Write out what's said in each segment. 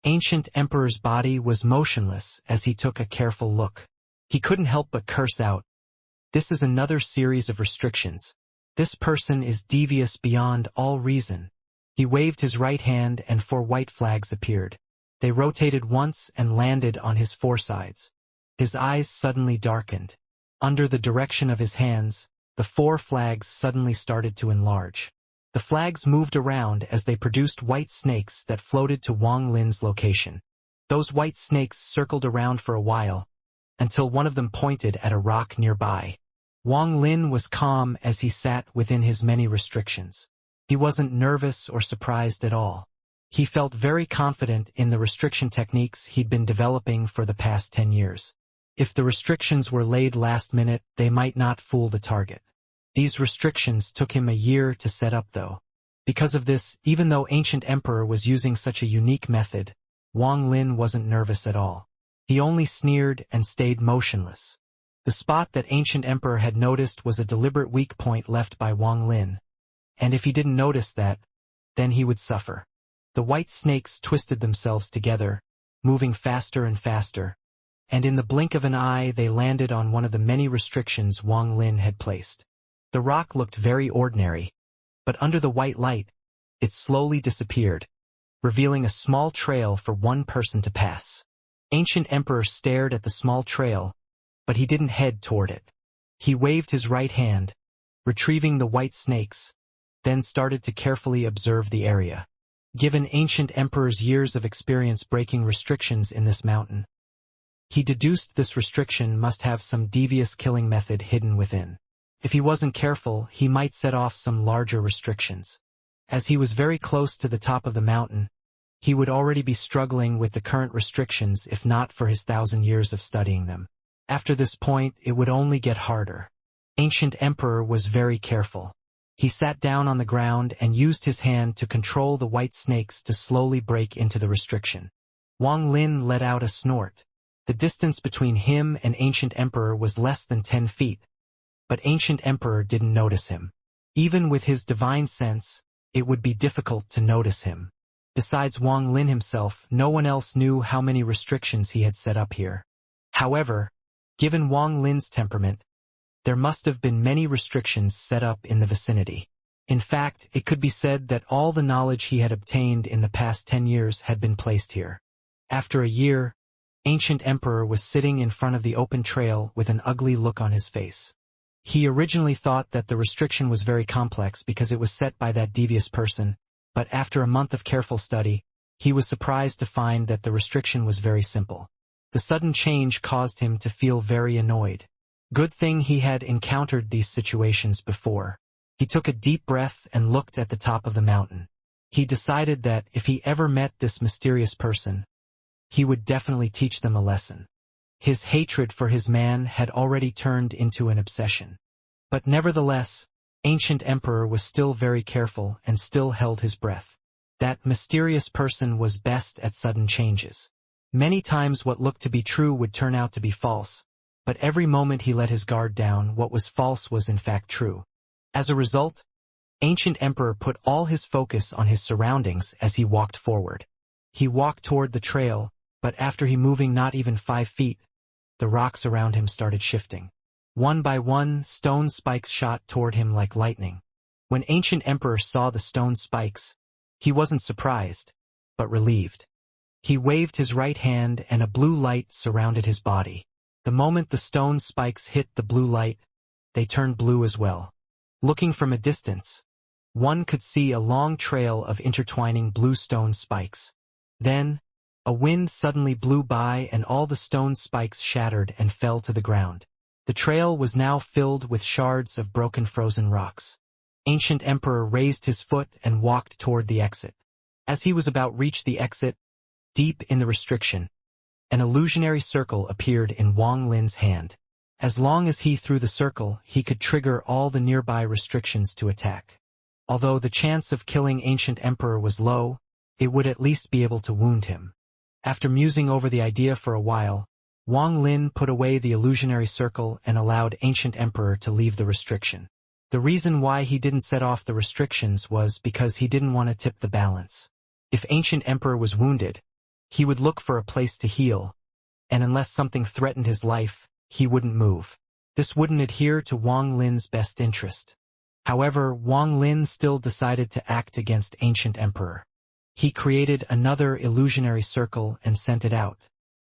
Ancient Emperor's body was motionless as he took a careful look. He couldn't help but curse out. This is another series of restrictions. This person is devious beyond all reason. He waved his right hand and 4 white flags appeared. They rotated once and landed on his 4 sides. His eyes suddenly darkened. Under the direction of his hands, the 4 flags suddenly started to enlarge. The flags moved around as they produced white snakes that floated to Wang Lin's location. Those white snakes circled around for a while, until one of them pointed at a rock nearby. Wang Lin was calm as he sat within his many restrictions. He wasn't nervous or surprised at all. He felt very confident in the restriction techniques he'd been developing for the past 10 years. If the restrictions were laid last minute, they might not fool the target. These restrictions took him a year to set up though. Because of this, even though Ancient Emperor was using such a unique method, Wang Lin wasn't nervous at all. He only sneered and stayed motionless. The spot that Ancient Emperor had noticed was a deliberate weak point left by Wang Lin. And if he didn't notice that, then he would suffer. The white snakes twisted themselves together, moving faster and faster. And in the blink of an eye they landed on one of the many restrictions Wang Lin had placed. The rock looked very ordinary, but under the white light, it slowly disappeared, revealing a small trail for one person to pass. Ancient Emperor stared at the small trail, but he didn't head toward it. He waved his right hand, retrieving the white snakes, then started to carefully observe the area. Given Ancient Emperor's years of experience breaking restrictions in this mountain, he deduced this restriction must have some devious killing method hidden within. If he wasn't careful, he might set off some larger restrictions. As he was very close to the top of the mountain, he would already be struggling with the current restrictions if not for his 1,000 years of studying them. After this point, it would only get harder. Ancient Emperor was very careful. He sat down on the ground and used his hand to control the white snakes to slowly break into the restriction. Wang Lin let out a snort. The distance between him and Ancient Emperor was less than 10 feet, but Ancient Emperor didn't notice him. Even with his divine sense, it would be difficult to notice him. Besides Wang Lin himself, no one else knew how many restrictions he had set up here. However, given Wang Lin's temperament, there must have been many restrictions set up in the vicinity. In fact, it could be said that all the knowledge he had obtained in the past 10 years had been placed here. After a year, Ancient Emperor was sitting in front of the open trail with an ugly look on his face. He originally thought that the restriction was very complex because it was set by that devious person, but after a month of careful study, he was surprised to find that the restriction was very simple. The sudden change caused him to feel very annoyed. Good thing he had encountered these situations before. He took a deep breath and looked at the top of the mountain. He decided that if he ever met this mysterious person, he would definitely teach them a lesson. His hatred for his man had already turned into an obsession. But nevertheless, Ancient Emperor was still very careful and still held his breath. That mysterious person was best at sudden changes. Many times what looked to be true would turn out to be false, but every moment he let his guard down, what was false was in fact true. As a result, Ancient Emperor put all his focus on his surroundings as he walked forward. He walked toward the trail, but after he moving not even 5 feet, the rocks around him started shifting. One by one, stone spikes shot toward him like lightning. When Ancient Emperor saw the stone spikes, he wasn't surprised, but relieved. He waved his right hand and a blue light surrounded his body. The moment the stone spikes hit the blue light, they turned blue as well. Looking from a distance, one could see a long trail of intertwining blue stone spikes. Then, a wind suddenly blew by and all the stone spikes shattered and fell to the ground. The trail was now filled with shards of broken frozen rocks. Ancient Emperor raised his foot and walked toward the exit. As he was about to reach the exit, deep in the restriction, an illusionary circle appeared in Wang Lin's hand. As long as he threw the circle, he could trigger all the nearby restrictions to attack. Although the chance of killing Ancient Emperor was low, it would at least be able to wound him. After musing over the idea for a while, Wang Lin put away the illusionary circle and allowed Ancient Emperor to leave the restriction. The reason why he didn't set off the restrictions was because he didn't want to tip the balance. If Ancient Emperor was wounded, He would look for a place to heal, and unless something threatened his life, he wouldn't move. This wouldn't adhere to Wang Lin's best interest. However, Wang Lin still decided to act against Ancient Emperor. He created another illusionary circle and sent it out.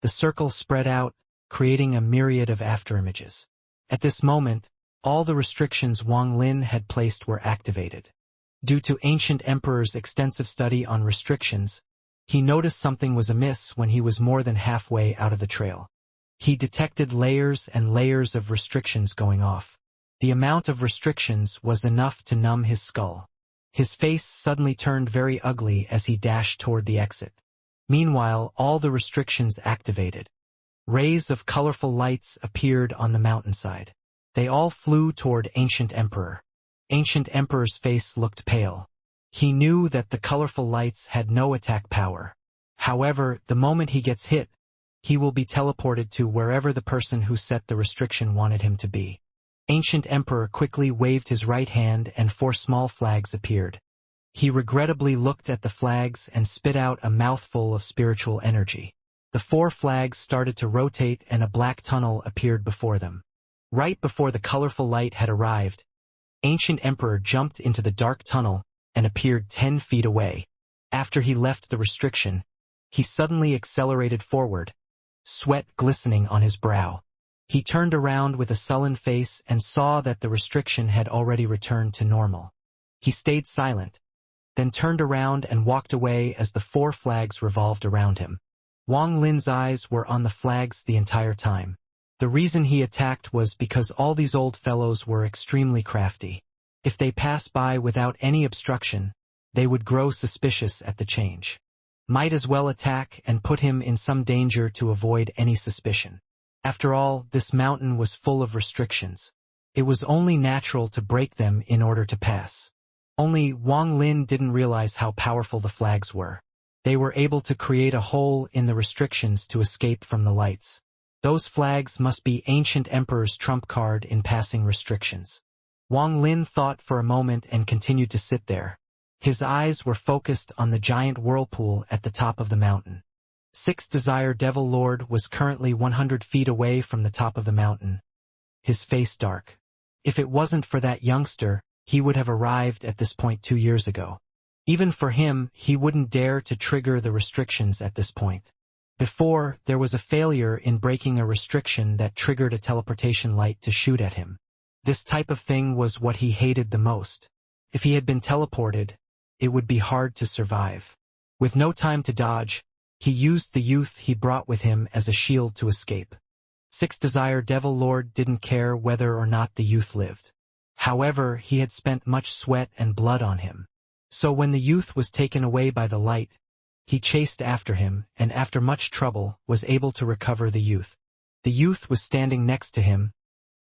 The circle spread out, creating a myriad of afterimages. At this moment, all the restrictions Wang Lin had placed were activated. Due to Ancient Emperor's extensive study on restrictions, he noticed something was amiss when he was more than halfway out of the trail. He detected layers and layers of restrictions going off. The amount of restrictions was enough to numb his skull. His face suddenly turned very ugly as he dashed toward the exit. Meanwhile, all the restrictions activated. Rays of colorful lights appeared on the mountainside. They all flew toward Ancient Emperor. Ancient Emperor's face looked pale. He knew that the colorful lights had no attack power. However, the moment he gets hit, he will be teleported to wherever the person who set the restriction wanted him to be. Ancient Emperor quickly waved his right hand and 4 small flags appeared. He regrettably looked at the flags and spit out a mouthful of spiritual energy. The 4 flags started to rotate and a black tunnel appeared before them. Right before the colorful light had arrived, Ancient Emperor jumped into the dark tunnel and appeared 10 feet away. After he left the restriction, he suddenly accelerated forward, sweat glistening on his brow. He turned around with a sullen face and saw that the restriction had already returned to normal. He stayed silent, then turned around and walked away as the 4 flags revolved around him. Wang Lin's eyes were on the flags the entire time. The reason he attacked was because all these old fellows were extremely crafty. If they passed by without any obstruction, they would grow suspicious at the change. Might as well attack and put him in some danger to avoid any suspicion. After all, this mountain was full of restrictions. It was only natural to break them in order to pass. Only Wang Lin didn't realize how powerful the flags were. They were able to create a hole in the restrictions to escape from the lights. Those flags must be Ancient Emperor's trump card in passing restrictions. Wang Lin thought for a moment and continued to sit there. His eyes were focused on the giant whirlpool at the top of the mountain. 6 Desire Devil Lord was currently 100 feet away from the top of the mountain, his face dark. If it wasn't for that youngster, he would have arrived at this point 2 years ago. Even for him, he wouldn't dare to trigger the restrictions at this point. Before, there was a failure in breaking a restriction that triggered a teleportation light to shoot at him. This type of thing was what he hated the most. If he had been teleported, it would be hard to survive. With no time to dodge, he used the youth he brought with him as a shield to escape. 6 Desire Devil Lord didn't care whether or not the youth lived. However, he had spent much sweat and blood on him. So when the youth was taken away by the light, he chased after him and after much trouble was able to recover the youth. The youth was standing next to him,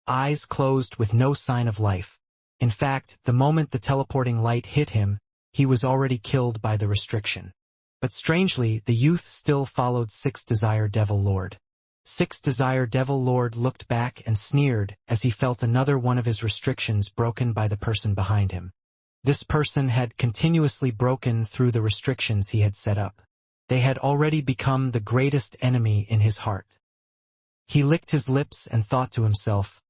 eyes closed with no sign of life. In fact, the moment the teleporting light hit him, he was already killed by the restriction. But strangely, the youth still followed 6 Desire Devil Lord. 6 Desire Devil Lord looked back and sneered as he felt another one of his restrictions broken by the person behind him. This person had continuously broken through the restrictions he had set up. They had already become the greatest enemy in his heart. He licked his lips and thought to himself,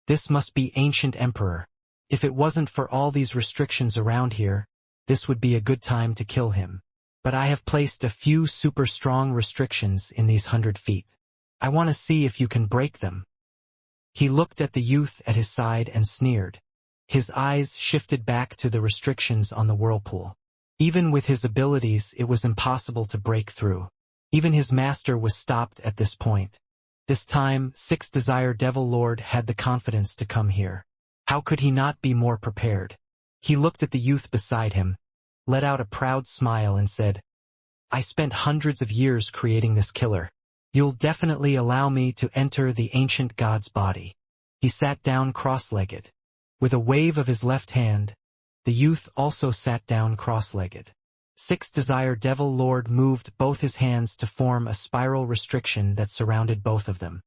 "This must be Ancient Emperor. If it wasn't for all these restrictions around here, this would be a good time to kill him. But I have placed a few super strong restrictions in these 100 feet. I want to see if you can break them." He looked at the youth at his side and sneered. His eyes shifted back to the restrictions on the whirlpool. Even with his abilities, it was impossible to break through. Even his master was stopped at this point. This time, 6 Desire Devil Lord had the confidence to come here. How could he not be more prepared? He looked at the youth beside him, let out a proud smile and said, "I spent hundreds of years creating this killer. You'll definitely allow me to enter the ancient god's body." He sat down cross-legged. With a wave of his left hand, the youth also sat down cross-legged. 6 Desire Devil Lord moved both his hands to form a spiral restriction that surrounded both of them.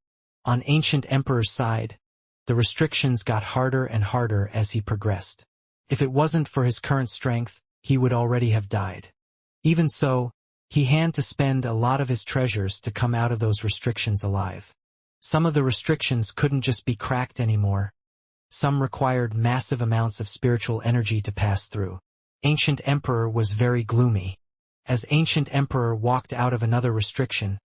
On Ancient Emperor's side, the restrictions got harder and harder as he progressed. If it wasn't for his current strength, he would already have died. Even so, He had to spend a lot of his treasures to come out of those restrictions alive. Some of the restrictions couldn't just be cracked anymore. Some required massive amounts of spiritual energy to pass through. Ancient Emperor was very gloomy. As Ancient Emperor walked out of another restriction,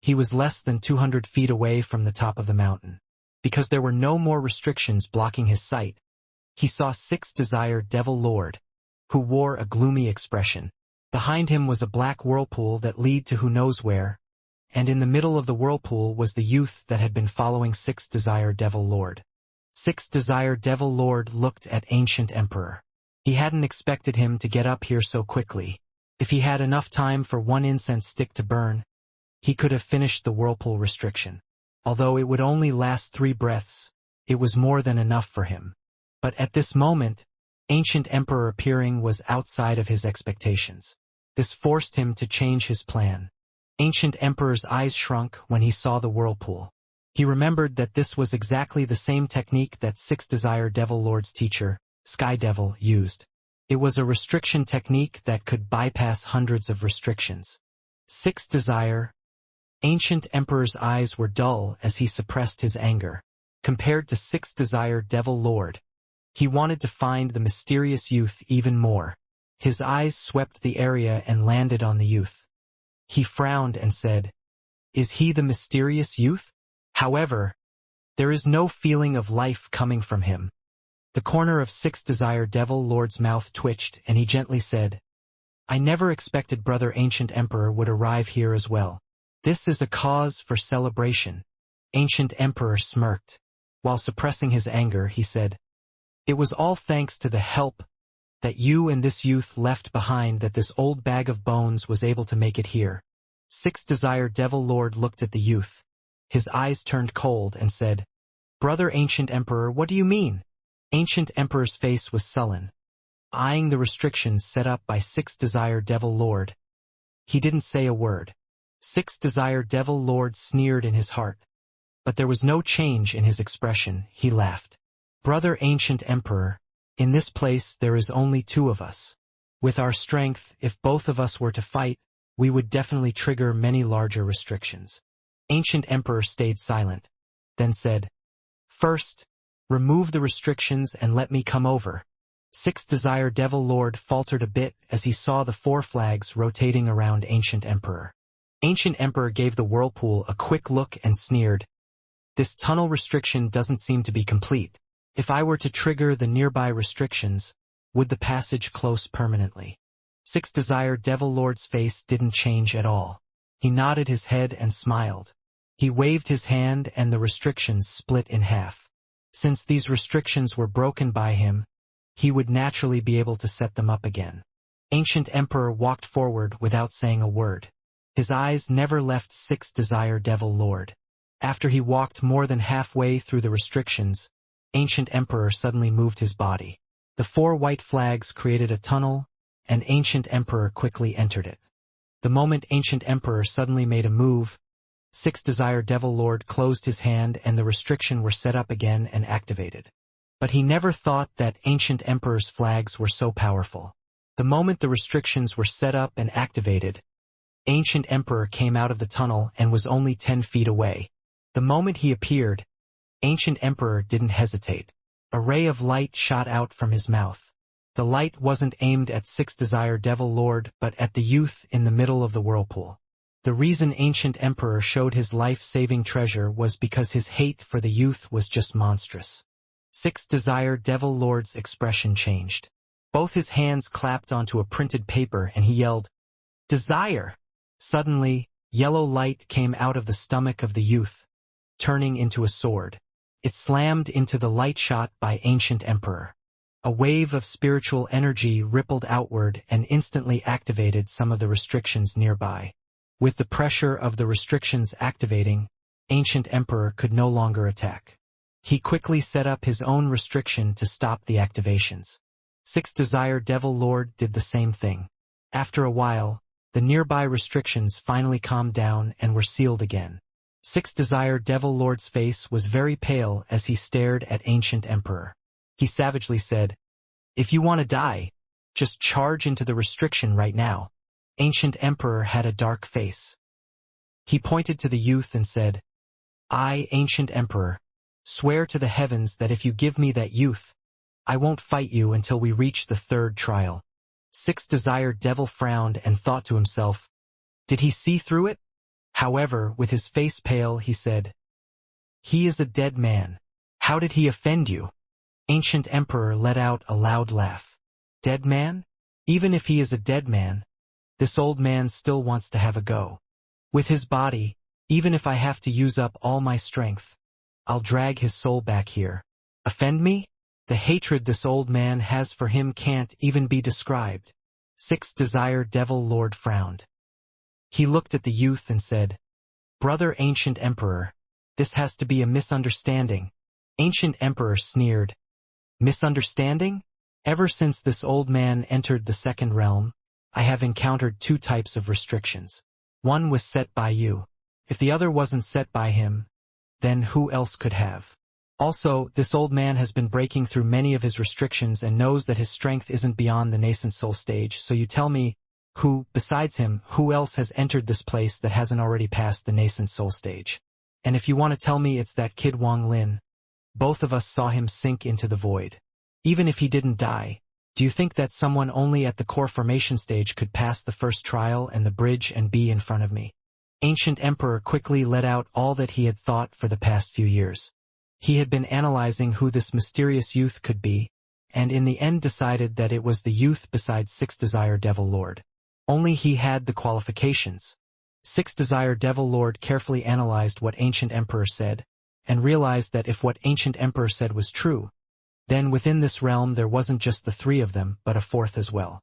he was less than 200 feet away from the top of the mountain. Because there were no more restrictions blocking his sight, he saw Sixth Desire Devil Lord, who wore a gloomy expression. Behind him was a black whirlpool that led to who knows where, and in the middle of the whirlpool was the youth that had been following Sixth Desire Devil Lord. Sixth Desire Devil Lord looked at Ancient Emperor. He hadn't expected him to get up here so quickly. If he had enough time for one incense stick to burn, he could have finished the whirlpool restriction. Although it would only last 3 breaths, it was more than enough for him. But at this moment, Ancient Emperor appearing was outside of his expectations. This forced him to change his plan. Ancient Emperor's eyes shrunk when he saw the whirlpool. He remembered that this was exactly the same technique that Sixth Desire Devil Lord's teacher, Sky Devil, used. It was a restriction technique that could bypass hundreds of restrictions. Sixth Desire. Ancient Emperor's eyes were dull as he suppressed his anger. Compared to Sixth Desire Devil Lord, he wanted to find the mysterious youth even more. His eyes swept the area and landed on the youth. He frowned and said, "Is he the mysterious youth?" However, there is no feeling of life coming from him. The corner of Sixth Desire Devil Lord's mouth twitched and he gently said, "I never expected Brother Ancient Emperor would arrive here as well. This is a cause for celebration." Ancient Emperor smirked. While suppressing his anger, he said, "It was all thanks to the help that you and this youth left behind that this old bag of bones was able to make it here." Sixth Desire Devil Lord looked at the youth. His eyes turned cold and said, "Brother Ancient Emperor, what do you mean?" Ancient Emperor's face was sullen, eyeing the restrictions set up by Sixth Desire Devil Lord. He didn't say a word. Sixth Desire Devil Lord sneered in his heart. But there was no change in his expression. He laughed. "Brother Ancient Emperor, in this place there is only 2 of us. With our strength, if both of us were to fight, we would definitely trigger many larger restrictions." Ancient Emperor stayed silent, then said, "First, remove the restrictions and let me come over." Sixth Desire Devil Lord faltered a bit as he saw the 4 flags rotating around Ancient Emperor. Ancient Emperor gave the whirlpool a quick look and sneered, "This tunnel restriction doesn't seem to be complete. If I were to trigger the nearby restrictions, would the passage close permanently?" Sixth Desire Devil Lord's face didn't change at all. He nodded his head and smiled. He waved his hand and the restrictions split in half. Since these restrictions were broken by him, he would naturally be able to set them up again. Ancient Emperor walked forward without saying a word. His eyes never left Sixth Desire Devil Lord. After he walked more than halfway through the restrictions, Ancient Emperor suddenly moved his body. The 4 white flags created a tunnel, and Ancient Emperor quickly entered it. The moment Ancient Emperor suddenly made a move, Sixth Desire Devil Lord closed his hand and the restriction were set up again and activated. But he never thought that Ancient Emperor's flags were so powerful. The moment the restrictions were set up and activated, Ancient Emperor came out of the tunnel and was only 10 feet away. The moment he appeared, Ancient Emperor didn't hesitate. A ray of light shot out from his mouth. The light wasn't aimed at Sixth Desire Devil Lord but at the youth in the middle of the whirlpool. The reason Ancient Emperor showed his life-saving treasure was because his hate for the youth was just monstrous. Sixth Desire Devil Lord's expression changed. Both his hands clapped onto a printed paper and he yelled, "Desire!" Suddenly, yellow light came out of the stomach of the youth, turning into a sword. It slammed into the light shot by Ancient Emperor. A wave of spiritual energy rippled outward and instantly activated some of the restrictions nearby. With the pressure of the restrictions activating, Ancient Emperor could no longer attack. He quickly set up his own restriction to stop the activations. Sixth Desire Devil Lord did the same thing. After a while, the nearby restrictions finally calmed down and were sealed again. Sixth Desire Devil Lord's face was very pale as he stared at Ancient Emperor. He savagely said, "If you want to die, just charge into the restriction right now." Ancient Emperor had a dark face. He pointed to the youth and said, "I, Ancient Emperor, swear to the heavens that if you give me that youth, I won't fight you until we reach the third trial." Sixth Desired Devil frowned and thought to himself, did he see through it? However, with his face pale, he said, "He is a dead man. How did he offend you?" Ancient Emperor let out a loud laugh. "Dead man? Even if he is a dead man, this old man still wants to have a go. With his body, even if I have to use up all my strength, I'll drag his soul back here. Offend me? The hatred this old man has for him can't even be described." Sixth Desired Devil Lord frowned. He looked at the youth and said, "Brother Ancient Emperor, this has to be a misunderstanding." Ancient Emperor sneered. "Misunderstanding? Ever since this old man entered the second realm, I have encountered two types of restrictions. One was set by you. If the other wasn't set by him, then who else could have? Also, this old man has been breaking through many of his restrictions and knows that his strength isn't beyond the nascent soul stage, so you tell me, besides him, who else has entered this place that hasn't already passed the nascent soul stage? And if you want to tell me it's that kid Wang Lin, both of us saw him sink into the void. Even if he didn't die, do you think that someone only at the core formation stage could pass the first trial and the bridge and be in front of me?" Ancient Emperor quickly let out all that he had thought for the past few years. He had been analyzing who this mysterious youth could be, and in the end decided that it was the youth besides Sixth Desire Devil Lord. Only he had the qualifications. Sixth Desire Devil Lord carefully analyzed what Ancient Emperor said, and realized that if what Ancient Emperor said was true, then within this realm there wasn't just the three of them, but a fourth as well.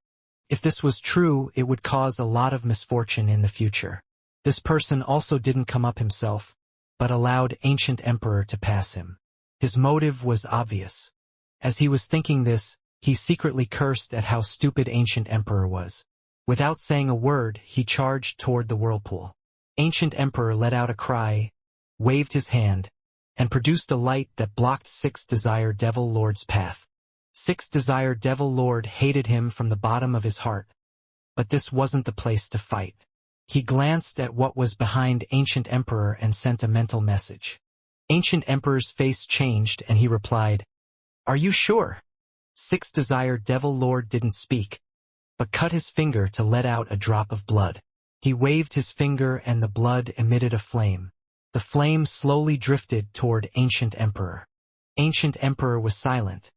If this was true, it would cause a lot of misfortune in the future. This person also didn't come up himself, but allowed Ancient Emperor to pass him. His motive was obvious. As he was thinking this, he secretly cursed at how stupid Ancient Emperor was. Without saying a word, he charged toward the whirlpool. Ancient Emperor let out a cry, waved his hand, and produced a light that blocked Sixth Desire Devil Lord's path. Sixth Desire Devil Lord hated him from the bottom of his heart, but this wasn't the place to fight. He glanced at what was behind Ancient Emperor and sent a mental message. Ancient Emperor's face changed and he replied, "Are you sure?" Sixth Desire Devil Lord didn't speak, but cut his finger to let out a drop of blood. He waved his finger and the blood emitted a flame. The flame slowly drifted toward Ancient Emperor. Ancient Emperor was silent.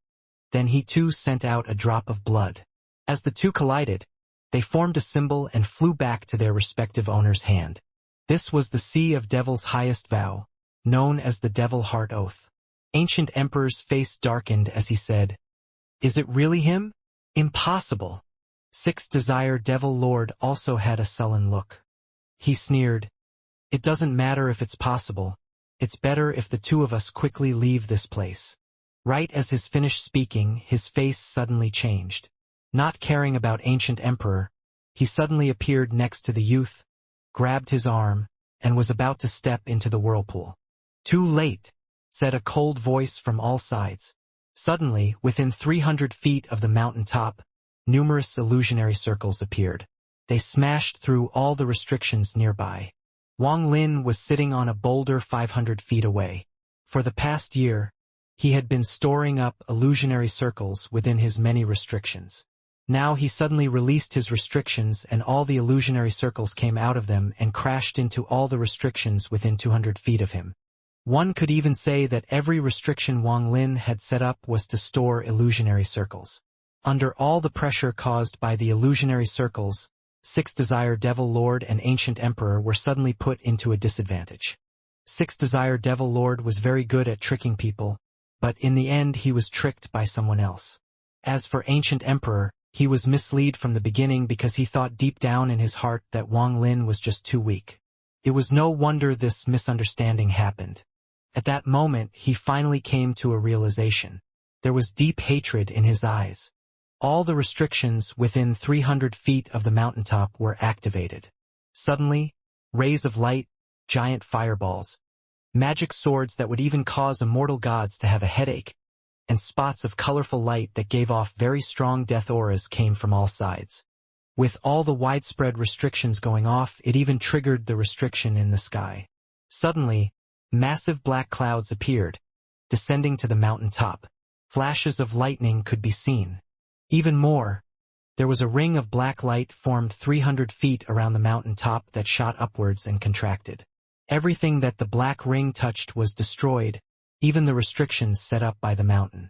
Then he too sent out a drop of blood. As the two collided, they formed a symbol and flew back to their respective owner's hand. This was the Sea of Devil's highest vow, known as the Devil Heart Oath. Ancient Emperor's face darkened as he said, "Is it really him? Impossible." Sixth Desire Devil Lord also had a sullen look. He sneered, "It doesn't matter if it's possible. It's better if the two of us quickly leave this place." Right as he finished speaking, his face suddenly changed. Not caring about Ancient Emperor, he suddenly appeared next to the youth, grabbed his arm, and was about to step into the whirlpool. "Too late," said a cold voice from all sides. Suddenly, within 300 feet of the mountain top, numerous illusionary circles appeared. They smashed through all the restrictions nearby. Wang Lin was sitting on a boulder 500 feet away. For the past year, he had been storing up illusionary circles within his many restrictions. Now he suddenly released his restrictions and all the illusionary circles came out of them and crashed into all the restrictions within 200 feet of him. One could even say that every restriction Wang Lin had set up was to store illusionary circles. Under all the pressure caused by the illusionary circles, Sixth Desire Devil Lord and Ancient Emperor were suddenly put into a disadvantage. Sixth Desire Devil Lord was very good at tricking people, but in the end he was tricked by someone else. As for Ancient Emperor, he was misled from the beginning because he thought deep down in his heart that Wang Lin was just too weak. It was no wonder this misunderstanding happened. At that moment, he finally came to a realization. There was deep hatred in his eyes. All the restrictions within 300 feet of the mountaintop were activated. Suddenly, rays of light, giant fireballs, magic swords that would even cause immortal gods to have a headache, and spots of colorful light that gave off very strong death auras came from all sides. With all the widespread restrictions going off, it even triggered the restriction in the sky. Suddenly, massive black clouds appeared, descending to the mountain top. Flashes of lightning could be seen. Even more, there was a ring of black light formed 300 feet around the mountain top that shot upwards and contracted. Everything that the black ring touched was destroyed, even the restrictions set up by the mountain.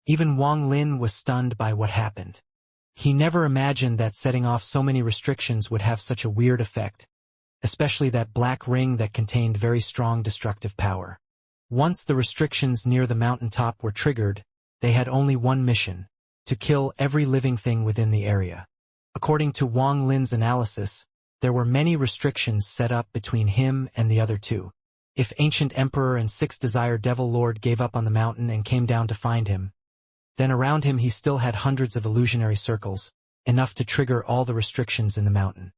Even Wang Lin was stunned by what happened. He never imagined that setting off so many restrictions would have such a weird effect, especially that black ring that contained very strong destructive power. Once the restrictions near the mountain top were triggered, they had only one mission: to kill every living thing within the area. According to Wang Lin's analysis, there were many restrictions set up between him and the other two. If Ancient Emperor and Sixth Desire Devil Lord gave up on the mountain and came down to find him, then around him he still had hundreds of illusionary circles, enough to trigger all the restrictions in the mountain.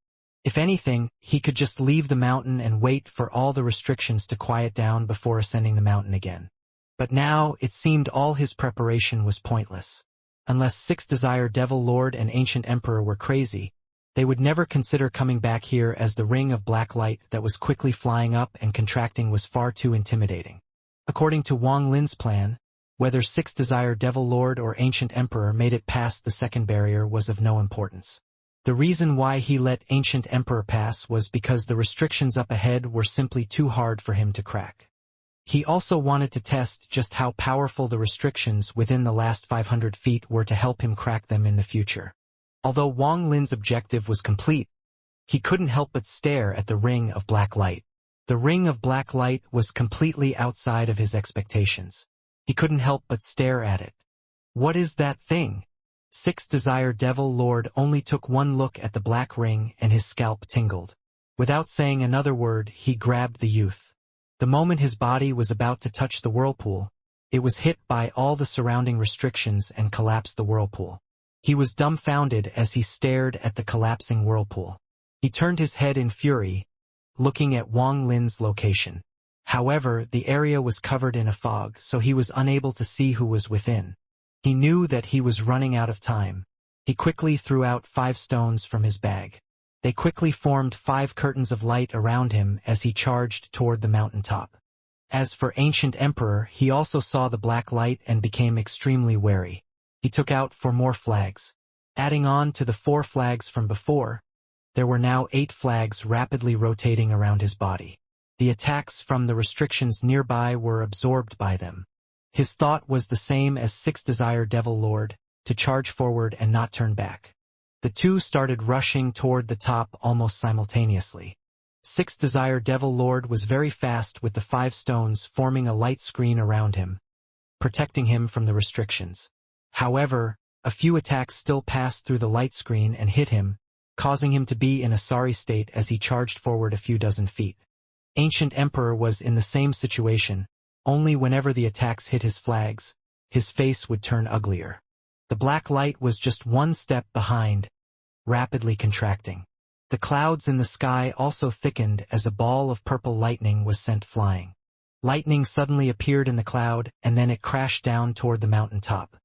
If anything, he could just leave the mountain and wait for all the restrictions to quiet down before ascending the mountain again. But now, it seemed all his preparation was pointless. Unless Sixth Desire Devil Lord and Ancient Emperor were crazy, they would never consider coming back here, as the ring of black light that was quickly flying up and contracting was far too intimidating. According to Wang Lin's plan, whether Sixth Desire Devil Lord or Ancient Emperor made it past the second barrier was of no importance. The reason why he let Ancient Emperor pass was because the restrictions up ahead were simply too hard for him to crack. He also wanted to test just how powerful the restrictions within the last 500 feet were to help him crack them in the future. Although Wang Lin's objective was complete, he couldn't help but stare at the ring of black light. The ring of black light was completely outside of his expectations. He couldn't help but stare at it. What is that thing? Sixth Desire Devil Lord only took one look at the black ring and his scalp tingled. Without saying another word, he grabbed the youth. The moment his body was about to touch the whirlpool, it was hit by all the surrounding restrictions and collapsed the whirlpool. He was dumbfounded as he stared at the collapsing whirlpool. He turned his head in fury, looking at Wang Lin's location. However, the area was covered in a fog, so he was unable to see who was within. He knew that he was running out of time. He quickly threw out 5 stones from his bag. They quickly formed 5 curtains of light around him as he charged toward the mountain top. As for Ancient Emperor, he also saw the black light and became extremely wary. He took out 4 more flags. Adding on to the 4 flags from before, there were now 8 flags rapidly rotating around his body. The attacks from the restrictions nearby were absorbed by them. His thought was the same as Sixth Desire Devil Lord, to charge forward and not turn back. The two started rushing toward the top almost simultaneously. Sixth Desire Devil Lord was very fast, with the 5 stones forming a light screen around him, protecting him from the restrictions. However, a few attacks still passed through the light screen and hit him, causing him to be in a sorry state as he charged forward a few dozen feet. Ancient Emperor was in the same situation, only whenever the attacks hit his flags, his face would turn uglier. The black light was just one step behind, rapidly contracting. The clouds in the sky also thickened as a ball of purple lightning was sent flying. Lightning suddenly appeared in the cloud, and then it crashed down toward the mountain top.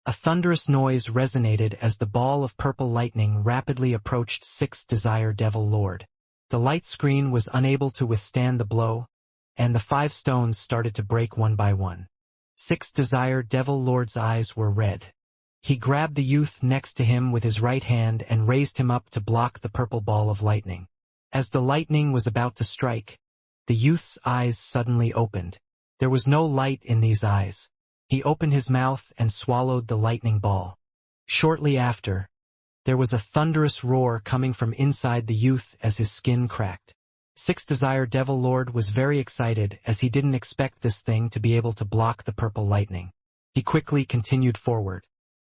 A thunderous noise resonated as the ball of purple lightning rapidly approached Sixth Desire Devil Lord. The light screen was unable to withstand the blow, and the 5 stones started to break one by one. Sixth Desire Devil Lord's eyes were red. He grabbed the youth next to him with his right hand and raised him up to block the purple ball of lightning. As the lightning was about to strike, the youth's eyes suddenly opened. There was no light in these eyes. He opened his mouth and swallowed the lightning ball. Shortly after, there was a thunderous roar coming from inside the youth as his skin cracked. Sixth Desire Devil Lord was very excited as he didn't expect this thing to be able to block the purple lightning. He quickly continued forward.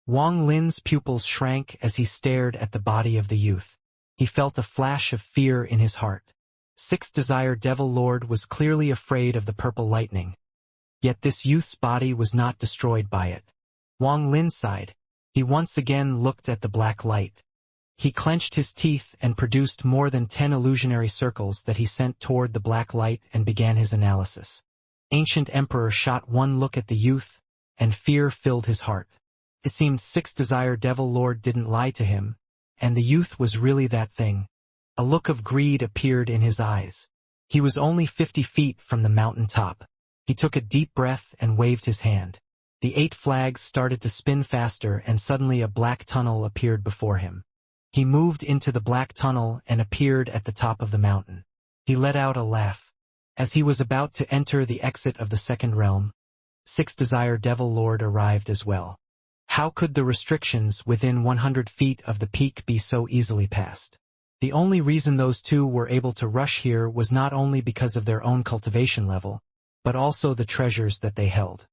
Wang Lin's pupils shrank as he stared at the body of the youth. He felt a flash of fear in his heart. Sixth Desire Devil Lord was clearly afraid of the purple lightning. Yet this youth's body was not destroyed by it. Wang Lin sighed. He once again looked at the black light. He clenched his teeth and produced more than 10 illusionary circles that he sent toward the black light and began his analysis. Ancient Emperor shot one look at the youth, and fear filled his heart. It seemed Sixth Desire Devil Lord didn't lie to him, And the youth was really that thing. A look of greed appeared in his eyes. He was only 50 feet from the mountain top. He took a deep breath and waved his hand. The 8 flags started to spin faster, and suddenly a black tunnel appeared before him. He moved into the black tunnel and appeared at the top of the mountain. He let out a laugh. As he was about to enter the exit of the second realm, 6 Desire Devil Lord arrived as well. How could the restrictions within 100 feet of the peak be so easily passed? The only reason those two were able to rush here was not only because of their own cultivation level, but also the treasures that they held.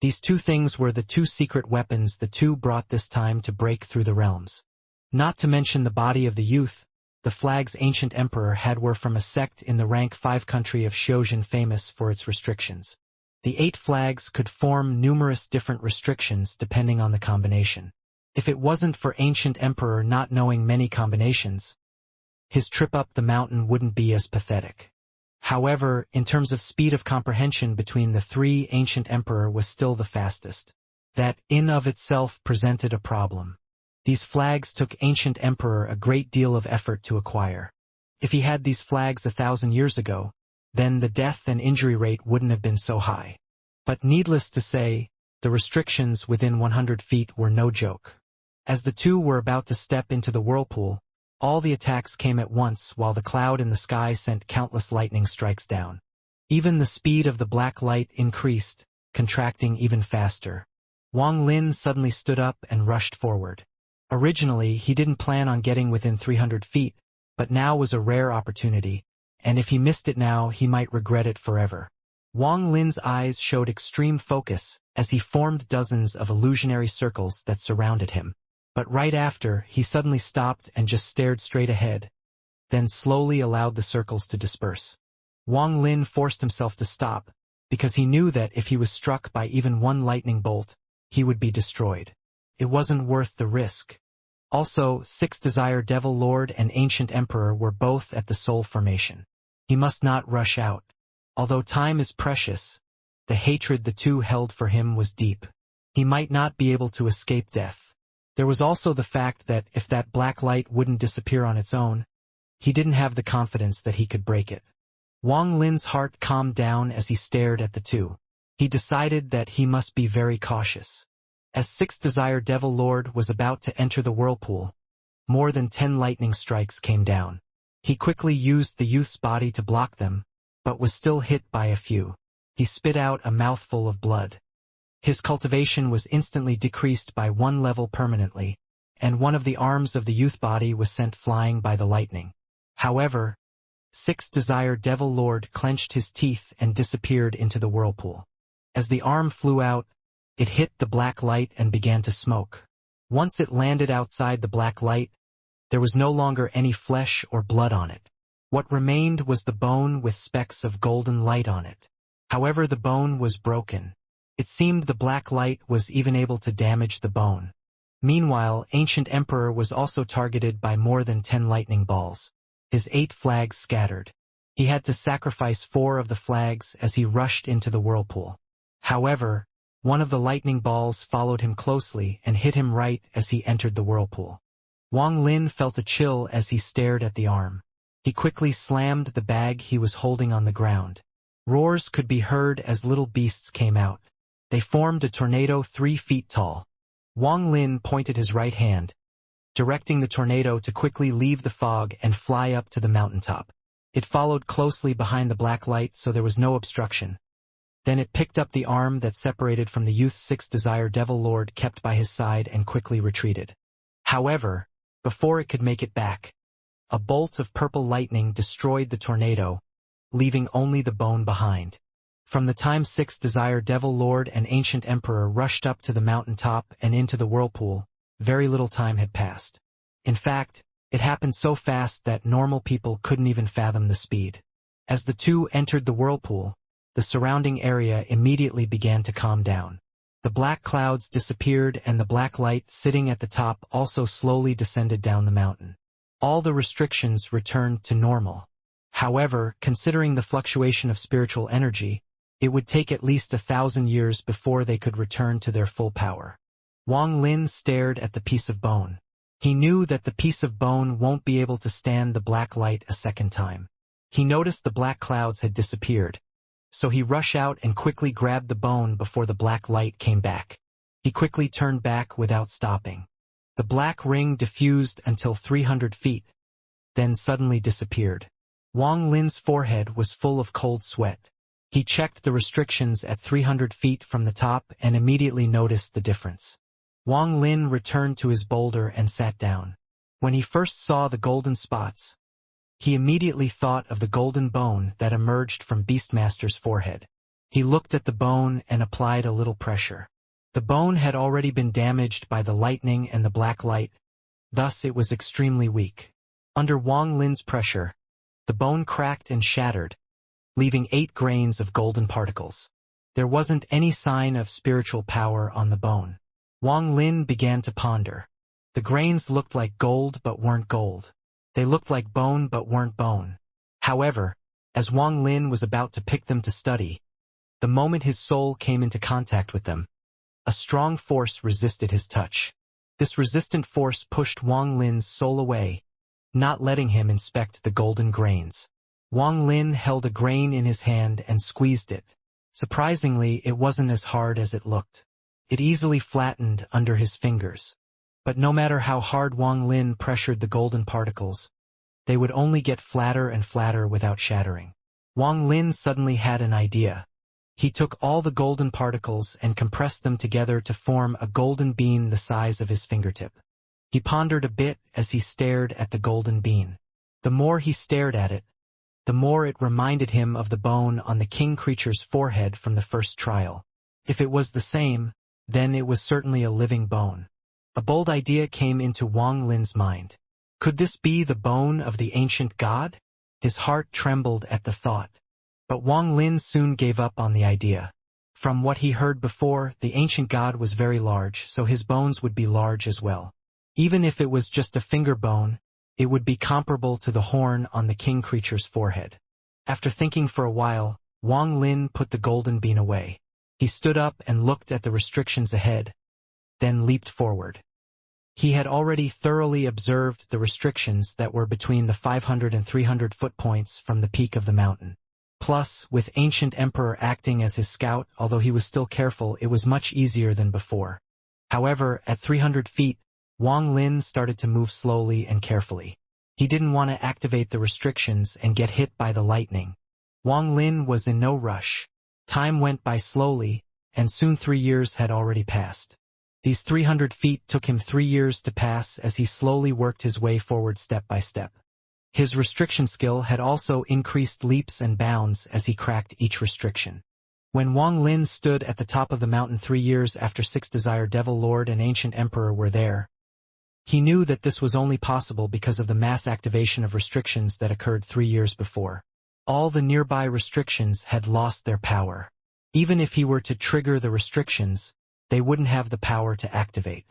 These 2 things were the 2 secret weapons the 2 brought this time to break through the realms. Not to mention the body of the youth, the flag's ancient emperor had were from a sect in the rank 5 country of Xianxia famous for its restrictions. The 8 flags could form numerous different restrictions depending on the combination. If it wasn't for ancient emperor not knowing many combinations, his trip up the mountain wouldn't be as pathetic. However, in terms of speed of comprehension between the 3, ancient emperor was still the fastest. That, in of itself, presented a problem. These flags took ancient emperor a great deal of effort to acquire. If he had these flags 1,000 years ago, then the death and injury rate wouldn't have been so high. But needless to say, the restrictions within 100 feet were no joke. As the 2 were about to step into the whirlpool, all the attacks came at once while the cloud in the sky sent countless lightning strikes down. Even the speed of the black light increased, contracting even faster. Wang Lin suddenly stood up and rushed forward. Originally, he didn't plan on getting within 300 feet, but now was a rare opportunity, and if he missed it now, he might regret it forever. Wang Lin's eyes showed extreme focus as he formed dozens of illusionary circles that surrounded him. But right after, he suddenly stopped and just stared straight ahead, then slowly allowed the circles to disperse. Wang Lin forced himself to stop, because he knew that if he was struck by even one lightning bolt, he would be destroyed. It wasn't worth the risk. Also, 6 Desire Devil Lord and Ancient Emperor were both at the soul formation. He must not rush out. Although time is precious, the hatred the 2 held for him was deep. He might not be able to escape death. There was also the fact that if that black light wouldn't disappear on its own, he didn't have the confidence that he could break it. Wang Lin's heart calmed down as he stared at the 2. He decided that he must be very cautious. As 6 Desire Devil Lord was about to enter the whirlpool, more than 10 lightning strikes came down. He quickly used the youth's body to block them, but was still hit by a few. He spit out a mouthful of blood. His cultivation was instantly decreased by 1 level permanently, and one of the arms of the youth body was sent flying by the lightning. However, 6 Desire Devil Lord clenched his teeth and disappeared into the whirlpool. As the arm flew out, it hit the black light and began to smoke. Once it landed outside the black light, there was no longer any flesh or blood on it. What remained was the bone with specks of golden light on it. However, the bone was broken. It seemed the black light was even able to damage the bone. Meanwhile, Ancient Emperor was also targeted by more than 10 lightning balls. His 8 flags scattered. He had to sacrifice 4 of the flags as he rushed into the whirlpool. However, one of the lightning balls followed him closely and hit him right as he entered the whirlpool. Wang Lin felt a chill as he stared at the arm. He quickly slammed the bag he was holding on the ground. Roars could be heard as little beasts came out. They formed a tornado 3 feet tall. Wang Lin pointed his right hand, directing the tornado to quickly leave the fog and fly up to the mountaintop. It followed closely behind the black light so there was no obstruction. Then it picked up the arm that separated from the youth's 6 Desire Devil Lord kept by his side and quickly retreated. However, before it could make it back, a bolt of purple lightning destroyed the tornado, leaving only the bone behind. From the time 6 Desire Devil Lord and Ancient Emperor rushed up to the mountaintop and into the whirlpool, very little time had passed. In fact, it happened so fast that normal people couldn't even fathom the speed. As the 2 entered the whirlpool, the surrounding area immediately began to calm down. The black clouds disappeared and the black light sitting at the top also slowly descended down the mountain. All the restrictions returned to normal. However, considering the fluctuation of spiritual energy, it would take at least 1,000 years before they could return to their full power. Wang Lin stared at the piece of bone. He knew that the piece of bone won't be able to stand the black light a second time. He noticed the black clouds had disappeared, so he rushed out and quickly grabbed the bone before the black light came back. He quickly turned back without stopping. The black ring diffused until 300 feet, then suddenly disappeared. Wang Lin's forehead was full of cold sweat. He checked the restrictions at 300 feet from the top and immediately noticed the difference. Wang Lin returned to his boulder and sat down. When he first saw the golden spots, he immediately thought of the golden bone that emerged from Beastmaster's forehead. He looked at the bone and applied a little pressure. The bone had already been damaged by the lightning and the black light, thus it was extremely weak. Under Wang Lin's pressure, the bone cracked and shattered, leaving 8 grains of golden particles. There wasn't any sign of spiritual power on the bone. Wang Lin began to ponder. The grains looked like gold but weren't gold. They looked like bone but weren't bone. However, as Wang Lin was about to pick them to study, the moment his soul came into contact with them, a strong force resisted his touch. This resistant force pushed Wang Lin's soul away, not letting him inspect the golden grains. Wang Lin held a grain in his hand and squeezed it. Surprisingly, it wasn't as hard as it looked. It easily flattened under his fingers. But no matter how hard Wang Lin pressured the golden particles, they would only get flatter and flatter without shattering. Wang Lin suddenly had an idea. He took all the golden particles and compressed them together to form a golden bean the size of his fingertip. He pondered a bit as he stared at the golden bean. The more he stared at it, the more it reminded him of the bone on the king creature's forehead from the first trial. If it was the same, then it was certainly a living bone. A bold idea came into Wang Lin's mind. Could this be the bone of the ancient god? His heart trembled at the thought. But Wang Lin soon gave up on the idea. From what he heard before, the ancient god was very large, so his bones would be large as well. Even if it was just a finger bone, it would be comparable to the horn on the king creature's forehead. After thinking for a while, Wang Lin put the golden bean away. He stood up and looked at the restrictions ahead, then leaped forward. He had already thoroughly observed the restrictions that were between the 500 and 300 foot points from the peak of the mountain. Plus, with Ancient Emperor acting as his scout, although he was still careful, it was much easier than before. However, at 300 feet, Wang Lin started to move slowly and carefully. He didn't want to activate the restrictions and get hit by the lightning. Wang Lin was in no rush. Time went by slowly, and soon 3 years had already passed. These 300 feet took him 3 years to pass as he slowly worked his way forward step by step. His restriction skill had also increased leaps and bounds as he cracked each restriction. When Wang Lin stood at the top of the mountain 3 years after 6 Desire Devil Lord and Ancient Emperor were there, he knew that this was only possible because of the mass activation of restrictions that occurred 3 years before. All the nearby restrictions had lost their power. Even if he were to trigger the restrictions, they wouldn't have the power to activate.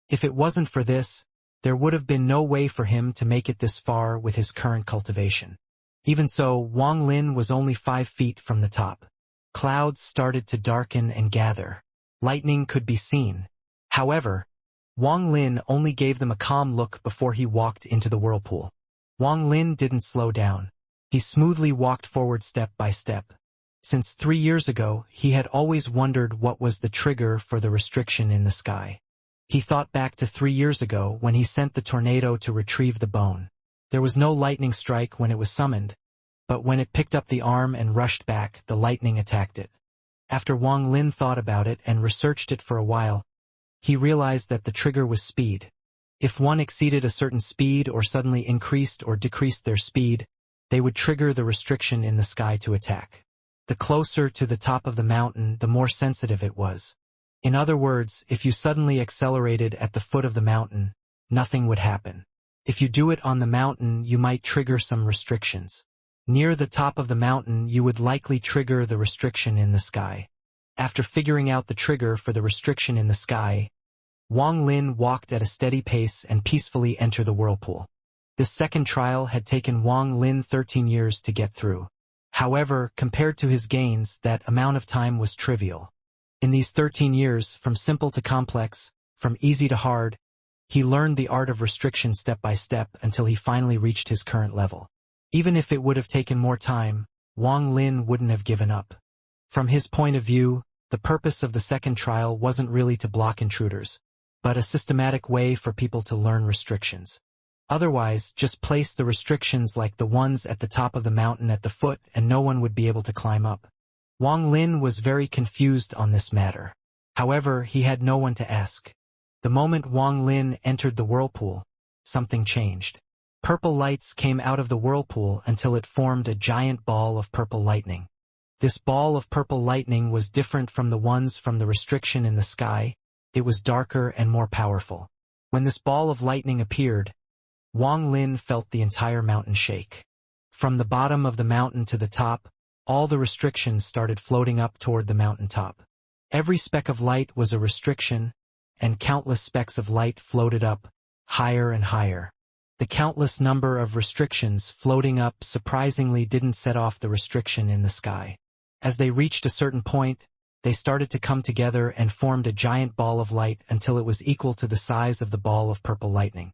If it wasn't for this, there would have been no way for him to make it this far with his current cultivation. Even so, Wang Lin was only 5 feet from the top. Clouds started to darken and gather. Lightning could be seen. However, Wang Lin only gave them a calm look before he walked into the whirlpool. Wang Lin didn't slow down. He smoothly walked forward step by step. Since 3 years ago, he had always wondered what was the trigger for the restriction in the sky. He thought back to 3 years ago when he sent the tornado to retrieve the bone. There was no lightning strike when it was summoned, but when it picked up the arm and rushed back, the lightning attacked it. After Wang Lin thought about it and researched it for a while, he realized that the trigger was speed. If one exceeded a certain speed or suddenly increased or decreased their speed, they would trigger the restriction in the sky to attack. The closer to the top of the mountain, the more sensitive it was. In other words, if you suddenly accelerated at the foot of the mountain, nothing would happen. If you do it on the mountain, you might trigger some restrictions. Near the top of the mountain, you would likely trigger the restriction in the sky. After figuring out the trigger for the restriction in the sky, Wang Lin walked at a steady pace and peacefully entered the whirlpool. This second trial had taken Wang Lin 13 years to get through. However, compared to his gains, that amount of time was trivial. In these 13 years, from simple to complex, from easy to hard, He learned the art of restriction step by step until he finally reached his current level. Even if it would have taken more time, Wang Lin wouldn't have given up. From his point of view, the purpose of the second trial wasn't really to block intruders, but a systematic way for people to learn restrictions. Otherwise, just place the restrictions like the ones at the top of the mountain at the foot and no one would be able to climb up. Wang Lin was very confused on this matter. However, he had no one to ask. The moment Wang Lin entered the whirlpool, something changed. Purple lights came out of the whirlpool until it formed a giant ball of purple lightning. This ball of purple lightning was different from the ones from the restriction in the sky. It was darker and more powerful. When this ball of lightning appeared, Wang Lin felt the entire mountain shake. From the bottom of the mountain to the top, all the restrictions started floating up toward the mountaintop. Every speck of light was a restriction, and countless specks of light floated up, higher and higher. The countless number of restrictions floating up surprisingly didn't set off the restriction in the sky. As they reached a certain point, they started to come together and formed a giant ball of light until it was equal to the size of the ball of purple lightning.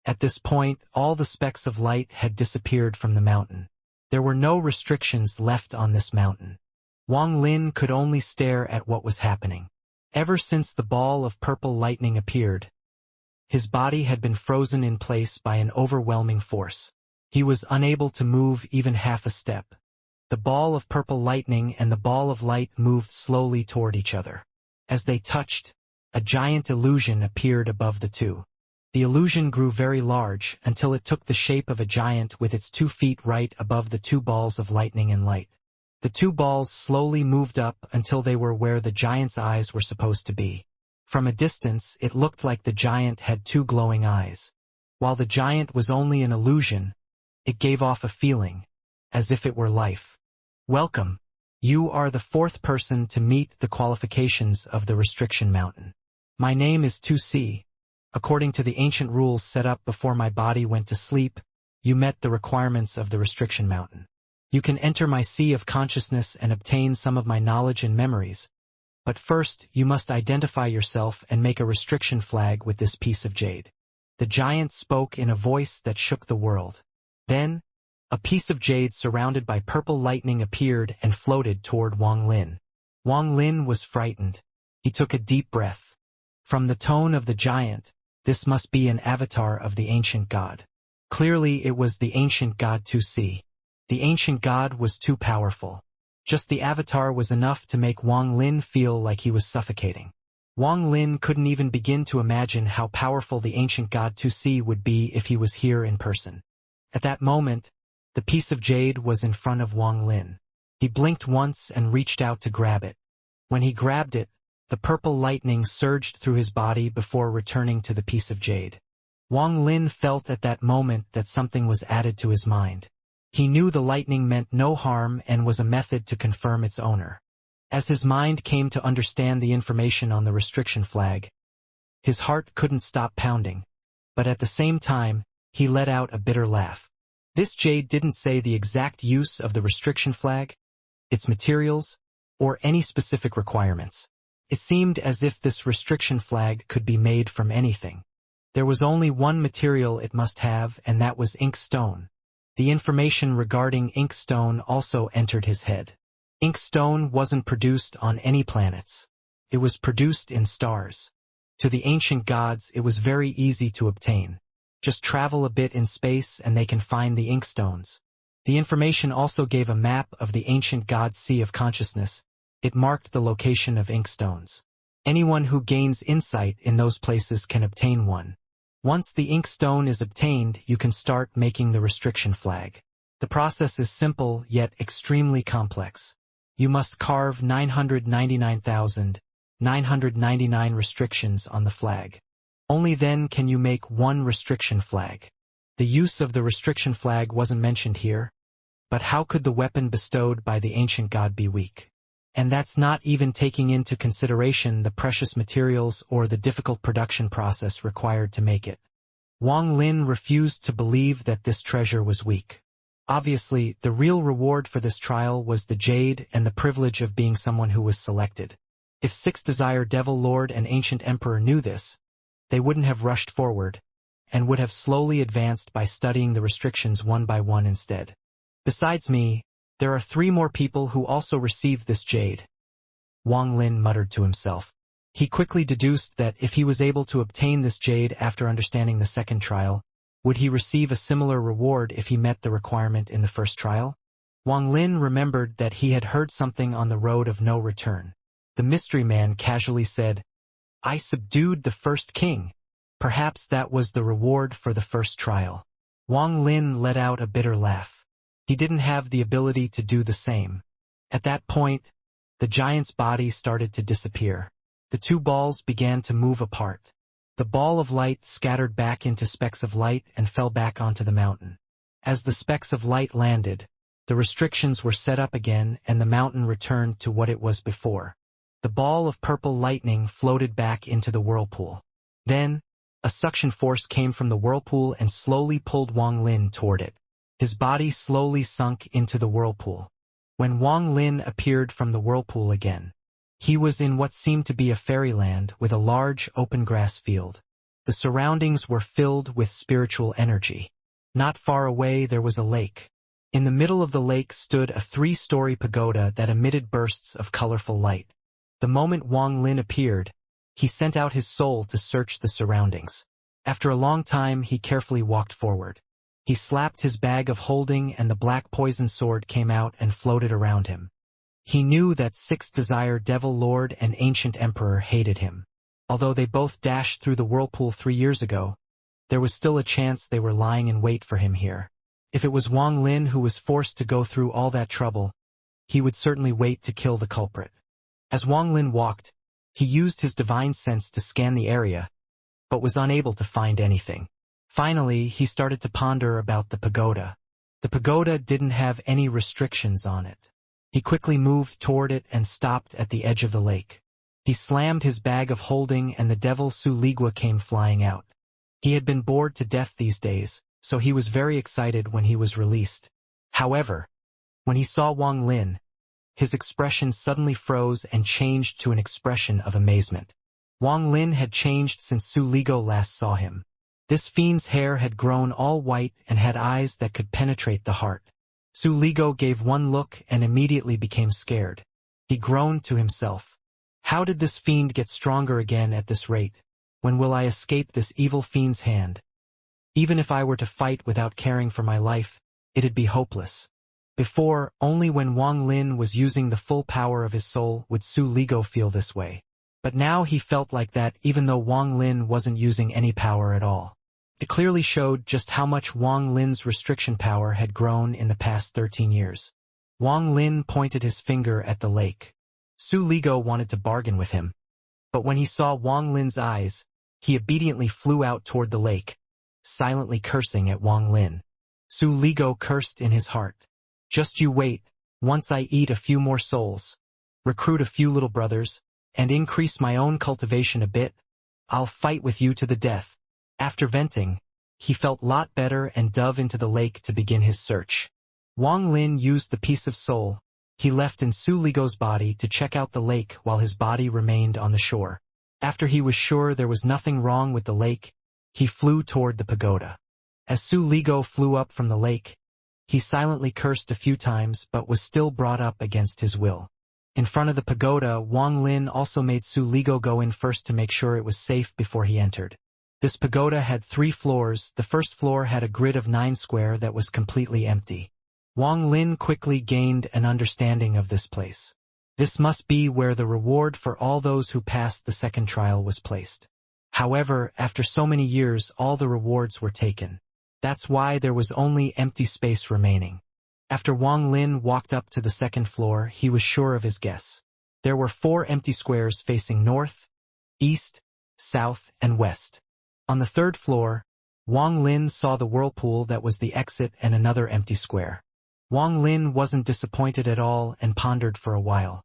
At this point, all the specks of light had disappeared from the mountain. There were no restrictions left on this mountain. Wang Lin could only stare at what was happening. Ever since the ball of purple lightning appeared, his body had been frozen in place by an overwhelming force. He was unable to move even half a step. The ball of purple lightning and the ball of light moved slowly toward each other. As they touched, a giant illusion appeared above the two. The illusion grew very large until it took the shape of a giant with its 2 feet right above the two balls of lightning and light. The two balls slowly moved up until they were where the giant's eyes were supposed to be. From a distance, it looked like the giant had 2 glowing eyes. While the giant was only an illusion, it gave off a feeling, as if it were life. Welcome. You are the 4th person to meet the qualifications of the Restriction Mountain. My name is 2C. According to the ancient rules set up before my body went to sleep, you met the requirements of the Restriction Mountain. You can enter my sea of consciousness and obtain some of my knowledge and memories. But first, you must identify yourself and make a restriction flag with this piece of jade. The giant spoke in a voice that shook the world. Then, a piece of jade surrounded by purple lightning appeared and floated toward Wang Lin. Wang Lin was frightened. He took a deep breath. From the tone of the giant, this must be an avatar of the ancient god. Clearly, it was the ancient god 2C. The ancient god was too powerful. Just the avatar was enough to make Wang Lin feel like he was suffocating. Wang Lin couldn't even begin to imagine how powerful the ancient god 2C would be if he was here in person. At that moment, the piece of jade was in front of Wang Lin. He blinked once and reached out to grab it. When he grabbed it, the purple lightning surged through his body before returning to the piece of jade. Wang Lin felt at that moment that something was added to his mind. He knew the lightning meant no harm and was a method to confirm its owner. As his mind came to understand the information on the restriction flag, his heart couldn't stop pounding, but at the same time, he let out a bitter laugh. This jade didn't say the exact use of the restriction flag, its materials, or any specific requirements. It seemed as if this restriction flag could be made from anything. There was only one material it must have, and that was inkstone. The information regarding inkstone also entered his head. Inkstone wasn't produced on any planets. It was produced in stars. To the ancient gods, it was very easy to obtain. Just travel a bit in space and they can find the inkstones. The information also gave a map of the ancient god's sea of consciousness. It marked the location of inkstones. Anyone who gains insight in those places can obtain one. Once the inkstone is obtained, you can start making the restriction flag. The process is simple, yet extremely complex. You must carve 999,999 restrictions on the flag. Only then can you make one restriction flag. The use of the restriction flag wasn't mentioned here, but how could the weapon bestowed by the ancient god be weak? And that's not even taking into consideration the precious materials or the difficult production process required to make it. Wang Lin refused to believe that this treasure was weak. Obviously, the real reward for this trial was the jade and the privilege of being someone who was selected. If Six Desire Devil Lord and Ancient Emperor knew this, they wouldn't have rushed forward, and would have slowly advanced by studying the restrictions one by one instead. Besides me, there are 3 more people who also received this jade, Wang Lin muttered to himself. He quickly deduced that if he was able to obtain this jade after understanding the second trial, would he receive a similar reward if he met the requirement in the first trial? Wang Lin remembered that he had heard something on the road of no return. The mystery man casually said, "I subdued the first king. Perhaps that was the reward for the first trial." Wang Lin let out a bitter laugh. He didn't have the ability to do the same. At that point, the giant's body started to disappear. The 2 balls began to move apart. The ball of light scattered back into specks of light and fell back onto the mountain. As the specks of light landed, the restrictions were set up again and the mountain returned to what it was before. The ball of purple lightning floated back into the whirlpool. Then, a suction force came from the whirlpool and slowly pulled Wang Lin toward it. His body slowly sunk into the whirlpool. When Wang Lin appeared from the whirlpool again, he was in what seemed to be a fairyland with a large open grass field. The surroundings were filled with spiritual energy. Not far away there was a lake. In the middle of the lake stood a 3-story pagoda that emitted bursts of colorful light. The moment Wang Lin appeared, he sent out his soul to search the surroundings. After a long time, he carefully walked forward. He slapped his bag of holding and the black poison sword came out and floated around him. He knew that 6th Desire Devil Lord and Ancient Emperor hated him. Although they both dashed through the whirlpool 3 years ago, there was still a chance they were lying in wait for him here. If it was Wang Lin who was forced to go through all that trouble, he would certainly wait to kill the culprit. As Wang Lin walked, he used his divine sense to scan the area, but was unable to find anything. Finally, he started to ponder about the pagoda. The pagoda didn't have any restrictions on it. He quickly moved toward it and stopped at the edge of the lake. He slammed his bag of holding and the devil Su Ligua came flying out. He had been bored to death these days, so he was very excited when he was released. However, when he saw Wang Lin, his expression suddenly froze and changed to an expression of amazement. Wang Lin had changed since Su Ligua last saw him. This fiend's hair had grown all white and had eyes that could penetrate the heart. Su Ligua gave one look and immediately became scared. He groaned to himself. How did this fiend get stronger again at this rate? When will I escape this evil fiend's hand? Even if I were to fight without caring for my life, it'd be hopeless. Before, only when Wang Lin was using the full power of his soul would Su Ligua feel this way. But now he felt like that even though Wang Lin wasn't using any power at all. It clearly showed just how much Wang Lin's restriction power had grown in the past 13 years. Wang Lin pointed his finger at the lake. Su Ligua wanted to bargain with him. But when he saw Wang Lin's eyes, he obediently flew out toward the lake, silently cursing at Wang Lin. Su Ligua cursed in his heart. Just you wait, once I eat a few more souls, recruit a few little brothers, and increase my own cultivation a bit, I'll fight with you to the death. After venting, he felt a lot better and dove into the lake to begin his search. Wang Lin used the piece of soul he left in Su Ligua's body to check out the lake while his body remained on the shore. After he was sure there was nothing wrong with the lake, he flew toward the pagoda. As Su Ligua flew up from the lake, he silently cursed a few times but was still brought up against his will. In front of the pagoda, Wang Lin also made Su Ligua go in first to make sure it was safe before he entered. This pagoda had 3 floors. The first floor had a grid of 9 square that was completely empty. Wang Lin quickly gained an understanding of this place. This must be where the reward for all those who passed the second trial was placed. However, after so many years, all the rewards were taken. That's why there was only empty space remaining. After Wang Lin walked up to the second floor, he was sure of his guess. There were 4 empty squares facing north, east, south, and west. On the third floor, Wang Lin saw the whirlpool that was the exit and another empty square. Wang Lin wasn't disappointed at all and pondered for a while.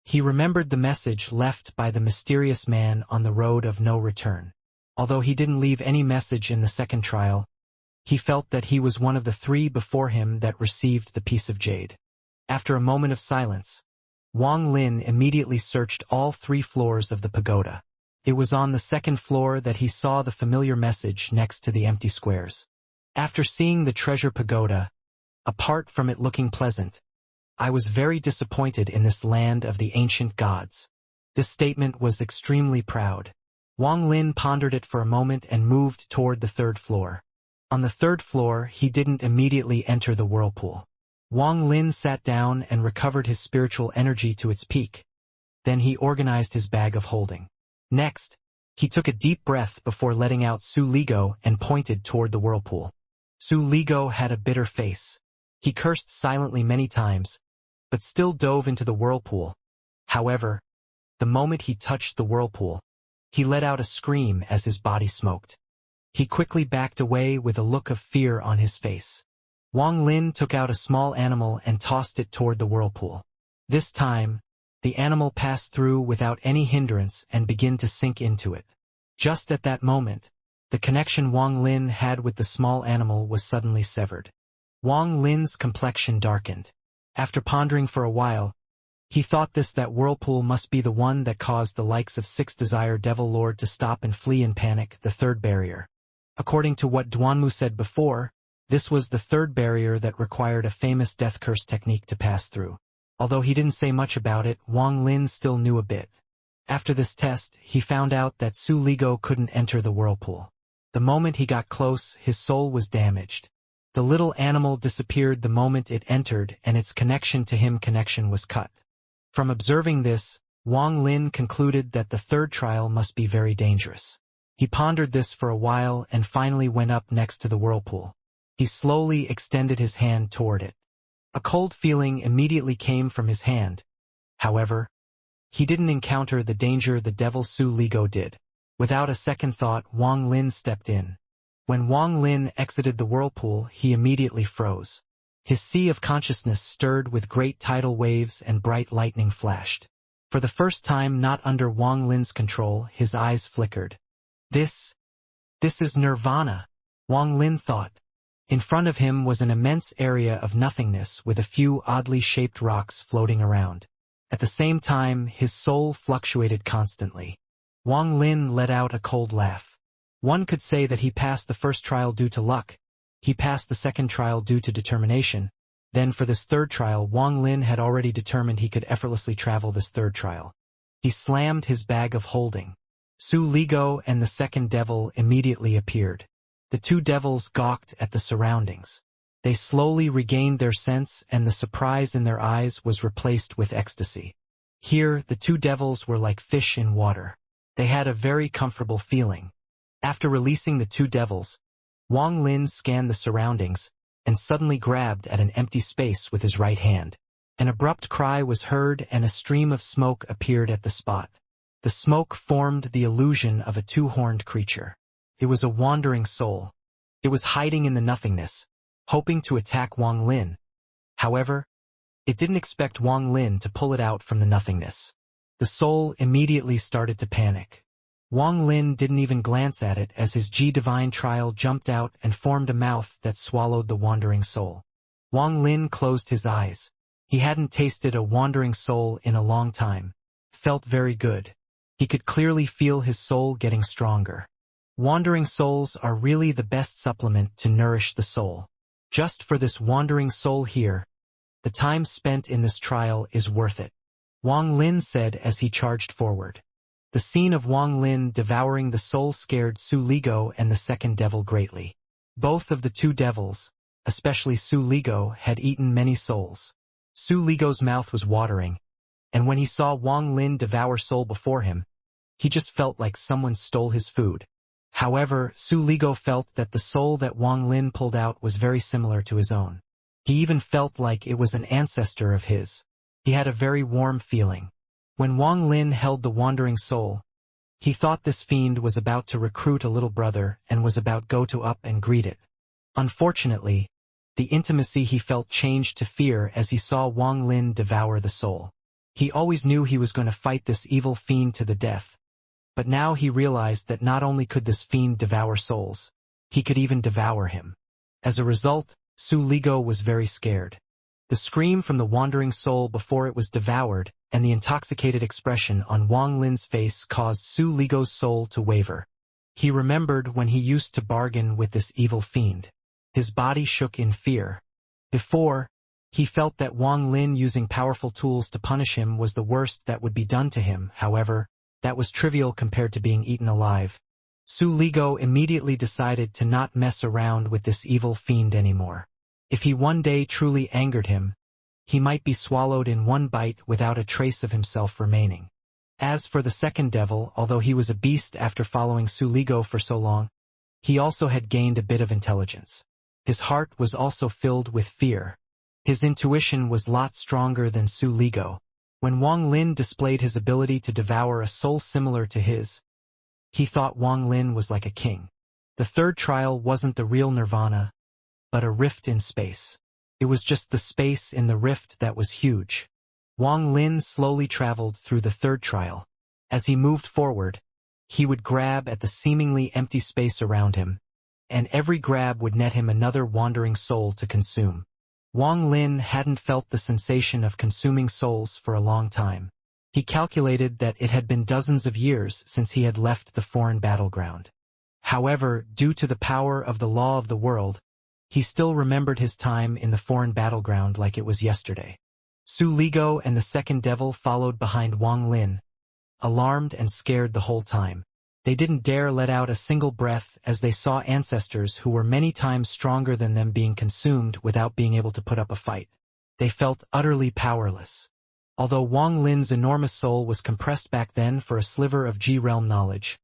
He remembered the message left by the mysterious man on the road of no return. Although he didn't leave any message in the second trial, he felt that he was one of the 3 before him that received the piece of jade. After a moment of silence, Wang Lin immediately searched all 3 floors of the pagoda. It was on the second floor that he saw the familiar message next to the empty squares. After seeing the treasure pagoda, apart from it looking pleasant, I was very disappointed in this land of the ancient gods. This statement was extremely proud. Wang Lin pondered it for a moment and moved toward the third floor. On the third floor, he didn't immediately enter the whirlpool. Wang Lin sat down and recovered his spiritual energy to its peak. Then he organized his bag of holding. Next, he took a deep breath before letting out Su Ligo and pointed toward the whirlpool. Su Ligo had a bitter face. He cursed silently many times, but still dove into the whirlpool. However, the moment he touched the whirlpool, he let out a scream as his body smoked. He quickly backed away with a look of fear on his face. Wang Lin took out a small animal and tossed it toward the whirlpool. This time, the animal passed through without any hindrance and began to sink into it. Just at that moment, the connection Wang Lin had with the small animal was suddenly severed. Wang Lin's complexion darkened. After pondering for a while, he thought that whirlpool must be the one that caused the likes of Six Desire Devil Lord to stop and flee in panic, the third barrier. According to what Duanmu said before, this was the third barrier that required a famous death curse technique to pass through. Although he didn't say much about it, Wang Lin still knew a bit. After this test, he found out that Su Ligo couldn't enter the whirlpool. The moment he got close, his soul was damaged. The little animal disappeared the moment it entered, and its connection to him was cut. From observing this, Wang Lin concluded that the third trial must be very dangerous. He pondered this for a while and finally went up next to the whirlpool. He slowly extended his hand toward it. A cold feeling immediately came from his hand. However, he didn't encounter the danger the devil Su Ligo did. Without a second thought, Wang Lin stepped in. When Wang Lin exited the whirlpool, he immediately froze. His sea of consciousness stirred with great tidal waves and bright lightning flashed. For the first time not under Wang Lin's control, his eyes flickered. This is nirvana, Wang Lin thought. In front of him was an immense area of nothingness with a few oddly shaped rocks floating around. At the same time, his soul fluctuated constantly. Wang Lin let out a cold laugh. One could say that he passed the first trial due to luck. He passed the second trial due to determination. Then for this third trial, Wang Lin had already determined he could effortlessly travel this third trial. He slammed his bag of holding. Su Ligo and the second devil immediately appeared. The two devils gawked at the surroundings. They slowly regained their sense, and the surprise in their eyes was replaced with ecstasy. Here, the two devils were like fish in water. They had a very comfortable feeling. After releasing the two devils, Wang Lin scanned the surroundings and suddenly grabbed at an empty space with his right hand. An abrupt cry was heard and a stream of smoke appeared at the spot. The smoke formed the illusion of a two-horned creature. It was a wandering soul. It was hiding in the nothingness, hoping to attack Wang Lin. However, it didn't expect Wang Lin to pull it out from the nothingness. The soul immediately started to panic. Wang Lin didn't even glance at it as his G-Divine Trial jumped out and formed a mouth that swallowed the wandering soul. Wang Lin closed his eyes. He hadn't tasted a wandering soul in a long time. Felt very good. He could clearly feel his soul getting stronger. Wandering souls are really the best supplement to nourish the soul. Just for this wandering soul here, the time spent in this trial is worth it, Wang Lin said as he charged forward. The scene of Wang Lin devouring the soul scared Su Ligo and the second devil greatly. Both of the two devils, especially Su Ligo, had eaten many souls. Su Ligo's mouth was watering, and when he saw Wang Lin devour soul before him, he just felt like someone stole his food. However, Su Ligo felt that the soul that Wang Lin pulled out was very similar to his own. He even felt like it was an ancestor of his. He had a very warm feeling. When Wang Lin held the wandering soul, he thought this fiend was about to recruit a little brother and was about go to up and greet it. Unfortunately, the intimacy he felt changed to fear as he saw Wang Lin devour the soul. He always knew he was going to fight this evil fiend to the death. But now he realized that not only could this fiend devour souls, he could even devour him. As a result, Su Ligo was very scared. The scream from the wandering soul before it was devoured, and the intoxicated expression on Wang Lin's face caused Su Ligo's soul to waver. He remembered when he used to bargain with this evil fiend. His body shook in fear. Before, he felt that Wang Lin using powerful tools to punish him was the worst that would be done to him. However, that was trivial compared to being eaten alive. Su Ligo immediately decided to not mess around with this evil fiend anymore. If he one day truly angered him, he might be swallowed in one bite without a trace of himself remaining. As for the second devil, although he was a beast after following Su Ligo for so long, he also had gained a bit of intelligence. His heart was also filled with fear. His intuition was a lot stronger than Su Ligo. When Wang Lin displayed his ability to devour a soul similar to his, he thought Wang Lin was like a king. The third trial wasn't the real nirvana, but a rift in space. It was just the space in the rift that was huge. Wang Lin slowly traveled through the third trial. As he moved forward, he would grab at the seemingly empty space around him, and every grab would net him another wandering soul to consume. Wang Lin hadn't felt the sensation of consuming souls for a long time. He calculated that it had been dozens of years since he had left the foreign battleground. However, due to the power of the law of the world, he still remembered his time in the foreign battleground like it was yesterday. Su Ligo and the second devil followed behind Wang Lin, alarmed and scared the whole time. They didn't dare let out a single breath as they saw ancestors who were many times stronger than them being consumed without being able to put up a fight. They felt utterly powerless. Although Wang Lin's enormous soul was compressed back then for a sliver of G-realm knowledge,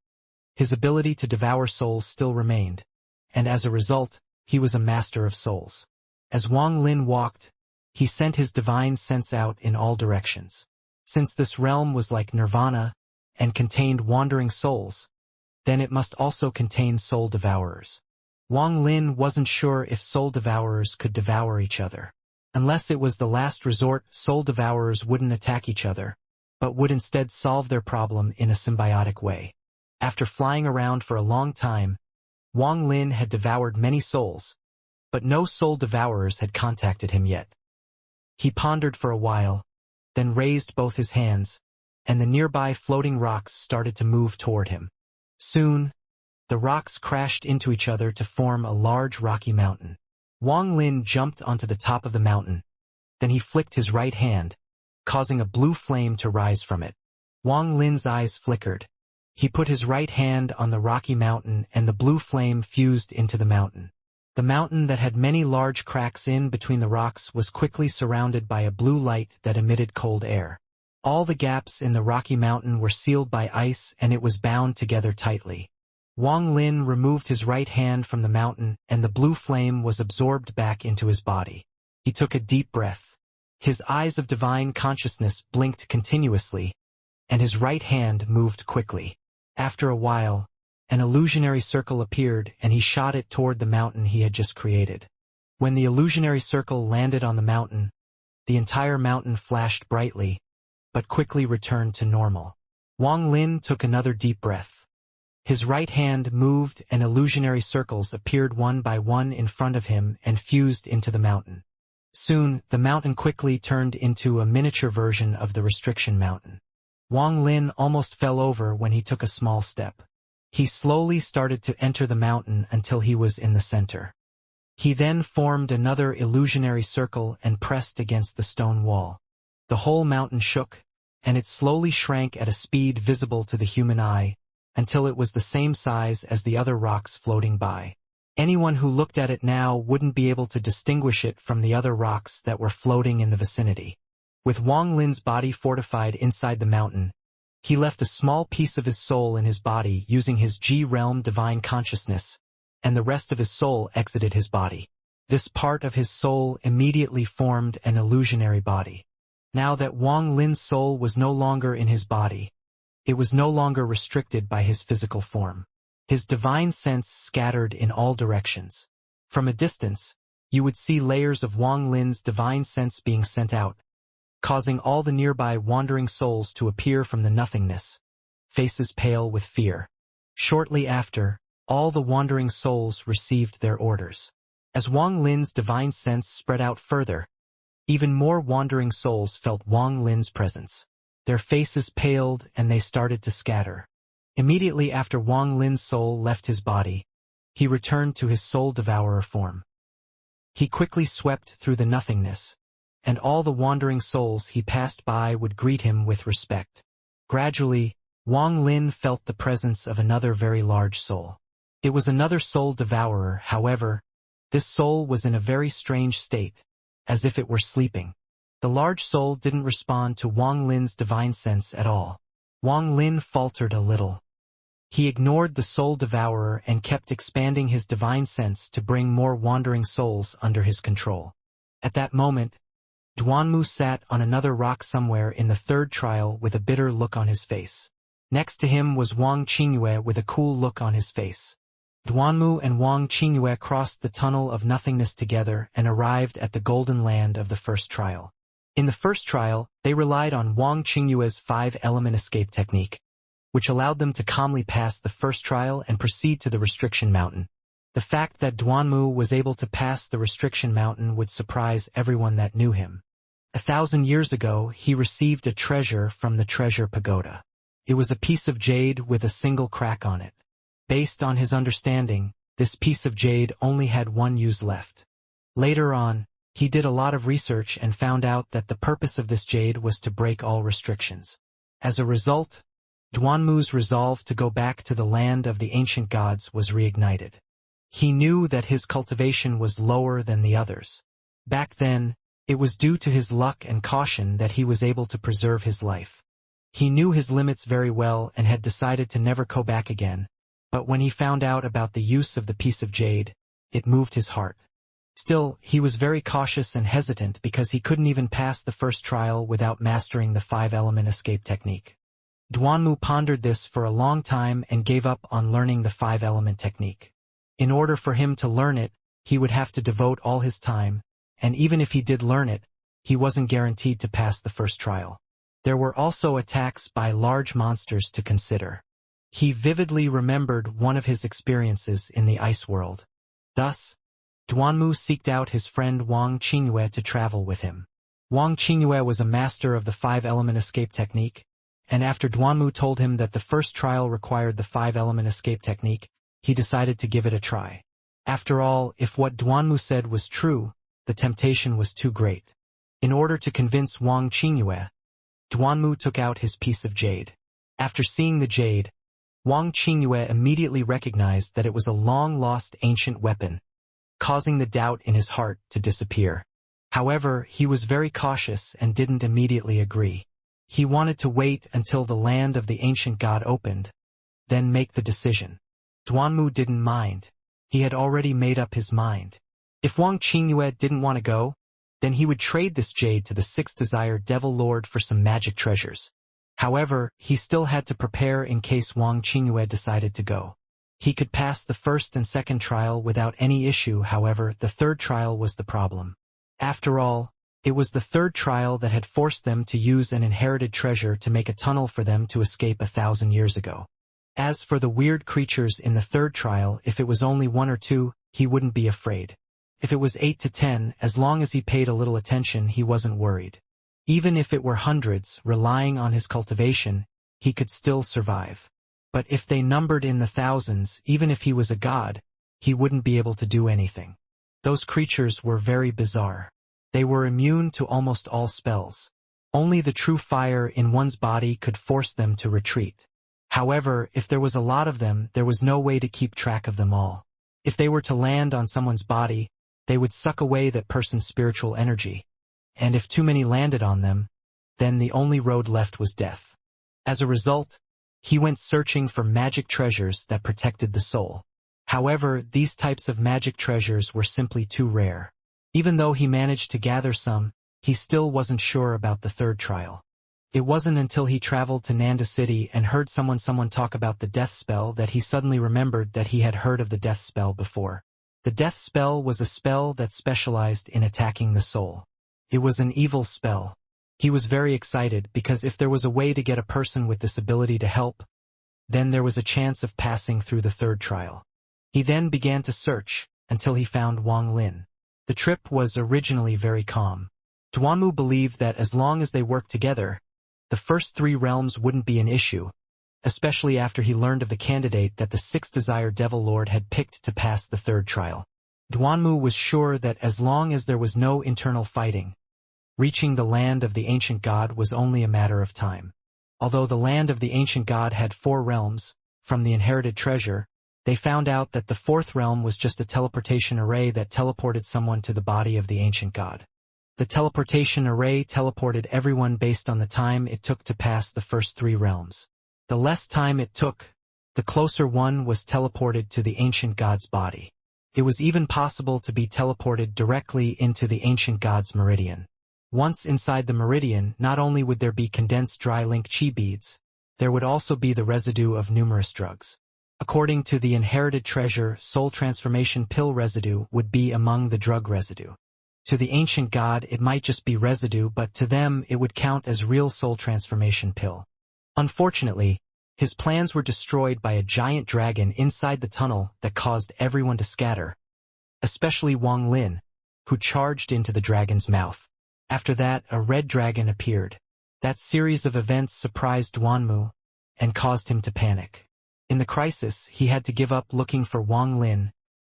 his ability to devour souls still remained, and as a result, he was a master of souls. As Wang Lin walked, he sent his divine sense out in all directions. Since this realm was like nirvana and contained wandering souls, then it must also contain soul devourers. Wang Lin wasn't sure if soul devourers could devour each other. Unless it was the last resort, soul devourers wouldn't attack each other, but would instead solve their problem in a symbiotic way. After flying around for a long time, Wang Lin had devoured many souls, but no soul devourers had contacted him yet. He pondered for a while, then raised both his hands, and the nearby floating rocks started to move toward him. Soon, the rocks crashed into each other to form a large rocky mountain. Wang Lin jumped onto the top of the mountain. Then he flicked his right hand, causing a blue flame to rise from it. Wang Lin's eyes flickered. He put his right hand on the rocky mountain and the blue flame fused into the mountain. The mountain that had many large cracks in between the rocks was quickly surrounded by a blue light that emitted cold air. All the gaps in the rocky mountain were sealed by ice and it was bound together tightly. Wang Lin removed his right hand from the mountain and the blue flame was absorbed back into his body. He took a deep breath. His eyes of divine consciousness blinked continuously, and his right hand moved quickly. After a while, an illusionary circle appeared and he shot it toward the mountain he had just created. When the illusionary circle landed on the mountain, the entire mountain flashed brightly, but quickly returned to normal. Wang Lin took another deep breath. His right hand moved and illusionary circles appeared one by one in front of him and fused into the mountain. Soon, the mountain quickly turned into a miniature version of the restriction mountain. Wang Lin almost fell over when he took a small step. He slowly started to enter the mountain until he was in the center. He then formed another illusionary circle and pressed against the stone wall. The whole mountain shook, and it slowly shrank at a speed visible to the human eye, until it was the same size as the other rocks floating by. Anyone who looked at it now wouldn't be able to distinguish it from the other rocks that were floating in the vicinity. With Wang Lin's body fortified inside the mountain, he left a small piece of his soul in his body using his G-realm divine consciousness, and the rest of his soul exited his body. This part of his soul immediately formed an illusionary body. Now that Wang Lin's soul was no longer in his body, it was no longer restricted by his physical form. His divine sense scattered in all directions. From a distance, you would see layers of Wang Lin's divine sense being sent out, causing all the nearby wandering souls to appear from the nothingness, faces pale with fear. Shortly after, all the wandering souls received their orders. As Wang Lin's divine sense spread out further, Even more wandering souls felt Wang Lin's presence. Their faces paled and they started to scatter. Immediately after Wang Lin's soul left his body, he returned to his soul devourer form. He quickly swept through the nothingness, and all the wandering souls he passed by would greet him with respect. Gradually, Wang Lin felt the presence of another very large soul. It was another soul devourer, however. This soul was in a very strange state, as if it were sleeping. The large soul didn't respond to Wang Lin's divine sense at all. Wang Lin faltered a little. He ignored the soul devourer and kept expanding his divine sense to bring more wandering souls under his control. At that moment, Duanmu sat on another rock somewhere in the third trial with a bitter look on his face. Next to him was Wang Qingyue with a cool look on his face. Duanmu and Wang Qingyue crossed the tunnel of nothingness together and arrived at the golden land of the first trial. In the first trial, they relied on Wang Qingyue's 5-element escape technique, which allowed them to calmly pass the first trial and proceed to the restriction mountain. The fact that Duanmu was able to pass the restriction mountain would surprise everyone that knew him. 1,000 years ago, he received a treasure from the treasure pagoda. It was a piece of jade with a single crack on it. Based on his understanding, this piece of jade only had one use left. Later on, he did a lot of research and found out that the purpose of this jade was to break all restrictions. As a result, Duanmu's resolve to go back to the land of the ancient gods was reignited. He knew that his cultivation was lower than the others. Back then, it was due to his luck and caution that he was able to preserve his life. He knew his limits very well and had decided to never go back again, but when he found out about the use of the piece of jade, it moved his heart. Still, he was very cautious and hesitant because he couldn't even pass the first trial without mastering the 5-element escape technique. Duanmu pondered this for a long time and gave up on learning the 5-element technique. In order for him to learn it, he would have to devote all his time, and even if he did learn it, he wasn't guaranteed to pass the first trial. There were also attacks by large monsters to consider. He vividly remembered one of his experiences in the ice world. Thus, Duanmu sought out his friend Wang Qingyue to travel with him. Wang Qingyue was a master of the 5-element escape technique, and after Duanmu told him that the first trial required the 5-element escape technique, he decided to give it a try. After all, if what Duanmu said was true, the temptation was too great. In order to convince Wang Qingyue, Duanmu took out his piece of jade. After seeing the jade, Wang Qingyue immediately recognized that it was a long-lost ancient weapon, causing the doubt in his heart to disappear. However, he was very cautious and didn't immediately agree. He wanted to wait until the land of the ancient god opened, then make the decision. Duanmu didn't mind. He had already made up his mind. If Wang Qingyue didn't want to go, then he would trade this jade to the 6th Desire Devil Lord for some magic treasures. However, he still had to prepare in case Wang Qingyue decided to go. He could pass the first and second trial without any issue, however, the third trial was the problem. After all, it was the third trial that had forced them to use an inherited treasure to make a tunnel for them to escape 1,000 years ago. As for the weird creatures in the third trial, if it was only 1 or 2, he wouldn't be afraid. If it was 8 to 10, as long as he paid a little attention, he wasn't worried. Even if it were hundreds, relying on his cultivation, he could still survive. But if they numbered in the thousands, even if he was a god, he wouldn't be able to do anything. Those creatures were very bizarre. They were immune to almost all spells. Only the true fire in one's body could force them to retreat. However, if there was a lot of them, there was no way to keep track of them all. If they were to land on someone's body, they would suck away that person's spiritual energy. And if too many landed on them, then the only road left was death. As a result, he went searching for magic treasures that protected the soul. However, these types of magic treasures were simply too rare. Even though he managed to gather some, he still wasn't sure about the third trial. It wasn't until he traveled to Nanda City and heard someone talk about the death spell that he suddenly remembered that he had heard of the death spell before. The death spell was a spell that specialized in attacking the soul. It was an evil spell. He was very excited because if there was a way to get a person with this ability to help, then there was a chance of passing through the third trial. He then began to search until he found Wang Lin. The trip was originally very calm. Duanmu believed that as long as they worked together, the first three realms wouldn't be an issue, especially after he learned of the candidate that the Sixth Desire Devil Lord had picked to pass the third trial. Duanmu was sure that as long as there was no internal fighting, reaching the land of the ancient god was only a matter of time. Although the land of the ancient god had 4 realms, from the inherited treasure, they found out that the 4th realm was just a teleportation array that teleported someone to the body of the ancient god. The teleportation array teleported everyone based on the time it took to pass the first 3 realms. The less time it took, the closer one was teleported to the ancient god's body. It was even possible to be teleported directly into the ancient god's meridian. Once inside the meridian, not only would there be condensed dry link chi beads, there would also be the residue of numerous drugs. According to the inherited treasure, soul transformation pill residue would be among the drug residue. To the ancient god it might just be residue, but to them it would count as real soul transformation pill. Unfortunately, his plans were destroyed by a giant dragon inside the tunnel that caused everyone to scatter, especially Wang Lin, who charged into the dragon's mouth. After that, a red dragon appeared. That series of events surprised Duanmu and caused him to panic. In the crisis, he had to give up looking for Wang Lin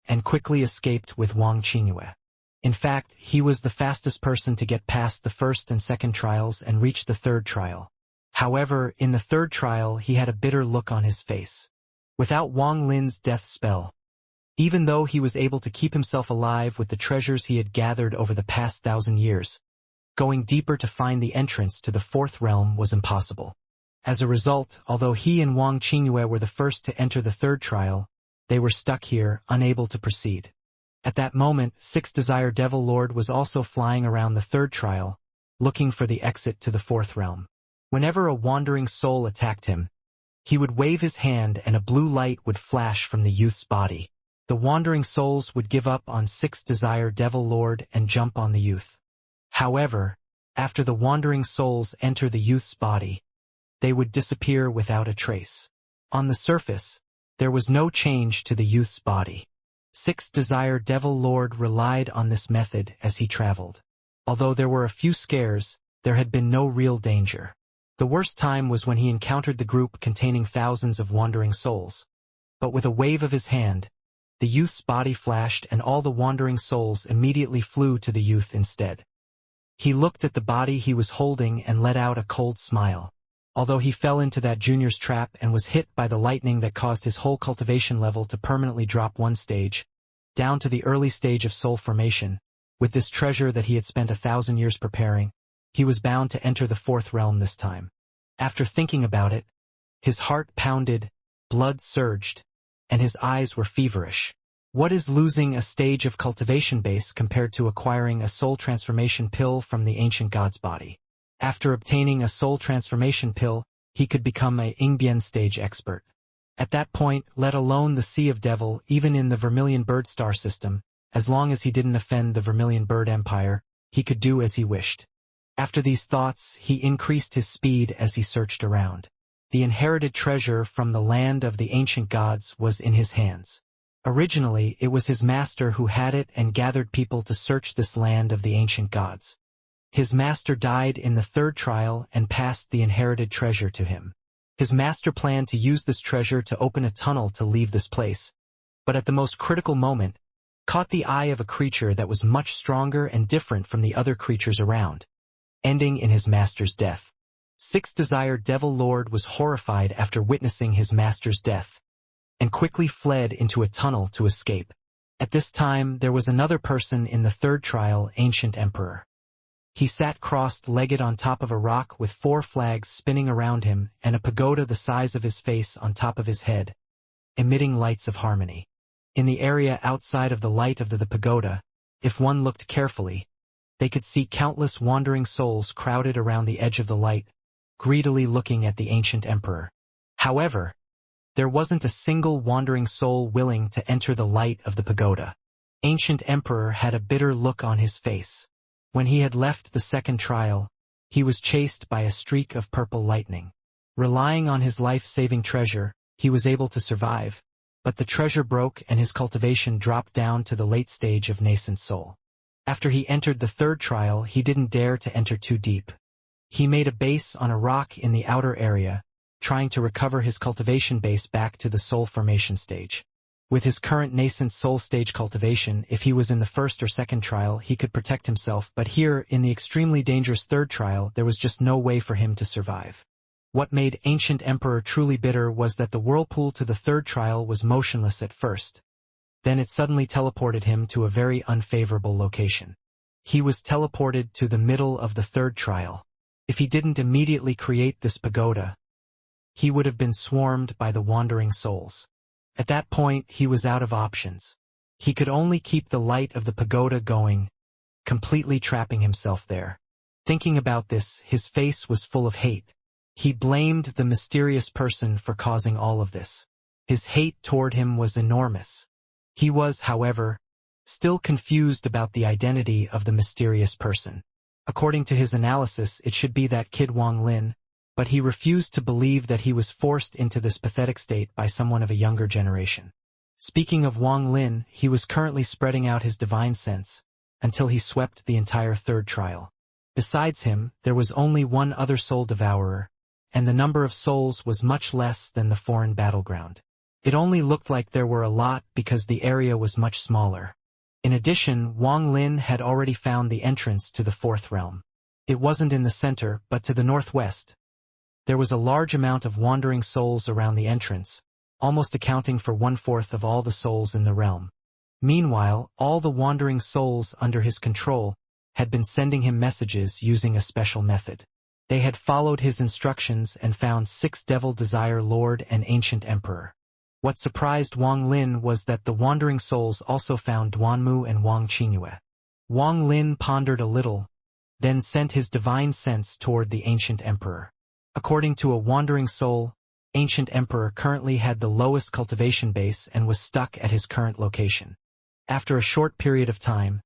and quickly escaped with Wang Qingyue. In fact, he was the fastest person to get past the first and second trials and reach the third trial. However, in the third trial he had a bitter look on his face. Without Wang Lin's death spell, even though he was able to keep himself alive with the treasures he had gathered over the past 1,000 years, going deeper to find the entrance to the 4th realm was impossible. As a result, although he and Wang Qingyue were the first to enter the third trial, they were stuck here, unable to proceed. At that moment, Sixth Desire Devil Lord was also flying around the third trial, looking for the exit to the 4th realm. Whenever a wandering soul attacked him, he would wave his hand and a blue light would flash from the youth's body. The wandering souls would give up on Sixth Desire Devil Lord and jump on the youth. However, after the wandering souls enter the youth's body, they would disappear without a trace. On the surface, there was no change to the youth's body. Sixth Desire Devil Lord relied on this method as he traveled. Although there were a few scares, there had been no real danger. The worst time was when he encountered the group containing thousands of wandering souls. But with a wave of his hand, the youth's body flashed and all the wandering souls immediately flew to the youth instead. He looked at the body he was holding and let out a cold smile. Although he fell into that junior's trap and was hit by the lightning that caused his whole cultivation level to permanently drop 1 stage, down to the early stage of soul formation, with this treasure that he had spent 1,000 years preparing, he was bound to enter the 4th realm this time. After thinking about it, his heart pounded, blood surged, and his eyes were feverish. What is losing a stage of cultivation base compared to acquiring a soul transformation pill from the ancient god's body? After obtaining a soul transformation pill, he could become a Yingbian stage expert. At that point, let alone the Sea of Devil, even in the Vermilion Bird star system, as long as he didn't offend the Vermilion Bird Empire, he could do as he wished. After these thoughts, he increased his speed as he searched around. The inherited treasure from the land of the ancient gods was in his hands. Originally, it was his master who had it and gathered people to search this land of the ancient gods. His master died in the 3rd trial and passed the inherited treasure to him. His master planned to use this treasure to open a tunnel to leave this place, but at the most critical moment, caught the eye of a creature that was much stronger and different from the other creatures around, ending in his master's death. Sixth Desire Devil Lord was horrified after witnessing his master's death, and quickly fled into a tunnel to escape. At this time, there was another person in the 3rd trial, Ancient Emperor. He sat crossed-legged on top of a rock with 4 flags spinning around him and a pagoda the size of his face on top of his head, emitting lights of harmony. In the area outside of the light of the pagoda, if one looked carefully, they could see countless wandering souls crowded around the edge of the light, greedily looking at the Ancient Emperor. However, there wasn't a single wandering soul willing to enter the light of the pagoda. Ancient Emperor had a bitter look on his face. When he had left the 2nd trial, he was chased by a streak of purple lightning. Relying on his life-saving treasure, he was able to survive, but the treasure broke and his cultivation dropped down to the late stage of nascent soul. After he entered the third trial, he didn't dare to enter too deep. He made a base on a rock in the outer area, trying to recover his cultivation base back to the soul formation stage. With his current nascent soul stage cultivation, if he was in the first or second trial, he could protect himself, but here, in the extremely dangerous third trial, there was just no way for him to survive. What made Ancient Emperor truly bitter was that the whirlpool to the third trial was motionless at first. Then it suddenly teleported him to a very unfavorable location. He was teleported to the middle of the third trial. If he didn't immediately create this pagoda, he would have been swarmed by the wandering souls. At that point, he was out of options. He could only keep the light of the pagoda going, completely trapping himself there. Thinking about this, his face was full of hate. He blamed the mysterious person for causing all of this. His hate toward him was enormous. He was, however, still confused about the identity of the mysterious person. According to his analysis, it should be that kid Wang Lin, but he refused to believe that he was forced into this pathetic state by someone of a younger generation. Speaking of Wang Lin, he was currently spreading out his divine sense until he swept the entire third trial. Besides him, there was only one other soul devourer, and the number of souls was much less than the foreign battleground. It only looked like there were a lot because the area was much smaller. In addition, Wang Lin had already found the entrance to the fourth realm. It wasn't in the center, but to the northwest. There was a large amount of wandering souls around the entrance, almost accounting for 1/4 of all the souls in the realm. Meanwhile, all the wandering souls under his control had been sending him messages using a special method. They had followed his instructions and found 6 Devil Desire Lord and Ancient Emperor. What surprised Wang Lin was that the wandering souls also found Duanmu and Wang Qingyue. Wang Lin pondered a little, then sent his divine sense toward the Ancient Emperor. According to a wandering soul, Ancient Emperor currently had the lowest cultivation base and was stuck at his current location. After a short period of time,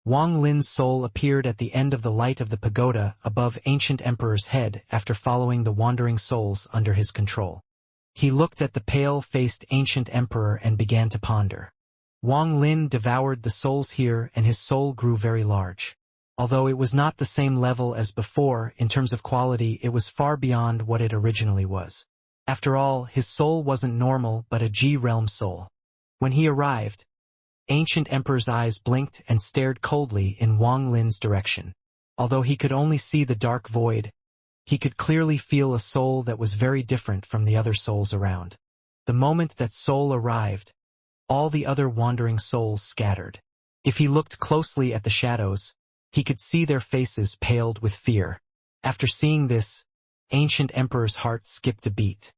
Wang Lin's soul appeared at the end of the light of the pagoda above Ancient Emperor's head after following the wandering souls under his control. He looked at the pale-faced Ancient Emperor and began to ponder. Wang Lin devoured the souls here and his soul grew very large. Although it was not the same level as before, in terms of quality it was far beyond what it originally was. After all, his soul wasn't normal but a G-realm soul. When he arrived, Ancient Emperor's eyes blinked and stared coldly in Wang Lin's direction. Although he could only see the dark void, he could clearly feel a soul that was very different from the other souls around. The moment that soul arrived, all the other wandering souls scattered. If he looked closely at the shadows, he could see their faces paled with fear. After seeing this, Ancient Emperor's heart skipped a beat.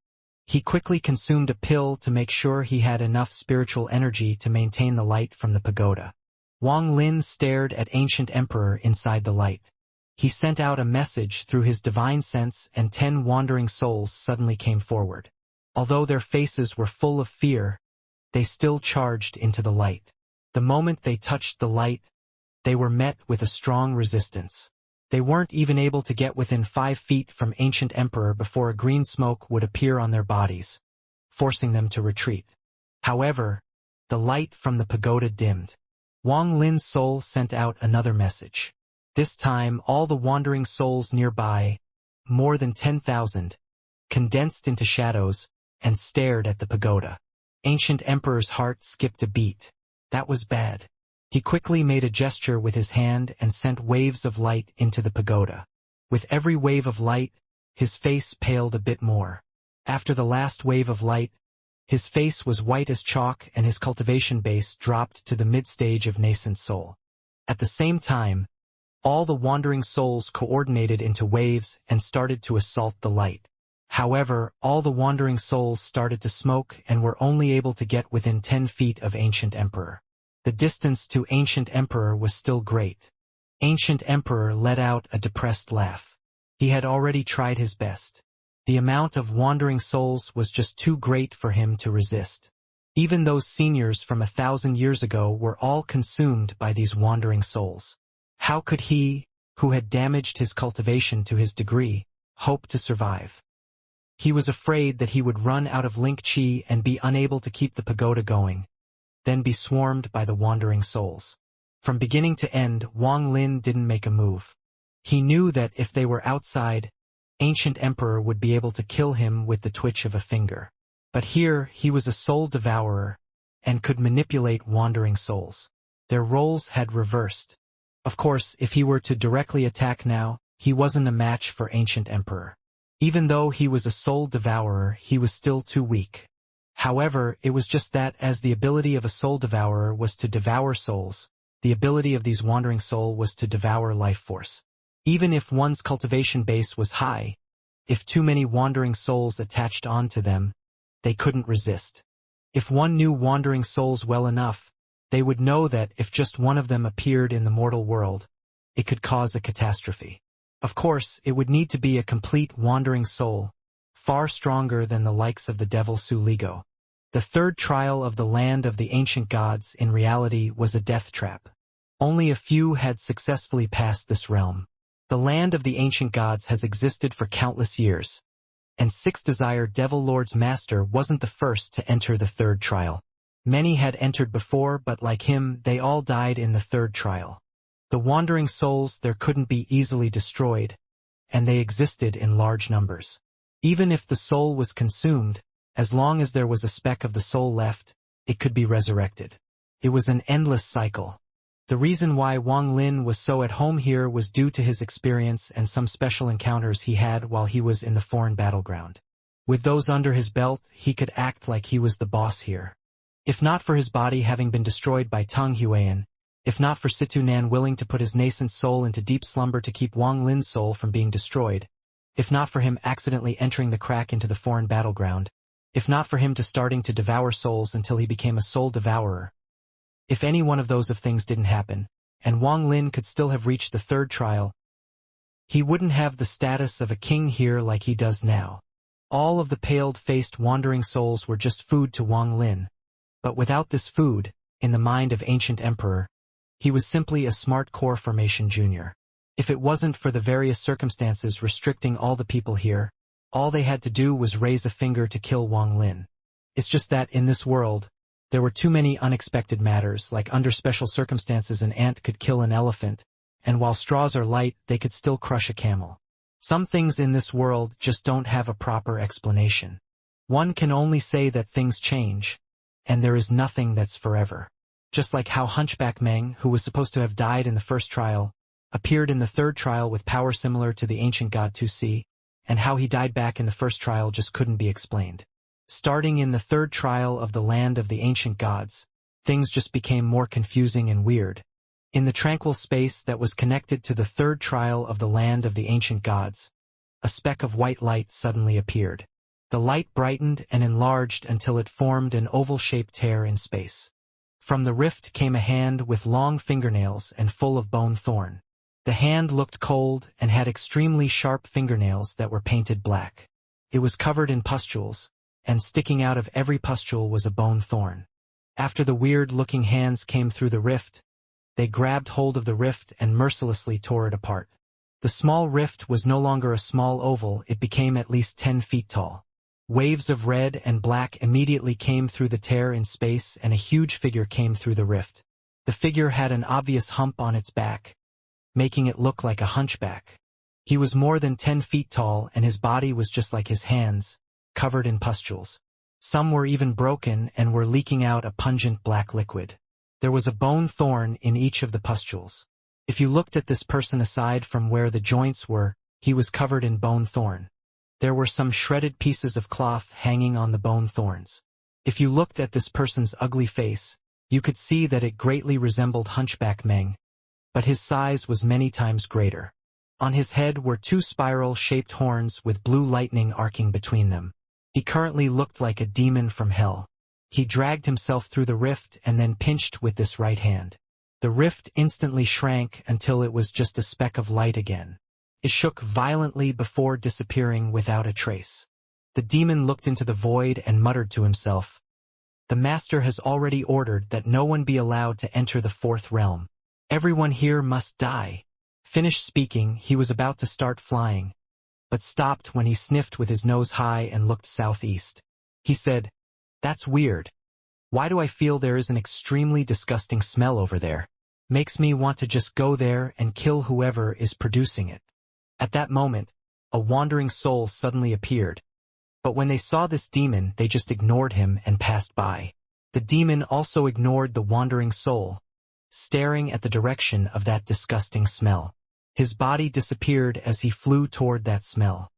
He quickly consumed a pill to make sure he had enough spiritual energy to maintain the light from the pagoda. Wang Lin stared at Ancient Emperor inside the light. He sent out a message through his divine sense and 10 wandering souls suddenly came forward. Although their faces were full of fear, they still charged into the light. The moment they touched the light, they were met with a strong resistance. They weren't even able to get within 5 feet from Ancient Emperor before a green smoke would appear on their bodies, forcing them to retreat. However, the light from the pagoda dimmed. Wang Lin's soul sent out another message. This time, all the wandering souls nearby, more than 10,000, condensed into shadows and stared at the pagoda. Ancient Emperor's heart skipped a beat. That was bad. He quickly made a gesture with his hand and sent waves of light into the pagoda. With every wave of light, his face paled a bit more. After the last wave of light, his face was white as chalk and his cultivation base dropped to the mid-stage of nascent soul. At the same time, all the wandering souls coordinated into waves and started to assault the light. However, all the wandering souls started to smoke and were only able to get within 10 feet of Ancient Emperor. The distance to Ancient Emperor was still great. Ancient Emperor let out a depressed laugh. He had already tried his best. The amount of wandering souls was just too great for him to resist. Even those seniors from 1,000 years ago were all consumed by these wandering souls. How could he, who had damaged his cultivation to his degree, hope to survive? He was afraid that he would run out of link chi and be unable to keep the pagoda going, then be swarmed by the wandering souls. From beginning to end, Wang Lin didn't make a move. He knew that if they were outside, Ancient Emperor would be able to kill him with the twitch of a finger. But here, he was a soul devourer, and could manipulate wandering souls. Their roles had reversed. Of course, if he were to directly attack now, he wasn't a match for Ancient Emperor. Even though he was a soul devourer, he was still too weak. However, it was just that as the ability of a soul devourer was to devour souls, the ability of these wandering soul was to devour life force. Even if one's cultivation base was high, if too many wandering souls attached onto them, they couldn't resist. If one knew wandering souls well enough, they would know that if just one of them appeared in the mortal world, it could cause a catastrophe. Of course, it would need to be a complete wandering soul, far stronger than the likes of the devil Suligo. The third trial of the land of the ancient gods in reality was a death trap. Only a few had successfully passed this realm. The land of the ancient gods has existed for countless years, and Six Desire Devil Lord's master wasn't the first to enter the third trial. Many had entered before, but like him, they all died in the third trial. The wandering souls there couldn't be easily destroyed, and they existed in large numbers. Even if the soul was consumed, as long as there was a speck of the soul left, it could be resurrected. It was an endless cycle. The reason why Wang Lin was so at home here was due to his experience and some special encounters he had while he was in the foreign battleground. With those under his belt, he could act like he was the boss here. If not for his body having been destroyed by Tang Huiyan, if not for Situ Nan willing to put his nascent soul into deep slumber to keep Wang Lin's soul from being destroyed, if not for him accidentally entering the crack into the foreign battleground, if not for him starting to devour souls until he became a soul devourer, if any one of those things didn't happen, and Wang Lin could still have reached the third trial, he wouldn't have the status of a king here like he does now. All of the paled-faced wandering souls were just food to Wang Lin. But without this food, in the mind of Ancient Emperor, he was simply a smart core formation junior. If it wasn't for the various circumstances restricting all the people here, all they had to do was raise a finger to kill Wang Lin. It's just that in this world, there were too many unexpected matters, like under special circumstances an ant could kill an elephant, and while straws are light, they could still crush a camel. Some things in this world just don't have a proper explanation. One can only say that things change, and there is nothing that's forever. Just like how Hunchback Meng, who was supposed to have died in the first trial, appeared in the third trial with power similar to the ancient god Tu-Si, and how he died back in the first trial just couldn't be explained. Starting in the third trial of the land of the ancient gods, things just became more confusing and weird. In the tranquil space that was connected to the third trial of the land of the ancient gods, a speck of white light suddenly appeared. The light brightened and enlarged until it formed an oval-shaped tear in space. From the rift came a hand with long fingernails and full of bone thorn. The hand looked cold and had extremely sharp fingernails that were painted black. It was covered in pustules, and sticking out of every pustule was a bone thorn. After the weird-looking hands came through the rift, they grabbed hold of the rift and mercilessly tore it apart. The small rift was no longer a small oval, it became at least 10 feet tall. Waves of red and black immediately came through the tear in space and a huge figure came through the rift. The figure had an obvious hump on its back, making it look like a hunchback. He was more than 10 feet tall and his body was just like his hands, covered in pustules. Some were even broken and were leaking out a pungent black liquid. There was a bone thorn in each of the pustules. If you looked at this person aside from where the joints were, he was covered in bone thorn. There were some shredded pieces of cloth hanging on the bone thorns. If you looked at this person's ugly face, you could see that it greatly resembled Hunchback Meng, but his size was many times greater. On his head were 2 spiral-shaped horns with blue lightning arcing between them. He currently looked like a demon from hell. He dragged himself through the rift and then pinched with this right hand. The rift instantly shrank until it was just a speck of light again. It shook violently before disappearing without a trace. The demon looked into the void and muttered to himself, "The master has already ordered that no one be allowed to enter the fourth realm. Everyone here must die." Finished speaking, he was about to start flying, but stopped when he sniffed with his nose high and looked southeast. He said, "That's weird. Why do I feel there is an extremely disgusting smell over there?" Makes me want to just go there and kill whoever is producing it. At that moment, a wandering soul suddenly appeared. But when they saw this demon, they just ignored him and passed by. The demon also ignored the wandering soul, staring at the direction of that disgusting smell. His body disappeared as he flew toward that smell.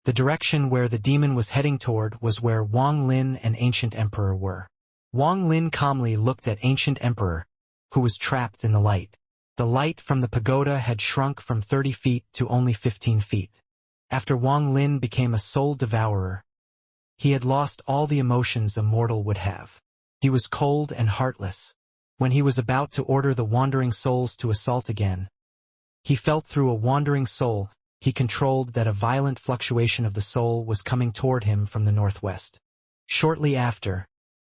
The direction where the demon was heading toward was where Wang Lin and Ancient Emperor were. Wang Lin calmly looked at Ancient Emperor, who was trapped in the light. The light from the pagoda had shrunk from 30 feet to only 15 feet. After Wang Lin became a soul devourer, he had lost all the emotions a mortal would have. He was cold and heartless. When he was about to order the wandering souls to assault again, he felt through a wandering soul, he controlled that a violent fluctuation of the soul was coming toward him from the northwest. Shortly after,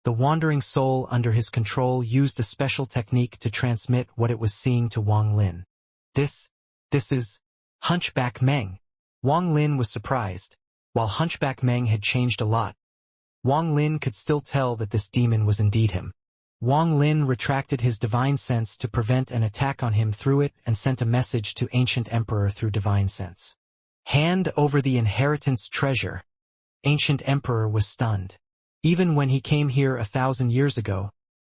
the wandering soul under his control used a special technique to transmit what it was seeing to Wang Lin. This is Hunchback Meng. Wang Lin was surprised. While Hunchback Meng had changed a lot, Wang Lin could still tell that this demon was indeed him. Wang Lin retracted his divine sense to prevent an attack on him through it and sent a message to Ancient Emperor through divine sense. Hand over the inheritance treasure. Ancient Emperor was stunned. Even when he came here 1,000 years ago,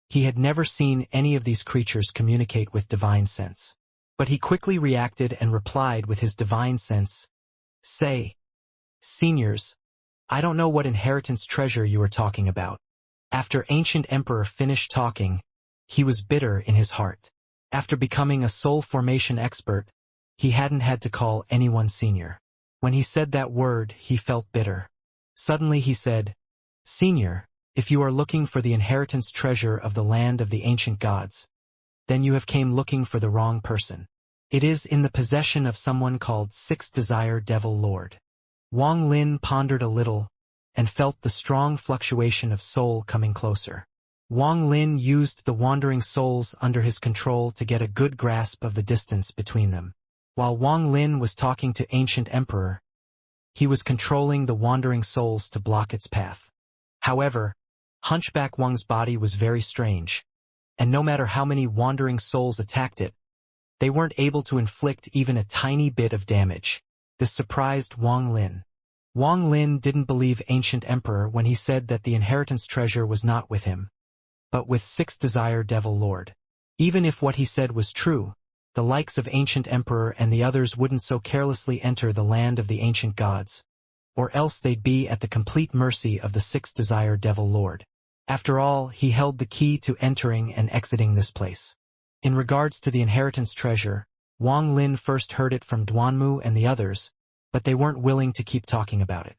he had never seen any of these creatures communicate with divine sense. But he quickly reacted and replied with his divine sense, "Say, seniors, I don't know what inheritance treasure you are talking about." After Ancient Emperor finished talking, he was bitter in his heart. After becoming a soul formation expert, he hadn't had to call anyone senior. When he said that word, he felt bitter. Suddenly he said, "Senior, if you are looking for the inheritance treasure of the land of the ancient gods, then you have came looking for the wrong person. It is in the possession of someone called Sixth Desire Devil Lord." Wang Lin pondered a little, and felt the strong fluctuation of soul coming closer. Wang Lin used the wandering souls under his control to get a good grasp of the distance between them. While Wang Lin was talking to Ancient Emperor, he was controlling the wandering souls to block its path. However, Hunchback Wang's body was very strange, and no matter how many wandering souls attacked it, they weren't able to inflict even a tiny bit of damage. This surprised Wang Lin. Wang Lin didn't believe Ancient Emperor when he said that the inheritance treasure was not with him, but with Sixth Desire Devil Lord. Even if what he said was true, the likes of Ancient Emperor and the others wouldn't so carelessly enter the land of the ancient gods, or else they'd be at the complete mercy of the Sixth Desire Devil Lord. After all, he held the key to entering and exiting this place. In regards to the inheritance treasure, Wang Lin first heard it from Duanmu and the others, but they weren't willing to keep talking about it.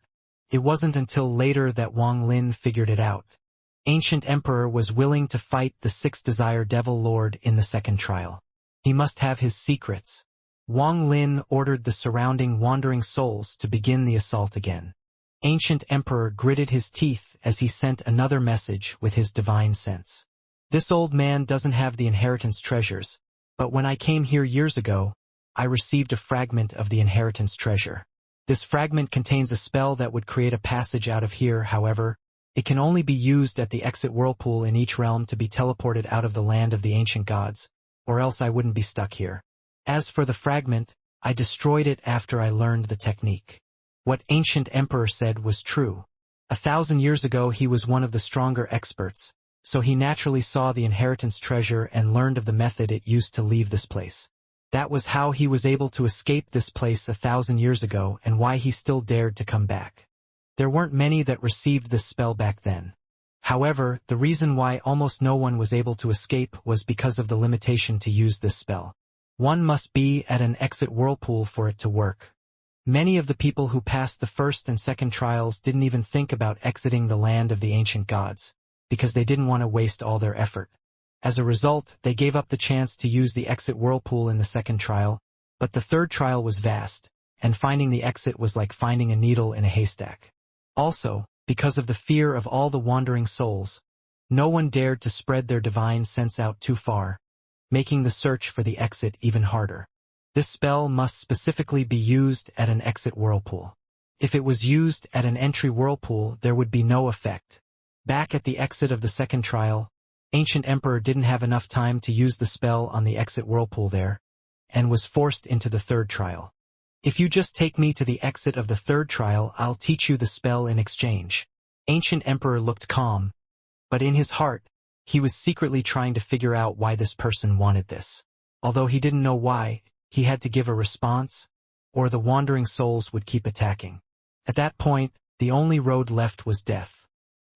It wasn't until later that Wang Lin figured it out. Ancient Emperor was willing to fight the Sixth Desire Devil Lord in the second trial. He must have his secrets. Wang Lin ordered the surrounding wandering souls to begin the assault again. Ancient Emperor gritted his teeth as he sent another message with his divine sense. "This old man doesn't have the inheritance treasures, but when I came here years ago, I received a fragment of the inheritance treasure. This fragment contains a spell that would create a passage out of here. However, it can only be used at the exit whirlpool in each realm to be teleported out of the land of the ancient gods, or else I wouldn't be stuck here. As for the fragment, I destroyed it after I learned the technique." What Ancient Emperor said was true. 1,000 years ago he was one of the stronger experts, so he naturally saw the inheritance treasure and learned of the method it used to leave this place. That was how he was able to escape this place 1,000 years ago and why he still dared to come back. There weren't many that received this spell back then. However, the reason why almost no one was able to escape was because of the limitation to use this spell. One must be at an exit whirlpool for it to work. Many of the people who passed the first and second trials didn't even think about exiting the land of the ancient gods, because they didn't want to waste all their effort. As a result, they gave up the chance to use the exit whirlpool in the second trial, but the third trial was vast, and finding the exit was like finding a needle in a haystack. Also, because of the fear of all the wandering souls, no one dared to spread their divine sense out too far, making the search for the exit even harder. This spell must specifically be used at an exit whirlpool. If it was used at an entry whirlpool, there would be no effect. Back at the exit of the second trial, Ancient Emperor didn't have enough time to use the spell on the exit whirlpool there, and was forced into the third trial. If you just take me to the exit of the third trial, I'll teach you the spell in exchange. Ancient Emperor looked calm, but in his heart, he was secretly trying to figure out why this person wanted this. Although he didn't know why, he had to give a response, or the wandering souls would keep attacking. At that point, the only road left was death.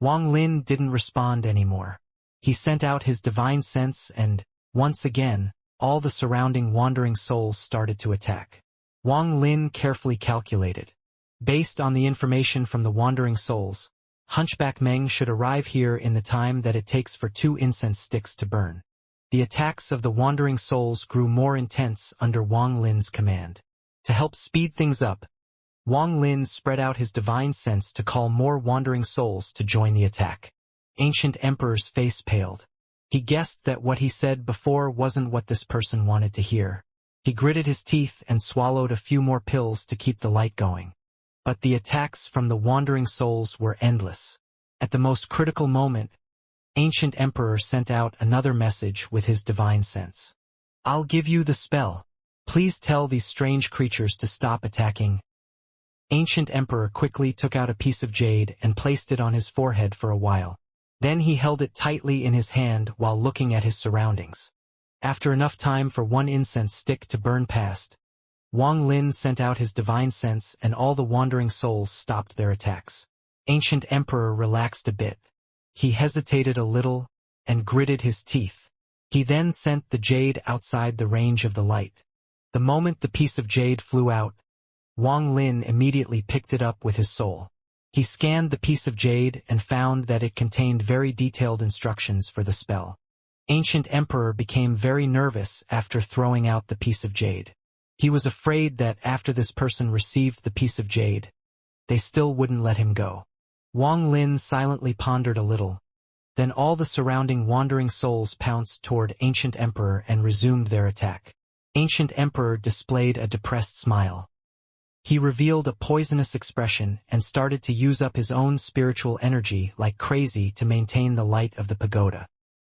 Wang Lin didn't respond anymore. He sent out his divine sense and, once again, all the surrounding wandering souls started to attack. Wang Lin carefully calculated. Based on the information from the wandering souls, Hunchback Meng should arrive here in the time that it takes for 2 incense sticks to burn. The attacks of the wandering souls grew more intense under Wang Lin's command. To help speed things up, Wang Lin spread out his divine sense to call more wandering souls to join the attack. Ancient Emperor's face paled. He guessed that what he said before wasn't what this person wanted to hear. He gritted his teeth and swallowed a few more pills to keep the light going. But the attacks from the wandering souls were endless. At the most critical moment, Ancient Emperor sent out another message with his divine sense. I'll give you the spell. Please tell these strange creatures to stop attacking. Ancient Emperor quickly took out a piece of jade and placed it on his forehead for a while. Then he held it tightly in his hand while looking at his surroundings. After enough time for 1 incense stick to burn past, Wang Lin sent out his divine sense and all the wandering souls stopped their attacks. Ancient Emperor relaxed a bit. He hesitated a little and gritted his teeth. He then sent the jade outside the range of the light. The moment the piece of jade flew out, Wang Lin immediately picked it up with his soul. He scanned the piece of jade and found that it contained very detailed instructions for the spell. Ancient Emperor became very nervous after throwing out the piece of jade. He was afraid that after this person received the piece of jade, they still wouldn't let him go. Wang Lin silently pondered a little. Then all the surrounding wandering souls pounced toward Ancient Emperor and resumed their attack. Ancient Emperor displayed a depressed smile. He revealed a poisonous expression and started to use up his own spiritual energy like crazy to maintain the light of the pagoda.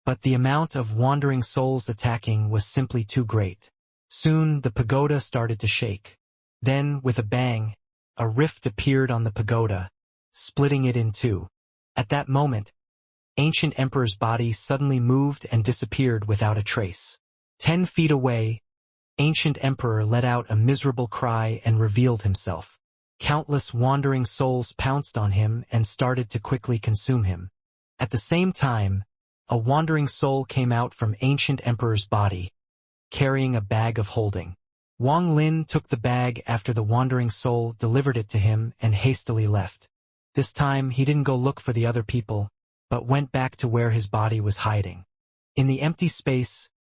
But the amount of wandering souls attacking was simply too great. Soon the pagoda started to shake. Then, with a bang, a rift appeared on the pagoda, splitting it in 2. At that moment, Ancient Emperor's body suddenly moved and disappeared without a trace. 10 feet away, Ancient Emperor let out a miserable cry and revealed himself. Countless wandering souls pounced on him and started to quickly consume him. At the same time, a wandering soul came out from Ancient Emperor's body, carrying a bag of holding. Wang Lin took the bag after the wandering soul delivered it to him and hastily left. This time he didn't go look for the other people, but went back to where his body was hiding. In the empty space,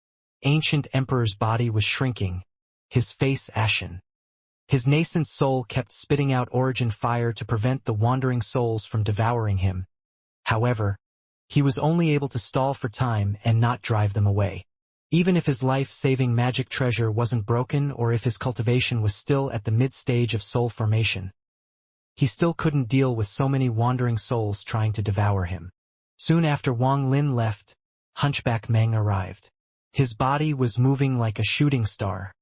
Ancient Emperor's body was shrinking, his face ashen. His nascent soul kept spitting out origin fire to prevent the wandering souls from devouring him. However, he was only able to stall for time and not drive them away. Even if his life-saving magic treasure wasn't broken or if his cultivation was still at the mid-stage of soul formation, he still couldn't deal with so many wandering souls trying to devour him. Soon after Wang Lin left, Hunchback Meng arrived. His body was moving like a shooting star.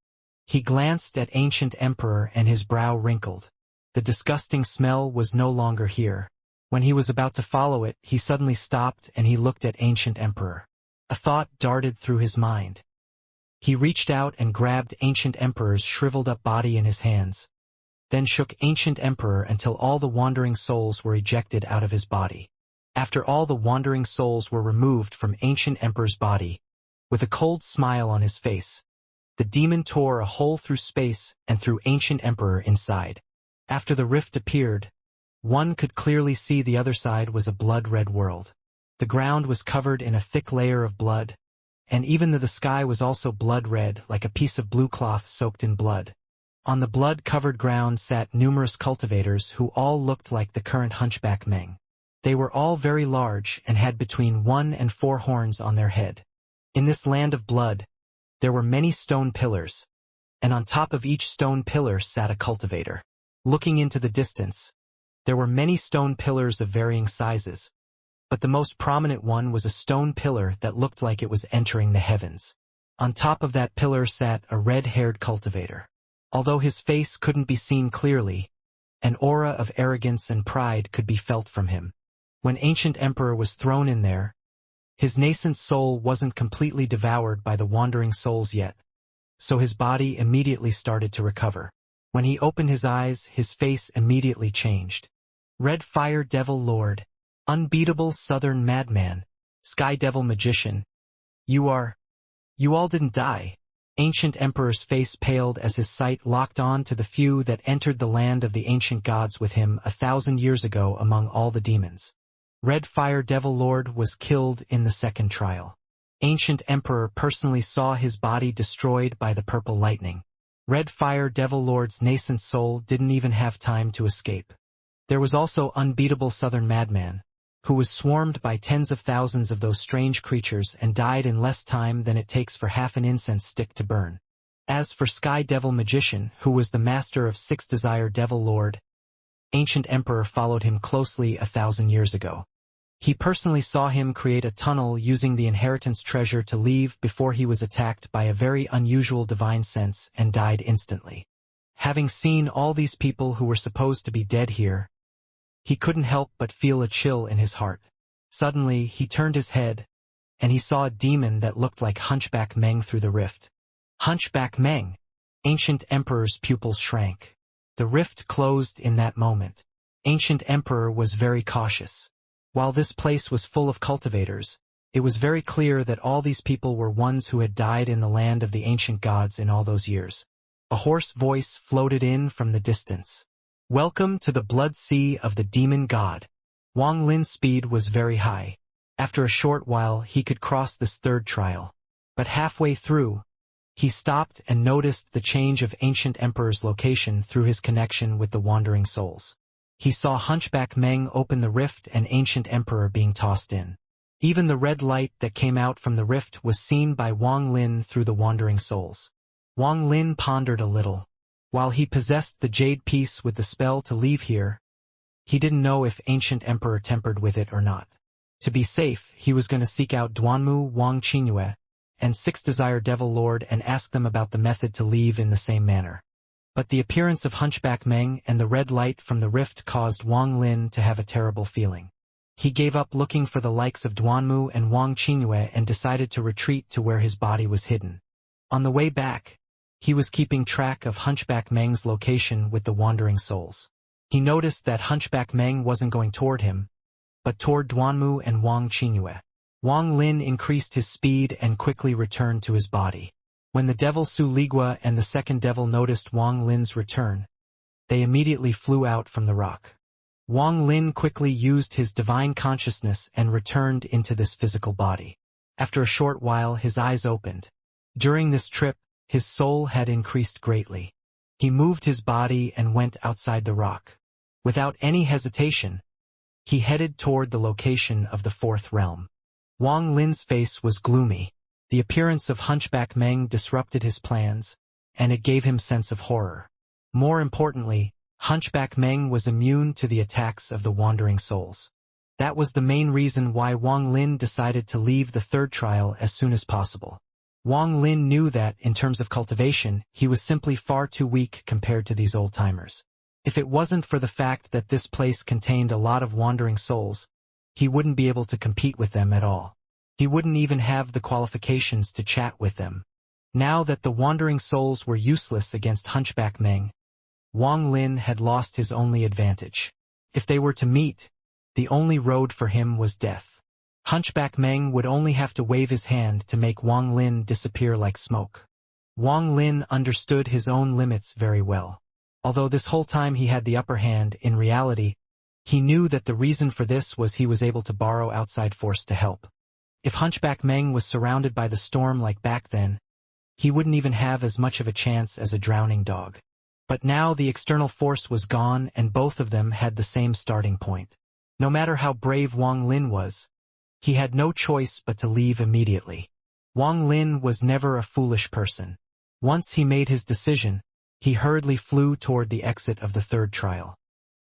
He glanced at Ancient Emperor and his brow wrinkled. The disgusting smell was no longer here. When he was about to follow it, he suddenly stopped and he looked at Ancient Emperor. A thought darted through his mind. He reached out and grabbed Ancient Emperor's shriveled-up body in his hands, then shook Ancient Emperor until all the wandering souls were ejected out of his body. After all the wandering souls were removed from Ancient Emperor's body, with a cold smile on his face, the demon tore a hole through space and threw Ancient Emperor inside. After the rift appeared, one could clearly see the other side was a blood-red world. The ground was covered in a thick layer of blood, and even though the sky was also blood-red like a piece of blue cloth soaked in blood. On the blood-covered ground sat numerous cultivators who all looked like the current Hunchback Meng. They were all very large and had between 1 and 4 horns on their head. In this land of blood, there were many stone pillars, and on top of each stone pillar sat a cultivator. Looking into the distance, there were many stone pillars of varying sizes, but the most prominent one was a stone pillar that looked like it was entering the heavens. On top of that pillar sat a red-haired cultivator. Although his face couldn't be seen clearly, an aura of arrogance and pride could be felt from him. When Ancient Emperor was thrown in there, his nascent soul wasn't completely devoured by the wandering souls yet, so his body immediately started to recover. When he opened his eyes, his face immediately changed. Red Fire Devil Lord, Unbeatable Southern Madman, Sky Devil Magician, you all didn't die. Ancient Emperor's face paled as his sight locked on to the few that entered the land of the ancient gods with him 1,000 years ago among all the demons. Red Fire Devil Lord was killed in the second trial. Ancient Emperor personally saw his body destroyed by the purple lightning. Red Fire Devil Lord's nascent soul didn't even have time to escape. There was also Unbeatable Southern Madman, who was swarmed by tens of thousands of those strange creatures and died in less time than it takes for half an incense stick to burn. As for Sky Devil Magician, who was the master of Six Desire Devil Lord, Ancient Emperor followed him closely 1,000 years ago. He personally saw him create a tunnel using the inheritance treasure to leave before he was attacked by a very unusual divine sense and died instantly. Having seen all these people who were supposed to be dead here, he couldn't help but feel a chill in his heart. Suddenly, he turned his head, and he saw a demon that looked like Hunchback Meng through the rift. Hunchback Meng! Ancient Emperor's pupils shrank. The rift closed in that moment. Ancient Emperor was very cautious. While this place was full of cultivators, it was very clear that all these people were ones who had died in the land of the ancient gods in all those years. A hoarse voice floated in from the distance. Welcome to the blood sea of the demon god. Wang Lin's speed was very high. After a short while he could cross this third trial. But halfway through, he stopped and noticed the change of Ancient Emperor's location through his connection with the wandering souls. He saw Hunchback Meng open the rift and Ancient Emperor being tossed in. Even the red light that came out from the rift was seen by Wang Lin through the wandering souls. Wang Lin pondered a little. While he possessed the jade piece with the spell to leave here, he didn't know if Ancient Emperor tempered with it or not. To be safe, he was going to seek out Duanmu Wang Qingyue and Six Desire Devil Lord and ask them about the method to leave in the same manner. But the appearance of Hunchback Meng and the red light from the rift caused Wang Lin to have a terrible feeling. He gave up looking for the likes of Duanmu and Wang Qingyue and decided to retreat to where his body was hidden. On the way back, he was keeping track of Hunchback Meng's location with the wandering souls. He noticed that Hunchback Meng wasn't going toward him, but toward Duanmu and Wang Qingyue. Wang Lin increased his speed and quickly returned to his body. When the devil Su Ligua and the second devil noticed Wang Lin's return, they immediately flew out from the rock. Wang Lin quickly used his divine consciousness and returned into this physical body. After a short while his eyes opened. During this trip, his soul had increased greatly. He moved his body and went outside the rock. Without any hesitation, he headed toward the location of the fourth realm. Wang Lin's face was gloomy. The appearance of Hunchback Meng disrupted his plans, and it gave him sense of horror. More importantly, Hunchback Meng was immune to the attacks of the wandering souls. That was the main reason why Wang Lin decided to leave the third trial as soon as possible. Wang Lin knew that, in terms of cultivation, he was simply far too weak compared to these old-timers. If it wasn't for the fact that this place contained a lot of wandering souls, he wouldn't be able to compete with them at all. He wouldn't even have the qualifications to chat with them. Now that the wandering souls were useless against Hunchback Meng, Wang Lin had lost his only advantage. If they were to meet, the only road for him was death. Hunchback Meng would only have to wave his hand to make Wang Lin disappear like smoke. Wang Lin understood his own limits very well. Although this whole time he had the upper hand, in reality, he knew that the reason for this was he was able to borrow outside force to help. If Hunchback Meng was surrounded by the storm like back then, he wouldn't even have as much of a chance as a drowning dog. But now the external force was gone and both of them had the same starting point. No matter how brave Wang Lin was, he had no choice but to leave immediately. Wang Lin was never a foolish person. Once he made his decision, he hurriedly flew toward the exit of the third trial.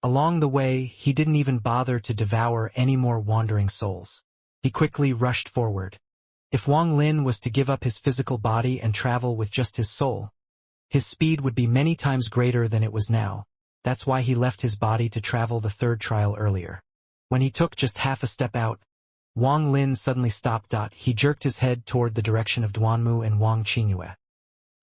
Along the way, he didn't even bother to devour any more wandering souls. He quickly rushed forward. If Wang Lin was to give up his physical body and travel with just his soul, his speed would be many times greater than it was now. That's why he left his body to travel the third trial earlier. When he took just half a step out, Wang Lin suddenly stopped. He jerked his head toward the direction of Duanmu and Wang Qingyue.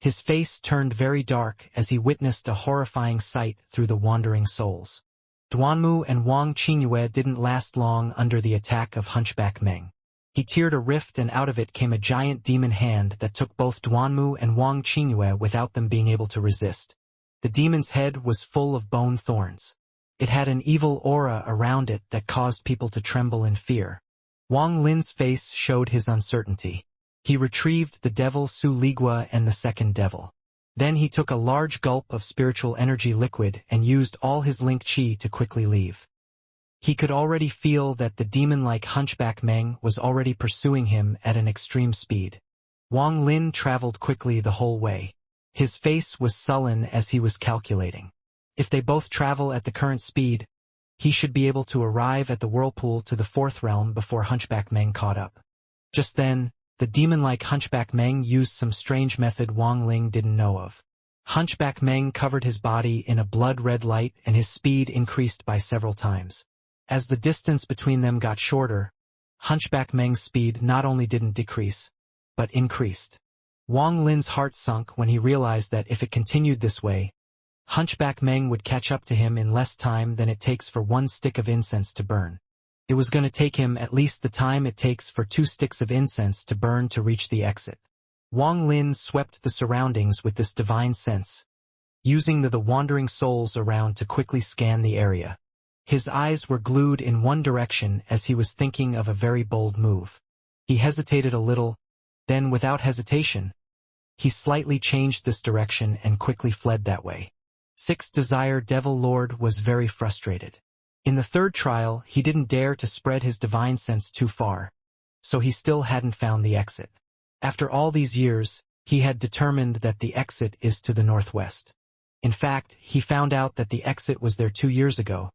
His face turned very dark as he witnessed a horrifying sight through the wandering souls. Duanmu and Wang Qingyue didn't last long under the attack of Hunchback Meng. He teared a rift and out of it came a giant demon hand that took both Duanmu and Wang Qingyue without them being able to resist. The demon's head was full of bone thorns. It had an evil aura around it that caused people to tremble in fear. Wang Lin's face showed his uncertainty. He retrieved the devil Su Ligua and the second devil. Then he took a large gulp of spiritual energy liquid and used all his link chi to quickly leave. He could already feel that the demon-like Hunchback Meng was already pursuing him at an extreme speed. Wang Lin traveled quickly the whole way. His face was sullen as he was calculating. If they both travel at the current speed, he should be able to arrive at the whirlpool to the fourth realm before Hunchback Meng caught up. Just then, the demon-like Hunchback Meng used some strange method Wang Ling didn't know of. Hunchback Meng covered his body in a blood-red light and his speed increased by several times. As the distance between them got shorter, Hunchback Meng's speed not only didn't decrease, but increased. Wang Lin's heart sunk when he realized that if it continued this way, Hunchback Meng would catch up to him in less time than it takes for one stick of incense to burn. It was going to take him at least the time it takes for 2 sticks of incense to burn to reach the exit. Wang Lin swept the surroundings with this divine sense, using the wandering souls around to quickly scan the area. His eyes were glued in one direction as he was thinking of a very bold move. He hesitated a little, then without hesitation, he slightly changed this direction and quickly fled that way. Sixth Desire Devil Lord was very frustrated. In the third trial, he didn't dare to spread his divine sense too far, so he still hadn't found the exit. After all these years, he had determined that the exit is to the northwest. In fact, he found out that the exit was there 2 years ago,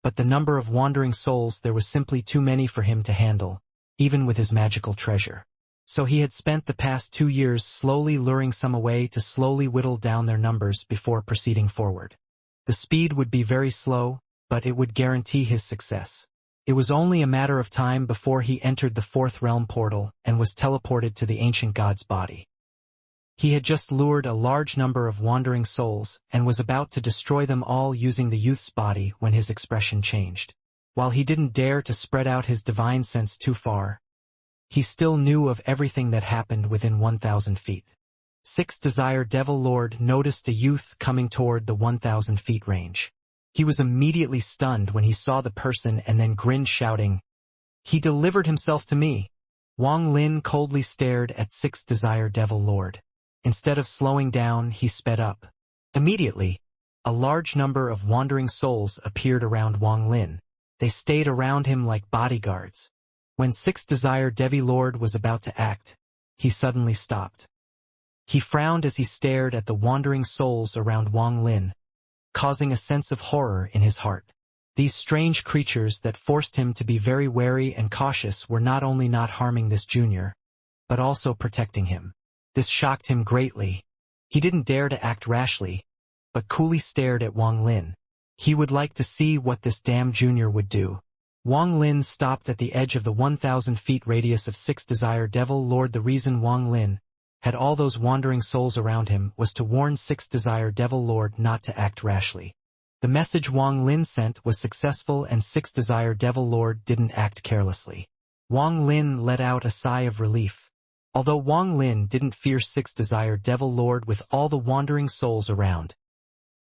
but the number of wandering souls there was simply too many for him to handle, even with his magical treasure. So he had spent the past 2 years slowly luring some away to slowly whittle down their numbers before proceeding forward. The speed would be very slow, but it would guarantee his success. It was only a matter of time before he entered the fourth realm portal and was teleported to the ancient god's body. He had just lured a large number of wandering souls and was about to destroy them all using the youth's body when his expression changed. While he didn't dare to spread out his divine sense too far, he still knew of everything that happened within 1,000 feet. Sixth Desire Devil Lord noticed a youth coming toward the 1,000 feet range. He was immediately stunned when he saw the person and then grinned, shouting, "He delivered himself to me!" Wang Lin coldly stared at Sixth Desire Devil Lord. Instead of slowing down, he sped up. Immediately, a large number of wandering souls appeared around Wang Lin. They stayed around him like bodyguards. When Sixth Desire Devil Lord was about to act, he suddenly stopped. He frowned as he stared at the wandering souls around Wang Lin, causing a sense of horror in his heart. These strange creatures that forced him to be very wary and cautious were not only not harming this junior, but also protecting him. This shocked him greatly. He didn't dare to act rashly, but coolly stared at Wang Lin. He would like to see what this damn junior would do. Wang Lin stopped at the edge of the 1,000 feet radius of Sixth Desire Devil Lord. The reason Wang Lin had all those wandering souls around him was to warn Sixth Desire Devil Lord not to act rashly. The message Wang Lin sent was successful and Sixth Desire Devil Lord didn't act carelessly. Wang Lin let out a sigh of relief. Although Wang Lin didn't fear Sixth Desire Devil Lord with all the wandering souls around,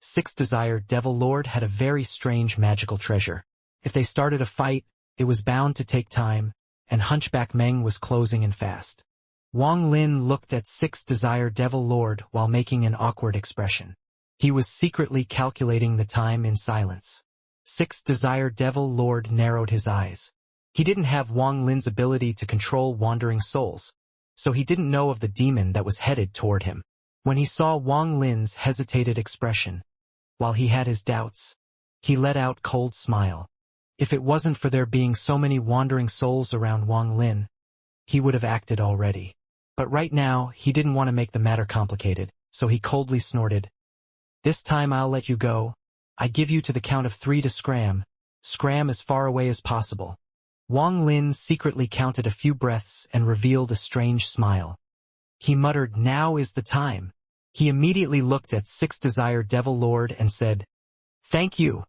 Sixth Desire Devil Lord had a very strange magical treasure. If they started a fight, it was bound to take time, and Hunchback Meng was closing in fast. Wang Lin looked at Sixth Desire Devil Lord while making an awkward expression. He was secretly calculating the time in silence. Sixth Desire Devil Lord narrowed his eyes. He didn't have Wang Lin's ability to control wandering souls, so he didn't know of the demon that was headed toward him. When he saw Wang Lin's hesitated expression, while he had his doubts, He let out cold smile. If it wasn't for there being so many wandering souls around Wang Lin, he would have acted already. But right now, he didn't want to make the matter complicated, so he coldly snorted. This time I'll let you go. I give you to the count of 3 to scram. Scram as far away as possible. Wang Lin secretly counted a few breaths and revealed a strange smile. He muttered, "Now is the time." He immediately looked at 6 Desire Devil Lord and said, "Thank you."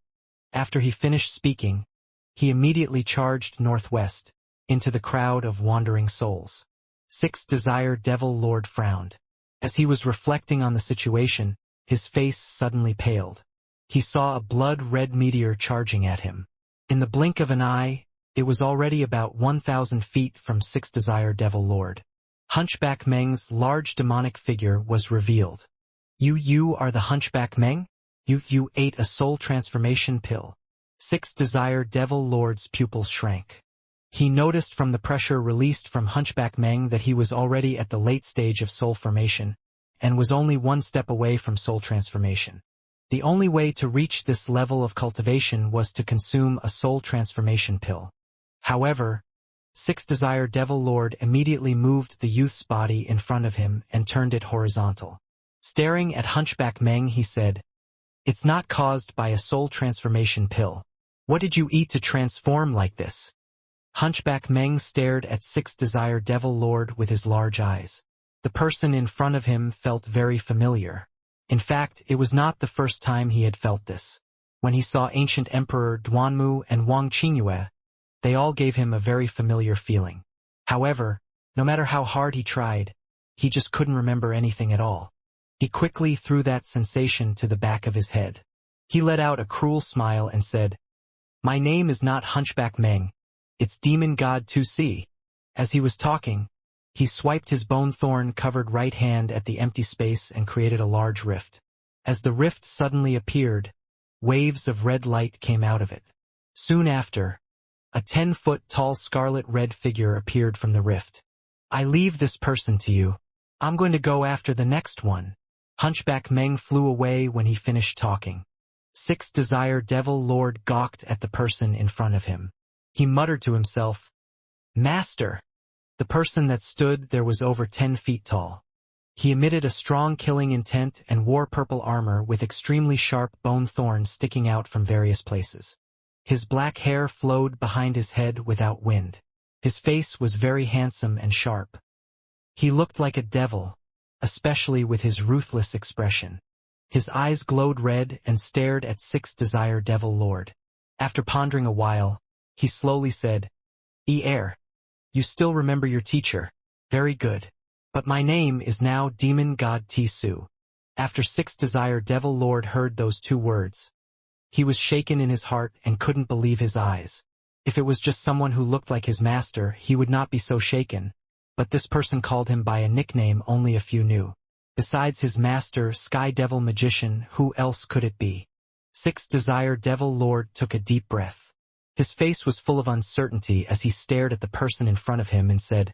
After he finished speaking, he immediately charged northwest, into the crowd of wandering souls. 6 Desire Devil Lord frowned. As he was reflecting on the situation, his face suddenly paled. He saw a blood-red meteor charging at him. In the blink of an eye, it was already about 1,000 feet from 6 Desire Devil Lord. Hunchback Meng's large demonic figure was revealed. You are the Hunchback Meng? You ate a soul transformation pill." 6 Desire Devil Lord's pupils shrank. He noticed from the pressure released from Hunchback Meng that he was already at the late stage of soul formation, and was only 1 step away from soul transformation. The only way to reach this level of cultivation was to consume a soul transformation pill. However, 6 Desire Devil Lord immediately moved the youth's body in front of him and turned it horizontal. Staring at Hunchback Meng, he said, "It's not caused by a soul transformation pill. What did you eat to transform like this?" Hunchback Meng stared at 6 Desire Devil Lord with his large eyes. The person in front of him felt very familiar. In fact, it was not the first time he had felt this. When he saw ancient Emperor Duanmu and Wang Qingyue, they all gave him a very familiar feeling. However, no matter how hard he tried, he just couldn't remember anything at all. He quickly threw that sensation to the back of his head. He let out a cruel smile and said, "My name is not Hunchback Meng. It's Demon God 2C. As he was talking, he swiped his bone-thorn-covered right hand at the empty space and created a large rift. As the rift suddenly appeared, waves of red light came out of it. Soon after, a 10-foot-tall scarlet-red figure appeared from the rift. "I leave this person to you. I'm going to go after the next one." Hunchback Meng flew away when he finished talking. 6 Desire Devil Lord gawked at the person in front of him. He muttered to himself, "Master!" The person that stood there was over 10 feet tall. He emitted a strong killing intent and wore purple armor with extremely sharp bone thorns sticking out from various places. His black hair flowed behind his head without wind. His face was very handsome and sharp. He looked like a devil, especially with his ruthless expression. His eyes glowed red and stared at 6 Desire Devil Lord. After pondering a while, he slowly said, "Air, you still remember your teacher. Very good. But my name is now Demon God Tisu." After 6 Desire Devil Lord heard those 2 words, he was shaken in his heart and couldn't believe his eyes. If it was just someone who looked like his master, he would not be so shaken, but this person called him by a nickname only a few knew. Besides his master, Sky Devil Magician, who else could it be? 6 Desire Devil Lord took a deep breath. His face was full of uncertainty as he stared at the person in front of him and said,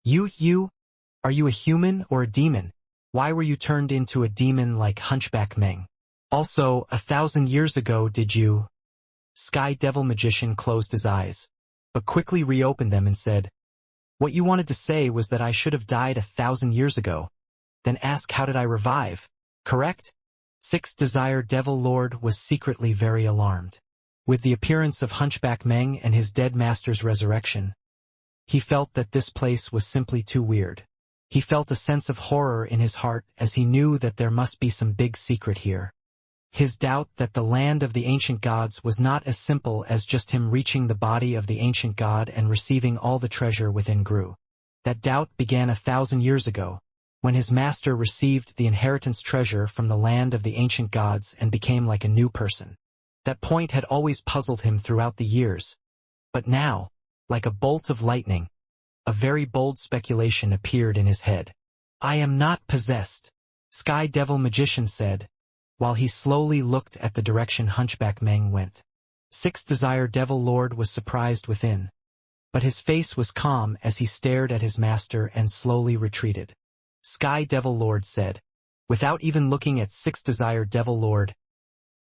You? Are you a human or a demon? Why were you turned into a demon like Hunchback Meng? Also, 1,000 years ago did you?" Sky Devil Magician closed his eyes, but quickly reopened them and said, "What you wanted to say was that I should have died 1,000 years ago. Then ask how did I revive, correct?" 6 Desire Devil Lord was secretly very alarmed. With the appearance of Hunchback Meng and his dead master's resurrection, he felt that this place was simply too weird. He felt a sense of horror in his heart as he knew that there must be some big secret here. His doubt that the land of the ancient gods was not as simple as just him reaching the body of the ancient god and receiving all the treasure within grew. That doubt began 1,000 years ago, when his master received the inheritance treasure from the land of the ancient gods and became like a new person. That point had always puzzled him throughout the years, but now, like a bolt of lightning, a very bold speculation appeared in his head. "I am not possessed," Sky Devil Magician said, while he slowly looked at the direction Hunchback Meng went. 6 Desire Devil Lord was surprised within, but his face was calm as he stared at his master and slowly retreated. Sky Devil Lord said, without even looking at 6 Desire Devil Lord,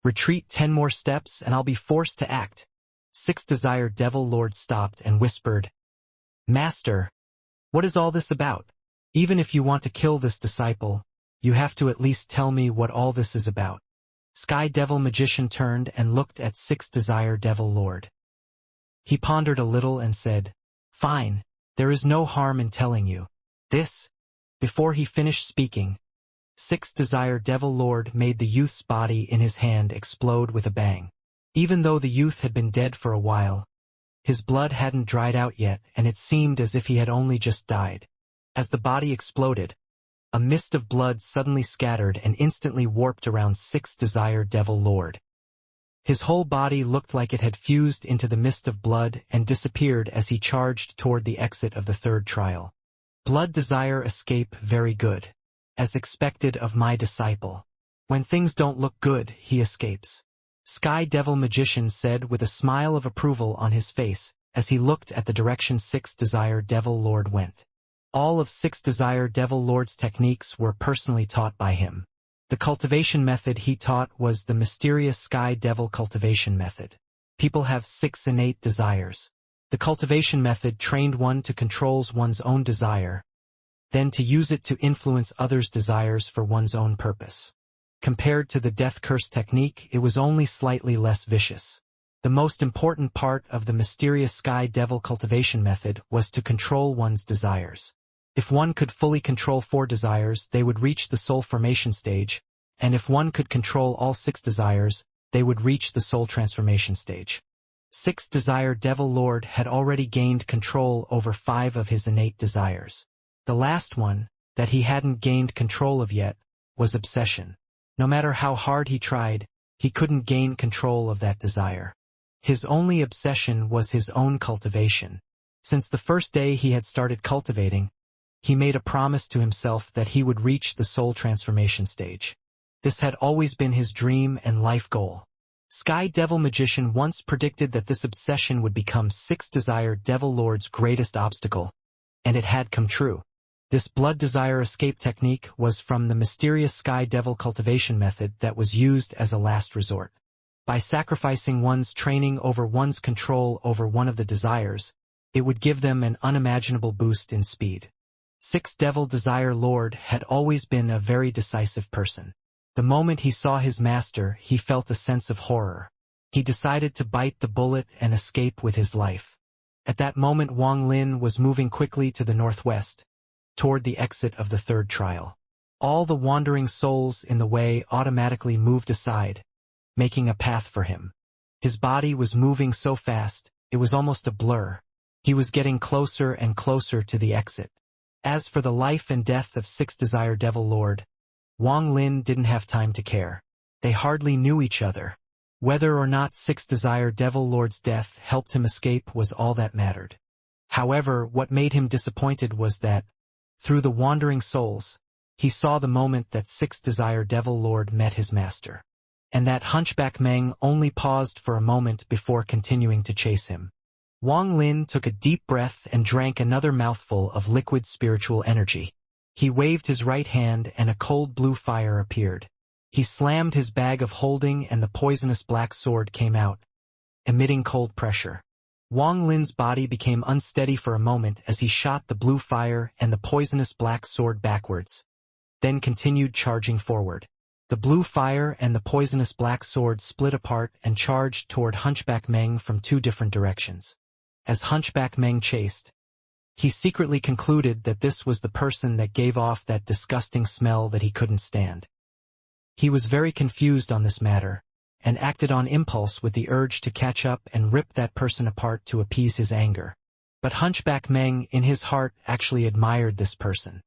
Retreat 10 more steps and I'll be forced to act. Sixth Desire Devil Lord stopped and whispered, Master, what is all this about? Even if you want to kill this disciple, you have to at least tell me what all this is about. Sky Devil Magician turned and looked at Sixth Desire Devil Lord. He pondered a little and said, Fine, there is no harm in telling you. This. Before he finished speaking, Sixth Desire Devil Lord made the youth's body in his hand explode with a bang. Even though the youth had been dead for a while, his blood hadn't dried out yet and it seemed as if he had only just died. As the body exploded, a mist of blood suddenly scattered and instantly warped around Sixth Desire Devil Lord. His whole body looked like it had fused into the mist of blood and disappeared as he charged toward the exit of the third trial. Blood Desire Escape very good. As expected of my disciple. When things don't look good, he escapes. Sky Devil Magician said with a smile of approval on his face as he looked at the direction Sixth Desire Devil Lord went. All of Sixth Desire Devil Lord's techniques were personally taught by him. The cultivation method he taught was the mysterious Sky Devil cultivation method. People have 6 innate desires. The cultivation method trained one to control one's own desire, then to use it to influence others' desires for one's own purpose. Compared to the death curse technique, it was only slightly less vicious. The most important part of the mysterious Sky Devil cultivation method was to control one's desires. If one could fully control 4 desires, they would reach the soul formation stage, and if one could control all 6 desires, they would reach the soul transformation stage. Sixth Desire Devil Lord had already gained control over 5 of his innate desires. The last one, that he hadn't gained control of yet, was obsession. No matter how hard he tried, he couldn't gain control of that desire. His only obsession was his own cultivation. Since the first day he had started cultivating, he made a promise to himself that he would reach the soul transformation stage. This had always been his dream and life goal. Sky Devil Magician once predicted that this obsession would become Sixth Desire Devil Lord's greatest obstacle, and it had come true. This blood desire escape technique was from the mysterious Sky Devil cultivation method that was used as a last resort. By sacrificing one's training over one's control over one of the desires, it would give them an unimaginable boost in speed. Sixth Devil Desire Lord had always been a very decisive person. The moment he saw his master, he felt a sense of horror. He decided to bite the bullet and escape with his life. At that moment Wang Lin was moving quickly to the northwest, toward the exit of the third trial. All the wandering souls in the way automatically moved aside, making a path for him. His body was moving so fast, it was almost a blur. He was getting closer and closer to the exit. As for the life and death of Sixth Desire Devil Lord, Wang Lin didn't have time to care. They hardly knew each other. Whether or not Sixth Desire Devil Lord's death helped him escape was all that mattered. However, what made him disappointed was that, through the wandering souls, he saw the moment that Sixth Desire Devil Lord met his master. And that Hunchback Meng only paused for a moment before continuing to chase him. Wang Lin took a deep breath and drank another mouthful of liquid spiritual energy. He waved his right hand and a cold blue fire appeared. He slammed his bag of holding and the poisonous black sword came out, emitting cold pressure. Wang Lin's body became unsteady for a moment as he shot the blue fire and the poisonous black sword backwards, then continued charging forward. The blue fire and the poisonous black sword split apart and charged toward Hunchback Meng from 2 different directions. As Hunchback Meng chased, he secretly concluded that this was the person that gave off that disgusting smell that he couldn't stand. He was very confused on this matter, and acted on impulse with the urge to catch up and rip that person apart to appease his anger. But Hunchback Meng in his heart actually admired this person.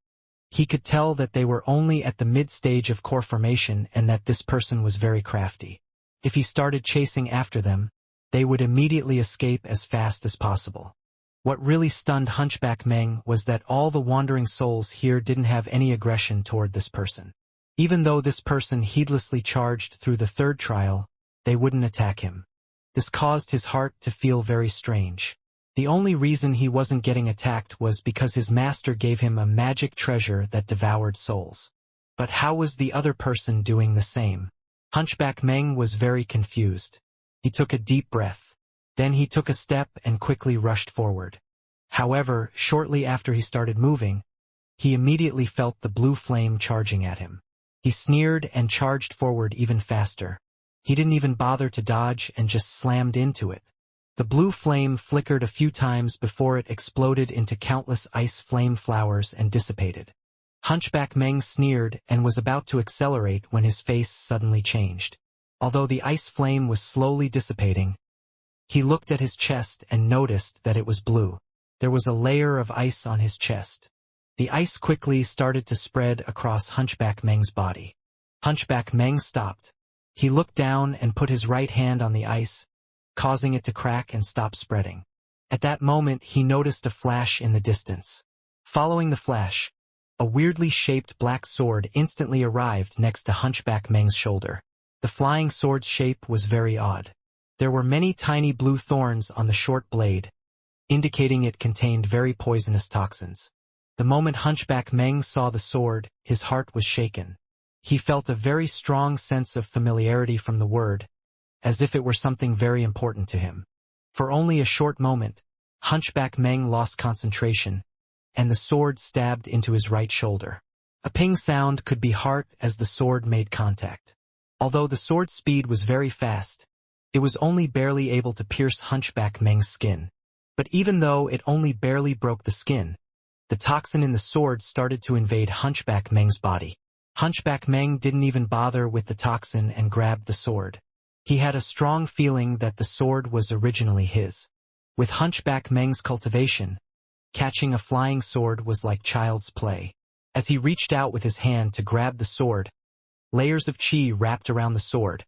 He could tell that they were only at the mid-stage of core formation and that this person was very crafty. If he started chasing after them, they would immediately escape as fast as possible. What really stunned Hunchback Meng was that all the wandering souls here didn't have any aggression toward this person. Even though this person heedlessly charged through the third trial, they wouldn't attack him. This caused his heart to feel very strange. The only reason he wasn't getting attacked was because his master gave him a magic treasure that devoured souls. But how was the other person doing the same? Hunchback Meng was very confused. He took a deep breath. Then he took a step and quickly rushed forward. However, shortly after he started moving, he immediately felt the blue flame charging at him. He sneered and charged forward even faster. He didn't even bother to dodge and just slammed into it. The blue flame flickered a few times before it exploded into countless ice flame flowers and dissipated. Hunchback Meng sneered and was about to accelerate when his face suddenly changed. Although the ice flame was slowly dissipating, he looked at his chest and noticed that it was blue. There was a layer of ice on his chest. The ice quickly started to spread across Hunchback Meng's body. Hunchback Meng stopped. He looked down and put his right hand on the ice, causing it to crack and stop spreading. At that moment, he noticed a flash in the distance. Following the flash, a weirdly shaped black sword instantly arrived next to Hunchback Meng's shoulder. The flying sword's shape was very odd. There were many tiny blue thorns on the short blade, indicating it contained very poisonous toxins. The moment Hunchback Meng saw the sword, his heart was shaken. He felt a very strong sense of familiarity from the word, as if it were something very important to him. For only a short moment, Hunchback Meng lost concentration, and the sword stabbed into his right shoulder. A ping sound could be heard as the sword made contact. Although the sword's speed was very fast, it was only barely able to pierce Hunchback Meng's skin. But even though it only barely broke the skin, the toxin in the sword started to invade Hunchback Meng's body. Hunchback Meng didn't even bother with the toxin and grabbed the sword. He had a strong feeling that the sword was originally his. With Hunchback Meng's cultivation, catching a flying sword was like child's play. As he reached out with his hand to grab the sword, layers of qi wrapped around the sword,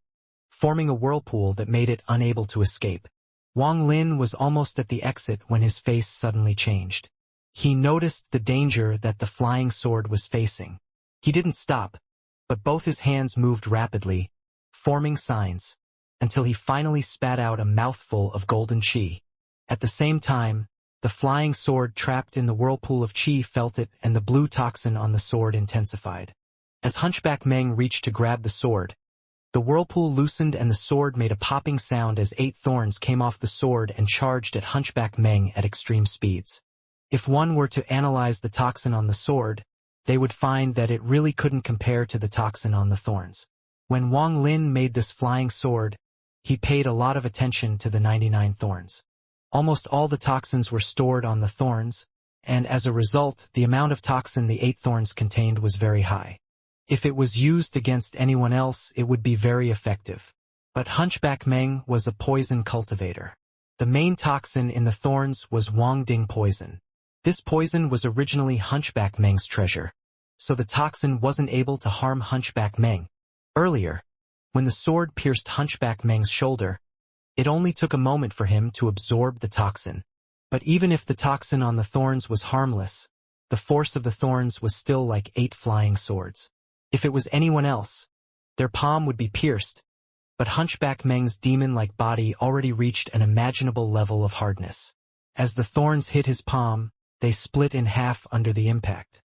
forming a whirlpool that made it unable to escape. Wang Lin was almost at the exit when his face suddenly changed. He noticed the danger that the flying sword was facing. He didn't stop, but both his hands moved rapidly, forming signs, until he finally spat out a mouthful of golden qi. At the same time, the flying sword trapped in the whirlpool of qi felt it, and the blue toxin on the sword intensified. As Hunchback Meng reached to grab the sword, the whirlpool loosened and the sword made a popping sound as 8 thorns came off the sword and charged at Hunchback Meng at extreme speeds. If one were to analyze the toxin on the sword, they would find that it really couldn't compare to the toxin on the thorns. When Wang Lin made this flying sword, he paid a lot of attention to the 99 thorns. Almost all the toxins were stored on the thorns, and as a result, the amount of toxin the 8 thorns contained was very high. If it was used against anyone else, it would be very effective. But Hunchback Meng was a poison cultivator. The main toxin in the thorns was Wang Ding poison. This poison was originally Hunchback Meng's treasure, so the toxin wasn't able to harm Hunchback Meng. Earlier, when the sword pierced Hunchback Meng's shoulder, it only took a moment for him to absorb the toxin. But even if the toxin on the thorns was harmless, the force of the thorns was still like 8 flying swords. If it was anyone else, their palm would be pierced, but Hunchback Meng's demon-like body already reached an imaginable level of hardness. As the thorns hit his palm, they split in half under the impact.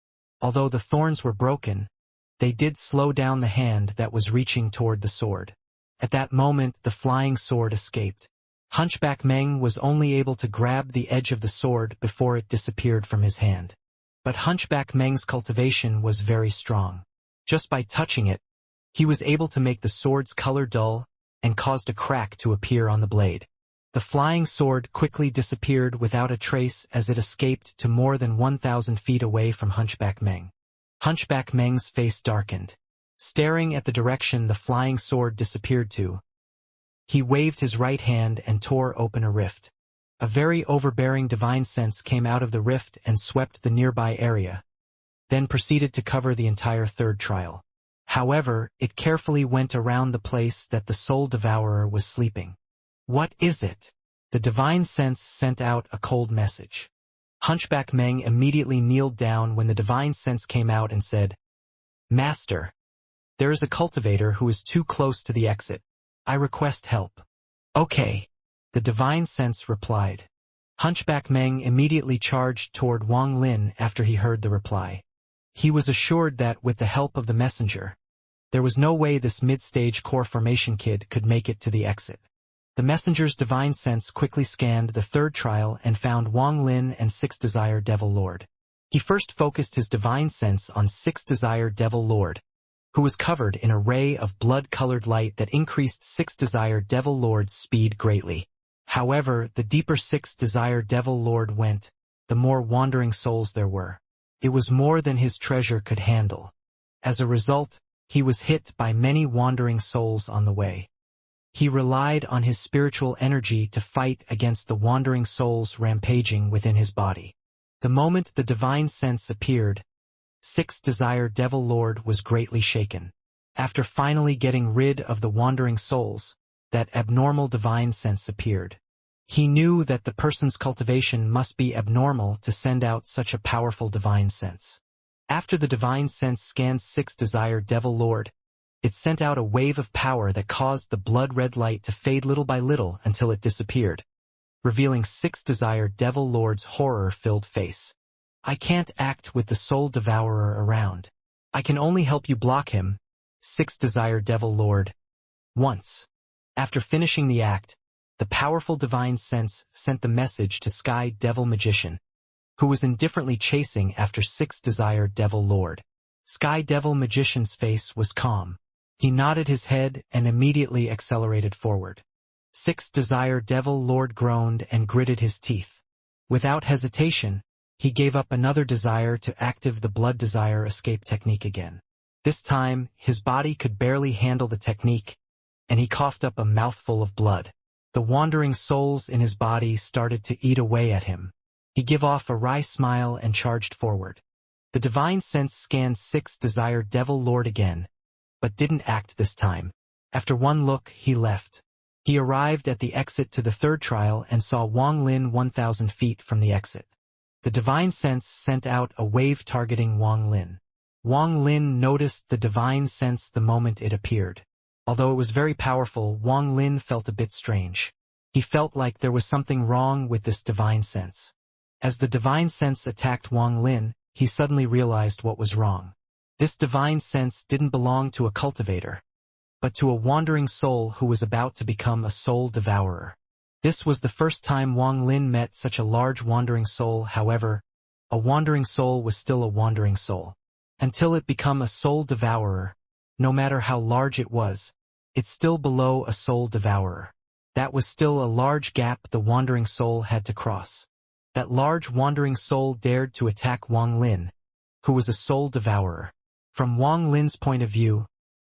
Although the thorns were broken, they did slow down the hand that was reaching toward the sword. At that moment, the flying sword escaped. Hunchback Meng was only able to grab the edge of the sword before it disappeared from his hand. But Hunchback Meng's cultivation was very strong. Just by touching it, he was able to make the sword's color dull and caused a crack to appear on the blade. The flying sword quickly disappeared without a trace as it escaped to more than 1,000 feet away from Hunchback Meng. Hunchback Meng's face darkened. Staring at the direction the flying sword disappeared to, he waved his right hand and tore open a rift. A very overbearing divine sense came out of the rift and swept the nearby area, then proceeded to cover the entire third trial. However, it carefully went around the place that the soul devourer was sleeping. What is it? The divine sense sent out a cold message. Hunchback Meng immediately kneeled down when the divine sense came out and said, "Master, there is a cultivator who is too close to the exit. I request help." "Okay," the divine sense replied. Hunchback Meng immediately charged toward Wang Lin after he heard the reply. He was assured that with the help of the messenger, There was no way this mid-stage core formation kid could make it to the exit. The messenger's divine sense quickly scanned the third trial and found Wang Lin and Sixth Desire Devil Lord. He first focused his divine sense on Sixth Desire Devil Lord, who was covered in a ray of blood-colored light that increased Sixth Desire Devil Lord's speed greatly. However, the deeper Sixth Desire Devil Lord went, the more wandering souls there were. It was more than his treasure could handle. As a result, he was hit by many wandering souls on the way. He relied on his spiritual energy to fight against the wandering souls rampaging within his body. The moment the divine sense appeared, Sixth Desire Devil Lord was greatly shaken. After finally getting rid of the wandering souls, that abnormal divine sense appeared. He knew that the person's cultivation must be abnormal to send out such a powerful divine sense. After the divine sense scanned Sixth Desire Devil Lord, it sent out a wave of power that caused the blood-red light to fade little by little until it disappeared, revealing Sixth Desire Devil Lord's horror-filled face. "I can't act with the Soul Devourer around. I can only help you block him, Sixth Desire Devil Lord." Once. After finishing the act, the powerful divine sense sent the message to Sky Devil Magician, who was indifferently chasing after Sixth Desire Devil Lord. Sky Devil Magician's face was calm. He nodded his head and immediately accelerated forward. Sixth Desire Devil Lord groaned and gritted his teeth. Without hesitation, he gave up another desire to active the Blood Desire escape technique again. This time, his body could barely handle the technique, and he coughed up a mouthful of blood. The wandering souls in his body started to eat away at him. He gave off a wry smile and charged forward. The divine sense scanned Sixth Desire Devil Lord again, but didn't act this time. After one look, he left. He arrived at the exit to the third trial and saw Wang Lin 1,000 feet from the exit. The divine sense sent out a wave targeting Wang Lin. Wang Lin noticed the divine sense the moment it appeared. Although it was very powerful, Wang Lin felt a bit strange. He felt like there was something wrong with this divine sense. As the divine sense attacked Wang Lin, he suddenly realized what was wrong. This divine sense didn't belong to a cultivator, but to a wandering soul who was about to become a soul devourer. This was the first time Wang Lin met such a large wandering soul. However, a wandering soul was still a wandering soul. Until it became a soul devourer, no matter how large it was, it's still below a soul devourer. That was still a large gap the wandering soul had to cross. That large wandering soul dared to attack Wang Lin, who was a soul devourer. From Wang Lin's point of view,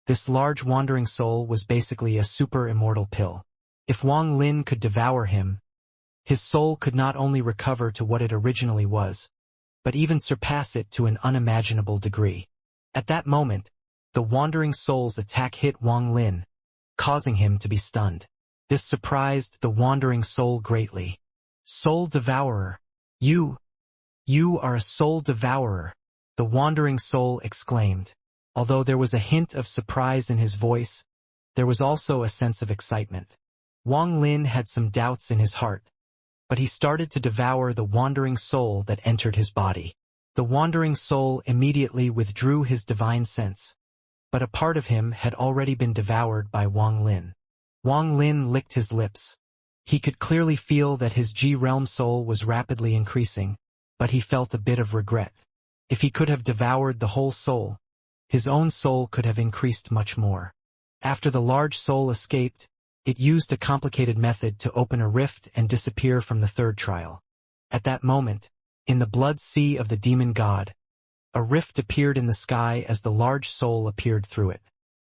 this large wandering soul was basically a super immortal pill. If Wang Lin could devour him, his soul could not only recover to what it originally was, but even surpass it to an unimaginable degree. At that moment, the wandering soul's attack hit Wang Lin, causing him to be stunned. This surprised the wandering soul greatly. "Soul Devourer! You are a soul devourer!" the wandering soul exclaimed. Although there was a hint of surprise in his voice, there was also a sense of excitement. Wang Lin had some doubts in his heart, but he started to devour the wandering soul that entered his body. The wandering soul immediately withdrew his divine sense, but a part of him had already been devoured by Wang Lin. Wang Lin licked his lips. He could clearly feel that his G-realm soul was rapidly increasing, but he felt a bit of regret. If he could have devoured the whole soul, his own soul could have increased much more. After the large soul escaped, it used a complicated method to open a rift and disappear from the third trial. At that moment, in the blood sea of the demon god, a rift appeared in the sky as the large soul appeared through it.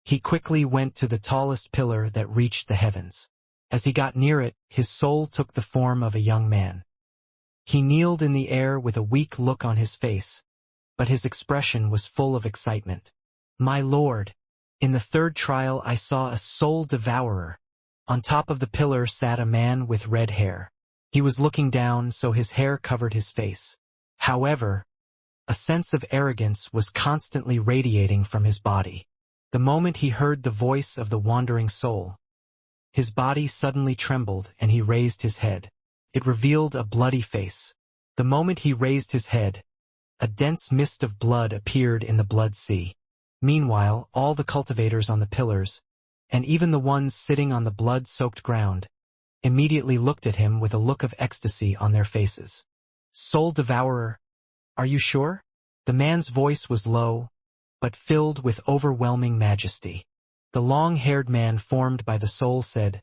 He quickly went to the tallest pillar that reached the heavens. As he got near it, his soul took the form of a young man. He kneeled in the air with a weak look on his face, but his expression was full of excitement. "My lord, in the third trial I saw a soul devourer. On top of the pillar sat a man with red hair. He was looking down, so his hair covered his face. However, a sense of arrogance was constantly radiating from his body. The moment he heard the voice of the wandering soul, his body suddenly trembled and he raised his head. It revealed a bloody face. The moment he raised his head, a dense mist of blood appeared in the blood sea. Meanwhile, all the cultivators on the pillars, and even the ones sitting on the blood-soaked ground, immediately looked at him with a look of ecstasy on their faces. Soul Devourer, are you sure? The man's voice was low, but filled with overwhelming majesty. The long-haired man formed by the soul said,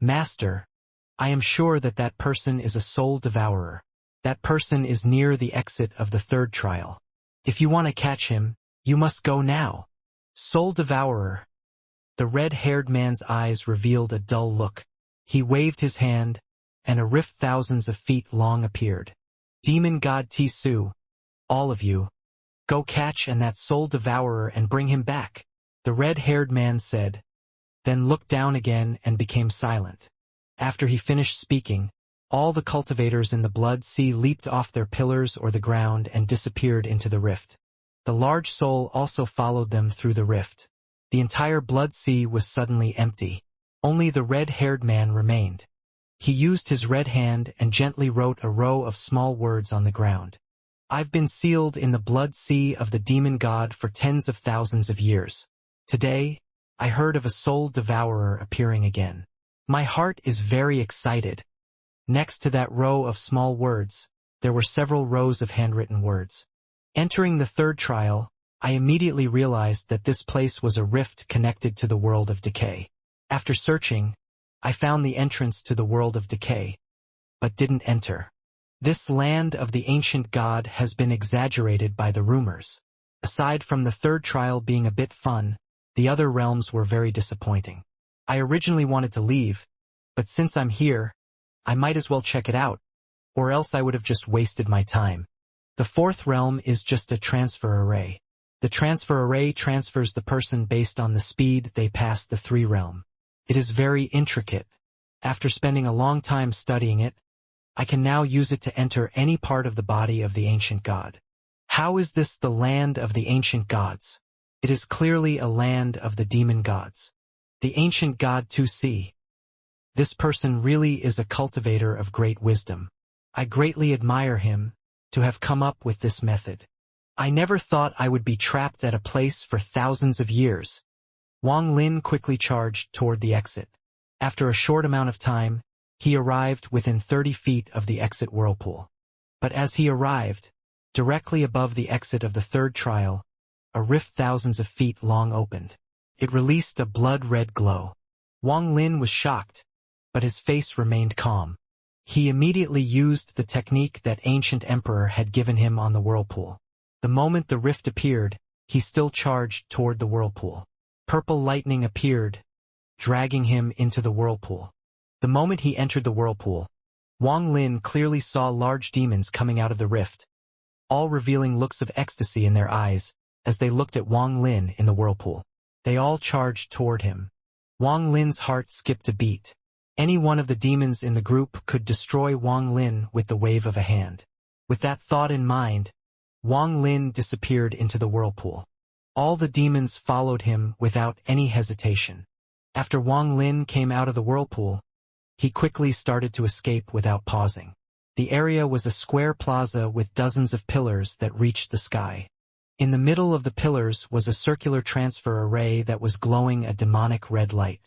Master, I am sure that that person is a soul devourer. That person is near the exit of the third trial. If you want to catch him, you must go now. Soul Devourer. The red-haired man's eyes revealed a dull look. He waved his hand, and a rift thousands of feet long appeared. Demon God Tisu, all of you, go catch that soul devourer and bring him back, the red-haired man said, then looked down again and became silent. After he finished speaking, all the cultivators in the blood sea leaped off their pillars or the ground and disappeared into the rift. The large soul also followed them through the rift. The entire blood sea was suddenly empty. Only the red-haired man remained. He used his red hand and gently wrote a row of small words on the ground. I've been sealed in the blood sea of the demon god for tens of thousands of years. Today, I heard of a soul devourer appearing again. My heart is very excited. Next to that row of small words, there were several rows of handwritten words. Entering the third trial, I immediately realized that this place was a rift connected to the world of decay. After searching, I found the entrance to the world of decay, but didn't enter. This land of the ancient god has been exaggerated by the rumors. Aside from the third trial being a bit fun, the other realms were very disappointing. I originally wanted to leave, but since I'm here, I might as well check it out, or else I would have just wasted my time. The fourth realm is just a transfer array. The transfer array transfers the person based on the speed they pass the 3 realm. It is very intricate. After spending a long time studying it, I can now use it to enter any part of the body of the ancient god. How is this the land of the ancient gods? It is clearly a land of the demon gods. The ancient god 2C. This person really is a cultivator of great wisdom. I greatly admire him, to have come up with this method. I never thought I would be trapped at a place for thousands of years. Wang Lin quickly charged toward the exit. After a short amount of time, he arrived within 30 feet of the exit whirlpool. But as he arrived, directly above the exit of the third trial, a rift thousands of feet long opened. It released a blood-red glow. Wang Lin was shocked, but his face remained calm. He immediately used the technique that ancient emperor had given him on the whirlpool. The moment the rift appeared, he still charged toward the whirlpool. Purple lightning appeared, dragging him into the whirlpool. The moment he entered the whirlpool, Wang Lin clearly saw large demons coming out of the rift, all revealing looks of ecstasy in their eyes as they looked at Wang Lin in the whirlpool. They all charged toward him. Wang Lin's heart skipped a beat. Any one of the demons in the group could destroy Wang Lin with the wave of a hand. With that thought in mind, Wang Lin disappeared into the whirlpool. All the demons followed him without any hesitation. After Wang Lin came out of the whirlpool, he quickly started to escape without pausing. The area was a square plaza with dozens of pillars that reached the sky. In the middle of the pillars was a circular transfer array that was glowing a demonic red light.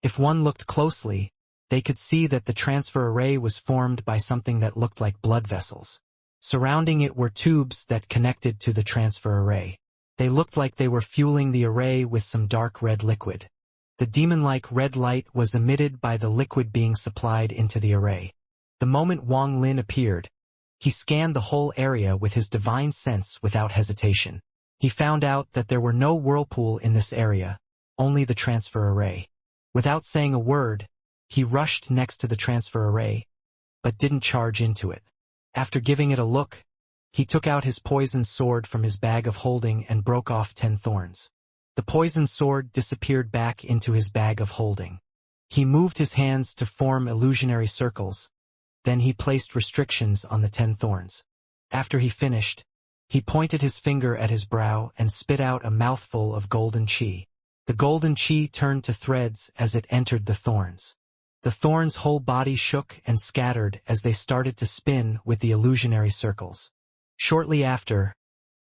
If one looked closely, they could see that the transfer array was formed by something that looked like blood vessels. Surrounding it were tubes that connected to the transfer array. They looked like they were fueling the array with some dark red liquid. The demon-like red light was emitted by the liquid being supplied into the array. The moment Wang Lin appeared, he scanned the whole area with his divine sense without hesitation. He found out that there were no whirlpool in this area, only the transfer array. Without saying a word, he rushed next to the transfer array, but didn't charge into it. After giving it a look, he took out his poisoned sword from his bag of holding and broke off 10 thorns. The poisoned sword disappeared back into his bag of holding. He moved his hands to form illusionary circles. Then he placed restrictions on the 10 thorns. After he finished, he pointed his finger at his brow and spit out a mouthful of golden chi. The golden chi turned to threads as it entered the thorns. The thorns' whole body shook and scattered as they started to spin with the illusionary circles. Shortly after,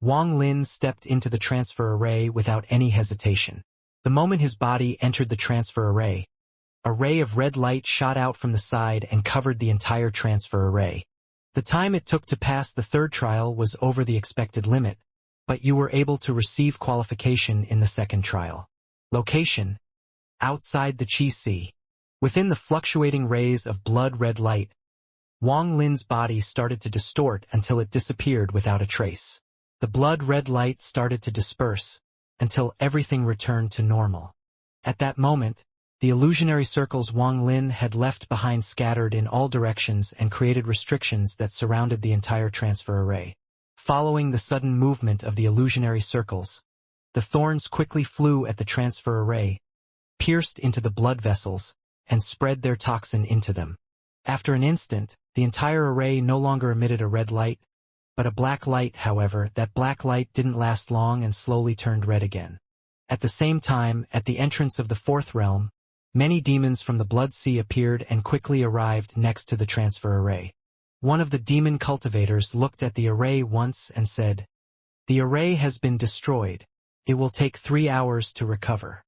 Wang Lin stepped into the transfer array without any hesitation. The moment his body entered the transfer array, a ray of red light shot out from the side and covered the entire transfer array. The time it took to pass the third trial was over the expected limit, but you were able to receive qualification in the second trial. Location: outside the Qi Sea. Within the fluctuating rays of blood-red light, Wang Lin's body started to distort until it disappeared without a trace. The blood-red light started to disperse until everything returned to normal. At that moment, the illusionary circles Wang Lin had left behind scattered in all directions and created restrictions that surrounded the entire transfer array. Following the sudden movement of the illusionary circles, the thorns quickly flew at the transfer array, pierced into the blood vessels, and spread their toxin into them. After an instant, the entire array no longer emitted a red light, but a black light. However, that black light didn't last long and slowly turned red again. At the same time, at the entrance of the fourth realm, many demons from the Blood Sea appeared and quickly arrived next to the transfer array. One of the demon cultivators looked at the array once and said, "The array has been destroyed. It will take 3 hours to recover."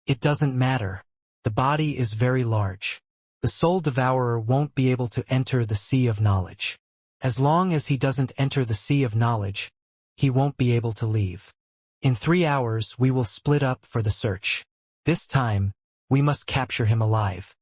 "It doesn't matter. The body is very large. The soul devourer won't be able to enter the sea of knowledge. As long as he doesn't enter the sea of knowledge, he won't be able to leave. In 3 hours we will split up for the search. This time, we must capture him alive."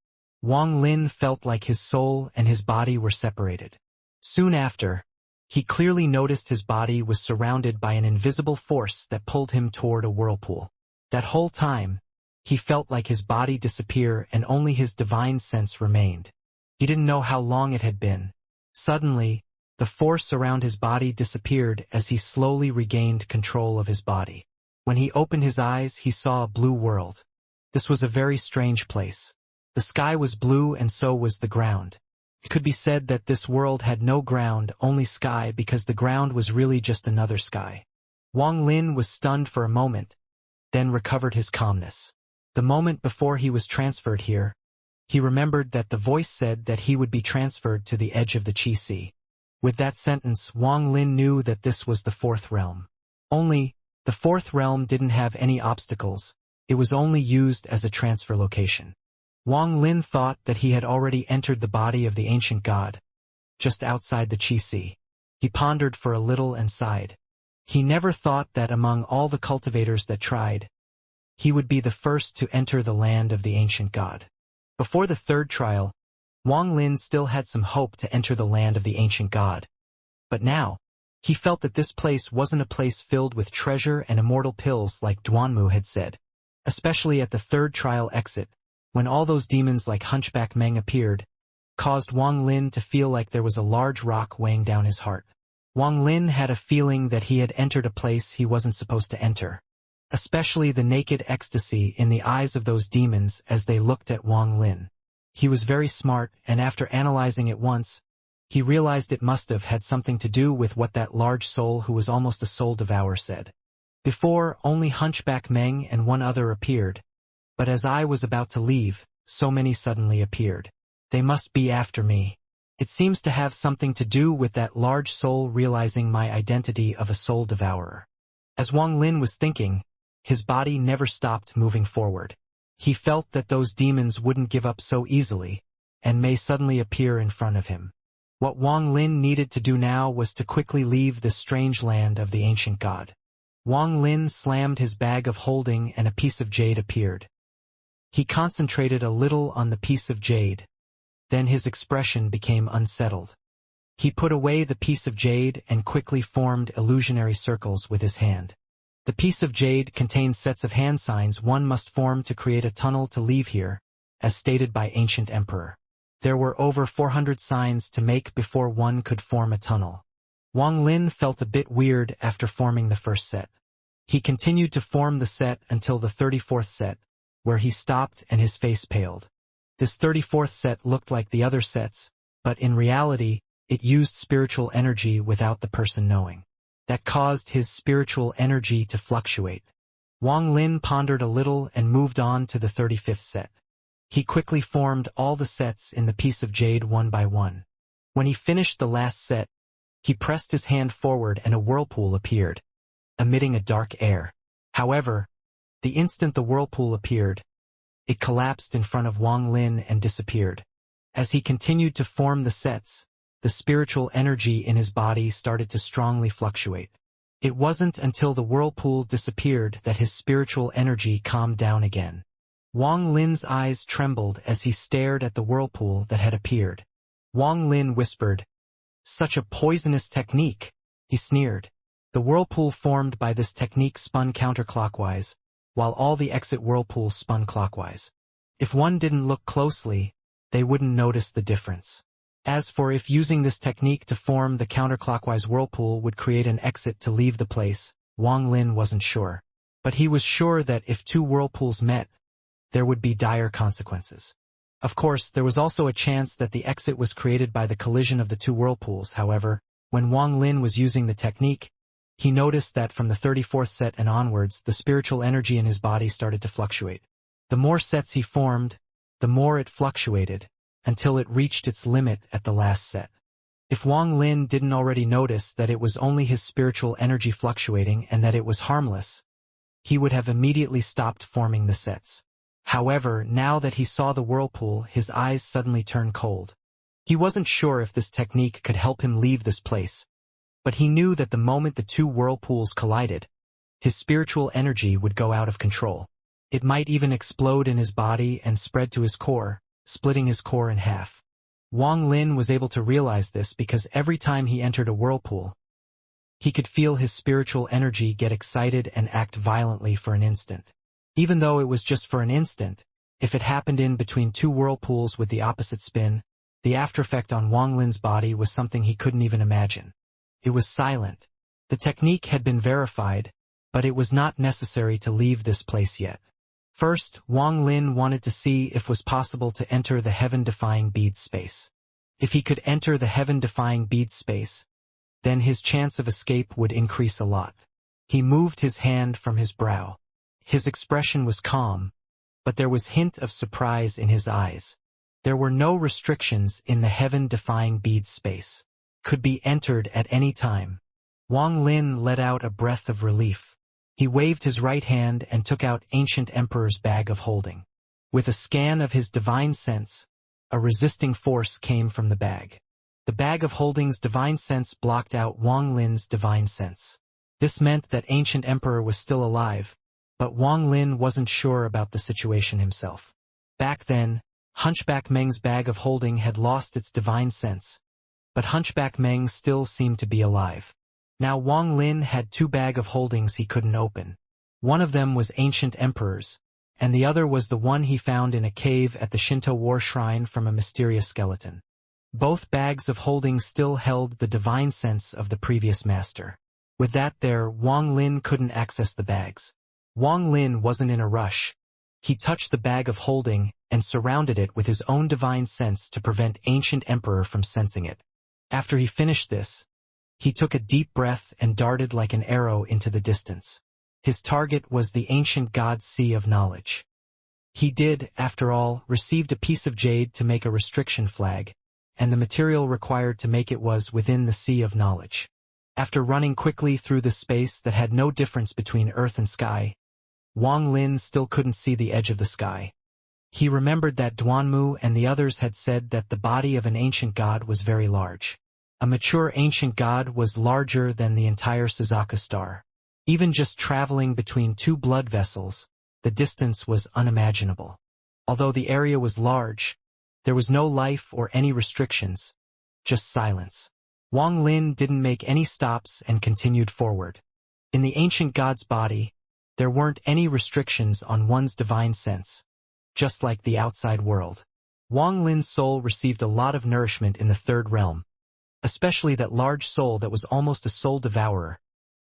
Wang Lin felt like his soul and his body were separated. Soon after, he clearly noticed his body was surrounded by an invisible force that pulled him toward a whirlpool. That whole time, he felt like his body disappear and only his divine sense remained. He didn't know how long it had been. Suddenly, the force around his body disappeared as he slowly regained control of his body. When he opened his eyes, he saw a blue world. This was a very strange place. The sky was blue and so was the ground. It could be said that this world had no ground, only sky, because the ground was really just another sky. Wang Lin was stunned for a moment, then recovered his calmness. The moment before he was transferred here, he remembered that the voice said that he would be transferred to the edge of the Qi Sea. With that sentence, Wang Lin knew that this was the fourth realm. Only, the fourth realm didn't have any obstacles. It was only used as a transfer location. Wang Lin thought that he had already entered the body of the ancient god, just outside the Qi Sea. He pondered for a little and sighed. He never thought that among all the cultivators that tried, he would be the first to enter the land of the ancient god. Before the third trial, Wang Lin still had some hope to enter the land of the ancient god. But now, he felt that this place wasn't a place filled with treasure and immortal pills like Duanmu had said. Especially at the third trial exit, when all those demons like Hunchback Meng appeared, caused Wang Lin to feel like there was a large rock weighing down his heart. Wang Lin had a feeling that he had entered a place he wasn't supposed to enter. Especially the naked ecstasy in the eyes of those demons as they looked at Wang Lin. He was very smart, and after analyzing it once, he realized it must have had something to do with what that large soul who was almost a soul devourer said. Before, only Hunchback Meng and one other appeared, but as I was about to leave, so many suddenly appeared. They must be after me. It seems to have something to do with that large soul realizing my identity of a soul devourer. As Wang Lin was thinking, his body never stopped moving forward. He felt that those demons wouldn't give up so easily, and may suddenly appear in front of him. What Wang Lin needed to do now was to quickly leave this strange land of the ancient god. Wang Lin slammed his bag of holding and a piece of jade appeared. He concentrated a little on the piece of jade. Then his expression became unsettled. He put away the piece of jade and quickly formed illusionary circles with his hand. The piece of jade contained sets of hand signs one must form to create a tunnel to leave here, as stated by ancient emperor. There were over 400 signs to make before one could form a tunnel. Wang Lin felt a bit weird after forming the first set. He continued to form the set until the 34th set, where he stopped and his face paled. This 34th set looked like the other sets, but in reality, it used spiritual energy without the person knowing. That caused his spiritual energy to fluctuate. Wang Lin pondered a little and moved on to the 35th set. He quickly formed all the sets in the piece of jade one by one. When he finished the last set, he pressed his hand forward and a whirlpool appeared. emitting a dark air. However, the instant the whirlpool appeared, it collapsed in front of Wang Lin and disappeared. As he continued to form the sets, the spiritual energy in his body started to strongly fluctuate. It wasn't until the whirlpool disappeared that his spiritual energy calmed down again. Wang Lin's eyes trembled as he stared at the whirlpool that had appeared. Wang Lin whispered, "Such a poisonous technique," he sneered. The whirlpool formed by this technique spun counterclockwise, while all the exit whirlpools spun clockwise. If one didn't look closely, they wouldn't notice the difference. As for if using this technique to form the counterclockwise whirlpool would create an exit to leave the place, Wang Lin wasn't sure. But he was sure that if two whirlpools met, there would be dire consequences. Of course, there was also a chance that the exit was created by the collision of the two whirlpools. However, when Wang Lin was using the technique, he noticed that from the 34th set and onwards, the spiritual energy in his body started to fluctuate. The more sets he formed, the more it fluctuated, until it reached its limit at the last set. If Wang Lin didn't already notice that it was only his spiritual energy fluctuating and that it was harmless, he would have immediately stopped forming the sets. However, now that he saw the whirlpool, his eyes suddenly turned cold. He wasn't sure if this technique could help him leave this place, but he knew that the moment the two whirlpools collided, his spiritual energy would go out of control. It might even explode in his body and spread to his core, splitting his core in half. Wang Lin was able to realize this because every time he entered a whirlpool, he could feel his spiritual energy get excited and act violently for an instant. Even though it was just for an instant, if it happened in between two whirlpools with the opposite spin, the aftereffect on Wang Lin's body was something he couldn't even imagine. It was silent. The technique had been verified, but it was not necessary to leave this place yet. First, Wang Lin wanted to see if it was possible to enter the heaven-defying bead space. If he could enter the heaven-defying bead space, then his chance of escape would increase a lot. He moved his hand from his brow. His expression was calm, but there was a hint of surprise in his eyes. There were no restrictions in the heaven-defying bead space. Could be entered at any time. Wang Lin let out a breath of relief. He waved his right hand and took out Ancient Emperor's bag of holding. With a scan of his divine sense, a resisting force came from the bag. The bag of holding's divine sense blocked out Wang Lin's divine sense. This meant that Ancient Emperor was still alive, but Wang Lin wasn't sure about the situation himself. Back then, Hunchback Meng's bag of holding had lost its divine sense, but Hunchback Meng still seemed to be alive. Now Wang Lin had two bag of holdings he couldn't open. One of them was Ancient Emperor's, and the other was the one he found in a cave at the Shinto War Shrine from a mysterious skeleton. Both bags of holdings still held the divine sense of the previous master. With that there, Wang Lin couldn't access the bags. Wang Lin wasn't in a rush. He touched the bag of holding and surrounded it with his own divine sense to prevent Ancient Emperor from sensing it. After he finished this, he took a deep breath and darted like an arrow into the distance. His target was the ancient god's sea of knowledge. He did, after all, received a piece of jade to make a restriction flag, and the material required to make it was within the sea of knowledge. After running quickly through the space that had no difference between earth and sky, Wang Lin still couldn't see the edge of the sky. He remembered that Duanmu and the others had said that the body of an ancient god was very large. A mature ancient god was larger than the entire Suzaku star. Even just traveling between two blood vessels, the distance was unimaginable. Although the area was large, there was no life or any restrictions, just silence. Wang Lin didn't make any stops and continued forward. In the ancient god's body, there weren't any restrictions on one's divine sense, just like the outside world. Wang Lin's soul received a lot of nourishment in the third realm, especially that large soul that was almost a soul devourer,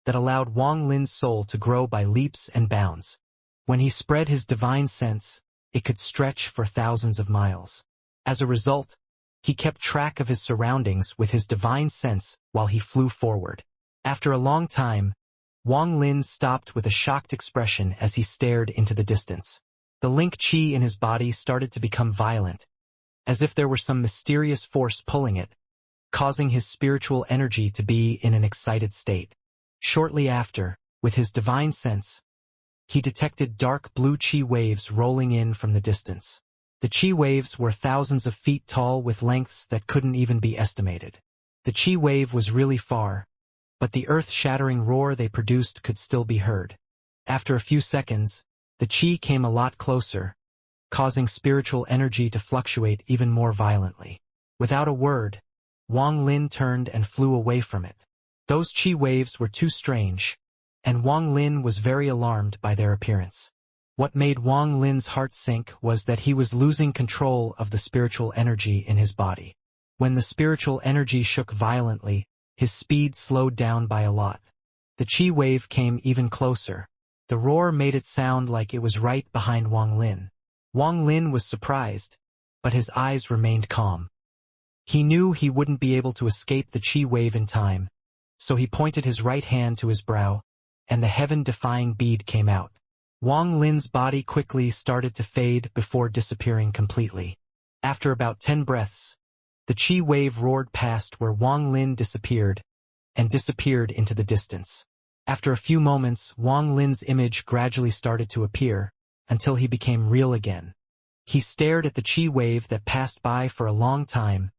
that allowed Wang Lin's soul to grow by leaps and bounds. When he spread his divine sense, it could stretch for thousands of miles. As a result, he kept track of his surroundings with his divine sense while he flew forward. After a long time, Wang Lin stopped with a shocked expression as he stared into the distance. The link qi in his body started to become violent, as if there were some mysterious force pulling it, causing his spiritual energy to be in an excited state. Shortly after, With his divine sense, he detected dark blue chi waves rolling in from the distance. The chi waves were thousands of feet tall with lengths that couldn't even be estimated. The chi wave was really far, but the earth-shattering roar they produced could still be heard. After a few seconds, the chi came a lot closer, causing spiritual energy to fluctuate even more violently. Without a word, Wang Lin turned and flew away from it. Those chi waves were too strange, and Wang Lin was very alarmed by their appearance. What made Wang Lin's heart sink was that he was losing control of the spiritual energy in his body. When the spiritual energy shook violently, his speed slowed down by a lot. The chi wave came even closer. The roar made it sound like it was right behind Wang Lin. Wang Lin was surprised, but his eyes remained calm. He knew he wouldn't be able to escape the chi wave in time, so he pointed his right hand to his brow, and the heaven-defying bead came out. Wang Lin's body quickly started to fade before disappearing completely. After about 10 breaths, the chi wave roared past where Wang Lin disappeared, and disappeared into the distance. After a few moments, Wang Lin's image gradually started to appear, until he became real again. He stared at the chi wave that passed by for a long time,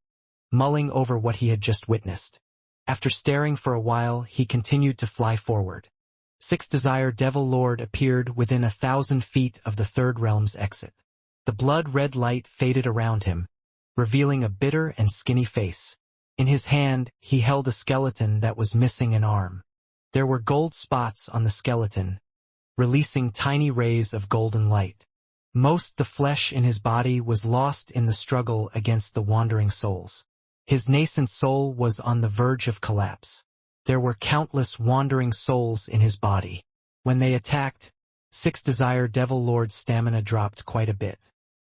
mulling over what he had just witnessed. After staring for a while, he continued to fly forward. Sixth Desire Devil Lord appeared within 1,000 feet of the Third Realm's exit. The blood-red light faded around him, revealing a bitter and skinny face. In his hand, he held a skeleton that was missing an arm. There were gold spots on the skeleton, releasing tiny rays of golden light. Most the flesh in his body was lost in the struggle against the wandering souls. His nascent soul was on the verge of collapse. There were countless wandering souls in his body. When they attacked, Sixth Desire Devil Lord's stamina dropped quite a bit.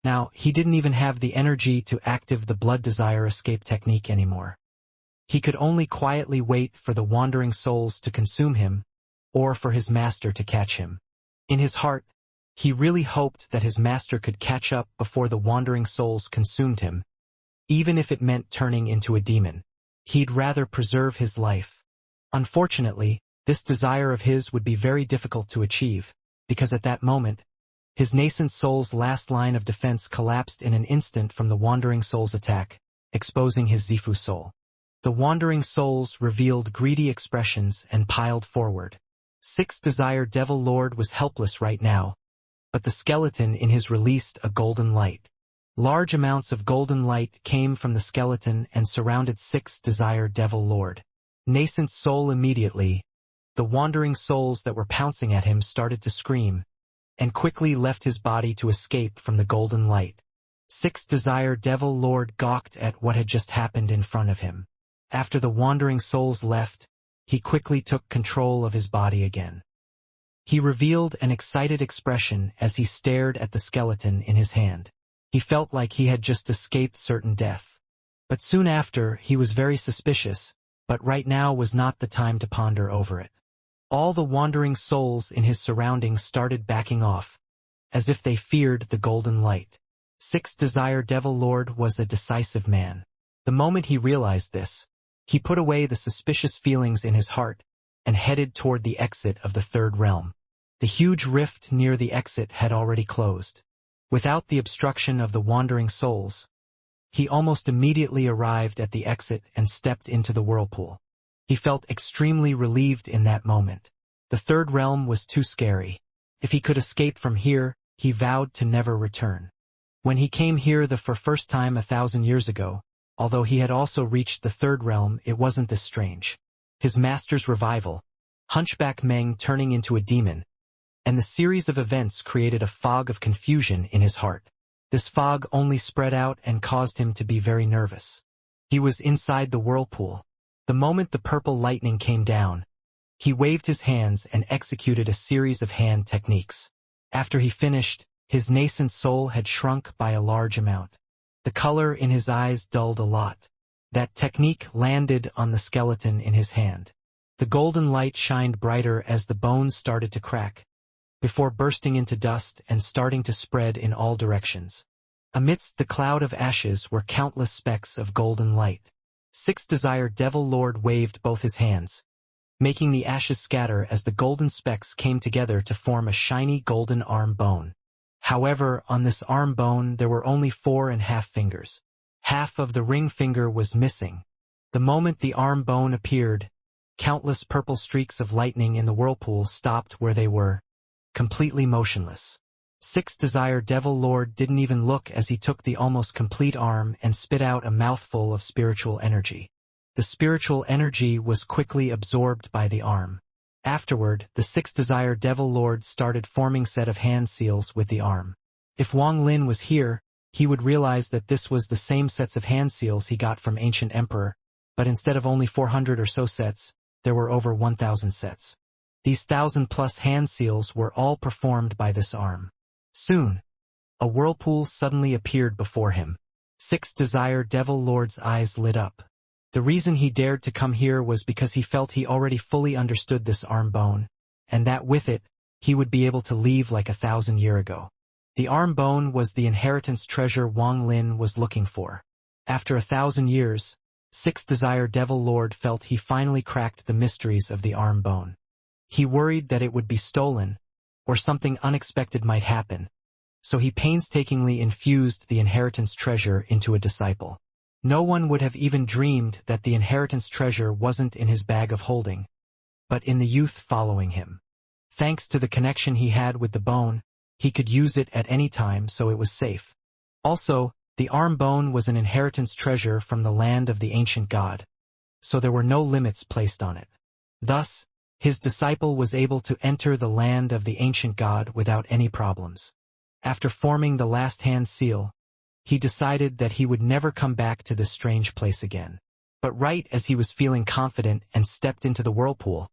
Now, he didn't even have the energy to active the Blood Desire escape technique anymore. He could only quietly wait for the wandering souls to consume him, or for his master to catch him. In his heart, he really hoped that his master could catch up before the wandering souls consumed him, even if it meant turning into a demon. He'd rather preserve his life. Unfortunately, this desire of his would be very difficult to achieve, because at that moment, his nascent soul's last line of defense collapsed in an instant from the wandering soul's attack, exposing his Zifu soul. The wandering souls revealed greedy expressions and piled forward. Sixth Desire Devil Lord was helpless right now, but the skeleton in his released a golden light. Large amounts of golden light came from the skeleton and surrounded Sixth Desire Devil Lord. Nascent soul immediately, the wandering souls that were pouncing at him started to scream, and quickly left his body to escape from the golden light. Sixth Desire Devil Lord gawked at what had just happened in front of him. After the wandering souls left, he quickly took control of his body again. He revealed an excited expression as he stared at the skeleton in his hand. He felt like he had just escaped certain death. But soon after, he was very suspicious, but right now was not the time to ponder over it. All the wandering souls in his surroundings started backing off, as if they feared the golden light. Sixth Desire Devil Lord was a decisive man. The moment he realized this, he put away the suspicious feelings in his heart and headed toward the exit of the Third Realm. The huge rift near the exit had already closed. Without the obstruction of the wandering souls, he almost immediately arrived at the exit and stepped into the whirlpool. He felt extremely relieved in that moment. The Third Realm was too scary. If he could escape from here, he vowed to never return. When he came here the first time 1,000 years ago, although he had also reached the Third Realm, it wasn't this strange. His master's revival, Hunchback Meng turning into a demon, and the series of events created a fog of confusion in his heart. This fog only spread out and caused him to be very nervous. He was inside the whirlpool. The moment the purple lightning came down, he waved his hands and executed a series of hand techniques. After he finished, his nascent soul had shrunk by a large amount. The color in his eyes dulled a lot. That technique landed on the skeleton in his hand. The golden light shined brighter as the bones started to crack, before bursting into dust and starting to spread in all directions. Amidst the cloud of ashes were countless specks of golden light. Sixth Desire Devil Lord waved both his hands, making the ashes scatter as the golden specks came together to form a shiny golden arm bone. However, on this arm bone there were only 4.5 fingers. Half of the ring finger was missing. The moment the arm bone appeared, countless purple streaks of lightning in the whirlpool stopped where they were, completely motionless. Sixth Desire Devil Lord didn't even look as he took the almost complete arm and spit out a mouthful of spiritual energy. The spiritual energy was quickly absorbed by the arm. Afterward, the Sixth Desire Devil Lord started forming set of hand seals with the arm. If Wang Lin was here, he would realize that this was the same sets of hand seals he got from Ancient Emperor, but instead of only 400 or so sets, there were over 1,000 sets. These 1,000+ hand seals were all performed by this arm. Soon, a whirlpool suddenly appeared before him. Sixth Desire Devil Lord's eyes lit up. The reason he dared to come here was because he felt he already fully understood this arm bone, and that with it, he would be able to leave like 1,000 years ago. The arm bone was the inheritance treasure Wang Lin was looking for. After 1,000 years, Sixth Desire Devil Lord felt he finally cracked the mysteries of the arm bone. He worried that it would be stolen, or something unexpected might happen, so he painstakingly infused the inheritance treasure into a disciple. No one would have even dreamed that the inheritance treasure wasn't in his bag of holding, but in the youth following him. Thanks to the connection he had with the bone, he could use it at any time, so it was safe. Also, the arm bone was an inheritance treasure from the land of the ancient god, so there were no limits placed on it. Thus, his disciple was able to enter the land of the ancient god without any problems. After forming the last hand seal, he decided that he would never come back to this strange place again. But right as he was feeling confident and stepped into the whirlpool,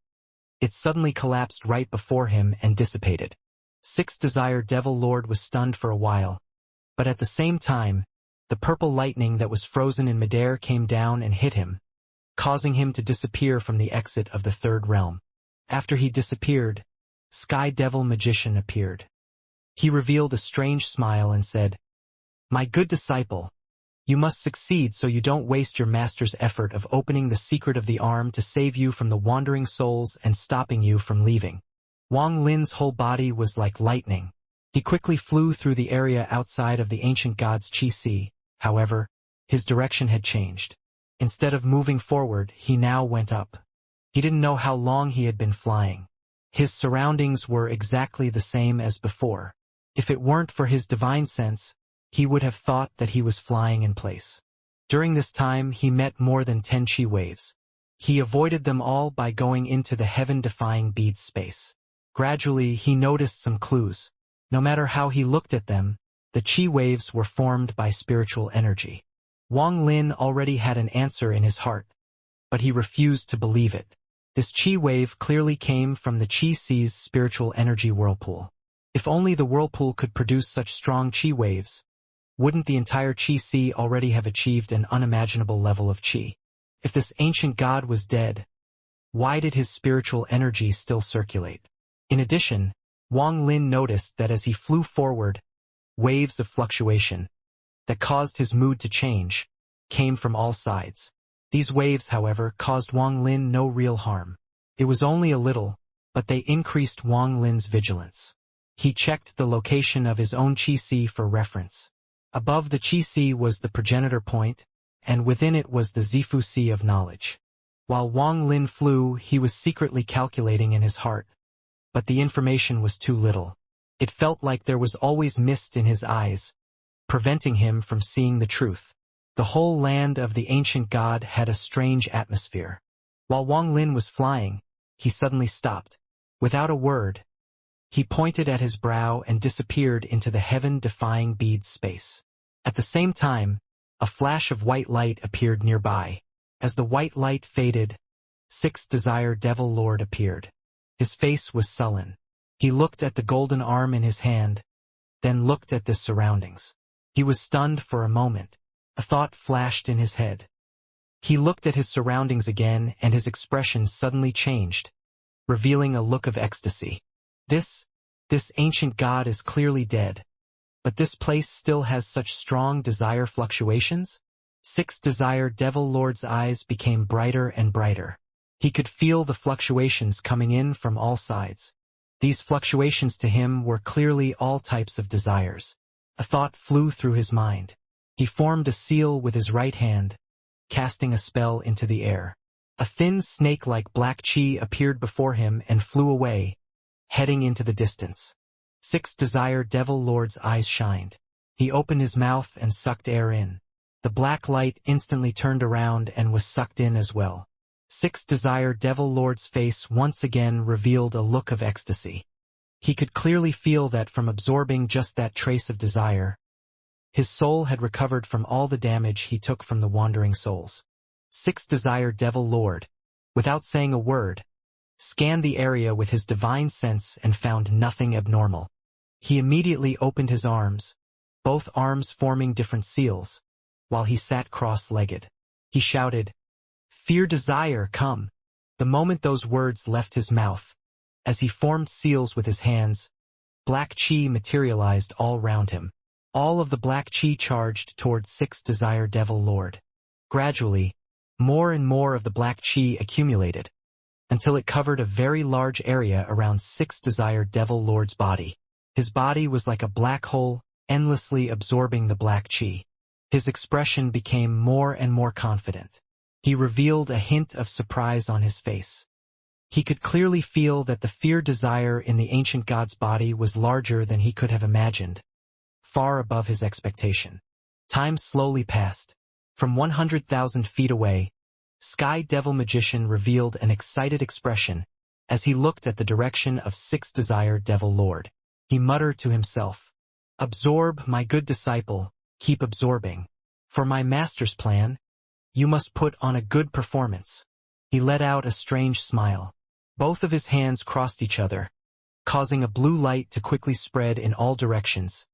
it suddenly collapsed right before him and dissipated. Sixth Desire Devil Lord was stunned for a while, but at the same time, the purple lightning that was frozen in midair came down and hit him, causing him to disappear from the exit of the third realm. After he disappeared, Sky Devil Magician appeared. He revealed a strange smile and said, "My good disciple, you must succeed so you don't waste your master's effort of opening the secret of the arm to save you from the wandering souls and stopping you from leaving." Wang Lin's whole body was like lightning. He quickly flew through the area outside of the ancient god's Qi. However, his direction had changed. Instead of moving forward, he now went up. He didn't know how long he had been flying. His surroundings were exactly the same as before. If it weren't for his divine sense, he would have thought that he was flying in place. During this time, he met more than 10 Qi waves. He avoided them all by going into the heaven-defying bead space. Gradually, he noticed some clues. No matter how he looked at them, the Qi waves were formed by spiritual energy. Wang Lin already had an answer in his heart, but he refused to believe it. This Qi wave clearly came from the Qi Sea's spiritual energy whirlpool. If only the whirlpool could produce such strong Qi waves, wouldn't the entire Qi Sea already have achieved an unimaginable level of Qi? If this ancient god was dead, why did his spiritual energy still circulate? In addition, Wang Lin noticed that as he flew forward, waves of fluctuation that caused his mood to change came from all sides. These waves, however, caused Wang Lin no real harm. It was only a little, but they increased Wang Lin's vigilance. He checked the location of his own Qi Sea for reference. Above the Qi Sea was the progenitor point, and within it was the Zifu Sea of knowledge. While Wang Lin flew, he was secretly calculating in his heart, but the information was too little. It felt like there was always mist in his eyes, preventing him from seeing the truth. The whole land of the ancient god had a strange atmosphere. While Wang Lin was flying, he suddenly stopped. Without a word, he pointed at his brow and disappeared into the heaven-defying bead space. At the same time, a flash of white light appeared nearby. As the white light faded, Sixth Desire Devil Lord appeared. His face was sullen. He looked at the golden arm in his hand, then looked at the surroundings. He was stunned for a moment. A thought flashed in his head. He looked at his surroundings again, and his expression suddenly changed, revealing a look of ecstasy. This ancient god is clearly dead, but this place still has such strong desire fluctuations? Sixth Desire Devil Lord's eyes became brighter and brighter. He could feel the fluctuations coming in from all sides. These fluctuations to him were clearly all types of desires. A thought flew through his mind. He formed a seal with his right hand, casting a spell into the air. A thin snake-like black chi appeared before him and flew away, heading into the distance. Sixth Desire Devil Lord's eyes shined. He opened his mouth and sucked air in. The black light instantly turned around and was sucked in as well. Sixth Desire Devil Lord's face once again revealed a look of ecstasy. He could clearly feel that from absorbing just that trace of desire, his soul had recovered from all the damage he took from the wandering souls. Sixth Desire Devil Lord, without saying a word, scanned the area with his divine sense and found nothing abnormal. He immediately opened his arms, both arms forming different seals, while he sat cross-legged. He shouted, "Fear desire, come." The moment those words left his mouth, as he formed seals with his hands, black chi materialized all round him. All of the black chi charged toward Sixth Desire Devil Lord. Gradually, more and more of the black chi accumulated, until it covered a very large area around Sixth Desire Devil Lord's body. His body was like a black hole, endlessly absorbing the black chi. His expression became more and more confident. He revealed a hint of surprise on his face. He could clearly feel that the fear desire in the ancient god's body was larger than he could have imagined, far above his expectation. Time slowly passed. From 100,000 feet away, Sky Devil Magician revealed an excited expression as he looked at the direction of Sixth Desire Devil Lord. He muttered to himself, "Absorb, my good disciple, keep absorbing. For my master's plan, you must put on a good performance." He let out a strange smile. Both of his hands crossed each other, causing a blue light to quickly spread in all directions,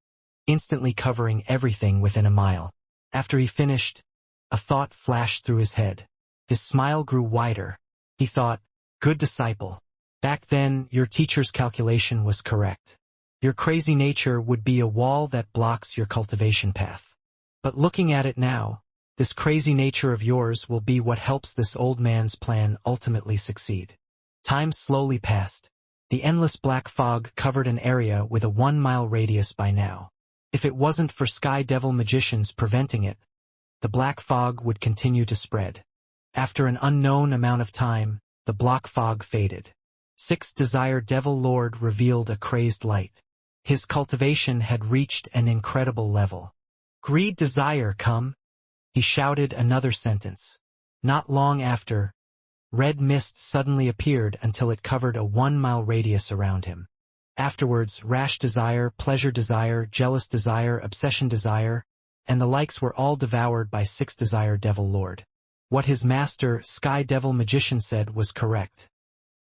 instantly covering everything within a mile. After he finished, a thought flashed through his head. His smile grew wider. He thought, "Good disciple. Back then, your teacher's calculation was correct. Your crazy nature would be a wall that blocks your cultivation path. But looking at it now, this crazy nature of yours will be what helps this old man's plan ultimately succeed." Time slowly passed. The endless black fog covered an area with a 1-mile radius by now. If it wasn't for Sky Devil Magicians preventing it, the black fog would continue to spread. After an unknown amount of time, the black fog faded. Sixth Desire Devil Lord revealed a crazed light. His cultivation had reached an incredible level. "Greed desire, come!" He shouted another sentence. Not long after, red mist suddenly appeared until it covered a 1-mile radius around him. Afterwards, rash desire, pleasure desire, jealous desire, obsession desire, and the likes were all devoured by Sixth Desire Devil Lord. What his master, Sky Devil Magician, said was correct.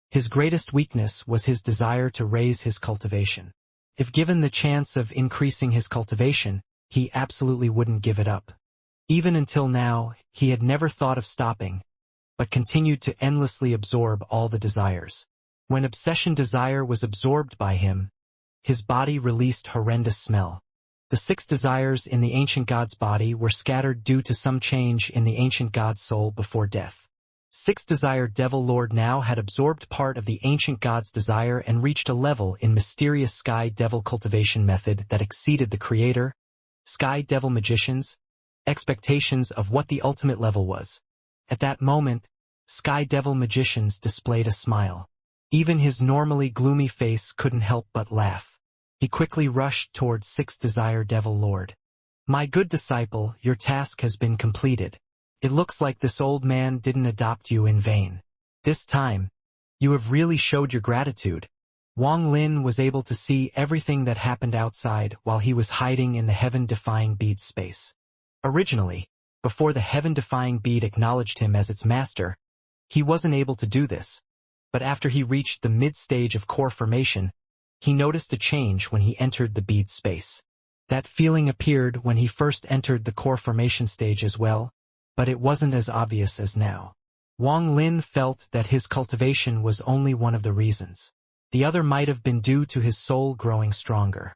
His greatest weakness was his desire to raise his cultivation. If given the chance of increasing his cultivation, he absolutely wouldn't give it up. Even until now, he had never thought of stopping, but continued to endlessly absorb all the desires. When obsession desire was absorbed by him, his body released horrendous smell. The 6 desires in the ancient god's body were scattered due to some change in the ancient god's soul before death. 6 Desire Devil Lord now had absorbed part of the ancient god's desire and reached a level in mysterious Sky Devil cultivation method that exceeded the creator, Sky Devil Magician's, expectations of what the ultimate level was. At that moment, Sky Devil Magicians displayed a smile. Even his normally gloomy face couldn't help but laugh. He quickly rushed towards 6 Desire Devil Lord. "My good disciple, your task has been completed. It looks like this old man didn't adopt you in vain. This time, you have really showed your gratitude." Wang Lin was able to see everything that happened outside while he was hiding in the heaven-defying bead space. Originally, before the heaven-defying bead acknowledged him as its master, he wasn't able to do this. But after he reached the mid-stage of core formation, he noticed a change when he entered the bead space. That feeling appeared when he first entered the core formation stage as well, but it wasn't as obvious as now. Wang Lin felt that his cultivation was only one of the reasons. The other might have been due to his soul growing stronger.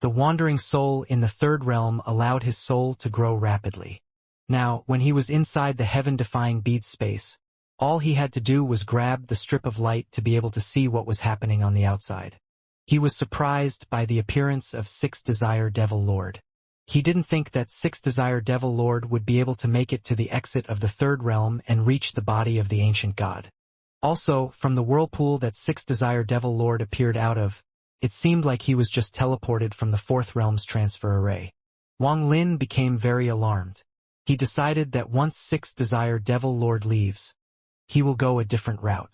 The wandering soul in the third realm allowed his soul to grow rapidly. Now, when he was inside the heaven-defying bead space, All he had to do was grab the strip of light to be able to see what was happening on the outside. He was surprised by the appearance of Sixth Desire Devil Lord. He didn't think that Sixth Desire Devil Lord would be able to make it to the exit of the third realm and reach the body of the ancient god. Also, from the whirlpool that Sixth Desire Devil Lord appeared out of, it seemed like he was just teleported from the fourth realm's transfer array. Wang Lin became very alarmed. He decided that once Sixth Desire Devil Lord leaves, he will go a different route.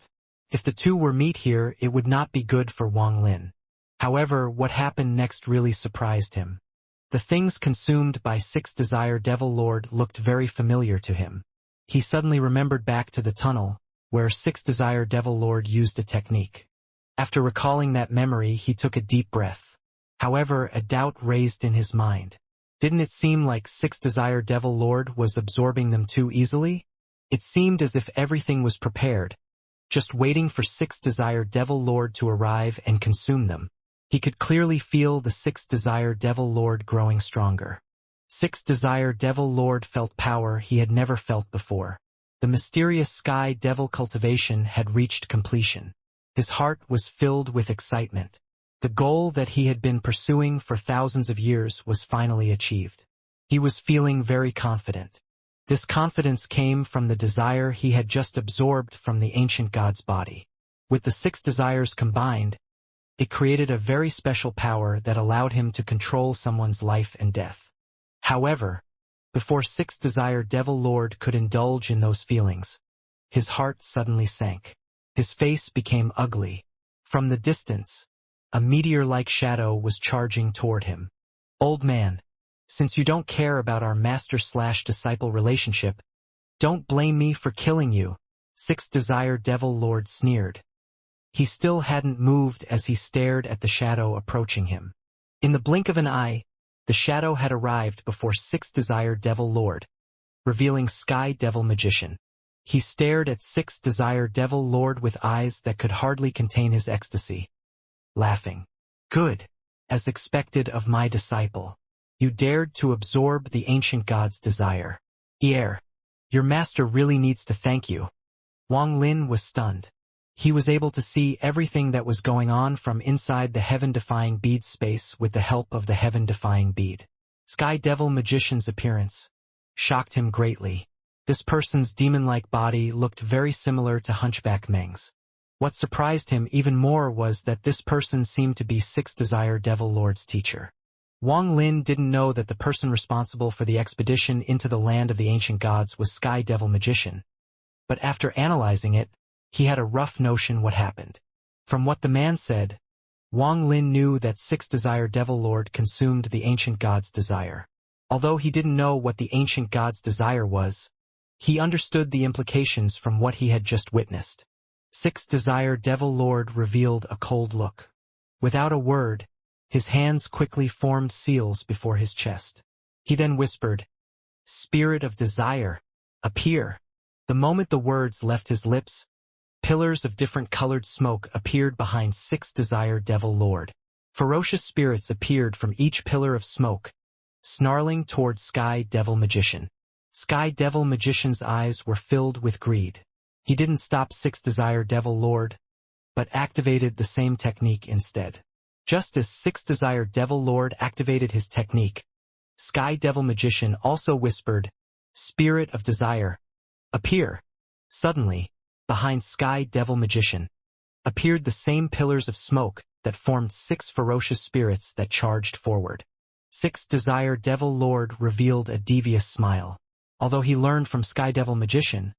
If the two were meet here, it would not be good for Wang Lin. However, what happened next really surprised him. The things consumed by Sixth Desire Devil Lord looked very familiar to him. He suddenly remembered back to the tunnel, where Sixth Desire Devil Lord used a technique. After recalling that memory, he took a deep breath. However, a doubt raised in his mind. Didn't it seem like Sixth Desire Devil Lord was absorbing them too easily? It seemed as if everything was prepared, just waiting for Sixth Desire Devil Lord to arrive and consume them. He could clearly feel the Sixth Desire Devil Lord growing stronger. Sixth Desire Devil Lord felt power he had never felt before. The mysterious Sky Devil cultivation had reached completion. His heart was filled with excitement. The goal that he had been pursuing for thousands of years was finally achieved. He was feeling very confident. This confidence came from the desire he had just absorbed from the ancient god's body. With the six desires combined, it created a very special power that allowed him to control someone's life and death. However, before Sixth Desire Devil Lord could indulge in those feelings, his heart suddenly sank. His face became ugly. From the distance, a meteor-like shadow was charging toward him. "Old man, since you don't care about our master-slash-disciple relationship, don't blame me for killing you," Sixth Desire Devil Lord sneered. He still hadn't moved as he stared at the shadow approaching him. In the blink of an eye, the shadow had arrived before Sixth Desire Devil Lord, revealing Sky Devil Magician. He stared at Sixth Desire Devil Lord with eyes that could hardly contain his ecstasy. Laughing. "Good. As expected of my disciple. You dared to absorb the ancient god's desire. Your master really needs to thank you." Wang Lin was stunned. He was able to see everything that was going on from inside the heaven-defying bead space with the help of the heaven-defying bead. Sky Devil Magician's appearance shocked him greatly. This person's demon-like body looked very similar to Hunchback Meng's. What surprised him even more was that this person seemed to be Sixth Desire Devil Lord's teacher. Wang Lin didn't know that the person responsible for the expedition into the land of the ancient gods was Sky Devil Magician. But after analyzing it, he had a rough notion what happened. From what the man said, Wang Lin knew that Sixth Desire Devil Lord consumed the ancient god's desire. Although he didn't know what the ancient god's desire was, he understood the implications from what he had just witnessed. Sixth Desire Devil Lord revealed a cold look. Without a word, his hands quickly formed seals before his chest. He then whispered, "Spirit of Desire, appear." The moment the words left his lips, pillars of different colored smoke appeared behind Sixth Desire Devil Lord. Ferocious spirits appeared from each pillar of smoke, snarling toward Sky Devil Magician. Sky Devil Magician's eyes were filled with greed. He didn't stop Sixth Desire Devil Lord, but activated the same technique instead. Just as Sixth Desire Devil Lord activated his technique, Sky Devil Magician also whispered, "Spirit of Desire, appear." Suddenly, behind Sky Devil Magician, appeared the same pillars of smoke that formed six ferocious spirits that charged forward. Sixth Desire Devil Lord revealed a devious smile. Although he learned from Sky Devil Magician,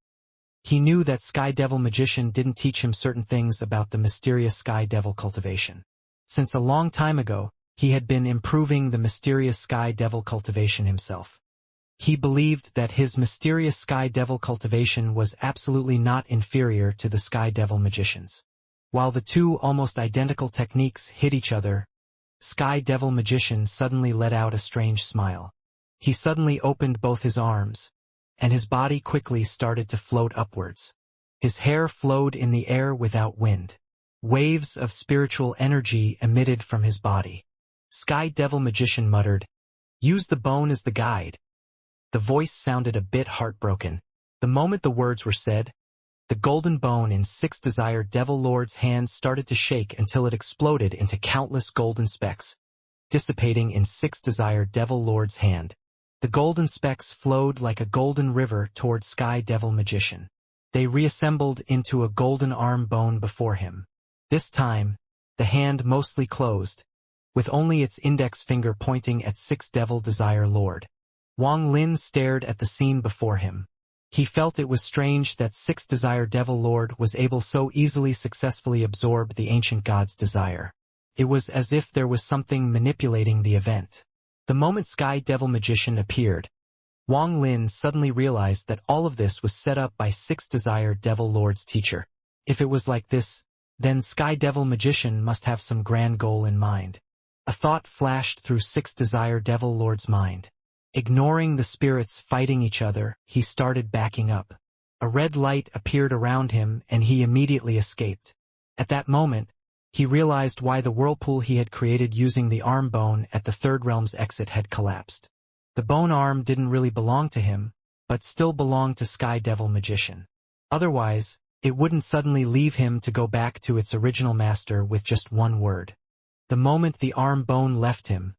he knew that Sky Devil Magician didn't teach him certain things about the mysterious Sky Devil cultivation. Since a long time ago, he had been improving the mysterious Sky Devil cultivation himself. He believed that his mysterious Sky Devil cultivation was absolutely not inferior to the Sky Devil Magician's. While the two almost identical techniques hit each other, Sky Devil Magician suddenly let out a strange smile. He suddenly opened both his arms, and his body quickly started to float upwards. His hair flowed in the air without wind. Waves of spiritual energy emitted from his body. Sky Devil Magician muttered, "Use the bone as the guide." The voice sounded a bit heartbroken. The moment the words were said, The golden bone in Six Desire Devil Lord's hand started to shake until it exploded into countless golden specks, dissipating in Six Desire Devil Lord's hand. The golden specks flowed like a golden river toward Sky Devil Magician. They reassembled into a golden arm bone before him. This time, the hand mostly closed, with only its index finger pointing at Six Devil Desire Lord. Wang Lin stared at the scene before him. He felt it was strange that Six Desire Devil Lord was able so easily successfully absorb the ancient god's desire. It was as if there was something manipulating the event. The moment Sky Devil Magician appeared, Wang Lin suddenly realized that all of this was set up by Six Desire Devil Lord's teacher. If it was like this, then Sky Devil Magician must have some grand goal in mind. A thought flashed through Six Desire Devil Lord's mind. Ignoring the spirits fighting each other, he started backing up. A red light appeared around him and he immediately escaped. At that moment, he realized why the whirlpool he had created using the arm bone at the Third Realm's exit had collapsed. The bone arm didn't really belong to him, but still belonged to Sky Devil Magician. Otherwise, it wouldn't suddenly leave him to go back to its original master with just one word. The moment the arm bone left him,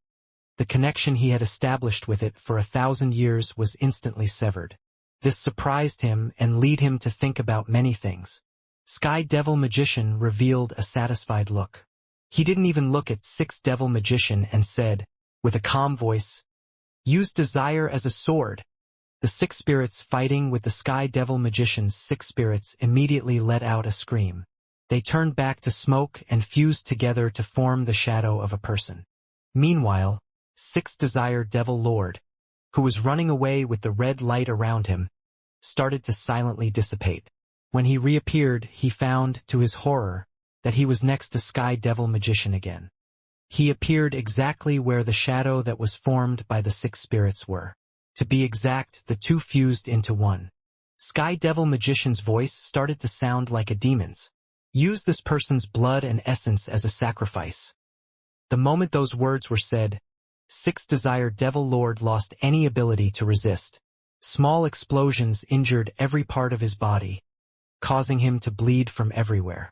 the connection he had established with it for 1,000 years was instantly severed. This surprised him and led him to think about many things. Sky Devil Magician revealed a satisfied look. He didn't even look at Six Devil Magician and said, with a calm voice, "Use desire as a sword." The six spirits fighting with the Sky Devil Magician's six spirits immediately let out a scream. They turned back to smoke and fused together to form the shadow of a person. Meanwhile, Six Desire Devil Lord, who was running away with the red light around him, started to silently dissipate. When he reappeared, he found, to his horror, that he was next to Sky Devil Magician again. He appeared exactly where the shadow that was formed by the six spirits were. To be exact, the two fused into one. Sky Devil Magician's voice started to sound like a demon's. Use this person's blood and essence as a sacrifice. The moment those words were said, Six Desire Devil Lord lost any ability to resist. Small explosions injured every part of his body, causing him to bleed from everywhere.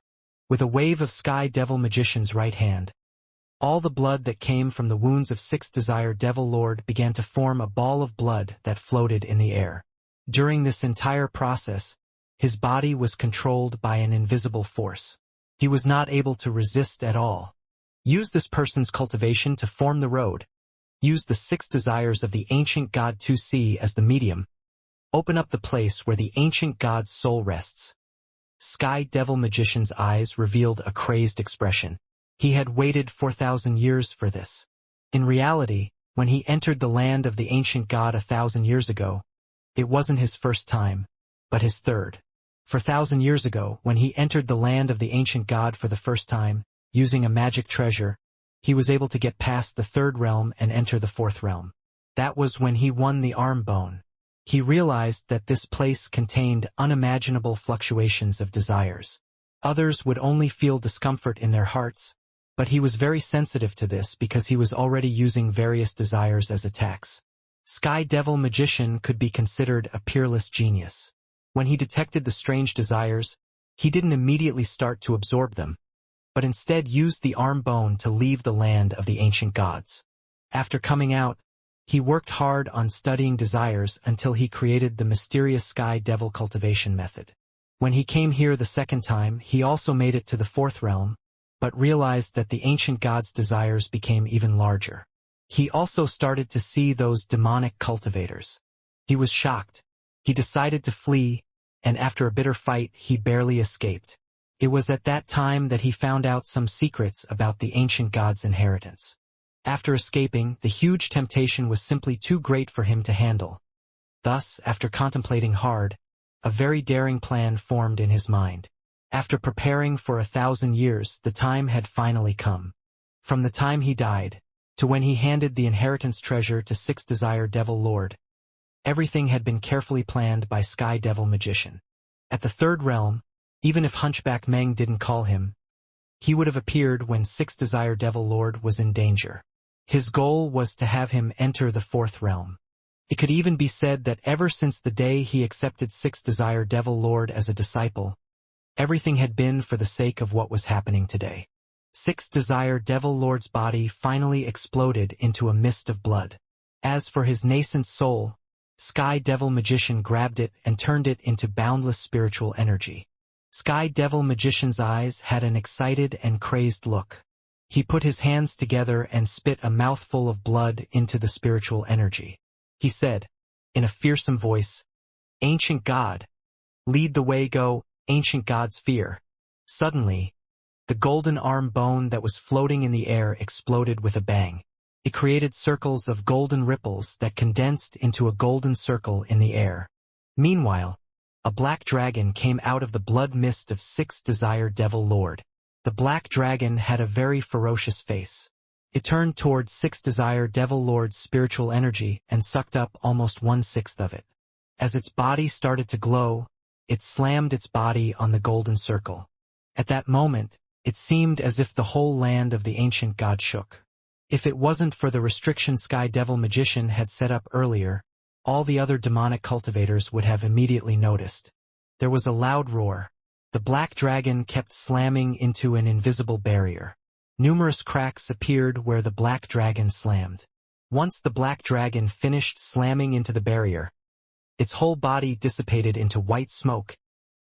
With a wave of Sky Devil Magician's right hand, all the blood that came from the wounds of Six Desire Devil Lord began to form a ball of blood that floated in the air. During this entire process, his body was controlled by an invisible force. He was not able to resist at all. Use this person's cultivation to form the road. Use the six desires of the ancient god 2C as the medium. Open up the place where the ancient god's soul rests. Sky Devil Magician's eyes revealed a crazed expression. He had waited 4,000 years for this. In reality, when he entered the land of the ancient god 1,000 years ago, it wasn't his first time, but his third. 4,000 years ago, when he entered the land of the ancient god for the first time, using a magic treasure, he was able to get past the third realm and enter the fourth realm. That was when he won the arm bone. He realized that this place contained unimaginable fluctuations of desires. Others would only feel discomfort in their hearts, but he was very sensitive to this because he was already using various desires as attacks. Sky Devil Magician could be considered a peerless genius. When he detected the strange desires, he didn't immediately start to absorb them, but instead used the arm bone to leave the land of the ancient gods. After coming out, he worked hard on studying desires until he created the mysterious Sky Devil cultivation method. When he came here the second time, he also made it to the fourth realm, but realized that the ancient god's desires became even larger. He also started to see those demonic cultivators. He was shocked. He decided to flee, and after a bitter fight, he barely escaped. It was at that time that he found out some secrets about the ancient god's inheritance. After escaping, the huge temptation was simply too great for him to handle. Thus, after contemplating hard, a very daring plan formed in his mind. After preparing for 1,000 years, the time had finally come. From the time he died, to when he handed the inheritance treasure to Six Desire Devil Lord, everything had been carefully planned by Sky Devil Magician. At the third realm, even if Hunchback Meng didn't call him, he would have appeared when Six Desire Devil Lord was in danger. His goal was to have him enter the fourth realm. It could even be said that ever since the day he accepted Sixth Desire Devil Lord as a disciple, everything had been for the sake of what was happening today. Sixth Desire Devil Lord's body finally exploded into a mist of blood. As for his nascent soul, Sky Devil Magician grabbed it and turned it into boundless spiritual energy. Sky Devil Magician's eyes had an excited and crazed look. He put his hands together and spit a mouthful of blood into the spiritual energy. He said, in a fearsome voice, "Ancient God, lead the way, go, ancient God's fear." Suddenly, the golden arm bone that was floating in the air exploded with a bang. It created circles of golden ripples that condensed into a golden circle in the air. Meanwhile, a black dragon came out of the blood mist of Sixth Desire Devil Lord. The black dragon had a very ferocious face. It turned toward Sixth Desire Devil Lord's spiritual energy and sucked up almost 1/6 of it. As its body started to glow, it slammed its body on the golden circle. At that moment, it seemed as if the whole land of the ancient god shook. If it wasn't for the restriction Sky Devil Magician had set up earlier, all the other demonic cultivators would have immediately noticed. There was a loud roar. The black dragon kept slamming into an invisible barrier. Numerous cracks appeared where the black dragon slammed. Once the black dragon finished slamming into the barrier, its whole body dissipated into white smoke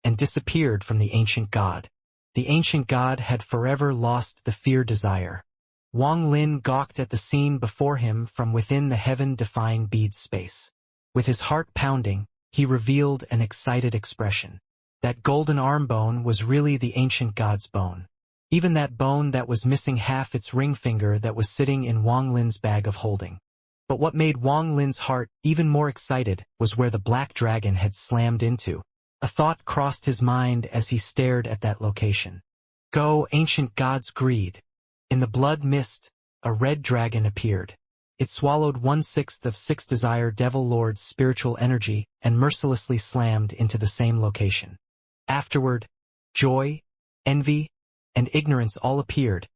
and disappeared from the ancient god. The ancient god had forever lost the fear desire. Wang Lin gawked at the scene before him from within the heaven-defying bead space. With his heart pounding, he revealed an excited expression. That golden arm bone was really the ancient god's bone. Even that bone that was missing half its ring finger that was sitting in Wang Lin's bag of holding. But what made Wang Lin's heart even more excited was where the black dragon had slammed into. A thought crossed his mind as he stared at that location. Go, ancient god's greed. In the blood mist, a red dragon appeared. It swallowed 1/6 of Sixth Desire Devil Lord's spiritual energy and mercilessly slammed into the same location. Afterward, joy, envy, and ignorance all appeared,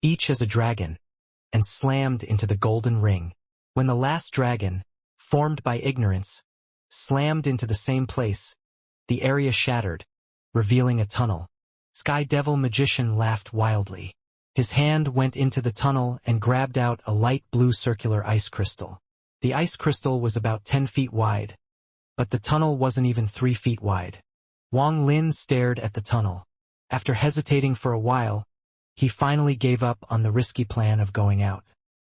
each as a dragon, and slammed into the golden ring. When the last dragon, formed by ignorance, slammed into the same place, the area shattered, revealing a tunnel. Sky Devil Magician laughed wildly. His hand went into the tunnel and grabbed out a light blue circular ice crystal. The ice crystal was about 10 feet wide, but the tunnel wasn't even 3 feet wide. Wang Lin stared at the tunnel. After hesitating for a while, he finally gave up on the risky plan of going out.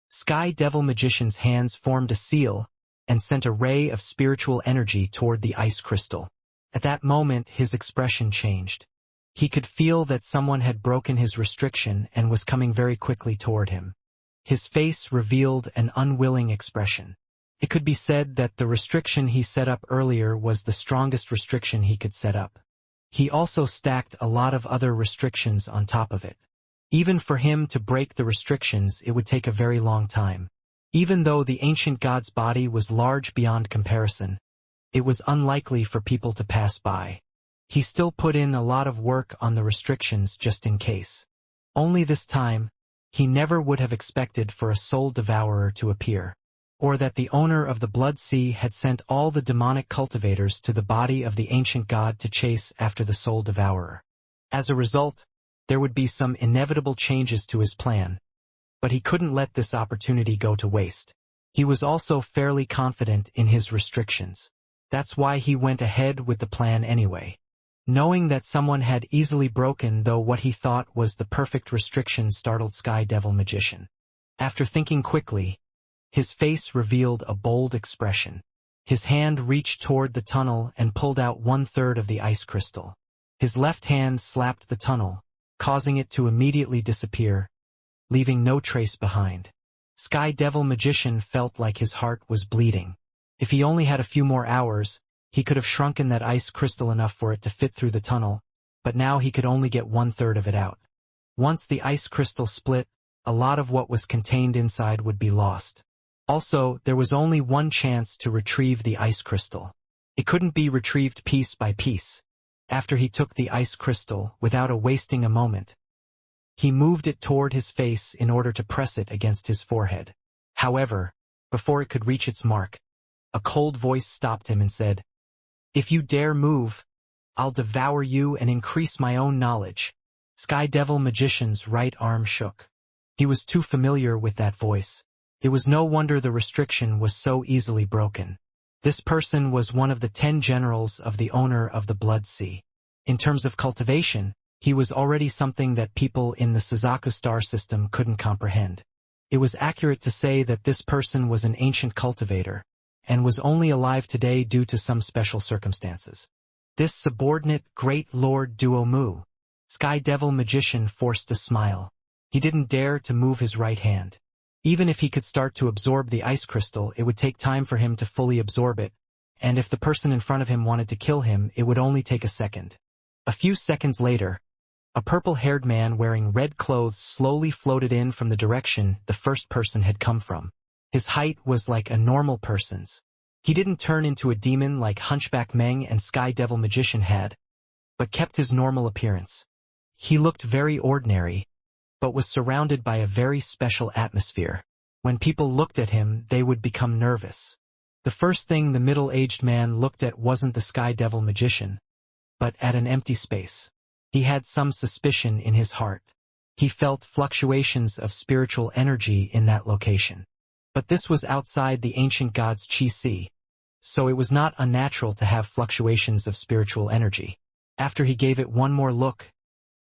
Sky Devil Magician's hands formed a seal and sent a ray of spiritual energy toward the ice crystal. At that moment, his expression changed. He could feel that someone had broken his restriction and was coming very quickly toward him. His face revealed an unwilling expression. It could be said that the restriction he set up earlier was the strongest restriction he could set up. He also stacked a lot of other restrictions on top of it. Even for him to break the restrictions, it would take a very long time. Even though the ancient god's body was large beyond comparison, it was unlikely for people to pass by. He still put in a lot of work on the restrictions just in case. Only this time, he never would have expected for a soul devourer to appear, or that the owner of the Blood Sea had sent all the demonic cultivators to the body of the ancient god to chase after the soul devourer. As a result, there would be some inevitable changes to his plan, but he couldn't let this opportunity go to waste. He was also fairly confident in his restrictions. That's why he went ahead with the plan anyway. Knowing that someone had easily broken though what he thought was the perfect restriction startled Sky Devil Magician. After thinking quickly, his face revealed a bold expression. His hand reached toward the tunnel and pulled out 1/3 of the ice crystal. His left hand slapped the tunnel, causing it to immediately disappear, leaving no trace behind. Sky Devil Magician felt like his heart was bleeding. If he only had a few more hours, he could have shrunken that ice crystal enough for it to fit through the tunnel, but now he could only get 1/3 of it out. Once the ice crystal split, a lot of what was contained inside would be lost. Also, there was only one chance to retrieve the ice crystal. It couldn't be retrieved piece by piece. After he took the ice crystal, without wasting a moment, he moved it toward his face in order to press it against his forehead. However, before it could reach its mark, a cold voice stopped him and said, "If you dare move, I'll devour you and increase my own knowledge." Sky Devil Magician's right arm shook. He was too familiar with that voice. It was no wonder the restriction was so easily broken. This person was one of the 10 generals of the owner of the Blood Sea. In terms of cultivation, he was already something that people in the Suzaku star system couldn't comprehend. It was accurate to say that this person was an ancient cultivator, and was only alive today due to some special circumstances. This subordinate Great Lord Duo Mu. Sky Devil Magician forced a smile. He didn't dare to move his right hand. Even if he could start to absorb the ice crystal, it would take time for him to fully absorb it, and if the person in front of him wanted to kill him, it would only take a second. A few seconds later, a purple-haired man wearing red clothes slowly floated in from the direction the first person had come from. His height was like a normal person's. He didn't turn into a demon like Hunchback Meng and Sky Devil Magician had, but kept his normal appearance. He looked very ordinary, but was surrounded by a very special atmosphere. When people looked at him, they would become nervous. The first thing the middle-aged man looked at wasn't the Sky Devil Magician, but at an empty space. He had some suspicion in his heart. He felt fluctuations of spiritual energy in that location. But this was outside the ancient god's Qi Si, so it was not unnatural to have fluctuations of spiritual energy. After he gave it one more look,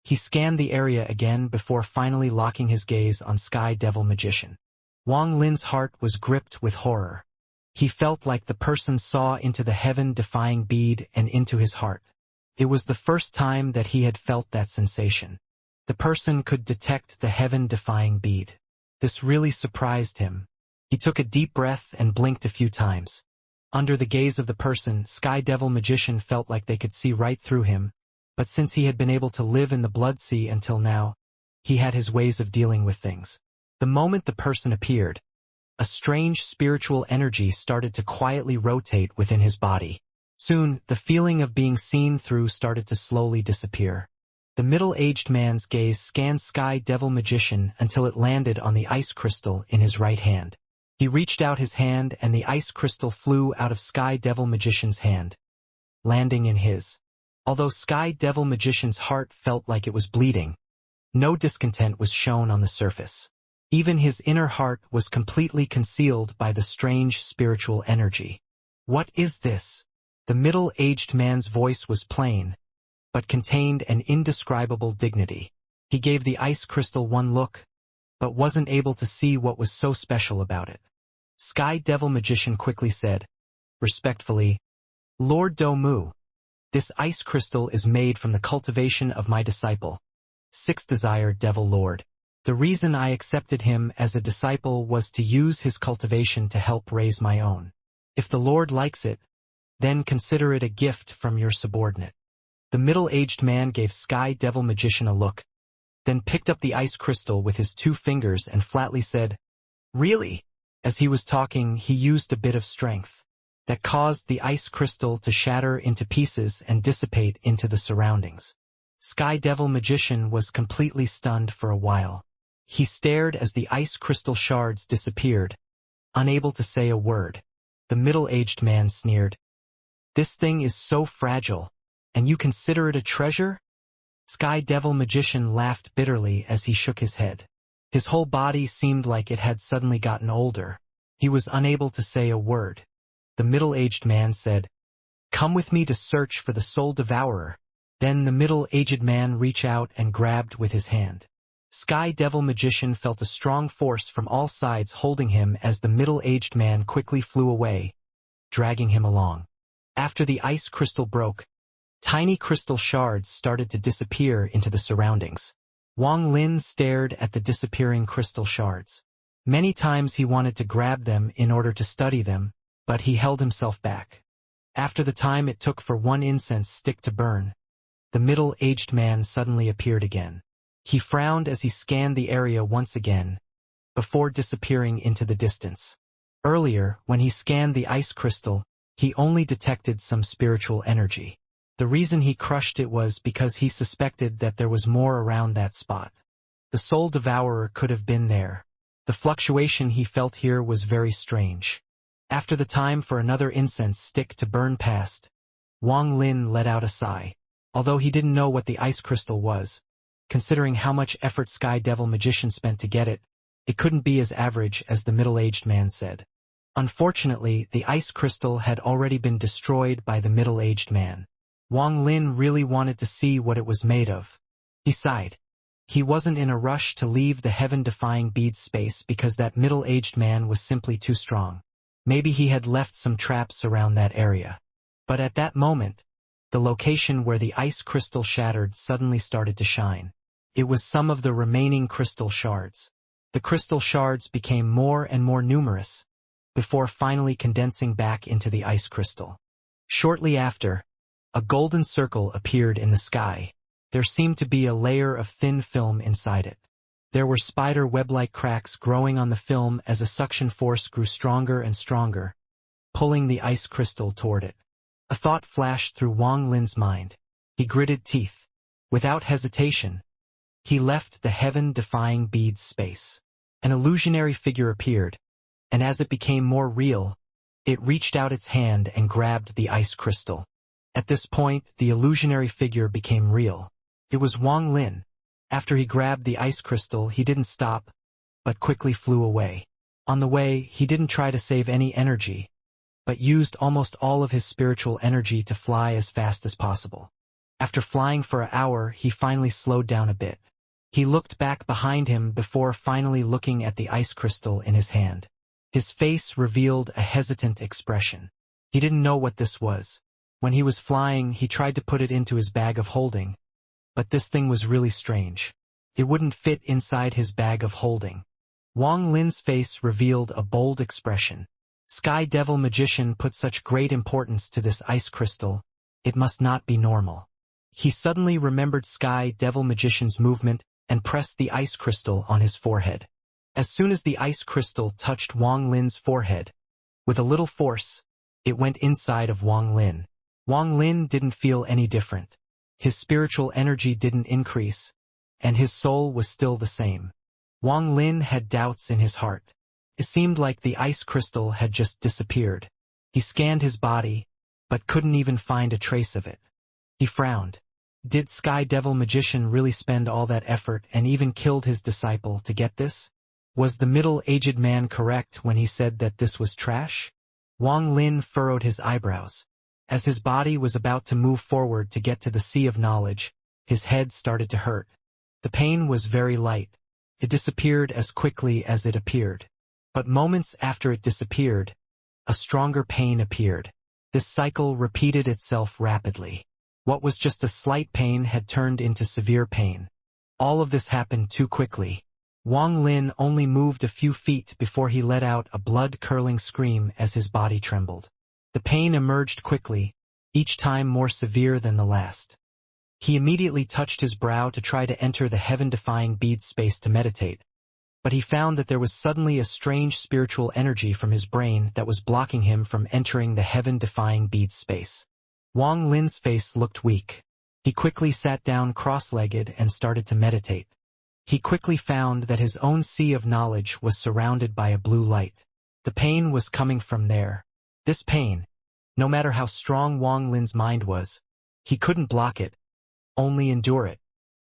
he scanned the area again before finally locking his gaze on Sky Devil Magician. Wang Lin's heart was gripped with horror. He felt like the person saw into the heaven-defying bead and into his heart. It was the first time that he had felt that sensation. The person could detect the heaven-defying bead. This really surprised him. He took a deep breath and blinked a few times. Under the gaze of the person, Sky Devil Magician felt like they could see right through him, but since he had been able to live in the Blood Sea until now, he had his ways of dealing with things. The moment the person appeared, a strange spiritual energy started to quietly rotate within his body. Soon, the feeling of being seen through started to slowly disappear. The middle-aged man's gaze scanned Sky Devil Magician until it landed on the ice crystal in his right hand. He reached out his hand and the ice crystal flew out of Sky Devil Magician's hand, landing in his. Although Sky Devil Magician's heart felt like it was bleeding, no discontent was shown on the surface. Even his inner heart was completely concealed by the strange spiritual energy. "What is this?" The middle-aged man's voice was plain, but contained an indescribable dignity. He gave the ice crystal one look, but wasn't able to see what was so special about it. Sky Devil Magician quickly said, respectfully, "Lord Domu, this ice crystal is made from the cultivation of my disciple, Sixth Desire Devil Lord. The reason I accepted him as a disciple was to use his cultivation to help raise my own. If the Lord likes it, then consider it a gift from your subordinate." The middle-aged man gave Sky Devil Magician a look, then picked up the ice crystal with his 2 fingers and flatly said, "Really?" As he was talking, he used a bit of strength that caused the ice crystal to shatter into pieces and dissipate into the surroundings. Sky Devil Magician was completely stunned for a while. He stared as the ice crystal shards disappeared, unable to say a word. The middle-aged man sneered, "This thing is so fragile, and you consider it a treasure?" Sky Devil Magician laughed bitterly as he shook his head. His whole body seemed like it had suddenly gotten older. He was unable to say a word. The middle-aged man said, "Come with me to search for the soul devourer." Then the middle-aged man reached out and grabbed with his hand. Sky Devil Magician felt a strong force from all sides holding him as the middle-aged man quickly flew away, dragging him along. After the ice crystal broke, tiny crystal shards started to disappear into the surroundings. Wang Lin stared at the disappearing crystal shards. Many times he wanted to grab them in order to study them, but he held himself back. After the time it took for one incense stick to burn, the middle-aged man suddenly appeared again. He frowned as he scanned the area once again, before disappearing into the distance. Earlier, when he scanned the ice crystal, he only detected some spiritual energy. The reason he crushed it was because he suspected that there was more around that spot. The soul devourer could have been there. The fluctuation he felt here was very strange. After the time for another incense stick to burn passed, Wang Lin let out a sigh. Although he didn't know what the ice crystal was, considering how much effort Sky Devil Magician spent to get it, it couldn't be as average as the middle-aged man said. Unfortunately, the ice crystal had already been destroyed by the middle-aged man. Wang Lin really wanted to see what it was made of. He sighed. He wasn't in a rush to leave the heaven-defying bead space because that middle-aged man was simply too strong. Maybe he had left some traps around that area. But at that moment, the location where the ice crystal shattered suddenly started to shine. It was some of the remaining crystal shards. The crystal shards became more and more numerous, before finally condensing back into the ice crystal. Shortly after, a golden circle appeared in the sky. There seemed to be a layer of thin film inside it. There were spider web-like cracks growing on the film as a suction force grew stronger and stronger, pulling the ice crystal toward it. A thought flashed through Wang Lin's mind. He gritted teeth. Without hesitation, he left the heaven-defying bead space. An illusionary figure appeared, and as it became more real, it reached out its hand and grabbed the ice crystal. At this point, the illusionary figure became real. It was Wang Lin. After he grabbed the ice crystal, he didn't stop, but quickly flew away. On the way, he didn't try to save any energy, but used almost all of his spiritual energy to fly as fast as possible. After flying for an hour, he finally slowed down a bit. He looked back behind him before finally looking at the ice crystal in his hand. His face revealed a hesitant expression. He didn't know what this was. When he was flying, he tried to put it into his bag of holding, but this thing was really strange. It wouldn't fit inside his bag of holding. Wang Lin's face revealed a bold expression. Sky Devil Magician put such great importance to this ice crystal. It must not be normal. He suddenly remembered Sky Devil Magician's movement and pressed the ice crystal on his forehead. As soon as the ice crystal touched Wang Lin's forehead, with a little force, it went inside of Wang Lin. Wang Lin didn't feel any different. His spiritual energy didn't increase, and his soul was still the same. Wang Lin had doubts in his heart. It seemed like the ice crystal had just disappeared. He scanned his body, but couldn't even find a trace of it. He frowned. Did Sky Devil Magician really spend all that effort and even killed his disciple to get this? Was the middle-aged man correct when he said that this was trash? Wang Lin furrowed his eyebrows. As his body was about to move forward to get to the sea of knowledge, his head started to hurt. The pain was very light. It disappeared as quickly as it appeared. But moments after it disappeared, a stronger pain appeared. This cycle repeated itself rapidly. What was just a slight pain had turned into severe pain. All of this happened too quickly. Wang Lin only moved a few feet before he let out a blood-curdling scream as his body trembled. The pain emerged quickly, each time more severe than the last. He immediately touched his brow to try to enter the heaven-defying bead space to meditate, but he found that there was suddenly a strange spiritual energy from his brain that was blocking him from entering the heaven-defying bead space. Wang Lin's face looked weak. He quickly sat down cross-legged and started to meditate. He quickly found that his own sea of knowledge was surrounded by a blue light. The pain was coming from there. This pain, no matter how strong Wang Lin's mind was, he couldn't block it, only endure it.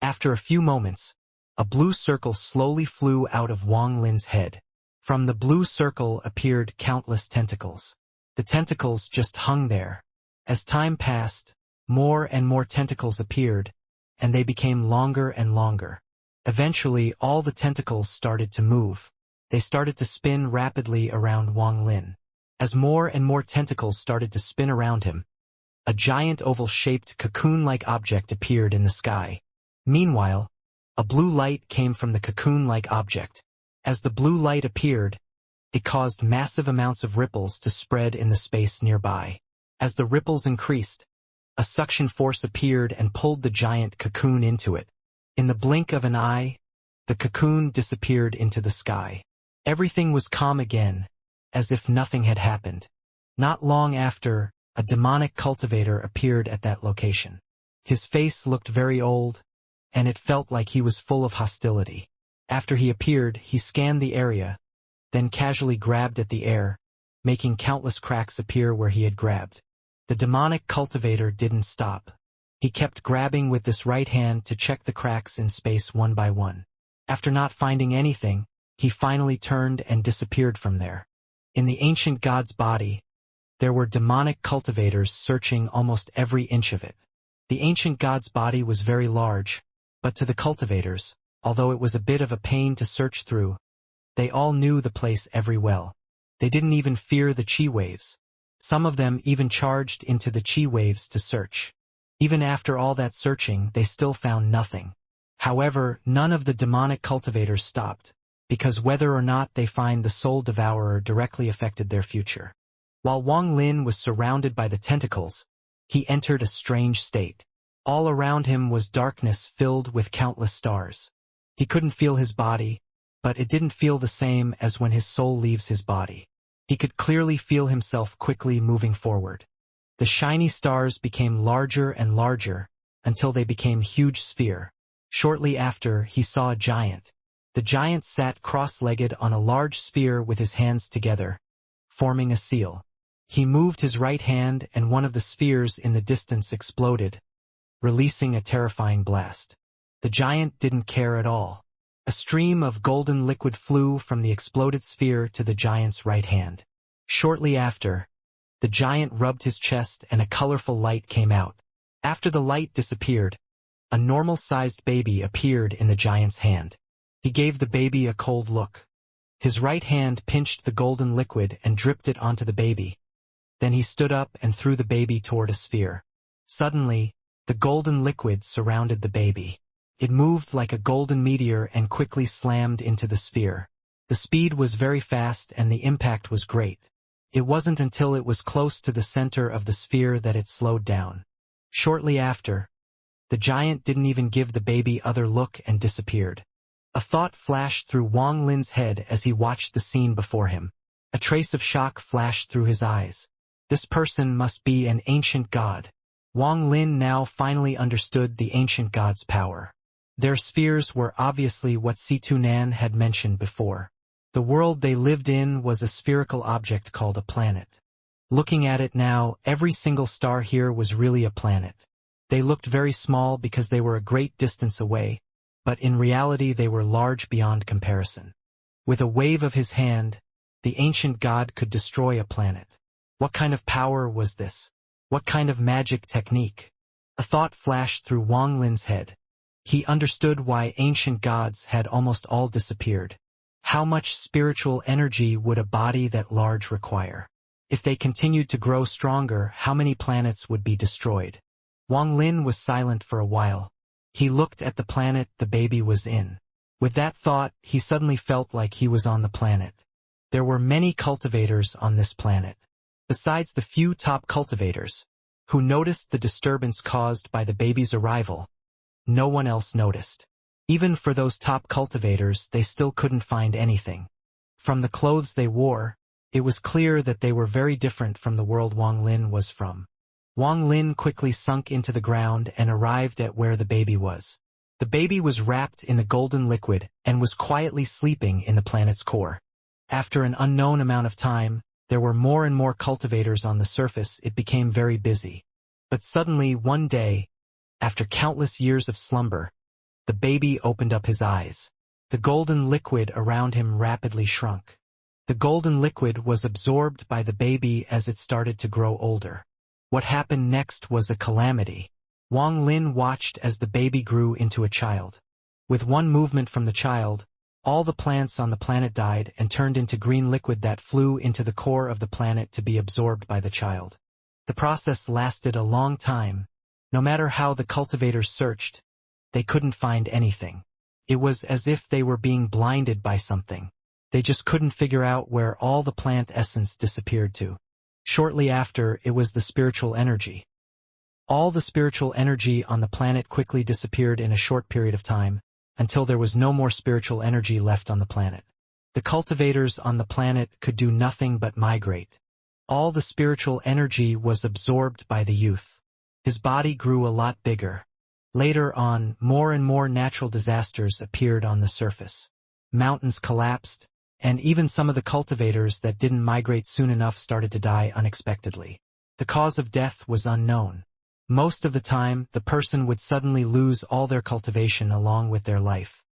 After a few moments, a blue circle slowly flew out of Wang Lin's head. From the blue circle appeared countless tentacles. The tentacles just hung there. As time passed, more and more tentacles appeared, and they became longer and longer. Eventually, all the tentacles started to move. They started to spin rapidly around Wang Lin. As more and more tentacles started to spin around him, a giant oval-shaped cocoon-like object appeared in the sky. Meanwhile, a blue light came from the cocoon-like object. As the blue light appeared, it caused massive amounts of ripples to spread in the space nearby. As the ripples increased, a suction force appeared and pulled the giant cocoon into it. In the blink of an eye, the cocoon disappeared into the sky. Everything was calm again, as if nothing had happened. Not long after, a demonic cultivator appeared at that location. His face looked very old, and it felt like he was full of hostility. After he appeared, he scanned the area, then casually grabbed at the air, making countless cracks appear where he had grabbed. The demonic cultivator didn't stop. He kept grabbing with this right hand to check the cracks in space one by one. After not finding anything, he finally turned and disappeared from there. In the ancient god's body, there were demonic cultivators searching almost every inch of it. The ancient god's body was very large, but to the cultivators, although it was a bit of a pain to search through, they all knew the place very well. They didn't even fear the chi waves. Some of them even charged into the chi waves to search. Even after all that searching, they still found nothing. However, none of the demonic cultivators stopped, because whether or not they find the soul devourer directly affected their future. While Wang Lin was surrounded by the tentacles, he entered a strange state. All around him was darkness filled with countless stars. He couldn't feel his body, but it didn't feel the same as when his soul leaves his body. He could clearly feel himself quickly moving forward. The shiny stars became larger and larger, until they became huge sphere. Shortly after, he saw a giant. The giant sat cross-legged on a large sphere with his hands together, forming a seal. He moved his right hand and one of the spheres in the distance exploded, releasing a terrifying blast. The giant didn't care at all. A stream of golden liquid flew from the exploded sphere to the giant's right hand. Shortly after, the giant rubbed his chest and a colorful light came out. After the light disappeared, a normal-sized baby appeared in the giant's hand. He gave the baby a cold look. His right hand pinched the golden liquid and dripped it onto the baby. Then he stood up and threw the baby toward a sphere. Suddenly, the golden liquid surrounded the baby. It moved like a golden meteor and quickly slammed into the sphere. The speed was very fast and the impact was great. It wasn't until it was close to the center of the sphere that it slowed down. Shortly after, the giant didn't even give the baby other look and disappeared. A thought flashed through Wang Lin's head as he watched the scene before him. A trace of shock flashed through his eyes. This person must be an ancient god. Wang Lin now finally understood the ancient god's power. Their spheres were obviously what Situnan had mentioned before. The world they lived in was a spherical object called a planet. Looking at it now, every single star here was really a planet. They looked very small because they were a great distance away, but in reality they were large beyond comparison. With a wave of his hand, the ancient god could destroy a planet. What kind of power was this? What kind of magic technique? A thought flashed through Wang Lin's head. He understood why ancient gods had almost all disappeared. How much spiritual energy would a body that large require? If they continued to grow stronger, how many planets would be destroyed? Wang Lin was silent for a while. He looked at the planet the baby was in. With that thought, he suddenly felt like he was on the planet. There were many cultivators on this planet. Besides the few top cultivators, who noticed the disturbance caused by the baby's arrival, no one else noticed. Even for those top cultivators, they still couldn't find anything. From the clothes they wore, it was clear that they were very different from the world Wang Lin was from. Wang Lin quickly sunk into the ground and arrived at where the baby was. The baby was wrapped in the golden liquid and was quietly sleeping in the planet's core. After an unknown amount of time, there were more and more cultivators on the surface. It became very busy. But suddenly, one day, after countless years of slumber, the baby opened up his eyes. The golden liquid around him rapidly shrunk. The golden liquid was absorbed by the baby as it started to grow older. What happened next was a calamity. Wang Lin watched as the baby grew into a child. With one movement from the child, all the plants on the planet died and turned into green liquid that flew into the core of the planet to be absorbed by the child. The process lasted a long time. No matter how the cultivators searched, they couldn't find anything. It was as if they were being blinded by something. They just couldn't figure out where all the plant essence disappeared to. Shortly after, it was the spiritual energy. All the spiritual energy on the planet quickly disappeared in a short period of time, until there was no more spiritual energy left on the planet. The cultivators on the planet could do nothing but migrate. All the spiritual energy was absorbed by the youth. His body grew a lot bigger. Later on, more and more natural disasters appeared on the surface. Mountains collapsed, and even some of the cultivators that didn't migrate soon enough started to die unexpectedly. The cause of death was unknown. Most of the time, the person would suddenly lose all their cultivation along with their life.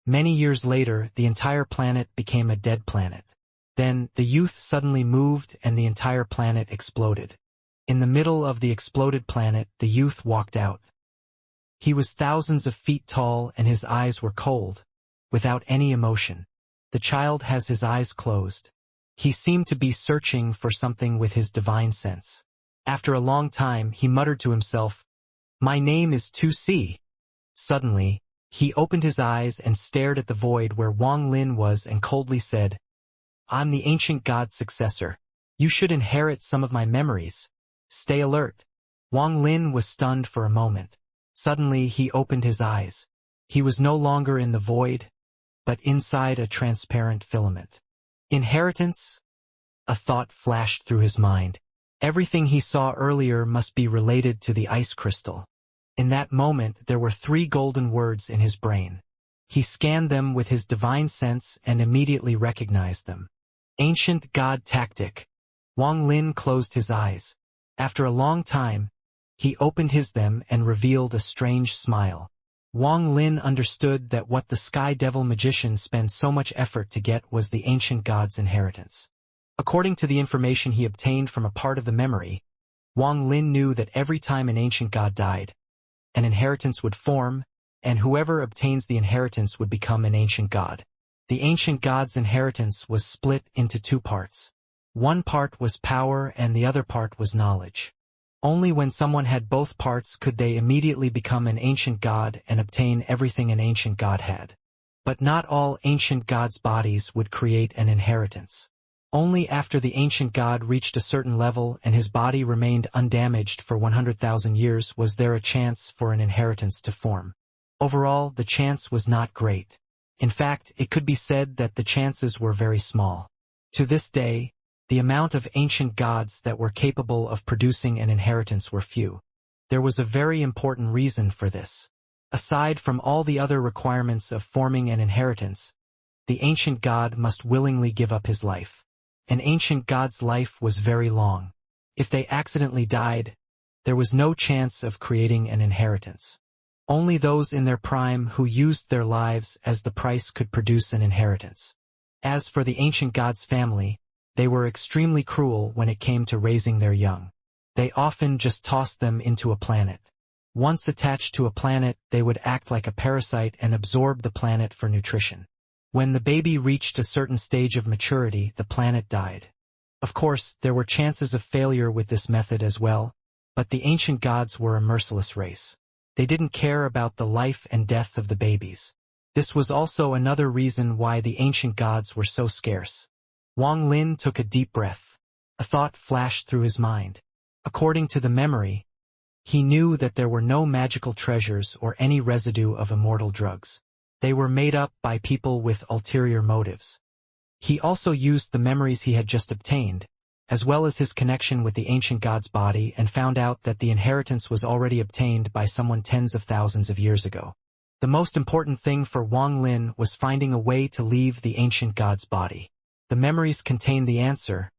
Many years later, the entire planet became a dead planet. Then, the youth suddenly moved and the entire planet exploded. In the middle of the exploded planet, the youth walked out. He was thousands of feet tall and his eyes were cold, without any emotion. The child has his eyes closed. He seemed to be searching for something with his divine sense. After a long time, he muttered to himself, "My name is 2C. Suddenly, he opened his eyes and stared at the void where Wang Lin was and coldly said, "I'm the ancient god's successor. You should inherit some of my memories. Stay alert." Wang Lin was stunned for a moment. Suddenly, he opened his eyes. He was no longer in the void, but inside a transparent filament. Inheritance? A thought flashed through his mind. Everything he saw earlier must be related to the ice crystal. In that moment, there were 3 golden words in his brain. He scanned them with his divine sense and immediately recognized them. Ancient God Tactic. Wang Lin closed his eyes. After a long time, he opened them and revealed a strange smile. Wang Lin understood that what the Sky Devil magician spent so much effort to get was the ancient god's inheritance. According to the information he obtained from a part of the memory, Wang Lin knew that every time an ancient god died, an inheritance would form, and whoever obtains the inheritance would become an ancient god. The ancient god's inheritance was split into 2 parts. One part was power and the other part was knowledge. Only when someone had both parts could they immediately become an ancient god and obtain everything an ancient god had. But not all ancient gods' bodies would create an inheritance. Only after the ancient god reached a certain level and his body remained undamaged for 100,000 years was there a chance for an inheritance to form. Overall, the chance was not great. In fact, it could be said that the chances were very small. To this day, the amount of ancient gods that were capable of producing an inheritance were few. There was a very important reason for this. Aside from all the other requirements of forming an inheritance, the ancient god must willingly give up his life. An ancient god's life was very long. If they accidentally died, there was no chance of creating an inheritance. Only those in their prime who used their lives as the price could produce an inheritance. As for the ancient god's family, they were extremely cruel when it came to raising their young. They often just tossed them into a planet. Once attached to a planet, they would act like a parasite and absorb the planet for nutrition. When the baby reached a certain stage of maturity, the planet died. Of course, there were chances of failure with this method as well, but the ancient gods were a merciless race. They didn't care about the life and death of the babies. This was also another reason why the ancient gods were so scarce. Wang Lin took a deep breath. A thought flashed through his mind. According to the memory, he knew that there were no magical treasures or any residue of immortal drugs. They were made up by people with ulterior motives. He also used the memories he had just obtained, as well as his connection with the ancient god's body, and found out that the inheritance was already obtained by someone tens of thousands of years ago. The most important thing for Wang Lin was finding a way to leave the ancient god's body. The memories contained the answer,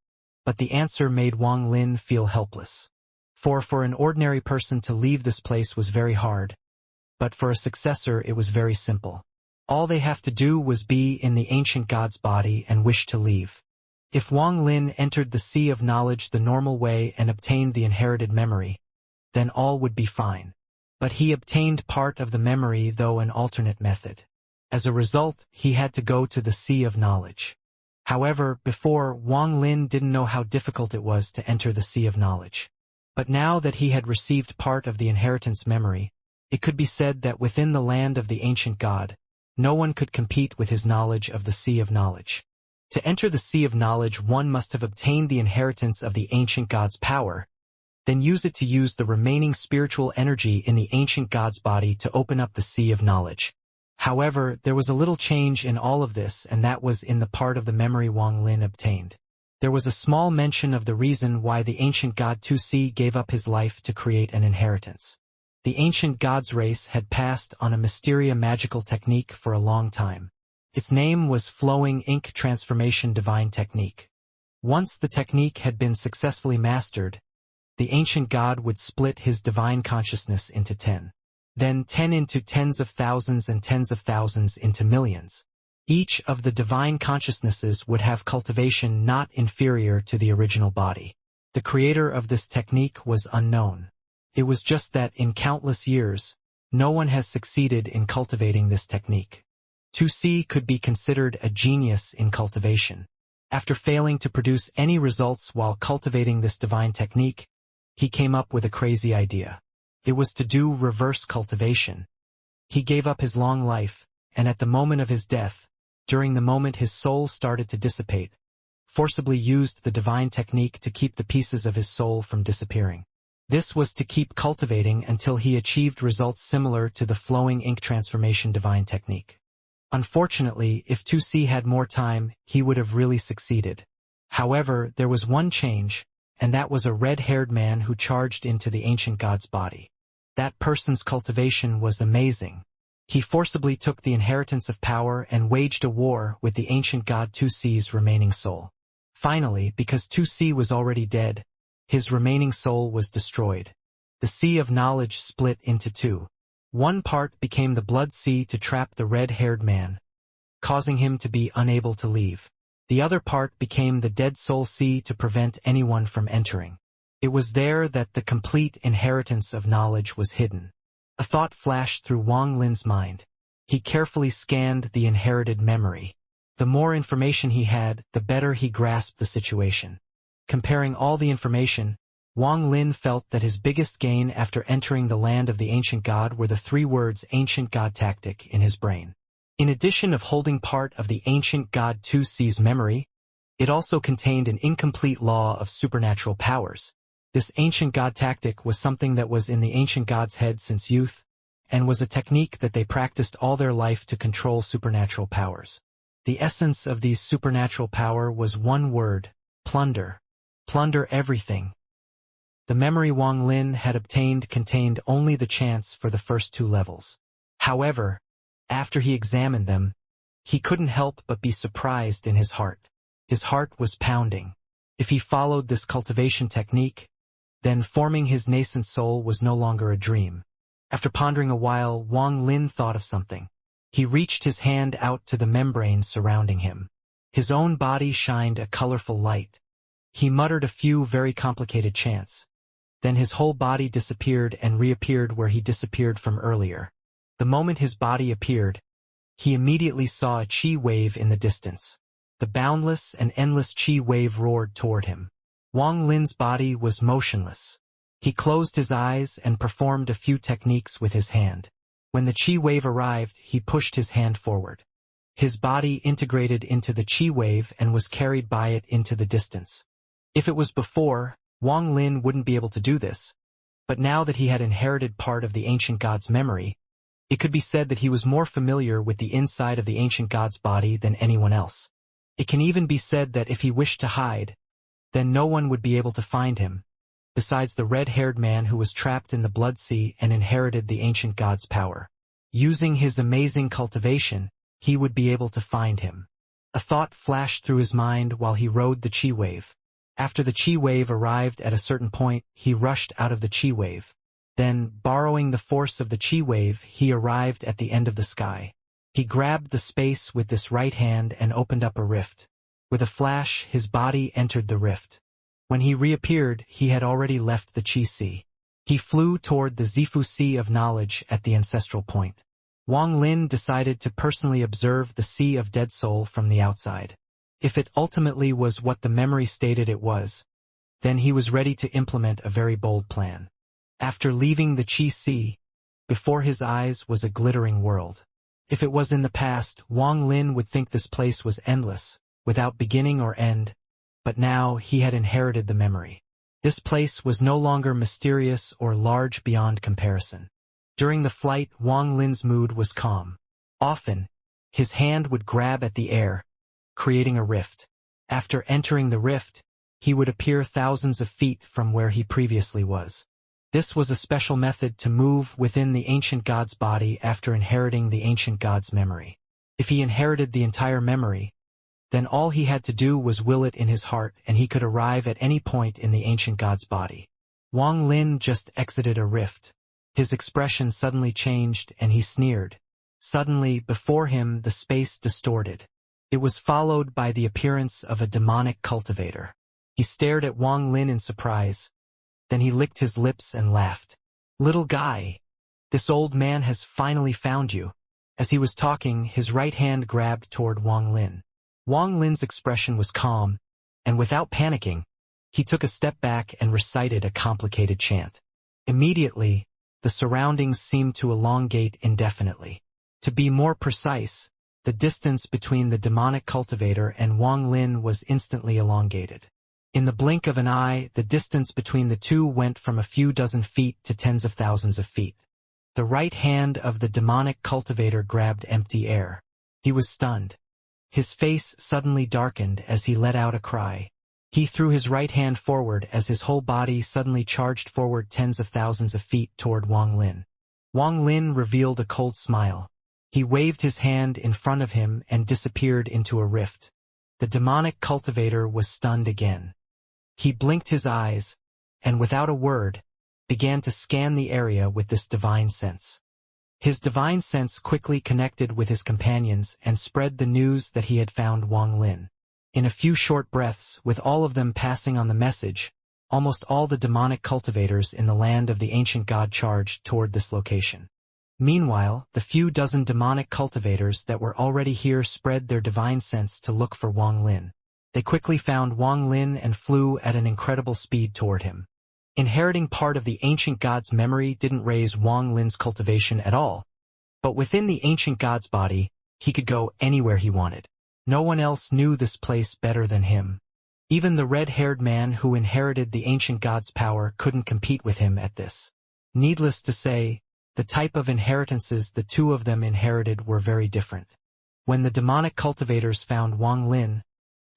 but the answer made Wang Lin feel helpless. For an ordinary person to leave this place was very hard, but for a successor it was very simple. All they have to do was be in the ancient god's body and wish to leave. If Wang Lin entered the Sea of Knowledge the normal way and obtained the inherited memory, then all would be fine. But he obtained part of the memory, though an alternate method. As a result, he had to go to the Sea of Knowledge. However, before, Wang Lin didn't know how difficult it was to enter the Sea of Knowledge. But now that he had received part of the inheritance memory, it could be said that within the land of the ancient god, no one could compete with his knowledge of the Sea of Knowledge. To enter the Sea of Knowledge, one must have obtained the inheritance of the ancient god's power, then use it to use the remaining spiritual energy in the ancient god's body to open up the Sea of Knowledge. However, there was a little change in all of this, and that was in the part of the memory Wang Lin obtained. There was a small mention of the reason why the ancient god 2C gave up his life to create an inheritance. The ancient god's race had passed on a mysterious magical technique for a long time. Its name was Flowing Ink Transformation Divine Technique. Once the technique had been successfully mastered, the ancient god would split his divine consciousness into 10. Then 10 into tens of thousands and tens of thousands into millions. Each of the divine consciousnesses would have cultivation not inferior to the original body. The creator of this technique was unknown. It was just that in countless years, no one has succeeded in cultivating this technique. 2C could be considered a genius in cultivation. After failing to produce any results while cultivating this divine technique, he came up with a crazy idea. It was to do reverse cultivation. He gave up his long life, and at the moment of his death, during the moment his soul started to dissipate, forcibly used the divine technique to keep the pieces of his soul from disappearing. This was to keep cultivating until he achieved results similar to the flowing ink transformation divine technique. Unfortunately, if 2C had more time, he would have really succeeded. However, there was one change, and that was a red-haired man who charged into the ancient god's body. That person's cultivation was amazing. He forcibly took the inheritance of power and waged a war with the ancient god 2C's remaining soul. Finally, because 2C was already dead, his remaining soul was destroyed. The sea of knowledge split into two. One part became the blood sea to trap the red-haired man, causing him to be unable to leave. The other part became the dead soul sea to prevent anyone from entering. It was there that the complete inheritance of knowledge was hidden. A thought flashed through Wang Lin's mind. He carefully scanned the inherited memory. The more information he had, the better he grasped the situation. Comparing all the information, Wang Lin felt that his biggest gain after entering the land of the ancient god were the 3 words ancient god tactic in his brain. In addition of holding part of the ancient god 2C's memory, it also contained an incomplete law of supernatural powers. This ancient god tactic was something that was in the ancient god's head since youth, and was a technique that they practiced all their life to control supernatural powers. The essence of these supernatural power was one word: plunder. Plunder everything. The memory Wang Lin had obtained contained only the chants for the first 2 levels. However, after he examined them, he couldn't help but be surprised in his heart. His heart was pounding. If he followed this cultivation technique, then forming his nascent soul was no longer a dream. After pondering a while, Wang Lin thought of something. He reached his hand out to the membrane surrounding him. His own body shined a colorful light. He muttered a few very complicated chants. Then his whole body disappeared and reappeared where he disappeared from earlier. The moment his body appeared, he immediately saw a chi wave in the distance. The boundless and endless chi wave roared toward him. Wang Lin's body was motionless. He closed his eyes and performed a few techniques with his hand. When the chi wave arrived, he pushed his hand forward. His body integrated into the chi wave and was carried by it into the distance. If it was before, Wang Lin wouldn't be able to do this, but now that he had inherited part of the ancient god's memory, it could be said that he was more familiar with the inside of the ancient god's body than anyone else. It can even be said that if he wished to hide, then no one would be able to find him, besides the red-haired man who was trapped in the blood sea and inherited the ancient god's power. Using his amazing cultivation, he would be able to find him. A thought flashed through his mind while he rode the chi wave. After the chi wave arrived at a certain point, he rushed out of the chi wave. Then, borrowing the force of the chi wave, he arrived at the end of the sky. He grabbed the space with this right hand and opened up a rift. With a flash, his body entered the rift. When he reappeared, he had already left the chi sea. He flew toward the Zifu Sea of knowledge at the ancestral point. Wang Lin decided to personally observe the Sea of Dead Soul from the outside. If it ultimately was what the memory stated it was, then he was ready to implement a very bold plan. After leaving the Chi Sea, before his eyes was a glittering world. If it was in the past, Wang Lin would think this place was endless, without beginning or end, but now he had inherited the memory. This place was no longer mysterious or large beyond comparison. During the flight, Wang Lin's mood was calm. Often, his hand would grab at the air, creating a rift. After entering the rift, he would appear thousands of feet from where he previously was. This was a special method to move within the ancient god's body after inheriting the ancient god's memory. If he inherited the entire memory, then all he had to do was will it in his heart and he could arrive at any point in the ancient god's body. Wang Lin just exited a rift. His expression suddenly changed and he sneered. Suddenly, before him, the space distorted. It was followed by the appearance of a demonic cultivator. He stared at Wang Lin in surprise. Then he licked his lips and laughed. "Little guy, this old man has finally found you." As he was talking, his right hand grabbed toward Wang Lin. Wang Lin's expression was calm, and without panicking, he took a step back and recited a complicated chant. Immediately, the surroundings seemed to elongate indefinitely. To be more precise, the distance between the demonic cultivator and Wang Lin was instantly elongated. In the blink of an eye, the distance between the two went from a few dozen feet to tens of thousands of feet. The right hand of the demonic cultivator grabbed empty air. He was stunned. His face suddenly darkened as he let out a cry. He threw his right hand forward as his whole body suddenly charged forward tens of thousands of feet toward Wang Lin. Wang Lin revealed a cold smile. He waved his hand in front of him and disappeared into a rift. The demonic cultivator was stunned again. He blinked his eyes, and without a word, began to scan the area with this divine sense. His divine sense quickly connected with his companions and spread the news that he had found Wang Lin. In a few short breaths, with all of them passing on the message, almost all the demonic cultivators in the land of the ancient god charged toward this location. Meanwhile, the few dozen demonic cultivators that were already here spread their divine sense to look for Wang Lin. They quickly found Wang Lin and flew at an incredible speed toward him. Inheriting part of the ancient god's memory didn't raise Wang Lin's cultivation at all, but within the ancient god's body, he could go anywhere he wanted. No one else knew this place better than him. Even the red-haired man who inherited the ancient god's power couldn't compete with him at this. Needless to say, the type of inheritances the two of them inherited were very different. When the demonic cultivators found Wang Lin,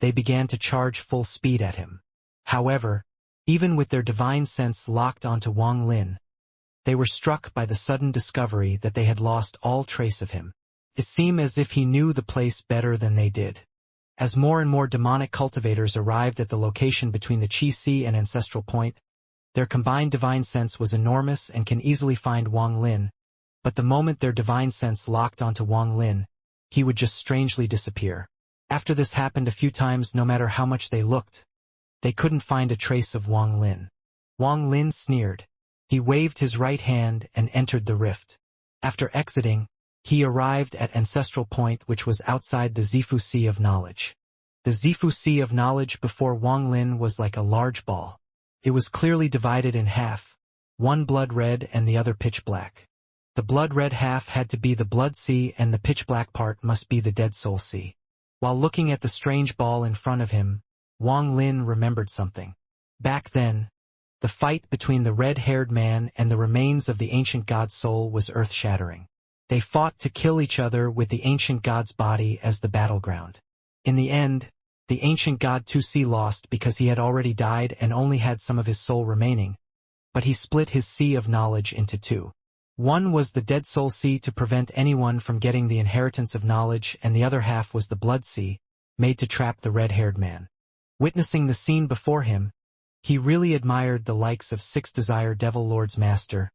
they began to charge full speed at him. However, even with their divine sense locked onto Wang Lin, they were struck by the sudden discovery that they had lost all trace of him. It seemed as if he knew the place better than they did. As more and more demonic cultivators arrived at the location between the Qi Si and Ancestral Point, their combined divine sense was enormous and can easily find Wang Lin, but the moment their divine sense locked onto Wang Lin, he would just strangely disappear. After this happened a few times, no matter how much they looked, they couldn't find a trace of Wang Lin. Wang Lin sneered. He waved his right hand and entered the rift. After exiting, he arrived at Ancestral Point, which was outside the Zifu Sea of Knowledge. The Zifu Sea of Knowledge before Wang Lin was like a large ball. It was clearly divided in half, one blood red and the other pitch black. The blood red half had to be the Blood Sea and the pitch black part must be the Dead Soul Sea. While looking at the strange ball in front of him, Wang Lin remembered something. Back then, the fight between the red-haired man and the remains of the ancient god's soul was earth-shattering. They fought to kill each other with the ancient god's body as the battleground. In the end, the ancient god Tusi lost because he had already died and only had some of his soul remaining, but he split his sea of knowledge into two. One was the Dead Soul Sea to prevent anyone from getting the inheritance of knowledge, and the other half was the Blood Sea, made to trap the red-haired man. Witnessing the scene before him, he really admired the likes of Six Desire Devil Lord's master,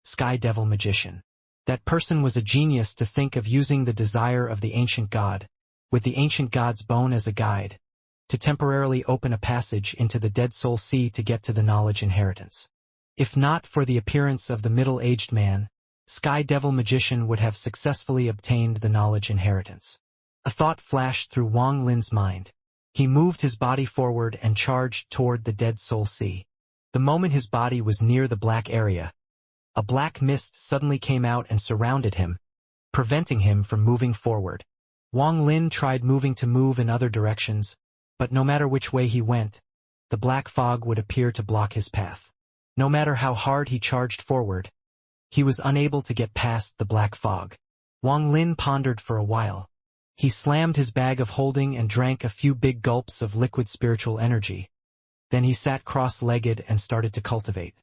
Sky Devil Magician. That person was a genius to think of using the desire of the ancient god, with the ancient god's bone as a guide, to temporarily open a passage into the Dead Soul Sea to get to the knowledge inheritance. If not for the appearance of the middle-aged man, Sky Devil Magician would have successfully obtained the knowledge inheritance. A thought flashed through Wang Lin's mind. He moved his body forward and charged toward the Dead Soul Sea. The moment his body was near the black area, a black mist suddenly came out and surrounded him, preventing him from moving forward. Wang Lin tried moving to move in other directions, but no matter which way he went, the black fog would appear to block his path. No matter how hard he charged forward, he was unable to get past the black fog. Wang Lin pondered for a while. He slammed his bag of holding and drank a few big gulps of liquid spiritual energy. Then he sat cross-legged and started to cultivate.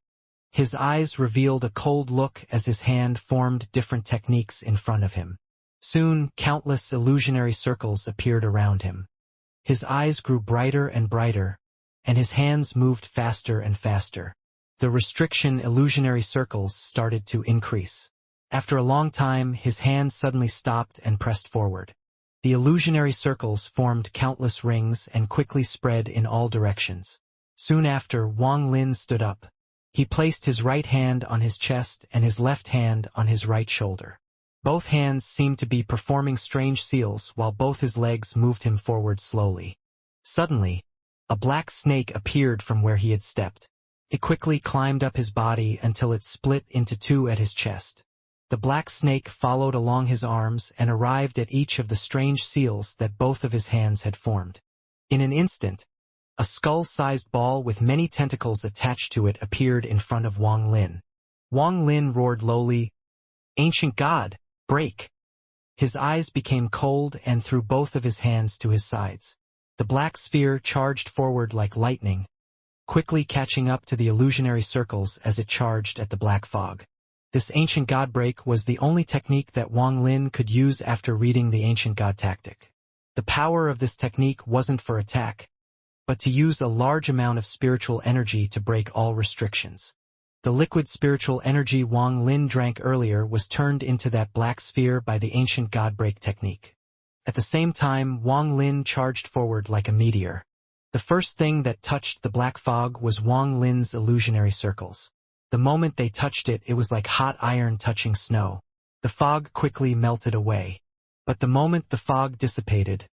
His eyes revealed a cold look as his hand formed different techniques in front of him. Soon, countless illusionary circles appeared around him. His eyes grew brighter and brighter, and his hands moved faster and faster. The restriction illusionary circles started to increase. After a long time, his hands suddenly stopped and pressed forward. The illusionary circles formed countless rings and quickly spread in all directions. Soon after, Wang Lin stood up. He placed his right hand on his chest and his left hand on his right shoulder. Both hands seemed to be performing strange seals while both his legs moved him forward slowly. Suddenly, a black snake appeared from where he had stepped. It quickly climbed up his body until it split into two at his chest. The black snake followed along his arms and arrived at each of the strange seals that both of his hands had formed. In an instant, a skull-sized ball with many tentacles attached to it appeared in front of Wang Lin. Wang Lin roared lowly, "Ancient God, break!" His eyes became cold and threw both of his hands to his sides. The black sphere charged forward like lightning, quickly catching up to the illusionary circles as it charged at the black fog. This ancient god break was the only technique that Wang Lin could use after reading the ancient god tactic. The power of this technique wasn't for attack, but to use a large amount of spiritual energy to break all restrictions. The liquid spiritual energy Wang Lin drank earlier was turned into that black sphere by the ancient god break technique. At the same time, Wang Lin charged forward like a meteor. The first thing that touched the black fog was Wang Lin's illusionary circles. The moment they touched it, it was like hot iron touching snow. The fog quickly melted away. But the moment the fog dissipated,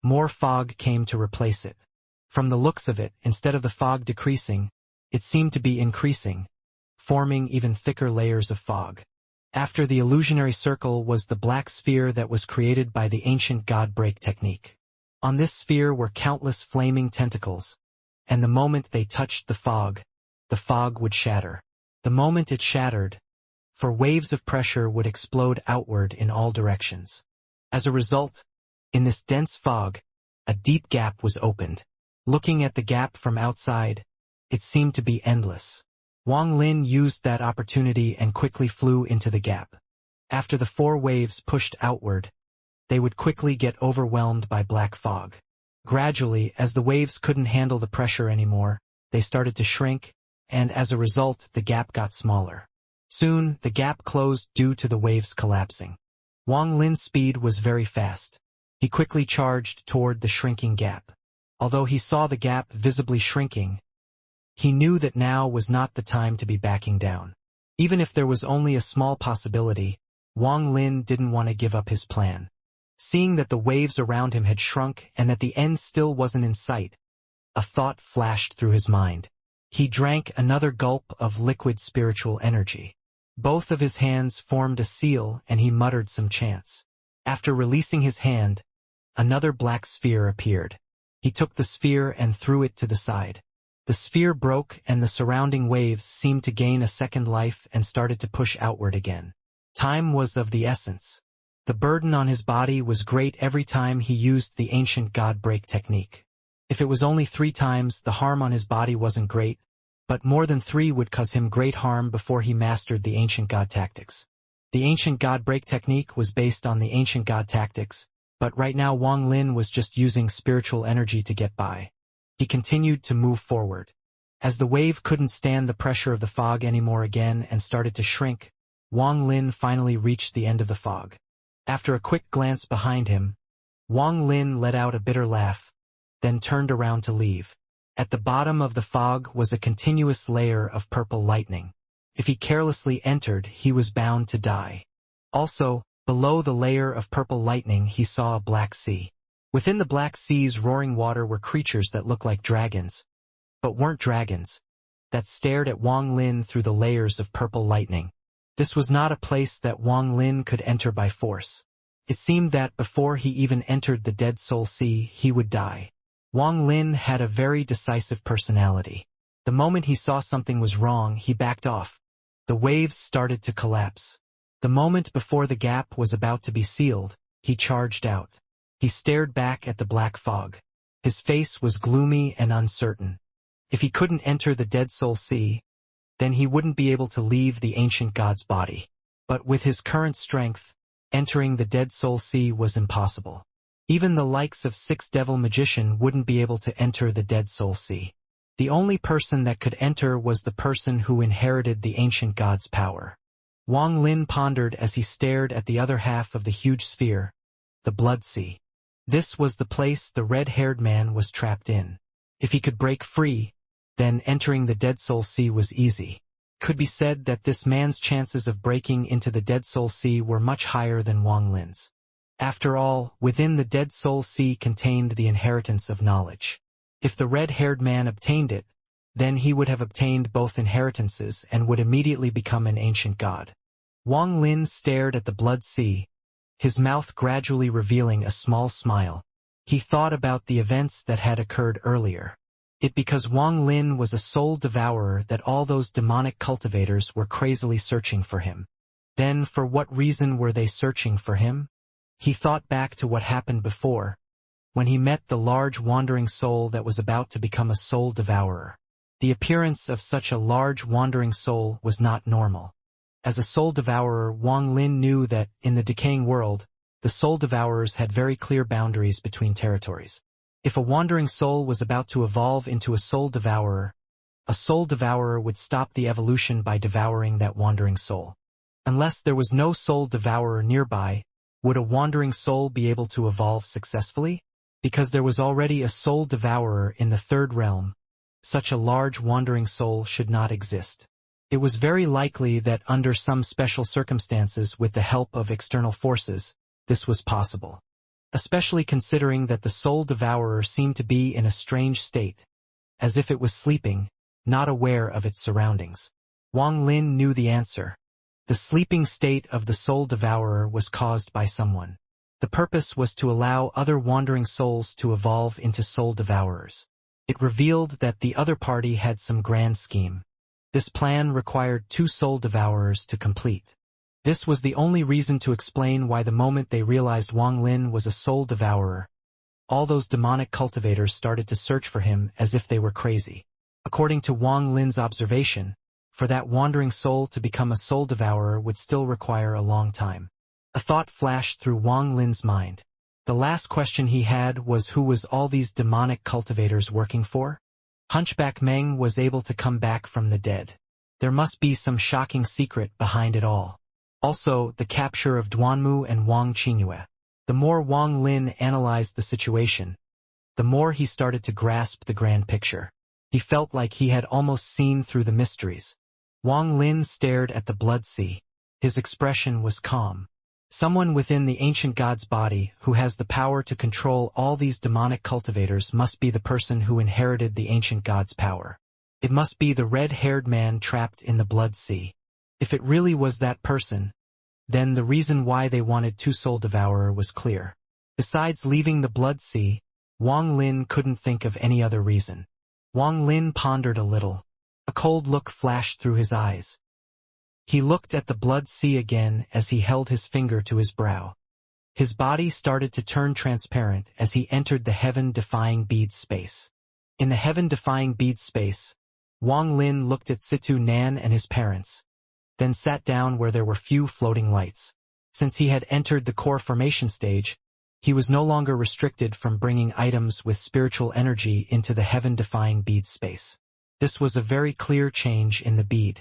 more fog came to replace it. From the looks of it, instead of the fog decreasing, it seemed to be increasing, forming even thicker layers of fog. After the illusionary circle was the black sphere that was created by the ancient god break technique. On this sphere were countless flaming tentacles, and the moment they touched the fog would shatter. The moment it shattered, for waves of pressure would explode outward in all directions. As a result, in this dense fog, a deep gap was opened. Looking at the gap from outside, it seemed to be endless. Wang Lin used that opportunity and quickly flew into the gap. After the four waves pushed outward, they would quickly get overwhelmed by black fog. Gradually, as the waves couldn't handle the pressure anymore, they started to shrink, and as a result, the gap got smaller. Soon, the gap closed due to the waves collapsing. Wang Lin's speed was very fast. He quickly charged toward the shrinking gap. Although he saw the gap visibly shrinking, he knew that now was not the time to be backing down. Even if there was only a small possibility, Wang Lin didn't want to give up his plan. Seeing that the waves around him had shrunk and that the end still wasn't in sight, a thought flashed through his mind. He drank another gulp of liquid spiritual energy. Both of his hands formed a seal and he muttered some chants. After releasing his hand, another black sphere appeared. He took the sphere and threw it to the side. The sphere broke and the surrounding waves seemed to gain a second life and started to push outward again. Time was of the essence. The burden on his body was great every time he used the ancient god break technique. If it was only 3 times, the harm on his body wasn't great, but more than 3 would cause him great harm before he mastered the ancient god tactics. The ancient god break technique was based on the ancient god tactics, but right now Wang Lin was just using spiritual energy to get by. He continued to move forward. As the wave couldn't stand the pressure of the fog anymore again and started to shrink, Wang Lin finally reached the end of the fog. After a quick glance behind him, Wang Lin let out a bitter laugh, then turned around to leave. At the bottom of the fog was a continuous layer of purple lightning. If he carelessly entered, he was bound to die. Also, below the layer of purple lightning he saw a black sea. Within the black sea's roaring water were creatures that looked like dragons, but weren't dragons, that stared at Wang Lin through the layers of purple lightning. This was not a place that Wang Lin could enter by force. It seemed that before he even entered the Dead Soul Sea, he would die. Wang Lin had a very decisive personality. The moment he saw something was wrong, he backed off. The waves started to collapse. The moment before the gap was about to be sealed, he charged out. He stared back at the black fog. His face was gloomy and uncertain. If he couldn't enter the Dead Soul Sea, then he wouldn't be able to leave the ancient god's body. But with his current strength, Entering the Dead Soul Sea was impossible. Even the likes of Six Devil Magician wouldn't be able to enter the Dead Soul Sea. The only person that could enter was the person who inherited the ancient god's power. Wang Lin pondered as he stared at the other half of the huge sphere, the Blood Sea. This was the place the red-haired man was trapped in. If he could break free, then entering the Dead Soul Sea was easy. It could be said that this man's chances of breaking into the Dead Soul Sea were much higher than Wang Lin's. After all, within the Dead Soul Sea contained the inheritance of knowledge. If the red-haired man obtained it, then he would have obtained both inheritances and would immediately become an ancient god. Wang Lin stared at the Blood Sea, his mouth gradually revealing a small smile. He thought about the events that had occurred earlier. It because Wang Lin was a soul devourer that all those demonic cultivators were crazily searching for him. Then for what reason were they searching for him? He thought back to what happened before, when he met the large wandering soul that was about to become a soul devourer. The appearance of such a large wandering soul was not normal. As a soul devourer, Wang Lin knew that, in the decaying world, the soul devourers had very clear boundaries between territories. If a wandering soul was about to evolve into a soul devourer would stop the evolution by devouring that wandering soul. Unless there was no soul devourer nearby, would a wandering soul be able to evolve successfully? Because there was already a soul devourer in the third realm, such a large wandering soul should not exist. It was very likely that under some special circumstances with the help of external forces, this was possible. Especially considering that the soul devourer seemed to be in a strange state, as if it was sleeping, not aware of its surroundings. Wang Lin knew the answer. The sleeping state of the soul devourer was caused by someone. The purpose was to allow other wandering souls to evolve into soul devourers. It revealed that the other party had some grand scheme. This plan required 2 soul devourers to complete. This was the only reason to explain why the moment they realized Wang Lin was a soul devourer, all those demonic cultivators started to search for him as if they were crazy. According to Wang Lin's observation, for that wandering soul to become a soul devourer would still require a long time. A thought flashed through Wang Lin's mind. The last question he had was who was all these demonic cultivators working for? Hunchback Meng was able to come back from the dead. There must be some shocking secret behind it all. Also, the capture of Duanmu and Wang Qingyue. The more Wang Lin analyzed the situation, the more he started to grasp the grand picture. He felt like he had almost seen through the mysteries. Wang Lin stared at the Blood Sea. His expression was calm. Someone within the ancient god's body who has the power to control all these demonic cultivators must be the person who inherited the ancient god's power. It must be the red-haired man trapped in the Blood Sea. If it really was that person, then the reason why they wanted 2 soul devourer was clear. Besides leaving the Blood Sea, Wang Lin couldn't think of any other reason. Wang Lin pondered a little. A cold look flashed through his eyes. He looked at the Blood Sea again as he held his finger to his brow. His body started to turn transparent as he entered the heaven-defying bead space. In the heaven-defying bead space, Wang Lin looked at Situ Nan and his parents, then sat down where there were few floating lights. Since he had entered the core formation stage, he was no longer restricted from bringing items with spiritual energy into the heaven-defying bead space. This was a very clear change in the bead.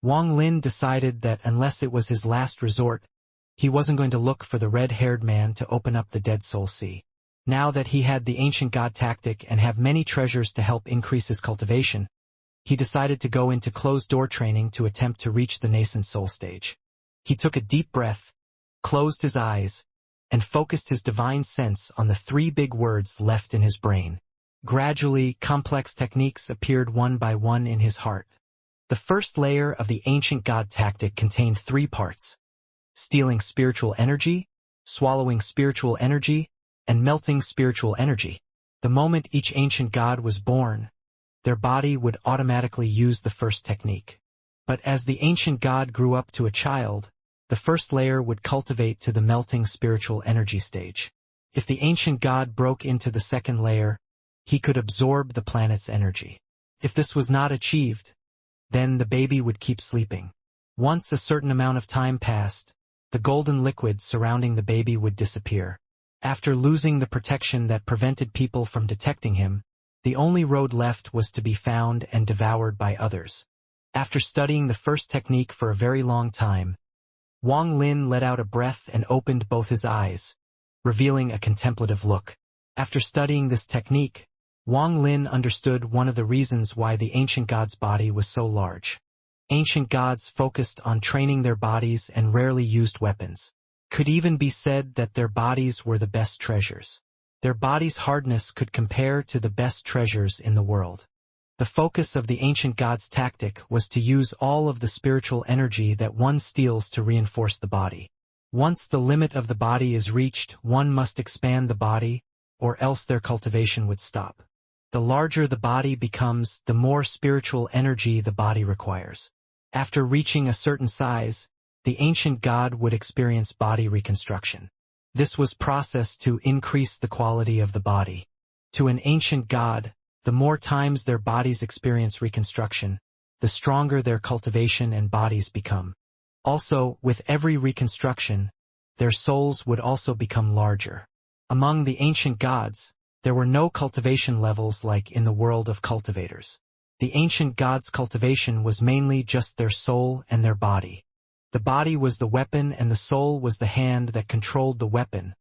Wang Lin decided that unless it was his last resort, he wasn't going to look for the red-haired man to open up the Dead Soul Sea. Now that he had the ancient god tactic and have many treasures to help increase his cultivation, he decided to go into closed-door training to attempt to reach the nascent soul stage. He took a deep breath, closed his eyes, and focused his divine sense on the 3 big words left in his brain. Gradually, complex techniques appeared one by one in his heart. The first layer of the ancient god tactic contained 3 parts: stealing spiritual energy, swallowing spiritual energy, and melting spiritual energy. The moment each ancient god was born, their body would automatically use the first technique. But as the ancient god grew up to a child, the first layer would cultivate to the melting spiritual energy stage. If the ancient god broke into the second layer, he could absorb the planet's energy. If this was not achieved, then the baby would keep sleeping. Once a certain amount of time passed, the golden liquid surrounding the baby would disappear. After losing the protection that prevented people from detecting him, the only road left was to be found and devoured by others. After studying the first technique for a very long time, Wang Lin let out a breath and opened both his eyes, revealing a contemplative look. After studying this technique, Wang Lin understood one of the reasons why the ancient gods' body was so large. Ancient gods focused on training their bodies and rarely used weapons. Could even be said that their bodies were the best treasures. Their bodies' hardness could compare to the best treasures in the world. The focus of the ancient gods' tactic was to use all of the spiritual energy that one steals to reinforce the body. Once the limit of the body is reached, one must expand the body, or else their cultivation would stop. The larger the body becomes, the more spiritual energy the body requires. After reaching a certain size, the ancient god would experience body reconstruction. This was processed to increase the quality of the body. To an ancient god, the more times their bodies experience reconstruction, the stronger their cultivation and bodies become. Also, with every reconstruction, their souls would also become larger. Among the ancient gods, there were no cultivation levels like in the world of cultivators. The ancient gods' cultivation was mainly just their soul and their body. The body was the weapon and the soul was the hand that controlled the weapon,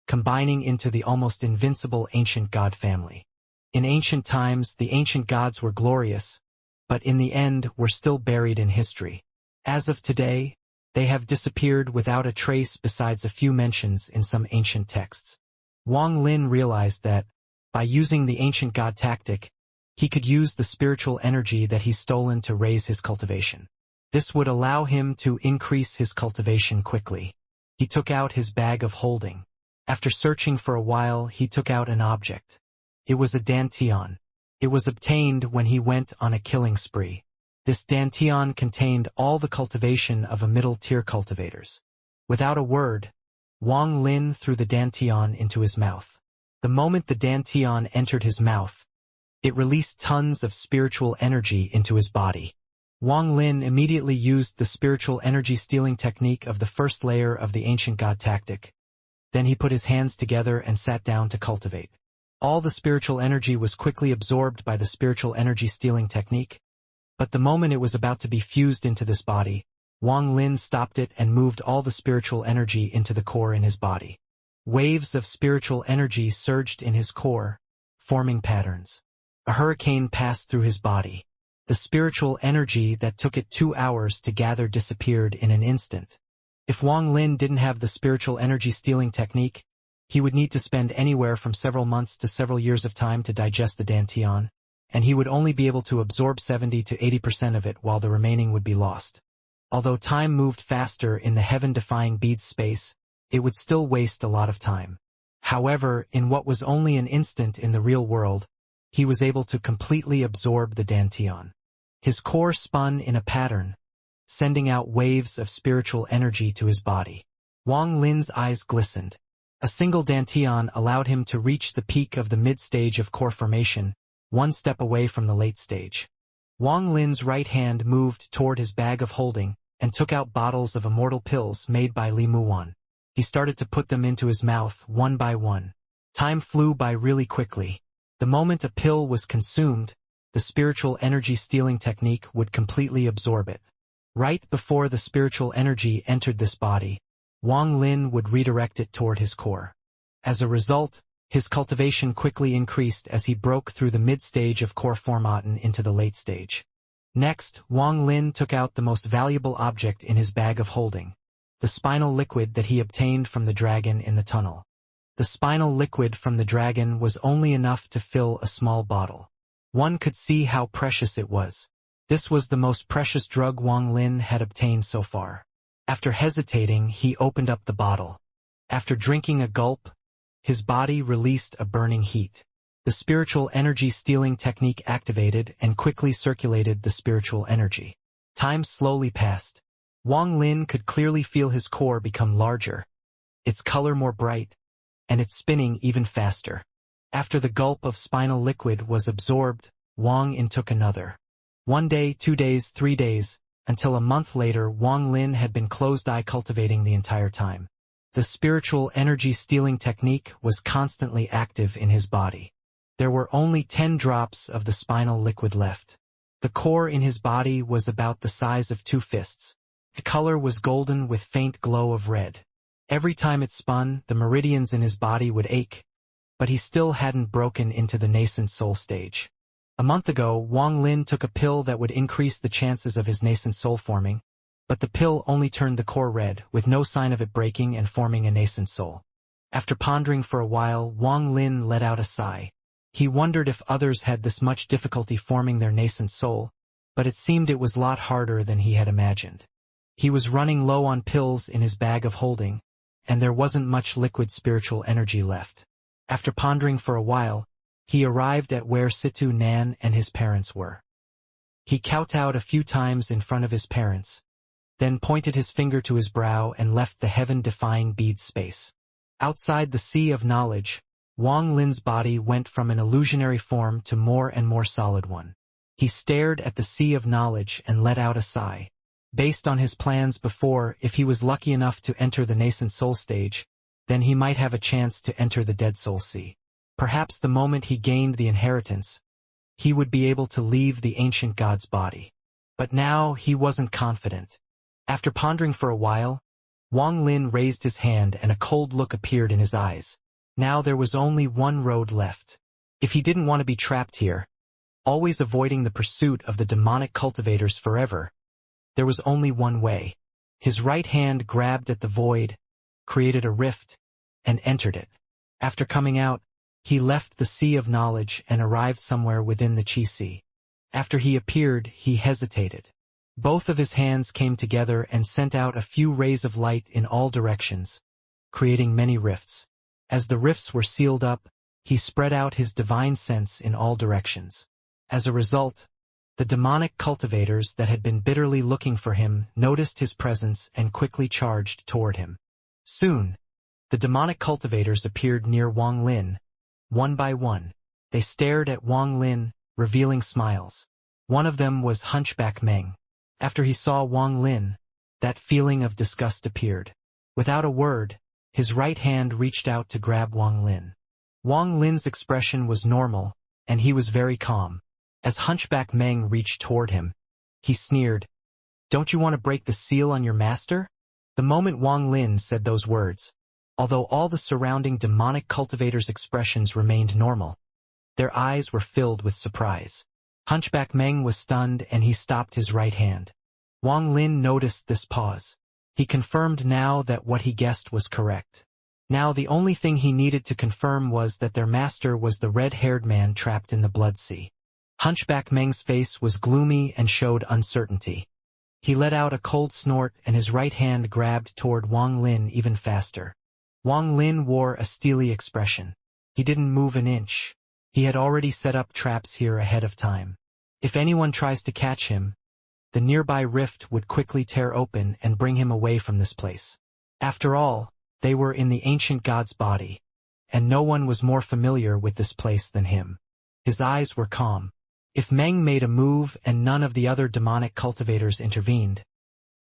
combining into the almost invincible ancient god family. In ancient times, the ancient gods were glorious, but in the end were still buried in history. As of today, they have disappeared without a trace besides a few mentions in some ancient texts. Wang Lin realized that, by using the ancient god tactic, he could use the spiritual energy that he's stolen to raise his cultivation. This would allow him to increase his cultivation quickly. He took out his bag of holding. After searching for a while, he took out an object. It was a dantian. It was obtained when he went on a killing spree. This dantian contained all the cultivation of a middle-tier cultivators. Without a word, Wang Lin threw the dantian into his mouth. The moment the dantian entered his mouth, it released tons of spiritual energy into his body. Wang Lin immediately used the spiritual energy stealing technique of the first layer of the ancient god tactic. Then he put his hands together and sat down to cultivate. All the spiritual energy was quickly absorbed by the spiritual energy stealing technique, but the moment it was about to be fused into this body, Wang Lin stopped it and moved all the spiritual energy into the core in his body. Waves of spiritual energy surged in his core, forming patterns. A hurricane passed through his body. The spiritual energy that took it 2 hours to gather disappeared in an instant. If Wang Lin didn't have the spiritual energy stealing technique, he would need to spend anywhere from several months to several years of time to digest the dantian, and he would only be able to absorb 70 to 80% of it while the remaining would be lost. Although time moved faster in the heaven-defying bead space, it would still waste a lot of time. However, in what was only an instant in the real world, he was able to completely absorb the dantian. His core spun in a pattern, sending out waves of spiritual energy to his body. Wang Lin's eyes glistened. A single dantian allowed him to reach the peak of the mid-stage of core formation, one step away from the late stage. Wang Lin's right hand moved toward his bag of holding and took out bottles of immortal pills made by Li Muwan. He started to put them into his mouth one by one. Time flew by really quickly. The moment a pill was consumed, the spiritual energy stealing technique would completely absorb it. Right before the spiritual energy entered this body, Wang Lin would redirect it toward his core. As a result, his cultivation quickly increased as he broke through the mid-stage of core formaten into the late stage. Next, Wang Lin took out the most valuable object in his bag of holding, the spinal liquid that he obtained from the dragon in the tunnel. The spinal liquid from the dragon was only enough to fill a small bottle. One could see how precious it was. This was the most precious drug Wang Lin had obtained so far. After hesitating, he opened up the bottle. After drinking a gulp, his body released a burning heat. The spiritual energy stealing technique activated and quickly circulated the spiritual energy. Time slowly passed. Wang Lin could clearly feel his core become larger, its color more bright, and its spinning even faster. After the gulp of spinal liquid was absorbed, Wang In took another. 1 day, 2 days, 3 days, until a month later Wang Lin had been closed-eye cultivating the entire time. The spiritual energy-stealing technique was constantly active in his body. There were only 10 drops of the spinal liquid left. The core in his body was about the size of 2 fists. The color was golden with faint glow of red. Every time it spun, the meridians in his body would ache, but he still hadn't broken into the nascent soul stage. A month ago, Wang Lin took a pill that would increase the chances of his nascent soul forming, but the pill only turned the core red, with no sign of it breaking and forming a nascent soul. After pondering for a while, Wang Lin let out a sigh. He wondered if others had this much difficulty forming their nascent soul, but it seemed it was a lot harder than he had imagined. He was running low on pills in his bag of holding, and there wasn't much liquid spiritual energy left. After pondering for a while, he arrived at where Situ Nan and his parents were. He kowtowed a few times in front of his parents, then pointed his finger to his brow and left the heaven-defying bead space. Outside the sea of knowledge, Wang Lin's body went from an illusionary form to more and more solid one. He stared at the sea of knowledge and let out a sigh. Based on his plans before, if he was lucky enough to enter the nascent soul stage, then he might have a chance to enter the dead soul sea. Perhaps the moment he gained the inheritance, he would be able to leave the ancient god's body. But now he wasn't confident. After pondering for a while, Wang Lin raised his hand and a cold look appeared in his eyes. Now there was only one road left. If he didn't want to be trapped here, always avoiding the pursuit of the demonic cultivators forever, there was only one way. His right hand grabbed at the void, created a rift, and entered it. After coming out, he left the sea of knowledge and arrived somewhere within the Qi Sea. After he appeared, he hesitated. Both of his hands came together and sent out a few rays of light in all directions, creating many rifts. As the rifts were sealed up, he spread out his divine sense in all directions. As a result, the demonic cultivators that had been bitterly looking for him noticed his presence and quickly charged toward him. Soon, the demonic cultivators appeared near Wang Lin. One by one, they stared at Wang Lin, revealing smiles. One of them was Hunchback Meng. After he saw Wang Lin, that feeling of disgust appeared. Without a word, his right hand reached out to grab Wang Lin. Wang Lin's expression was normal, and he was very calm. As Hunchback Meng reached toward him, he sneered, "Don't you want to break the seal on your master?" The moment Wang Lin said those words, although all the surrounding demonic cultivators' expressions remained normal, their eyes were filled with surprise. Hunchback Meng was stunned and he stopped his right hand. Wang Lin noticed this pause. He confirmed now that what he guessed was correct. Now the only thing he needed to confirm was that their master was the red-haired man trapped in the blood sea. Hunchback Meng's face was gloomy and showed uncertainty. He let out a cold snort and his right hand grabbed toward Wang Lin even faster. Wang Lin wore a steely expression. He didn't move an inch. He had already set up traps here ahead of time. If anyone tries to catch him, the nearby rift would quickly tear open and bring him away from this place. After all, they were in the ancient god's body, and no one was more familiar with this place than him. His eyes were calm. If Meng made a move and none of the other demonic cultivators intervened,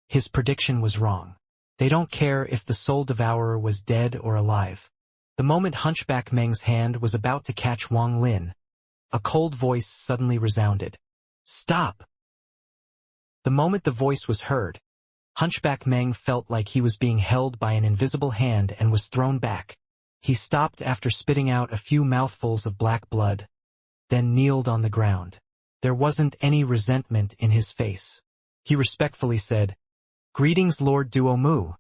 his prediction was wrong. They don't care if the soul devourer was dead or alive. The moment Hunchback Meng's hand was about to catch Wang Lin, a cold voice suddenly resounded. "Stop!" The moment the voice was heard, Hunchback Meng felt like he was being held by an invisible hand and was thrown back. He stopped after spitting out a few mouthfuls of black blood, then kneeled on the ground. There wasn't any resentment in his face. He respectfully said, "Greetings, Lord Duomu."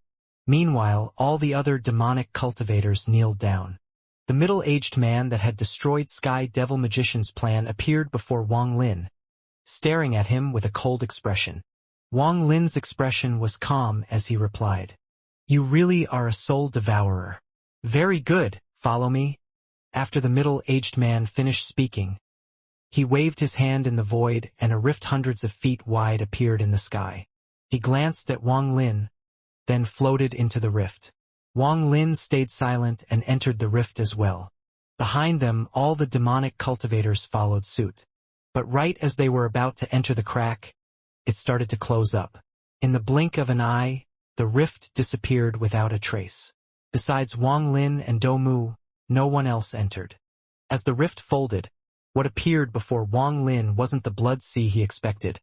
Meanwhile, all the other demonic cultivators kneeled down. The middle-aged man that had destroyed Sky Devil Magician's plan appeared before Wang Lin, staring at him with a cold expression. Wang Lin's expression was calm as he replied, "You really are a soul devourer. Very good, follow me." After the middle-aged man finished speaking, he waved his hand in the void and a rift hundreds of feet wide appeared in the sky. He glanced at Wang Lin, then floated into the rift. Wang Lin stayed silent and entered the rift as well. Behind them, all the demonic cultivators followed suit. But right as they were about to enter the crack, it started to close up. In the blink of an eye, the rift disappeared without a trace. Besides Wang Lin and Dou Mu, no one else entered. As the rift folded, what appeared before Wang Lin wasn't the blood sea he expected,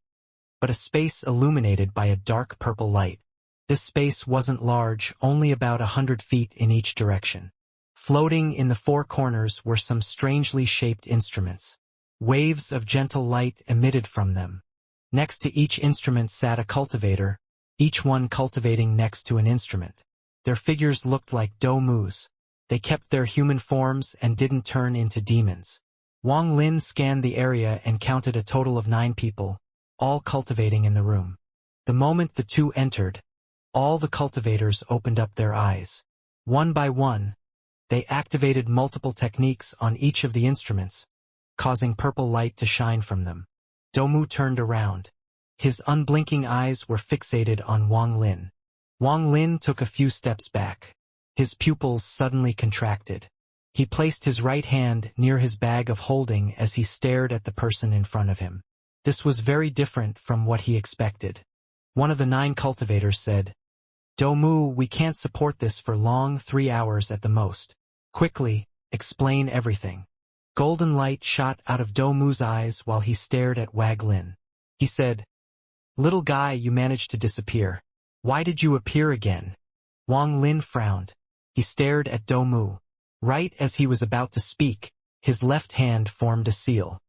but a space illuminated by a dark purple light. This space wasn't large, only about 100 feet in each direction. Floating in the four corners were some strangely shaped instruments. Waves of gentle light emitted from them. Next to each instrument sat a cultivator, each one cultivating next to an instrument. Their figures looked like Dou Mu's. They kept their human forms and didn't turn into demons. Wang Lin scanned the area and counted a total of 9 people, all cultivating in the room. The moment the two entered, all the cultivators opened up their eyes. One by one, they activated multiple techniques on each of the instruments, causing purple light to shine from them. Dou Mu turned around. His unblinking eyes were fixated on Wang Lin. Wang Lin took a few steps back. His pupils suddenly contracted. He placed his right hand near his bag of holding as he stared at the person in front of him. This was very different from what he expected. One of the 9 cultivators said, "Dou Mu, we can't support this for long, 3 hours at the most. Quickly, explain everything." Golden light shot out of Dou Mu's eyes while he stared at Wang Lin. He said, "Little guy, you managed to disappear. Why did you appear again?" Wang Lin frowned. He stared at Dou Mu. Right as he was about to speak, his left hand formed a seal.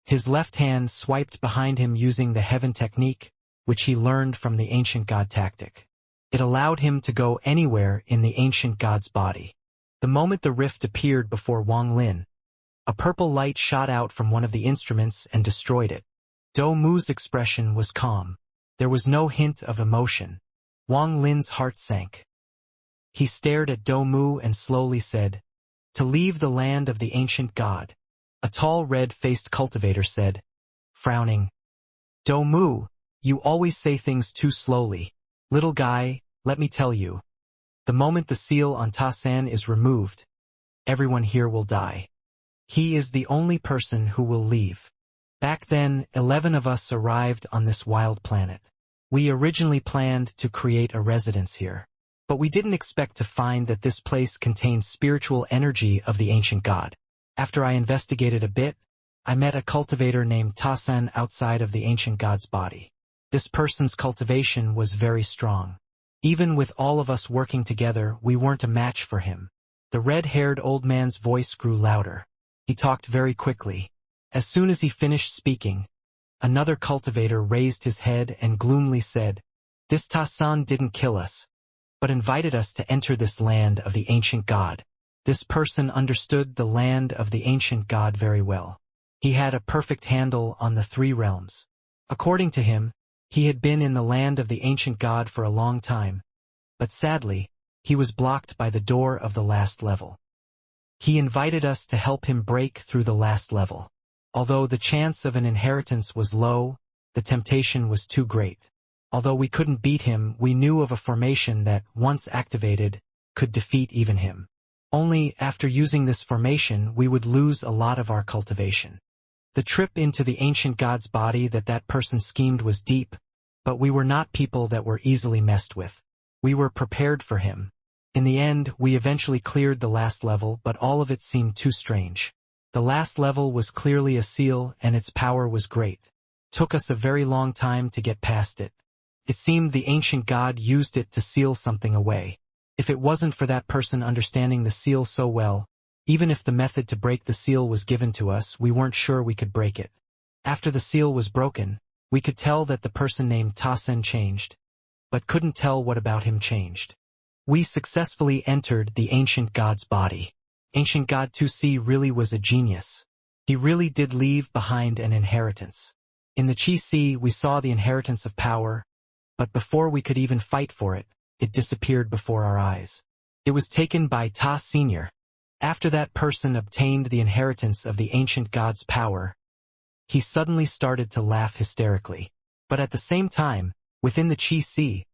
His left hand swiped behind him using the heaven technique, which he learned from the ancient god tactic. It allowed him to go anywhere in the ancient god's body. The moment the rift appeared before Wang Lin, a purple light shot out from one of the instruments and destroyed it. Dou Mu's expression was calm. There was no hint of emotion. Wang Lin's heart sank. He stared at Dou Mu and slowly said, "To leave the land of the ancient god." A tall red-faced cultivator said, frowning, "Dou Mu, you always say things too slowly. Little guy, let me tell you. The moment the seal on Ta-san is removed, everyone here will die. He is the only person who will leave." Back then, 11 of us arrived on this wild planet. We originally planned to create a residence here, but we didn't expect to find that this place contained spiritual energy of the ancient god. After I investigated a bit, I met a cultivator named Ta-san outside of the ancient god's body. This person's cultivation was very strong. Even with all of us working together, we weren't a match for him. The red-haired old man's voice grew louder. He talked very quickly. As soon as he finished speaking, another cultivator raised his head and gloomily said, "This Ta-san didn't kill us, but invited us to enter this land of the ancient god." This person understood the land of the ancient god very well. He had a perfect handle on the 3 realms. According to him, he had been in the land of the ancient god for a long time, but sadly, he was blocked by the door of the last level. He invited us to help him break through the last level. Although the chance of an inheritance was low, the temptation was too great. Although we couldn't beat him, we knew of a formation that, once activated, could defeat even him. Only after using this formation we would lose a lot of our cultivation. The trip into the ancient god's body that person schemed was deep, but we were not people that were easily messed with. We were prepared for him. In the end, we eventually cleared the last level, but all of it seemed too strange. The last level was clearly a seal, and its power was great. Took us a very long time to get past it. It seemed the ancient god used it to seal something away. If it wasn't for that person understanding the seal so well, even if the method to break the seal was given to us, we weren't sure we could break it. After the seal was broken, we could tell that the person named Ta-san changed, but couldn't tell what about him changed. We successfully entered the ancient god's body. Ancient god 2C really was a genius. He really did leave behind an inheritance. In the Chi-C, we saw the inheritance of power, but before we could even fight for it, it disappeared before our eyes. It was taken by Ta Senior. After that person obtained the inheritance of the ancient god's power, he suddenly started to laugh hysterically. But at the same time, within the Chi-C,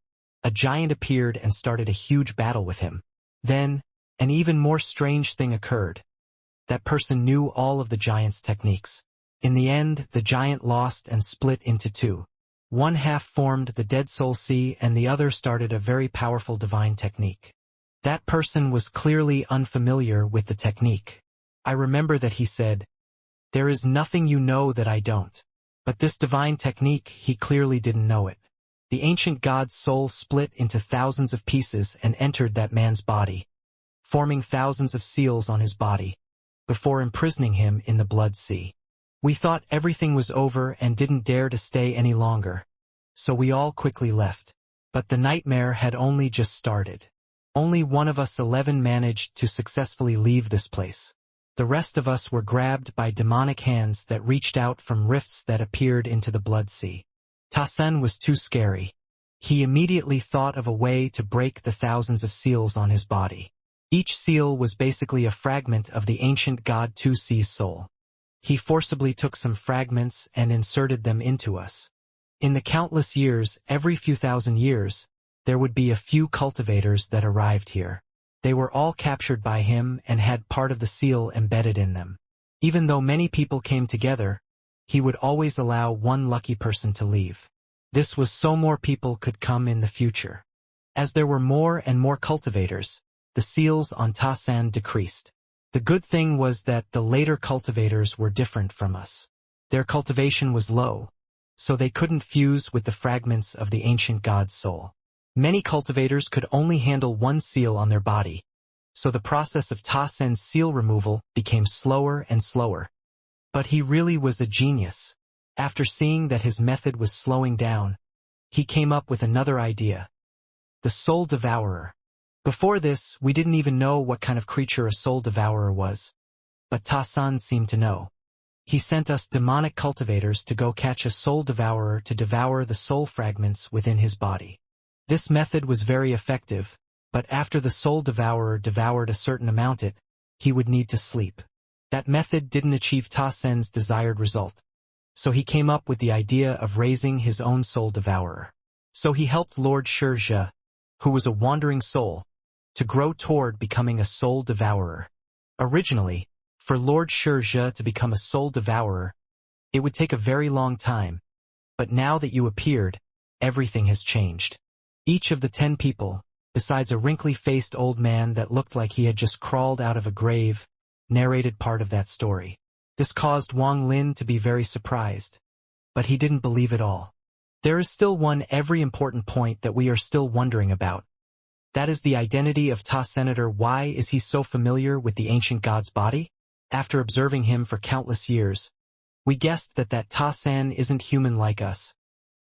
a giant appeared and started a huge battle with him. Then, an even more strange thing occurred. That person knew all of the giant's techniques. In the end, the giant lost and split into 2. One half formed the Dead Soul Sea and the other started a very powerful divine technique. That person was clearly unfamiliar with the technique. I remember that he said, "There is nothing you know that I don't." But this divine technique, he clearly didn't know it. The ancient god's soul split into thousands of pieces and entered that man's body, forming thousands of seals on his body, before imprisoning him in the blood sea. We thought everything was over and didn't dare to stay any longer, so we all quickly left. But the nightmare had only just started. Only one of us 11 managed to successfully leave this place. The rest of us were grabbed by demonic hands that reached out from rifts that appeared into the blood sea. Ta-Sen was too scary. He immediately thought of a way to break the thousands of seals on his body. Each seal was basically a fragment of the ancient god Tu-Se's soul. He forcibly took some fragments and inserted them into us. In the countless years, every few thousand years, there would be a few cultivators that arrived here. They were all captured by him and had part of the seal embedded in them. Even though many people came together, he would always allow one lucky person to leave. This was so more people could come in the future. As there were more and more cultivators, the seals on Ta-Sen decreased. The good thing was that the later cultivators were different from us. Their cultivation was low, so they couldn't fuse with the fragments of the ancient god's soul. Many cultivators could only handle one seal on their body, so the process of Ta-Sen's seal removal became slower and slower. But he really was a genius. After seeing that his method was slowing down, he came up with another idea. The Soul Devourer. Before this, we didn't even know what kind of creature a Soul Devourer was, but Ta-Sen seemed to know. He sent us demonic cultivators to go catch a Soul Devourer to devour the soul fragments within his body. This method was very effective, but after the Soul Devourer devoured a certain amount he would need to sleep. That method didn't achieve Ta-Sen's desired result, so he came up with the idea of raising his own Soul Devourer. So he helped Lord Xianxia, who was a wandering soul, to grow toward becoming a Soul Devourer. Originally, for Lord Xianxia to become a Soul Devourer, it would take a very long time, but now that you appeared, everything has changed. Each of the 10 people, besides a wrinkly-faced old man that looked like he had just crawled out of a grave, narrated part of that story. This caused Wang Lin to be very surprised, but he didn't believe it all. There is still one very important point that we are still wondering about. That is the identity of Ta-Senator. Why is he so familiar with the ancient god's body? After observing him for countless years, we guessed that Ta-Sen isn't human like us,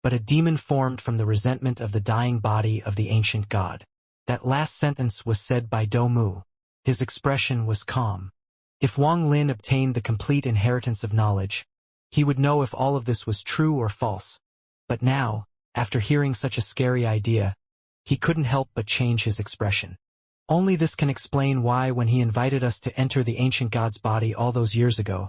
but a demon formed from the resentment of the dying body of the ancient god. That last sentence was said by Do Mu. His expression was calm. If Wang Lin obtained the complete inheritance of knowledge, he would know if all of this was true or false. But now, after hearing such a scary idea, he couldn't help but change his expression. Only this can explain why when he invited us to enter the ancient god's body all those years ago,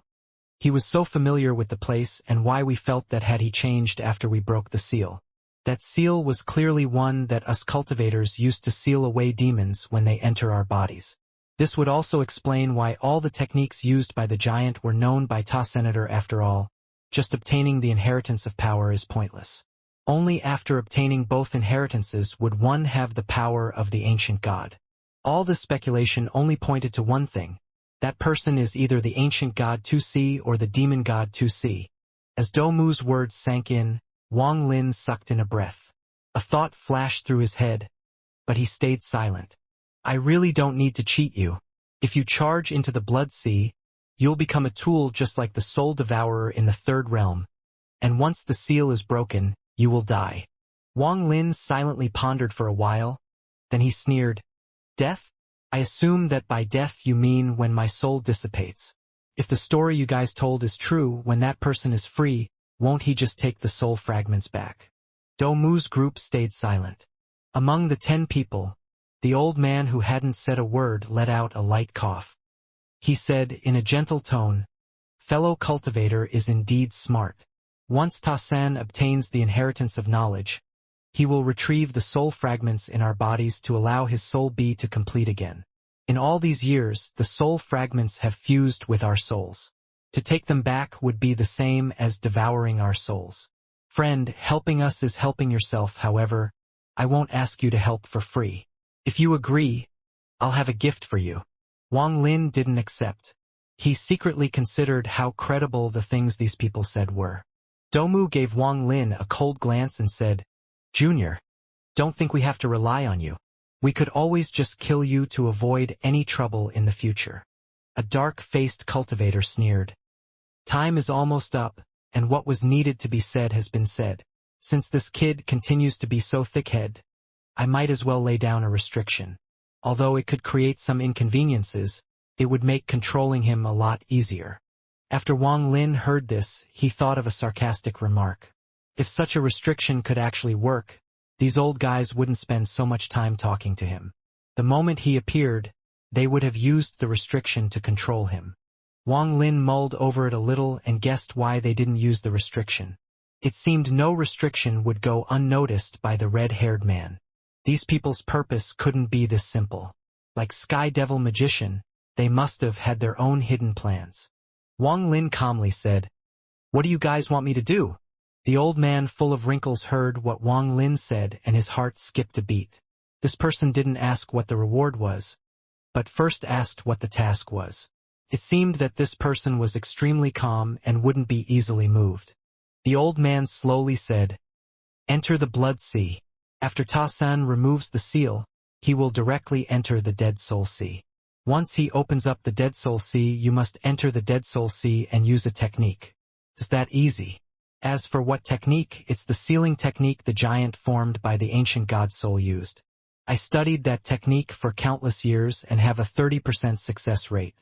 he was so familiar with the place and why we felt that had he changed after we broke the seal. That seal was clearly one that us cultivators used to seal away demons when they enter our bodies. This would also explain why all the techniques used by the giant were known by Ta-Senator. After all, just obtaining the inheritance of power is pointless. Only after obtaining both inheritances would one have the power of the ancient god. All this speculation only pointed to one thing. That person is either the ancient god Tu-Se or the demon god Tu-Se. As Do Mu's words sank in, Wang Lin sucked in a breath. A thought flashed through his head, but he stayed silent. I really don't need to cheat you. If you charge into the blood sea, you'll become a tool just like the Soul Devourer in the third realm. And once the seal is broken, you will die. Wang Lin silently pondered for a while, then he sneered. Death? I assume that by death you mean when my soul dissipates. If the story you guys told is true, when that person is free, won't he just take the soul fragments back? Do Mu's group stayed silent. Among the 10 people, the old man who hadn't said a word let out a light cough. He said in a gentle tone, "Fellow cultivator is indeed smart. Once Ta-Sen obtains the inheritance of knowledge, he will retrieve the soul fragments in our bodies to allow his soul be to complete again. In all these years, the soul fragments have fused with our souls. To take them back would be the same as devouring our souls. Friend, helping us is helping yourself. However, I won't ask you to help for free. If you agree, I'll have a gift for you. Wang Lin didn't accept. He secretly considered how credible the things these people said were. Domu gave Wang Lin a cold glance and said, Junior, don't think we have to rely on you. We could always just kill you to avoid any trouble in the future. A dark-faced cultivator sneered. Time is almost up, and what was needed to be said has been said. Since this kid continues to be so thick-headed, I might as well lay down a restriction. Although it could create some inconveniences, it would make controlling him a lot easier. After Wang Lin heard this, he thought of a sarcastic remark. If such a restriction could actually work, these old guys wouldn't spend so much time talking to him. The moment he appeared, they would have used the restriction to control him. Wang Lin mulled over it a little and guessed why they didn't use the restriction. It seemed no restriction would go unnoticed by the red-haired man. These people's purpose couldn't be this simple. Like Sky Devil Magician, they must have had their own hidden plans. Wang Lin calmly said, What do you guys want me to do? The old man full of wrinkles heard what Wang Lin said and his heart skipped a beat. This person didn't ask what the reward was, but first asked what the task was. It seemed that this person was extremely calm and wouldn't be easily moved. The old man slowly said, Enter the Blood Sea. After Ta-san removes the seal, he will directly enter the Dead Soul Sea. Once he opens up the Dead Soul Sea, you must enter the Dead Soul Sea and use a technique. It's that easy. As for what technique, it's the sealing technique the giant formed by the ancient god soul used. I studied that technique for countless years and have a 30% success rate.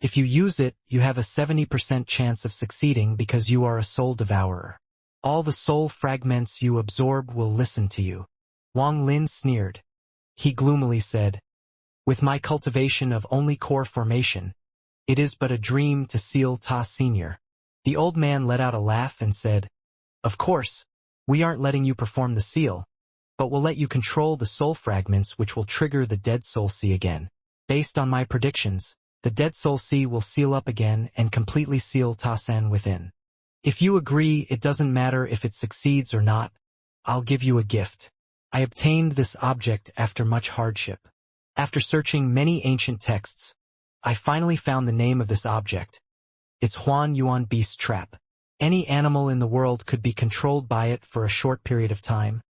If you use it, you have a 70% chance of succeeding because you are a soul devourer. All the soul fragments you absorb will listen to you. Wang Lin sneered. He gloomily said, With my cultivation of only core formation, it is but a dream to seal Ta Senior. The old man let out a laugh and said, Of course, we aren't letting you perform the seal, but we'll let you control the soul fragments which will trigger the Dead Soul Sea again. Based on my predictions, the Dead Soul Sea will seal up again and completely seal Ta-san within. If you agree, it doesn't matter if it succeeds or not, I'll give you a gift. I obtained this object after much hardship. After searching many ancient texts, I finally found the name of this object. It's Huan Yuan Beast Trap. Any animal in the world could be controlled by it for a short period of time,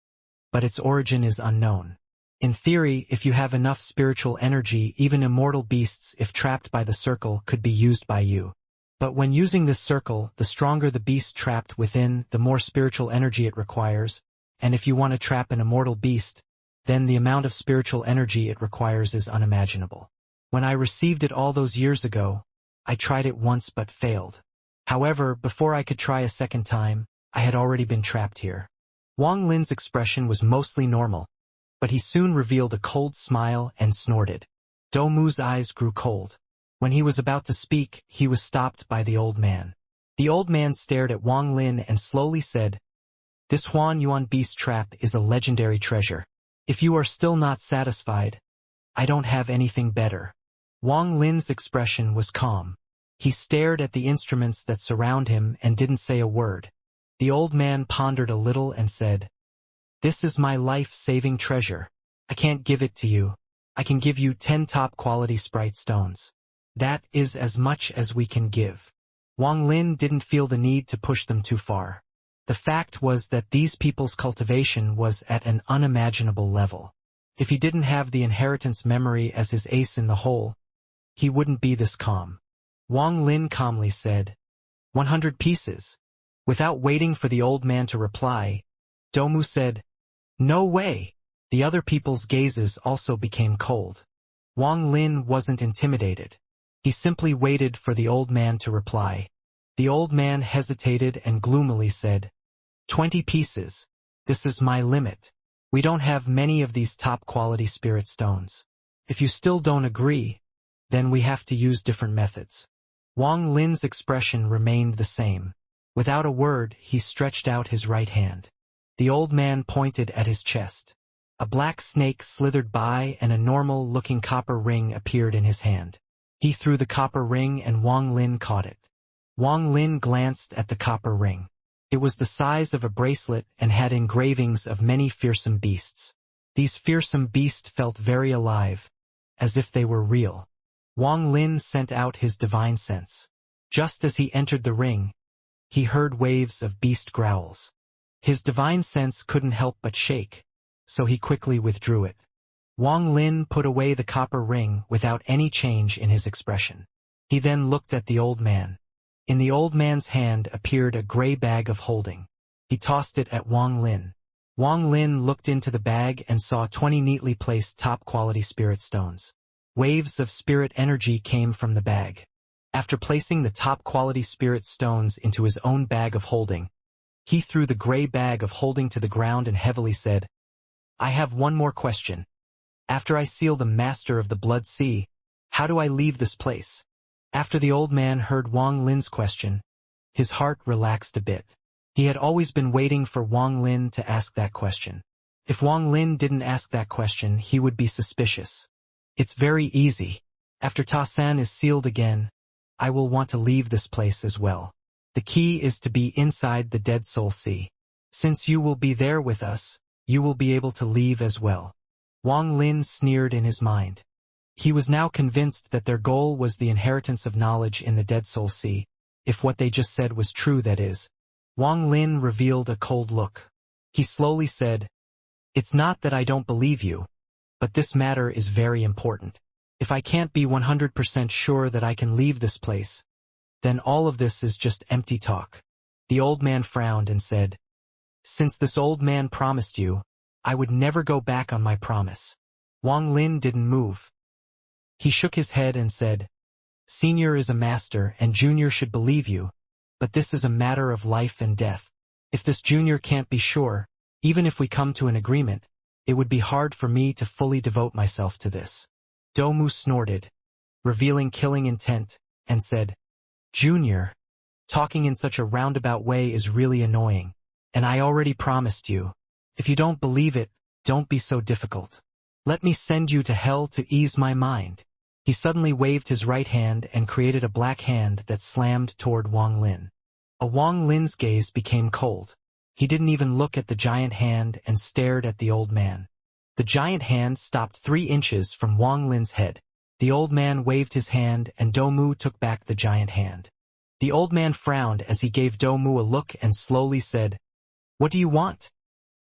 but its origin is unknown. In theory, if you have enough spiritual energy, even immortal beasts, if trapped by the circle, could be used by you. But when using this circle, the stronger the beast trapped within, the more spiritual energy it requires, and if you want to trap an immortal beast, then the amount of spiritual energy it requires is unimaginable. When I received it all those years ago, I tried it once but failed. However, before I could try a second time, I had already been trapped here. Wang Lin's expression was mostly normal, but he soon revealed a cold smile and snorted. Domu's eyes grew cold. When he was about to speak, he was stopped by the old man. The old man stared at Wang Lin and slowly said, This Huan Yuan Beast Trap is a legendary treasure. If you are still not satisfied, I don't have anything better. Wang Lin's expression was calm. He stared at the instruments that surround him and didn't say a word. The old man pondered a little and said, This is my life-saving treasure. I can't give it to you. I can give you 10 top-quality sprite stones. That is as much as we can give. Wang Lin didn't feel the need to push them too far. The fact was that these people's cultivation was at an unimaginable level. If he didn't have the inheritance memory as his ace in the hole, he wouldn't be this calm. Wang Lin calmly said, 100 pieces. Without waiting for the old man to reply, Domu said, No way. The other people's gazes also became cold. Wang Lin wasn't intimidated. He simply waited for the old man to reply. The old man hesitated and gloomily said, 20 pieces. This is my limit. We don't have many of these top-quality spirit stones. If you still don't agree, then we have to use different methods. Wang Lin's expression remained the same. Without a word, he stretched out his right hand. The old man pointed at his chest. A black snake slithered by and a normal-looking copper ring appeared in his hand. He threw the copper ring and Wang Lin caught it. Wang Lin glanced at the copper ring. It was the size of a bracelet and had engravings of many fearsome beasts. These fearsome beasts felt very alive, as if they were real. Wang Lin sent out his divine sense. Just as he entered the ring, he heard waves of beast growls. His divine sense couldn't help but shake, so he quickly withdrew it. Wang Lin put away the copper ring without any change in his expression. He then looked at the old man. In the old man's hand appeared a gray bag of holding. He tossed it at Wang Lin. Wang Lin looked into the bag and saw 20 neatly placed top-quality spirit stones. Waves of spirit energy came from the bag. After placing the top-quality spirit stones into his own bag of holding, he threw the gray bag of holding to the ground and heavily said, "I have one more question. After I seal the master of the Blood Sea, how do I leave this place?" After the old man heard Wang Lin's question, his heart relaxed a bit. He had always been waiting for Wang Lin to ask that question. If Wang Lin didn't ask that question, he would be suspicious. It's very easy. After Ta-san is sealed again, I will want to leave this place as well. The key is to be inside the Dead Soul Sea. Since you will be there with us, you will be able to leave as well. Wang Lin sneered in his mind. He was now convinced that their goal was the inheritance of knowledge in the Dead Soul Sea, if what they just said was true, that is. Wang Lin revealed a cold look. He slowly said, "It's not that I don't believe you, but this matter is very important. If I can't be 100% sure that I can leave this place, then all of this is just empty talk." The old man frowned and said, "Since this old man promised you, I would never go back on my promise." Wang Lin didn't move. He shook his head and said, "Senior is a master and junior should believe you, but this is a matter of life and death. If this junior can't be sure, even if we come to an agreement, it would be hard for me to fully devote myself to this." Domu snorted, revealing killing intent, and said, "Junior, talking in such a roundabout way is really annoying, and I already promised you. If you don't believe it, don't be so difficult. Let me send you to hell to ease my mind." He suddenly waved his right hand and created a black hand that slammed toward Wang Lin. Wang Lin's gaze became cold. He didn't even look at the giant hand and stared at the old man. The giant hand stopped 3 inches from Wang Lin's head. The old man waved his hand and Domu took back the giant hand. The old man frowned as he gave Domu a look and slowly said, "What do you want?"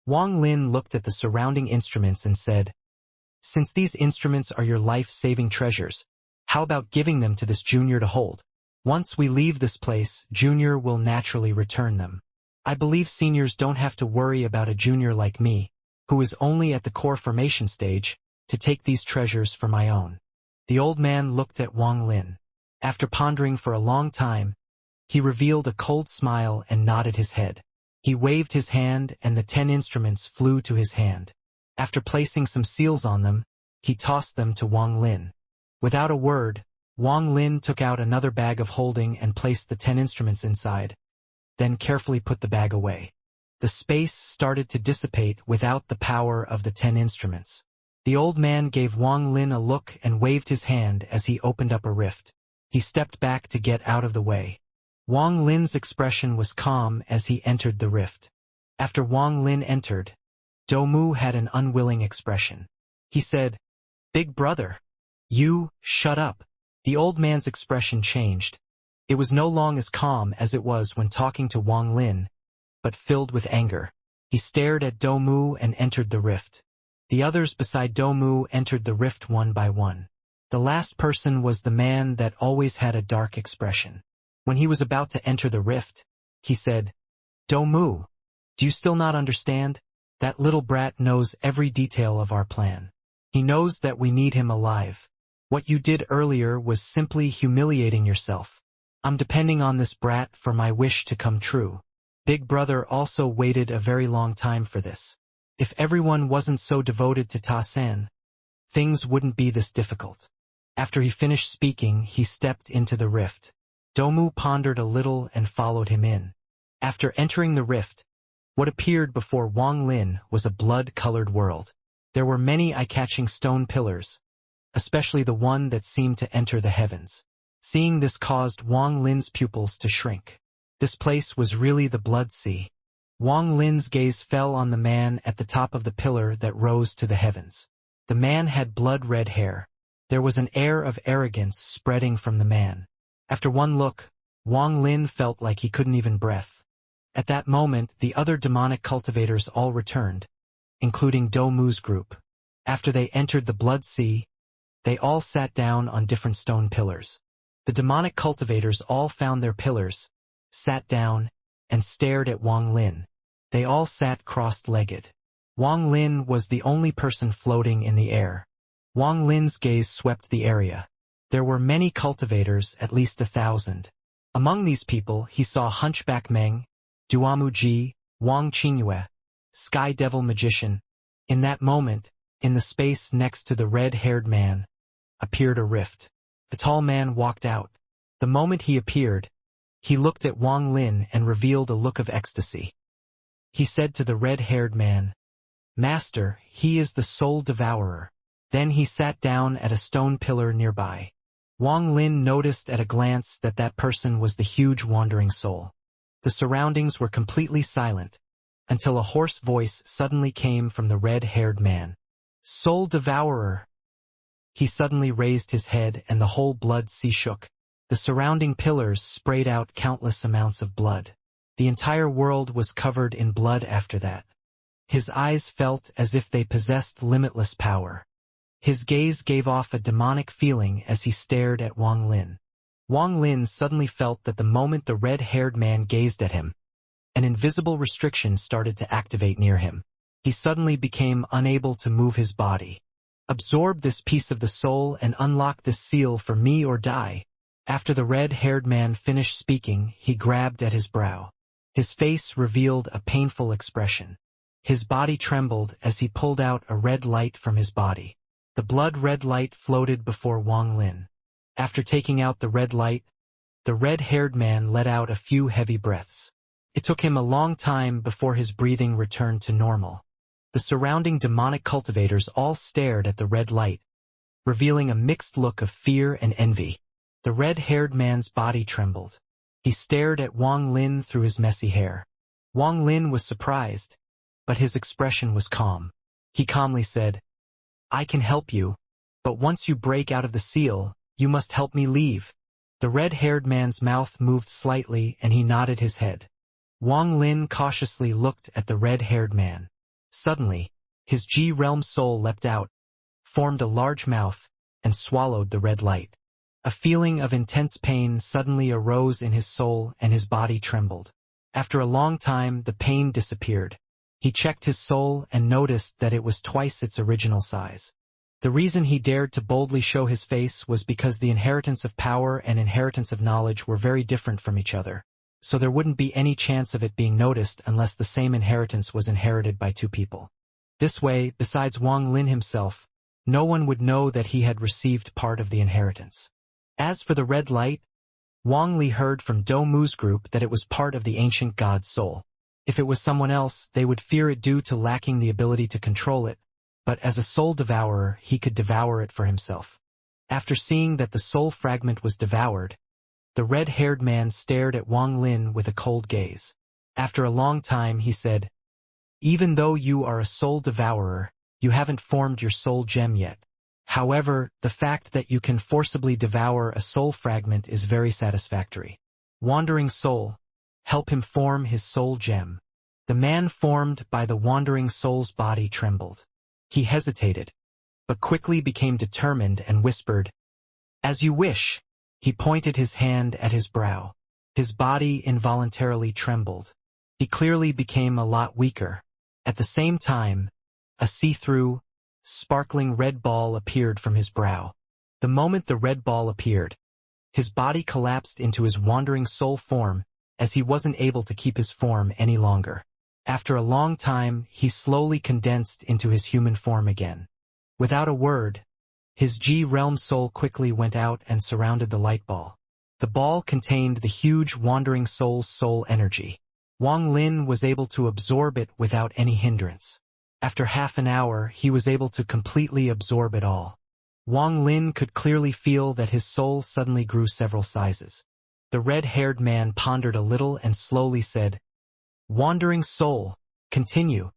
Wang Lin looked at the surrounding instruments and said, "Since these instruments are your life-saving treasures, how about giving them to this junior to hold? Once we leave this place, junior will naturally return them. I believe seniors don't have to worry about a junior like me, who is only at the core formation stage, to take these treasures for my own." The old man looked at Wang Lin. After pondering for a long time, he revealed a cold smile and nodded his head. He waved his hand and the 10 instruments flew to his hand. After placing some seals on them, he tossed them to Wang Lin. Without a word, Wang Lin took out another bag of holding and placed the 10 instruments inside, then carefully put the bag away. The space started to dissipate without the power of the 10 instruments. The old man gave Wang Lin a look and waved his hand as he opened up a rift. He stepped back to get out of the way. Wang Lin's expression was calm as he entered the rift. After Wang Lin entered, Domu had an unwilling expression. He said, "Big brother, you, shut up." The old man's expression changed. It was no longer as calm as it was when talking to Wang Lin, but filled with anger. He stared at Domu and entered the rift. The others beside Domu entered the rift one by one. The last person was the man that always had a dark expression. When he was about to enter the rift, he said, "Domu, do you still not understand? That little brat knows every detail of our plan. He knows that we need him alive. What you did earlier was simply humiliating yourself. I'm depending on this brat for my wish to come true." Big brother also waited a very long time for this. If everyone wasn't so devoted to Ta-san, things wouldn't be this difficult. After he finished speaking, he stepped into the rift. Domu pondered a little and followed him in. After entering the rift, what appeared before Wang Lin was a blood-colored world. There were many eye-catching stone pillars, especially the one that seemed to enter the heavens. Seeing this caused Wang Lin's pupils to shrink. This place was really the Blood Sea. Wang Lin's gaze fell on the man at the top of the pillar that rose to the heavens. The man had blood-red hair. There was an air of arrogance spreading from the man. After one look, Wang Lin felt like he couldn't even breathe. At that moment, the other demonic cultivators all returned, including Do Mu's group. After they entered the Blood Sea, they all sat down on different stone pillars. The demonic cultivators all found their pillars, sat down, and stared at Wang Lin. They all sat crossed-legged. Wang Lin was the only person floating in the air. Wang Lin's gaze swept the area. There were many cultivators, at least 1,000. Among these people, he saw Hunchback Meng, Duamu Ji, Wang Qingyue, Sky Devil Magician. In that moment, in the space next to the red-haired man, appeared a rift. The tall man walked out. The moment he appeared, he looked at Wang Lin and revealed a look of ecstasy. He said to the red-haired man, "Master, he is the soul devourer." Then he sat down at a stone pillar nearby. Wang Lin noticed at a glance that that person was the huge wandering soul. The surroundings were completely silent, until a hoarse voice suddenly came from the red-haired man. "Soul devourer!" He suddenly raised his head and the whole Blood Sea shook. The surrounding pillars sprayed out countless amounts of blood. The entire world was covered in blood after that. His eyes felt as if they possessed limitless power. His gaze gave off a demonic feeling as he stared at Wang Lin. Wang Lin suddenly felt that the moment the red-haired man gazed at him, an invisible restriction started to activate near him. He suddenly became unable to move his body. "Absorb this piece of the soul and unlock this seal for me or die." After the red-haired man finished speaking, he grabbed at his brow. His face revealed a painful expression. His body trembled as he pulled out a red light from his body. The blood-red light floated before Wang Lin. After taking out the red light, the red-haired man let out a few heavy breaths. It took him a long time before his breathing returned to normal. The surrounding demonic cultivators all stared at the red light, revealing a mixed look of fear and envy. The red-haired man's body trembled. He stared at Wang Lin through his messy hair. Wang Lin was surprised, but his expression was calm. He calmly said, "I can help you, but once you break out of the seal, you must help me leave." The red-haired man's mouth moved slightly and he nodded his head. Wang Lin cautiously looked at the red-haired man. Suddenly, his G-realm soul leapt out, formed a large mouth, and swallowed the red light. A feeling of intense pain suddenly arose in his soul and his body trembled. After a long time, the pain disappeared. He checked his soul and noticed that it was twice its original size. The reason he dared to boldly show his face was because the inheritance of power and inheritance of knowledge were very different from each other, so there wouldn't be any chance of it being noticed unless the same inheritance was inherited by two people. This way, besides Wang Lin himself, no one would know that he had received part of the inheritance. As for the red light, Wang Li heard from Do Mu's group that it was part of the ancient god's soul. If it was someone else, they would fear it due to lacking the ability to control it, but as a soul devourer, he could devour it for himself. After seeing that the soul fragment was devoured, the red-haired man stared at Wang Lin with a cold gaze. After a long time, he said, "Even though you are a soul devourer, you haven't formed your soul gem yet. However, the fact that you can forcibly devour a soul fragment is very satisfactory. Wandering soul, help him form his soul gem." The man formed by the wandering soul's body trembled. He hesitated, but quickly became determined and whispered, "As you wish." He pointed his hand at his brow. His body involuntarily trembled. He clearly became a lot weaker. At the same time, a see-through, sparkling red ball appeared from his brow. The moment the red ball appeared, his body collapsed into his wandering soul form, as he wasn't able to keep his form any longer. After a long time, he slowly condensed into his human form again. Without a word, his G-realm soul quickly went out and surrounded the light ball. The ball contained the huge wandering soul's soul energy. Wang Lin was able to absorb it without any hindrance. After half an hour, he was able to completely absorb it all. Wang Lin could clearly feel that his soul suddenly grew several sizes. The red-haired man pondered a little and slowly said, "Wandering soul, continue."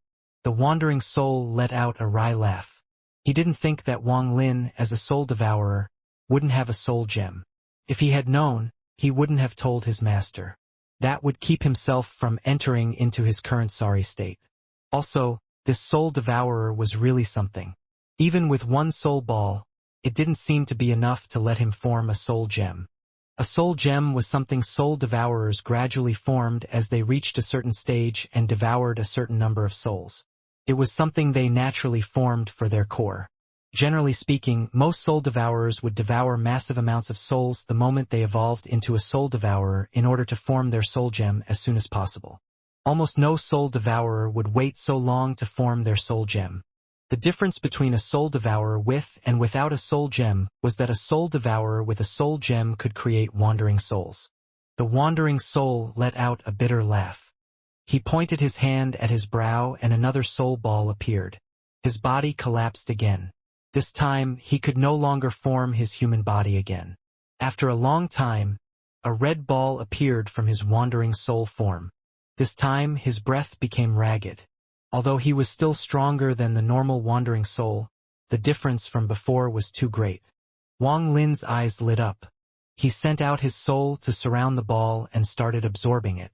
The wandering soul let out a wry laugh. He didn't think that Wang Lin, as a soul devourer, wouldn't have a soul gem. If he had known, he wouldn't have told his master. That would keep himself from entering into his current sorry state. Also, this soul devourer was really something. Even with one soul ball, it didn't seem to be enough to let him form a soul gem. A soul gem was something soul devourers gradually formed as they reached a certain stage and devoured a certain number of souls. It was something they naturally formed for their core. Generally speaking, most soul devourers would devour massive amounts of souls the moment they evolved into a soul devourer in order to form their soul gem as soon as possible. Almost no soul devourer would wait so long to form their soul gem. The difference between a soul devourer with and without a soul gem was that a soul devourer with a soul gem could create wandering souls. The wandering soul let out a bitter laugh. He pointed his hand at his brow and another soul ball appeared. His body collapsed again. This time, he could no longer form his human body again. After a long time, a red ball appeared from his wandering soul form. This time, his breath became ragged. Although he was still stronger than the normal wandering soul, the difference from before was too great. Wang Lin's eyes lit up. He sent out his soul to surround the ball and started absorbing it.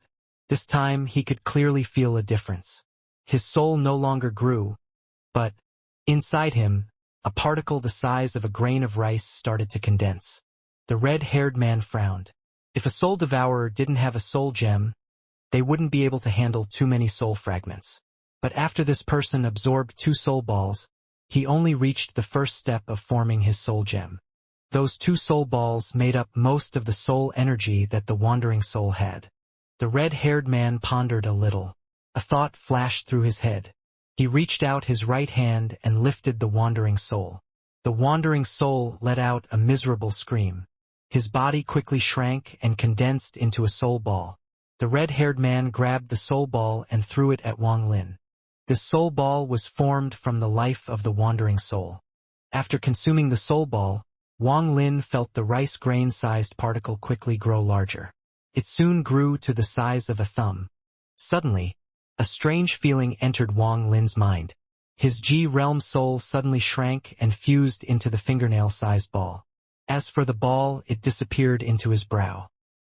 This time, he could clearly feel a difference. His soul no longer grew, but inside him, a particle the size of a grain of rice started to condense. The red-haired man frowned. If a soul devourer didn't have a soul gem, they wouldn't be able to handle too many soul fragments. But after this person absorbed 2 soul balls, he only reached the first step of forming his soul gem. Those 2 soul balls made up most of the soul energy that the wandering soul had. The red-haired man pondered a little. A thought flashed through his head. He reached out his right hand and lifted the wandering soul. The wandering soul let out a miserable scream. His body quickly shrank and condensed into a soul ball. The red-haired man grabbed the soul ball and threw it at Wang Lin. This soul ball was formed from the life of the wandering soul. After consuming the soul ball, Wang Lin felt the rice grain-sized particle quickly grow larger. It soon grew to the size of a thumb. Suddenly, a strange feeling entered Wang Lin's mind. His G-realm soul suddenly shrank and fused into the fingernail-sized ball. As for the ball, it disappeared into his brow.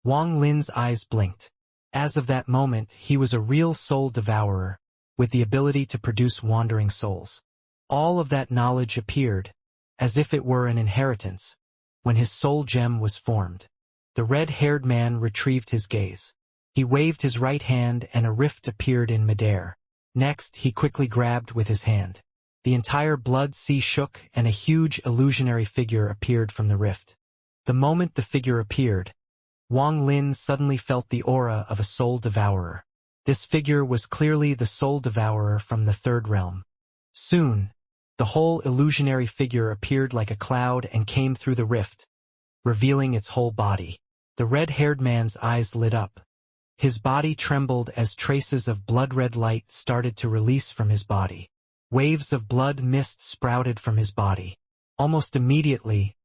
Wang Lin's eyes blinked. As of that moment, he was a real soul devourer, with the ability to produce wandering souls. All of that knowledge appeared, as if it were an inheritance, when his soul gem was formed. The red-haired man retrieved his gaze. He waved his right hand and a rift appeared in midair. Next, he quickly grabbed with his hand. The entire blood sea shook and a huge illusionary figure appeared from the rift. The moment the figure appeared, Wang Lin suddenly felt the aura of a soul devourer. This figure was clearly the soul devourer from the 3rd realm. Soon, the whole illusionary figure appeared like a cloud and came through the rift, revealing its whole body. The red-haired man's eyes lit up. His body trembled as traces of blood-red light started to release from his body. Waves of blood mist sprouted from his body. Almost immediately,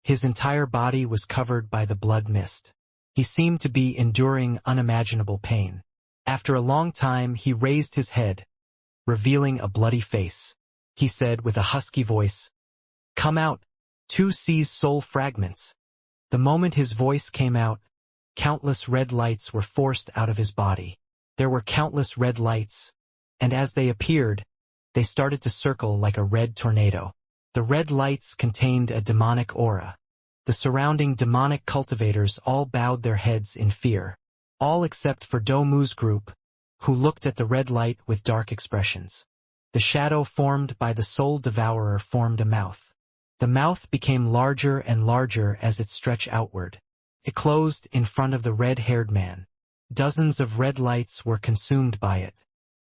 his entire body was covered by the blood mist. He seemed to be enduring unimaginable pain. After a long time, he raised his head, revealing a bloody face. He said with a husky voice, "Come out, 2 C's soul fragments." The moment his voice came out, countless red lights were forced out of his body. There were countless red lights, and as they appeared, they started to circle like a red tornado. The red lights contained a demonic aura. The surrounding demonic cultivators all bowed their heads in fear. All except for Do Mu's group, who looked at the red light with dark expressions. The shadow formed by the soul devourer formed a mouth. The mouth became larger and larger as it stretched outward. It closed in front of the red-haired man. Dozens of red lights were consumed by it.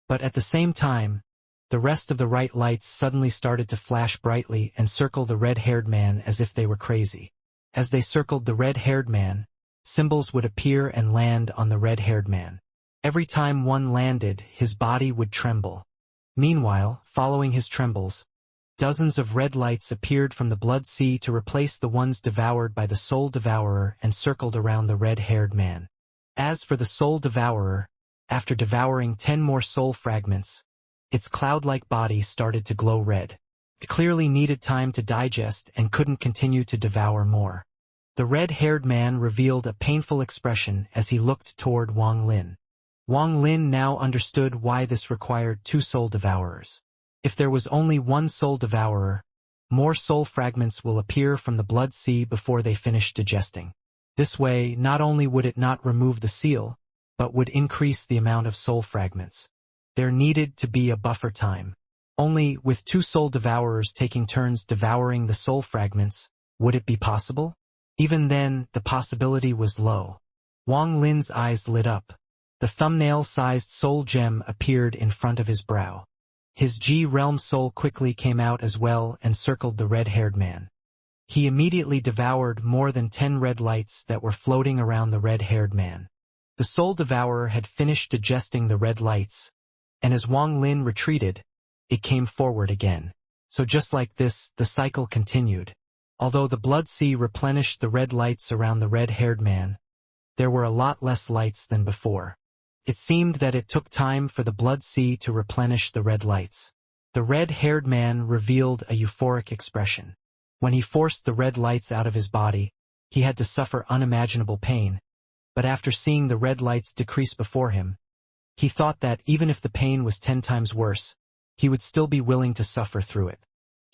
But at the same time, the rest of the right lights suddenly started to flash brightly and circle the red-haired man as if they were crazy. As they circled the red-haired man, symbols would appear and land on the red-haired man. Every time one landed, his body would tremble. Meanwhile, following his trembles, Dozens of red lights appeared from the blood sea to replace the ones devoured by the soul devourer and circled around the red-haired man. As for the soul devourer, after devouring 10 more soul fragments, its cloud-like body started to glow red. It clearly needed time to digest and couldn't continue to devour more. The red-haired man revealed a painful expression as he looked toward Wang Lin. Wang Lin now understood why this required 2 soul devourers. If there was only 1 soul devourer, more soul fragments will appear from the blood sea before they finish digesting. This way, not only would it not remove the seal, but would increase the amount of soul fragments. There needed to be a buffer time. Only with 2 soul devourers taking turns devouring the soul fragments, would it be possible? Even then, the possibility was low. Wang Lin's eyes lit up. The thumbnail-sized soul gem appeared in front of his brow. His G-realm soul quickly came out as well and circled the red-haired man. He immediately devoured more than 10 red lights that were floating around the red-haired man. The soul devourer had finished digesting the red lights, and as Wang Lin retreated, it came forward again. So just like this, the cycle continued. Although the blood sea replenished the red lights around the red-haired man, there were a lot less lights than before. It seemed that it took time for the blood sea to replenish the red lights. The red-haired man revealed a euphoric expression. When he forced the red lights out of his body, he had to suffer unimaginable pain, but after seeing the red lights decrease before him, he thought that even if the pain was 10 times worse, he would still be willing to suffer through it.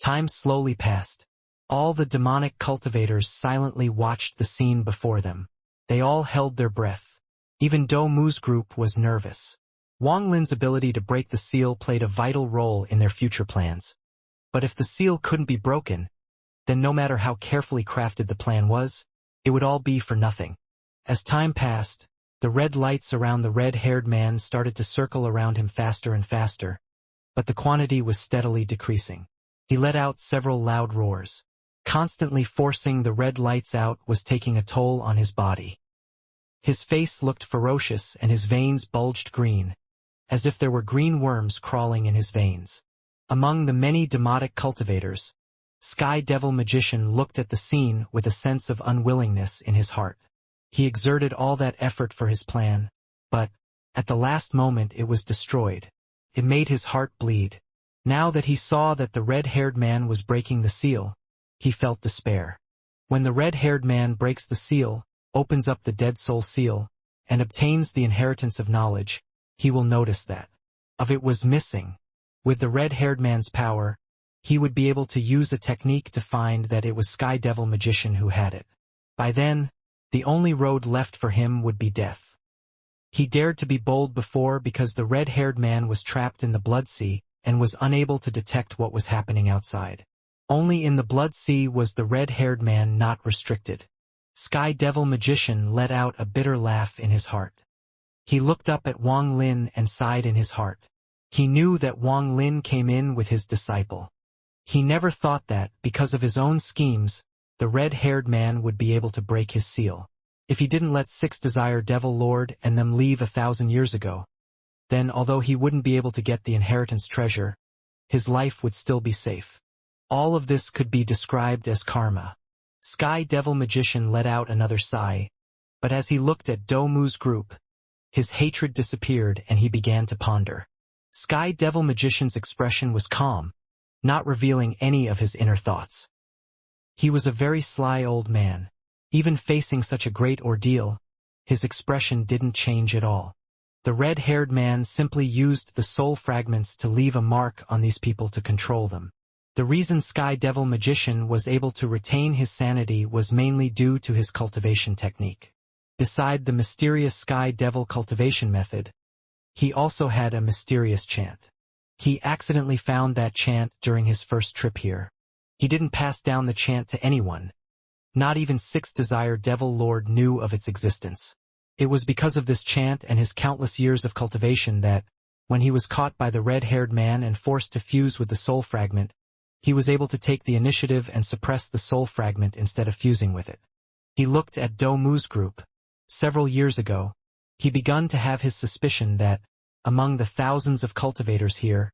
Time slowly passed. All the demonic cultivators silently watched the scene before them. They all held their breath. Even Do Mu's group was nervous. Wang Lin's ability to break the seal played a vital role in their future plans. But if the seal couldn't be broken, then no matter how carefully crafted the plan was, it would all be for nothing. As time passed, the red lights around the red-haired man started to circle around him faster and faster, but the quantity was steadily decreasing. He let out several loud roars. Constantly forcing the red lights out was taking a toll on his body. His face looked ferocious and his veins bulged green, as if there were green worms crawling in his veins. Among the many demonic cultivators, Sky Devil Magician looked at the scene with a sense of unwillingness in his heart. He exerted all that effort for his plan, but, at the last moment it was destroyed. It made his heart bleed. Now that he saw that the red-haired man was breaking the seal, he felt despair. When the red-haired man breaks the seal, opens up the dead soul seal, and obtains the inheritance of knowledge, he will notice that of it was missing. With the red-haired man's power, he would be able to use a technique to find that it was Sky Devil Magician who had it. By then, the only road left for him would be death. He dared to be bold before because the red-haired man was trapped in the blood sea and was unable to detect what was happening outside. Only in the blood sea was the red-haired man not restricted. Sky Devil Magician let out a bitter laugh in his heart. He looked up at Wang Lin and sighed in his heart. He knew that Wang Lin came in with his disciple. He never thought that, because of his own schemes, the red-haired man would be able to break his seal. If he didn't let 6 Desire Devil Lord and them leave 1,000 years ago, then although he wouldn't be able to get the inheritance treasure, his life would still be safe. All of this could be described as karma. Sky Devil Magician let out another sigh, but as he looked at Do Mu's group, his hatred disappeared and he began to ponder. Sky Devil Magician's expression was calm, not revealing any of his inner thoughts. He was a very sly old man. Even facing such a great ordeal, his expression didn't change at all. The red-haired man simply used the soul fragments to leave a mark on these people to control them. The reason Sky Devil Magician was able to retain his sanity was mainly due to his cultivation technique. Beside the mysterious Sky Devil cultivation method, he also had a mysterious chant. He accidentally found that chant during his first trip here. He didn't pass down the chant to anyone. Not even 6 Desire Devil Lord knew of its existence. It was because of this chant and his countless years of cultivation that, when he was caught by the red-haired man and forced to fuse with the soul fragment, he was able to take the initiative and suppress the soul fragment instead of fusing with it. He looked at Do Mu's group. Several years ago, he begun to have his suspicion that, among the thousands of cultivators here,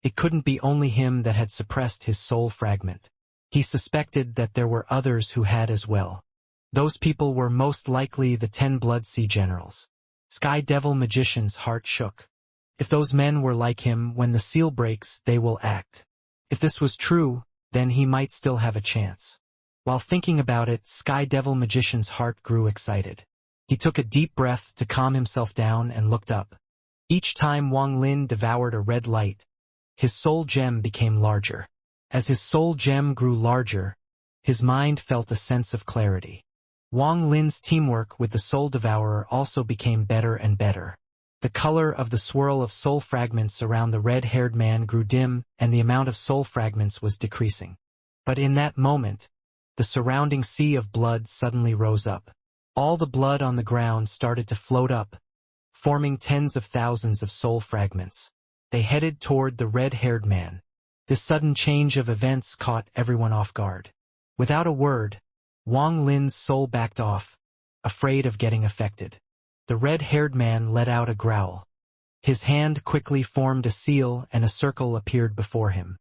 It couldn't be only him that had suppressed his soul fragment. He suspected that there were others who had as well. Those people were most likely the 10 Blood Sea generals. Sky Devil Magician's heart shook. If those men were like him, when the seal breaks, they will act. If this was true, then he might still have a chance. While thinking about it, Sky Devil Magician's heart grew excited. He took a deep breath to calm himself down and looked up. Each time Wang Lin devoured a red light, his soul gem became larger. As his soul gem grew larger, his mind felt a sense of clarity. Wang Lin's teamwork with the Soul Devourer also became better and better. The color of the swirl of soul fragments around the red-haired man grew dim, and the amount of soul fragments was decreasing. But in that moment, the surrounding sea of blood suddenly rose up. All the blood on the ground started to float up, forming tens of thousands of soul fragments. They headed toward the red-haired man. This sudden change of events caught everyone off guard. Without a word, Wang Lin's soul backed off, afraid of getting affected. The red-haired man let out a growl. His hand quickly formed a seal and a circle appeared before him.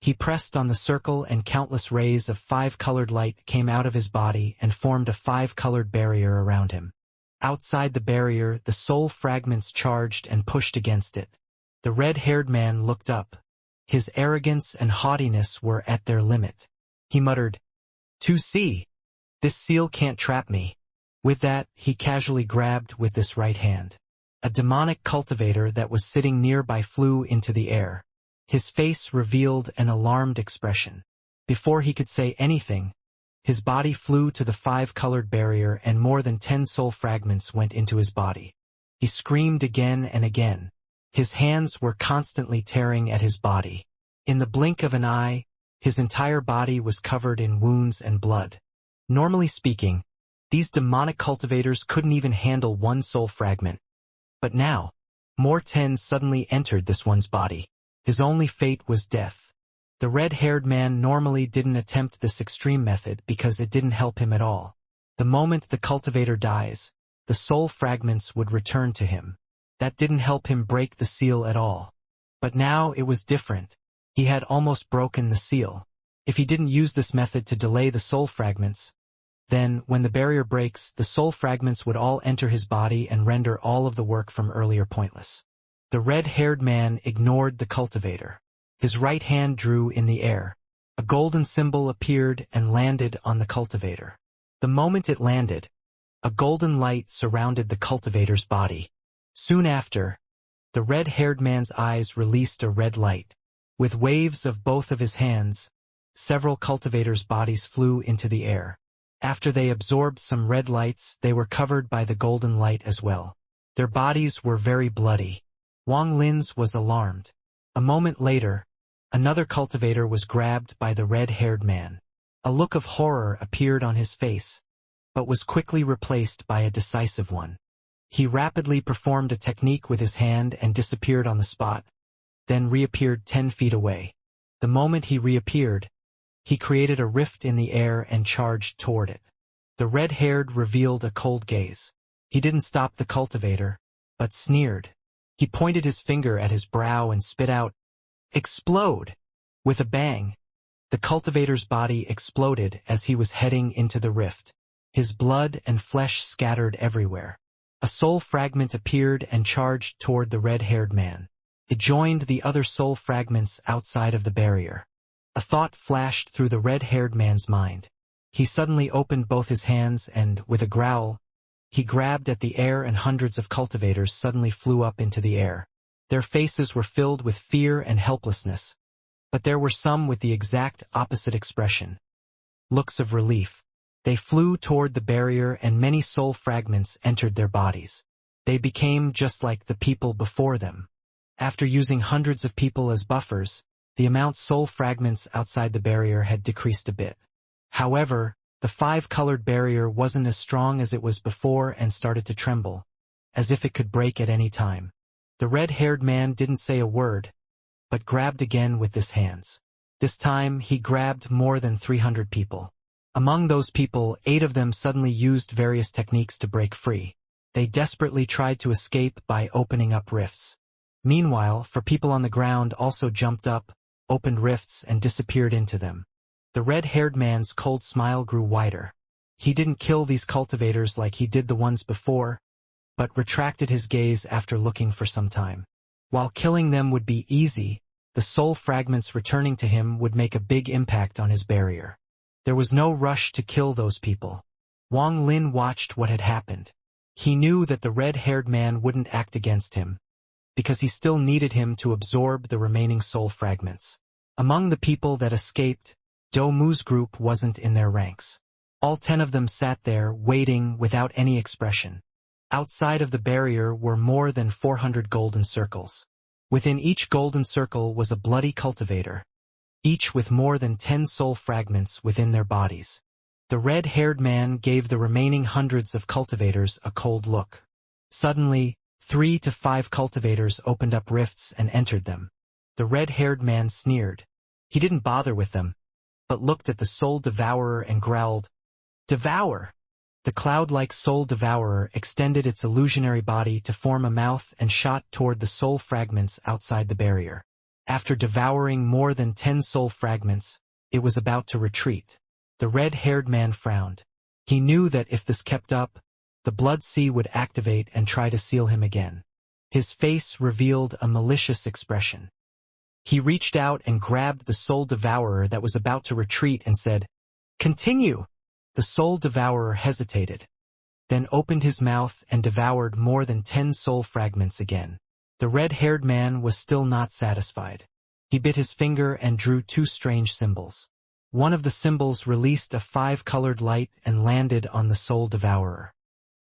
He pressed on the circle and countless rays of 5-colored light came out of his body and formed a 5-colored barrier around him. Outside the barrier, the soul fragments charged and pushed against it. The red-haired man looked up. His arrogance and haughtiness were at their limit. He muttered, "2C. This seal can't trap me." With that, he casually grabbed with this right hand. A demonic cultivator that was sitting nearby flew into the air. His face revealed an alarmed expression. Before he could say anything, his body flew to the 5-colored barrier and more than 10 soul fragments went into his body. He screamed again and again. His hands were constantly tearing at his body. In the blink of an eye, his entire body was covered in wounds and blood. Normally speaking, these demonic cultivators couldn't even handle one soul fragment. But now, more 10 suddenly entered this one's body. His only fate was death. The red-haired man normally didn't attempt this extreme method because it didn't help him at all. The moment the cultivator dies, the soul fragments would return to him. That didn't help him break the seal at all. But now it was different. He had almost broken the seal. If he didn't use this method to delay the soul fragments, then, when the barrier breaks, the soul fragments would all enter his body and render all of the work from earlier pointless. The red-haired man ignored the cultivator. His right hand drew in the air. A golden symbol appeared and landed on the cultivator. The moment it landed, a golden light surrounded the cultivator's body. Soon after, the red-haired man's eyes released a red light. With waves of both of his hands, several cultivators' bodies flew into the air. After they absorbed some red lights, they were covered by the golden light as well. Their bodies were very bloody. Wang Lin's was alarmed. A moment later, another cultivator was grabbed by the red-haired man. A look of horror appeared on his face, but was quickly replaced by a decisive one. He rapidly performed a technique with his hand and disappeared on the spot, then reappeared 10 feet away. The moment he reappeared, he created a rift in the air and charged toward it. The red-haired revealed a cold gaze. He didn't stop the cultivator, but sneered. He pointed his finger at his brow and spit out, "Explode!" With a bang, the cultivator's body exploded as he was heading into the rift. His blood and flesh scattered everywhere. A soul fragment appeared and charged toward the red-haired man. It joined the other soul fragments outside of the barrier. A thought flashed through the red-haired man's mind. He suddenly opened both his hands and, with a growl, he grabbed at the air and hundreds of cultivators suddenly flew up into the air. Their faces were filled with fear and helplessness, but there were some with the exact opposite expression. Looks of relief. They flew toward the barrier and many soul fragments entered their bodies. They became just like the people before them. After using hundreds of people as buffers, the amount soul fragments outside the barrier had decreased a bit. However, the 5-colored barrier wasn't as strong as it was before and started to tremble, as if it could break at any time. The red-haired man didn't say a word, but grabbed again with his hands. This time, he grabbed more than 300 people. Among those people, 8 of them suddenly used various techniques to break free. They desperately tried to escape by opening up rifts. Meanwhile, for people on the ground also jumped up, opened rifts and disappeared into them. The red-haired man's cold smile grew wider. He didn't kill these cultivators like he did the ones before, but retracted his gaze after looking for some time. While killing them would be easy, the soul fragments returning to him would make a big impact on his barrier. There was no rush to kill those people. Wang Lin watched what had happened. He knew that the red-haired man wouldn't act against him, because he still needed him to absorb the remaining soul fragments. Among the people that escaped, Dou Mu's group wasn't in their ranks. All 10 of them sat there, waiting without any expression. Outside of the barrier were more than 400 golden circles. Within each golden circle was a bloody cultivator, each with more than 10 soul fragments within their bodies. The red-haired man gave the remaining hundreds of cultivators a cold look. Suddenly, 3 to 5 cultivators opened up rifts and entered them. The red-haired man sneered. He didn't bother with them, but looked at the soul devourer and growled, "Devour!" The cloud-like soul devourer extended its illusionary body to form a mouth and shot toward the soul fragments outside the barrier. After devouring more than 10 soul fragments, it was about to retreat. The red-haired man frowned. He knew that if this kept up, the blood sea would activate and try to seal him again. His face revealed a malicious expression. He reached out and grabbed the soul devourer that was about to retreat and said, "Continue!" The soul devourer hesitated, then opened his mouth and devoured more than 10 soul fragments again. The red-haired man was still not satisfied. He bit his finger and drew 2 strange symbols. One of the symbols released a 5-colored light and landed on the soul devourer.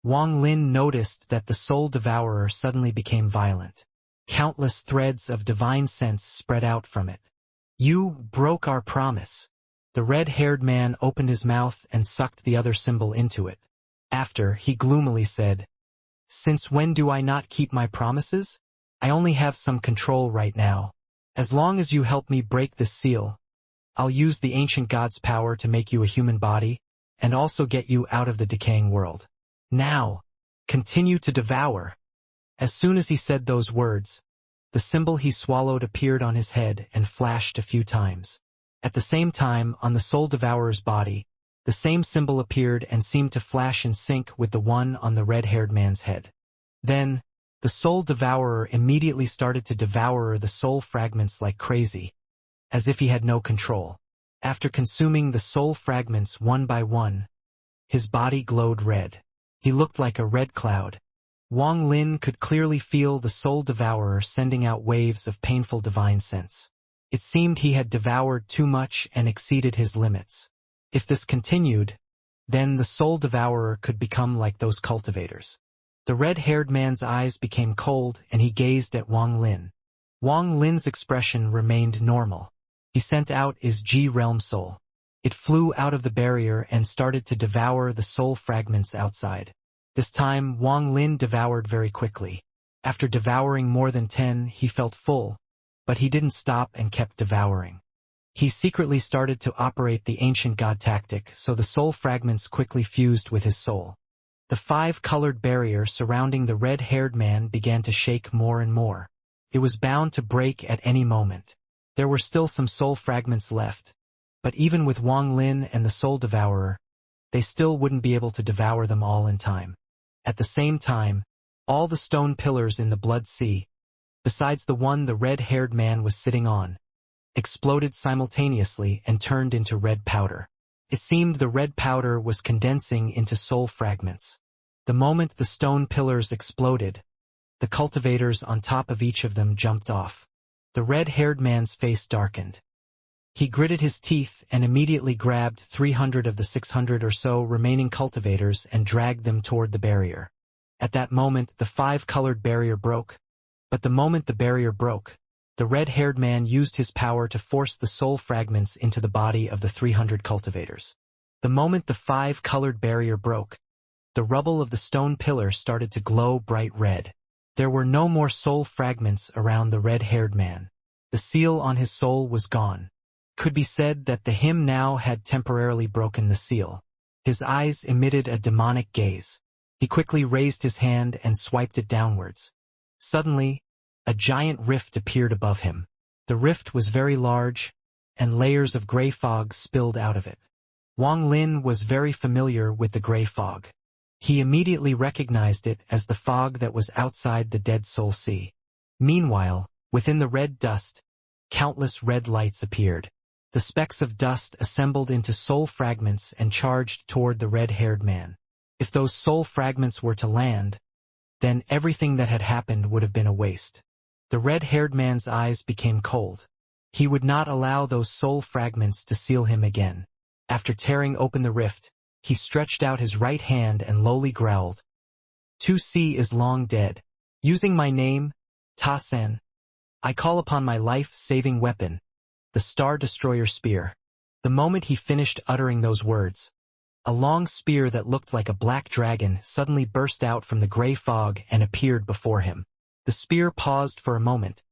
Wang Lin noticed that the soul devourer suddenly became violent. Countless threads of divine sense spread out from it. "You broke our promise." The red-haired man opened his mouth and sucked the other symbol into it. After, he gloomily said, "Since when do I not keep my promises? I only have some control right now. As long as you help me break this seal, I'll use the ancient god's power to make you a human body, and also get you out of the decaying world. Now, continue to devour." As soon as he said those words, the symbol he swallowed appeared on his head and flashed a few times. At the same time, on the soul devourer's body, the same symbol appeared and seemed to flash in sync with the one on the red-haired man's head. Then, the soul devourer immediately started to devour the soul fragments like crazy, as if he had no control. After consuming the soul fragments one by one, his body glowed red. He looked like a red cloud. Wang Lin could clearly feel the soul devourer sending out waves of painful divine sense. It seemed he had devoured too much and exceeded his limits. If this continued, then the soul devourer could become like those cultivators. The red-haired man's eyes became cold and he gazed at Wang Lin. Wang Lin's expression remained normal. He sent out his G-realm soul. It flew out of the barrier and started to devour the soul fragments outside. This time, Wang Lin devoured very quickly. After devouring more than 10, he felt full, but he didn't stop and kept devouring. He secretly started to operate the ancient god tactic, so the soul fragments quickly fused with his soul. The 5-colored barrier surrounding the red-haired man began to shake more and more. It was bound to break at any moment. There were still some soul fragments left, but even with Wang Lin and the soul devourer, they still wouldn't be able to devour them all in time. At the same time, all the stone pillars in the blood sea, besides the one the red-haired man was sitting on, exploded simultaneously and turned into red powder. It seemed the red powder was condensing into soul fragments. The moment the stone pillars exploded, the cultivators on top of each of them jumped off. The red-haired man's face darkened. He gritted his teeth and immediately grabbed 300 of the 600 or so remaining cultivators and dragged them toward the barrier. At that moment, the 5-colored barrier broke. But the moment the barrier broke, the red-haired man used his power to force the soul fragments into the body of the 300 cultivators. The moment the 5-colored barrier broke, the rubble of the stone pillar started to glow bright red. There were no more soul fragments around the red-haired man. The seal on his soul was gone. Could be said that the him now had temporarily broken the seal. His eyes emitted a demonic gaze. He quickly raised his hand and swiped it downwards. Suddenly, a giant rift appeared above him. The rift was very large, and layers of gray fog spilled out of it. Wang Lin was very familiar with the gray fog. He immediately recognized it as the fog that was outside the Dead Soul Sea. Meanwhile, within the red dust, countless red lights appeared. The specks of dust assembled into soul fragments and charged toward the red-haired man. If those soul fragments were to land, then everything that had happened would have been a waste. The red-haired man's eyes became cold. He would not allow those soul fragments to seal him again. After tearing open the rift, he stretched out his right hand and lowly growled, "2C is long dead. Using my name, Ta-Sen, I call upon my life-saving weapon, the Star Destroyer Spear." The moment he finished uttering those words, a long spear that looked like a black dragon suddenly burst out from the gray fog and appeared before him. The spear paused for a moment,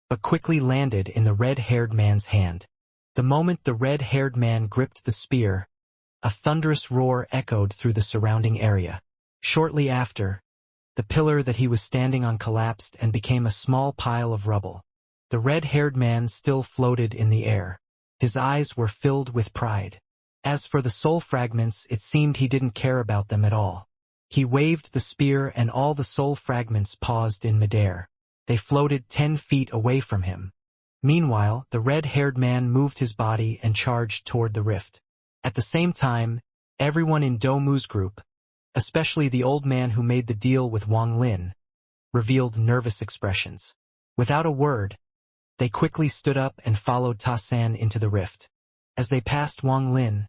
but quickly landed in the red-haired man's hand. The moment the red-haired man gripped the spear, a thunderous roar echoed through the surrounding area. Shortly after, the pillar that he was standing on collapsed and became a small pile of rubble. The red-haired man still floated in the air. His eyes were filled with pride. As for the soul fragments, it seemed he didn't care about them at all. He waved the spear and all the soul fragments paused in midair. They floated 10 feet away from him. Meanwhile, the red-haired man moved his body and charged toward the rift. At the same time, everyone in Domu's group, especially the old man who made the deal with Wang Lin, revealed nervous expressions. Without a word, they quickly stood up and followed Ta-San into the rift. As they passed Wang Lin,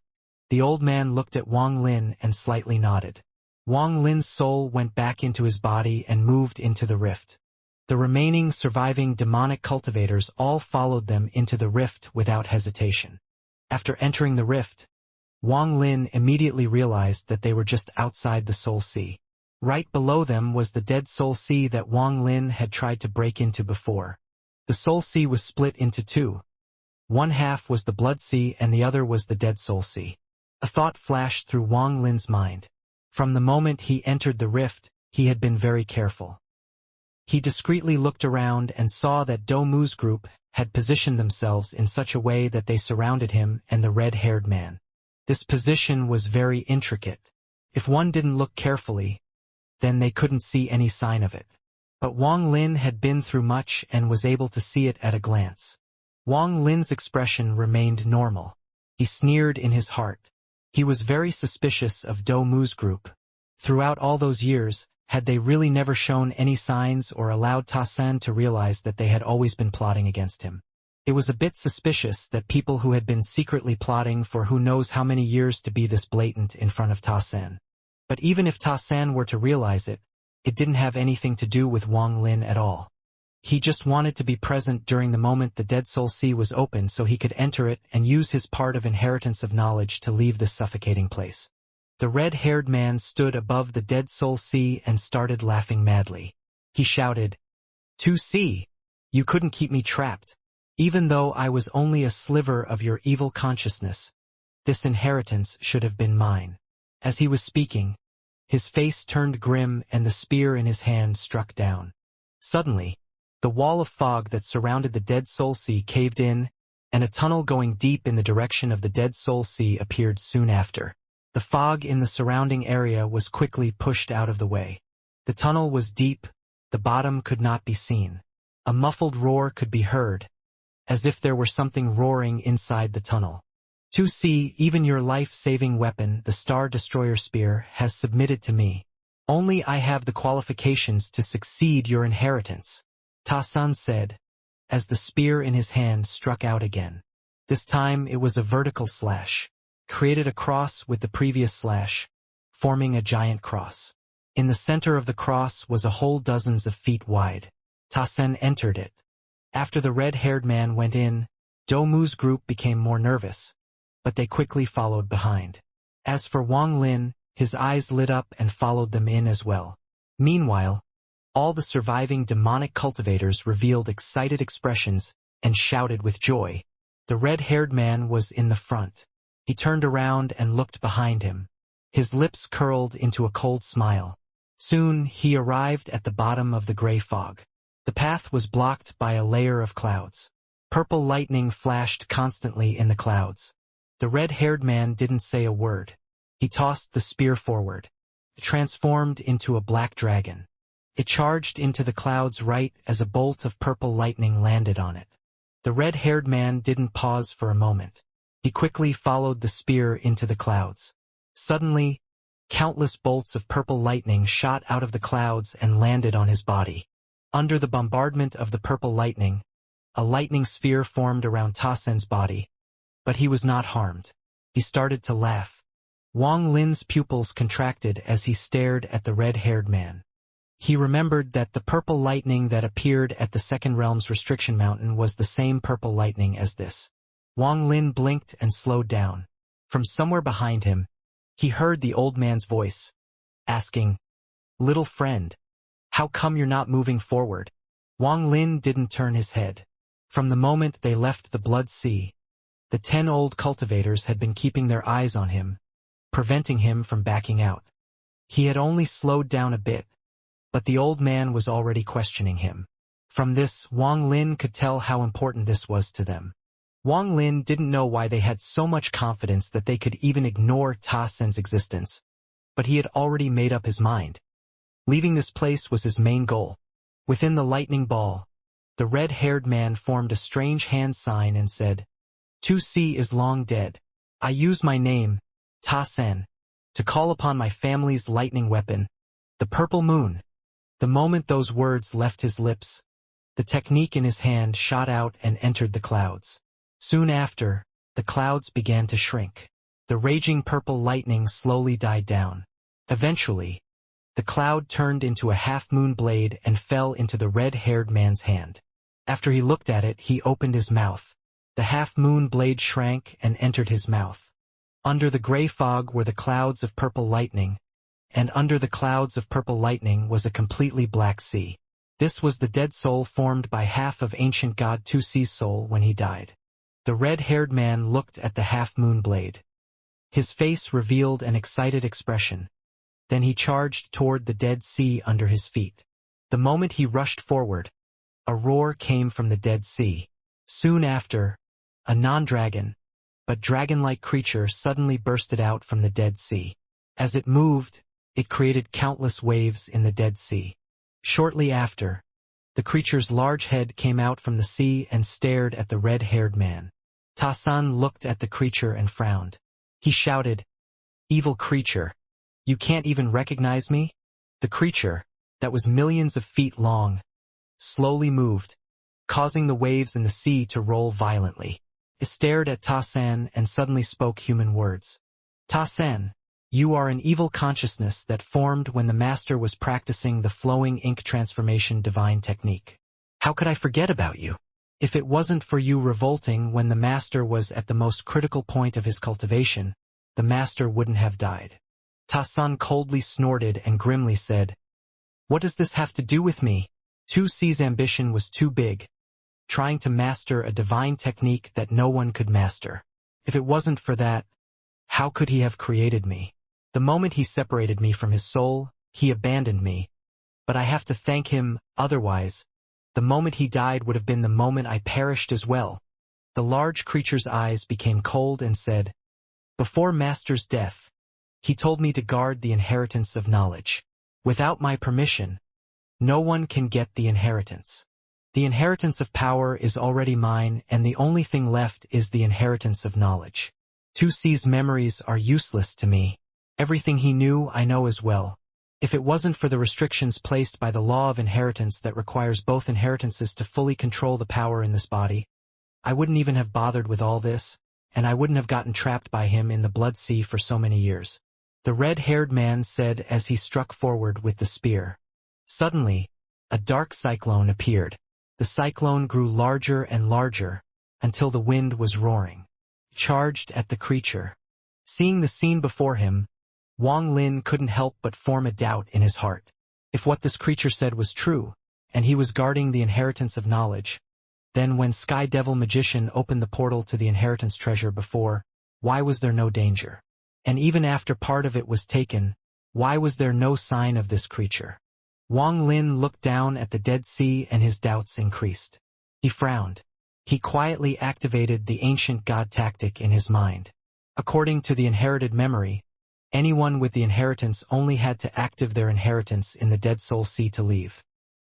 the old man looked at Wang Lin and slightly nodded. Wang Lin's soul went back into his body and moved into the rift. The remaining surviving demonic cultivators all followed them into the rift without hesitation. After entering the rift, Wang Lin immediately realized that they were just outside the Soul Sea. Right below them was the Dead Soul Sea that Wang Lin had tried to break into before. The Soul Sea was split into two. One half was the Blood Sea and the other was the Dead Soul Sea. A thought flashed through Wang Lin's mind. From the moment he entered the rift, he had been very careful. He discreetly looked around and saw that Domu's group had positioned themselves in such a way that they surrounded him and the red-haired man. This position was very intricate. If one didn't look carefully, then they couldn't see any sign of it. But Wang Lin had been through much and was able to see it at a glance. Wang Lin's expression remained normal. He sneered in his heart. He was very suspicious of Domu's group. Throughout all those years, had they really never shown any signs or allowed Ta-San to realize that they had always been plotting against him? It was a bit suspicious that people who had been secretly plotting for who knows how many years to be this blatant in front of Ta-San. But even if Ta-San were to realize it, it didn't have anything to do with Wang Lin at all. He just wanted to be present during the moment the Dead Soul Sea was open so he could enter it and use his part of inheritance of knowledge to leave this suffocating place. The red-haired man stood above the Dead Soul Sea and started laughing madly. He shouted, "2C, you couldn't keep me trapped. Even though I was only a sliver of your evil consciousness, this inheritance should have been mine." As he was speaking, his face turned grim and the spear in his hand struck down. Suddenly, the wall of fog that surrounded the Dead Soul Sea caved in, and a tunnel going deep in the direction of the Dead Soul Sea appeared soon after. The fog in the surrounding area was quickly pushed out of the way. The tunnel was deep, the bottom could not be seen. A muffled roar could be heard, as if there were something roaring inside the tunnel. "2C, even your life-saving weapon, the Star Destroyer Spear, has submitted to me. Only I have the qualifications to succeed your inheritance," Ta-San said, as the spear in his hand struck out again. This time it was a vertical slash, created a cross with the previous slash, forming a giant cross. In the center of the cross was a hole dozens of feet wide. Ta-Sen entered it. After the red-haired man went in, Domu's group became more nervous, but they quickly followed behind. As for Wang Lin, his eyes lit up and followed them in as well. Meanwhile, all the surviving demonic cultivators revealed excited expressions and shouted with joy. The red-haired man was in the front. He turned around and looked behind him. His lips curled into a cold smile. Soon he arrived at the bottom of the gray fog. The path was blocked by a layer of clouds. Purple lightning flashed constantly in the clouds. The red-haired man didn't say a word. He tossed the spear forward. It transformed into a black dragon. It charged into the clouds right as a bolt of purple lightning landed on it. The red-haired man didn't pause for a moment. He quickly followed the spear into the clouds. Suddenly, countless bolts of purple lightning shot out of the clouds and landed on his body. Under the bombardment of the purple lightning, a lightning sphere formed around Ta Sen's body. But he was not harmed. He started to laugh. Wang Lin's pupils contracted as he stared at the red-haired man. He remembered that the purple lightning that appeared at the Second Realm's Restriction Mountain was the same purple lightning as this. Wang Lin blinked and slowed down. From somewhere behind him, he heard the old man's voice, asking, "Little friend, how come you're not moving forward?" Wang Lin didn't turn his head. From the moment they left the Blood Sea, the 10 old cultivators had been keeping their eyes on him, preventing him from backing out. He had only slowed down a bit, but the old man was already questioning him. From this, Wang Lin could tell how important this was to them. Wang Lin didn't know why they had so much confidence that they could even ignore Ta Sen's existence, but he had already made up his mind. Leaving this place was his main goal. Within the lightning ball, the red-haired man formed a strange hand sign and said, "2C is long dead. I use my name, Ta Sen, to call upon my family's lightning weapon, the purple moon." The moment those words left his lips, the technique in his hand shot out and entered the clouds. Soon after, the clouds began to shrink. The raging purple lightning slowly died down. Eventually, the cloud turned into a half-moon blade and fell into the red-haired man's hand. After he looked at it, he opened his mouth. The half-moon blade shrank and entered his mouth. Under the gray fog were the clouds of purple lightning, and under the clouds of purple lightning was a completely black sea. This was the dead soul formed by half of ancient god 2C's soul when he died. The red-haired man looked at the half-moon blade. His face revealed an excited expression. Then he charged toward the dead sea under his feet. The moment he rushed forward, a roar came from the dead sea. Soon after, a non-dragon, but dragon-like creature suddenly bursted out from the dead sea. As it moved, it created countless waves in the dead sea. Shortly after, the creature's large head came out from the sea and stared at the red-haired man. Ta Sen looked at the creature and frowned. He shouted, "Evil creature, you can't even recognize me?" The creature, that was millions of feet long, slowly moved, causing the waves in the sea to roll violently. It stared at Ta Sen and suddenly spoke human words. "Ta Sen, you are an evil consciousness that formed when the master was practicing the flowing ink transformation divine technique. How could I forget about you? If it wasn't for you revolting when the master was at the most critical point of his cultivation, the master wouldn't have died." Ta Sen coldly snorted and grimly said, "What does this have to do with me?" 2C's ambition was too big, trying to master a divine technique that no one could master. If it wasn't for that, how could he have created me? The moment he separated me from his soul, he abandoned me. But I have to thank him, otherwise, the moment he died would have been the moment I perished as well. The large creature's eyes became cold and said, "Before Master's death, he told me to guard the inheritance of knowledge. Without my permission, no one can get the inheritance. The inheritance of power is already mine, and the only thing left is the inheritance of knowledge. 2C's memories are useless to me. Everything he knew I know as well. If it wasn't for the restrictions placed by the law of inheritance that requires both inheritances to fully control the power in this body, I wouldn't even have bothered with all this, and I wouldn't have gotten trapped by him in the Blood Sea for so many years," the red-haired man said as he struck forward with the spear. Suddenly, a dark cyclone appeared. The cyclone grew larger and larger, until the wind was roaring. It charged at the creature. Seeing the scene before him, Wang Lin couldn't help but form a doubt in his heart. If what this creature said was true, and he was guarding the inheritance of knowledge, then when Sky Devil Magician opened the portal to the inheritance treasure before, why was there no danger? And even after part of it was taken, why was there no sign of this creature? Wang Lin looked down at the Dead Sea and his doubts increased. He frowned. He quietly activated the ancient god tactic in his mind. According to the inherited memory, anyone with the inheritance only had to activate their inheritance in the Dead Soul Sea to leave.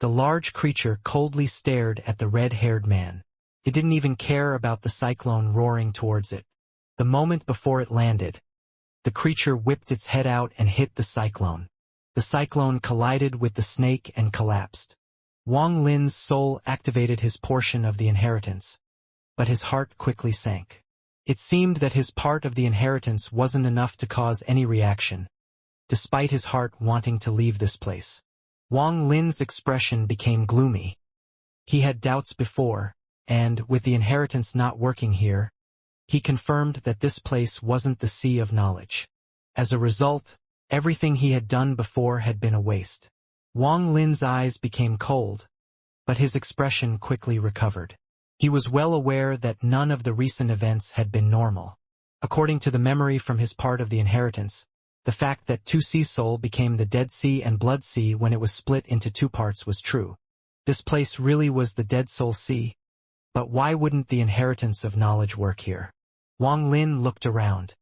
The large creature coldly stared at the red-haired man. It didn't even care about the cyclone roaring towards it. The moment before it landed, the creature whipped its head out and hit the cyclone. The cyclone collided with the snake and collapsed. Wang Lin's soul activated his portion of the inheritance, but his heart quickly sank. It seemed that his part of the inheritance wasn't enough to cause any reaction, despite his heart wanting to leave this place. Wang Lin's expression became gloomy. He had doubts before, and, with the inheritance not working here, he confirmed that this place wasn't the sea of knowledge. As a result, everything he had done before had been a waste. Wang Lin's eyes became cold, but his expression quickly recovered. He was well aware that none of the recent events had been normal. According to the memory from his part of the inheritance, the fact that Two Sea Soul became the Dead Sea and Blood Sea when it was split into two parts was true. This place really was the Dead Soul Sea. But why wouldn't the inheritance of knowledge work here? Wang Lin looked around.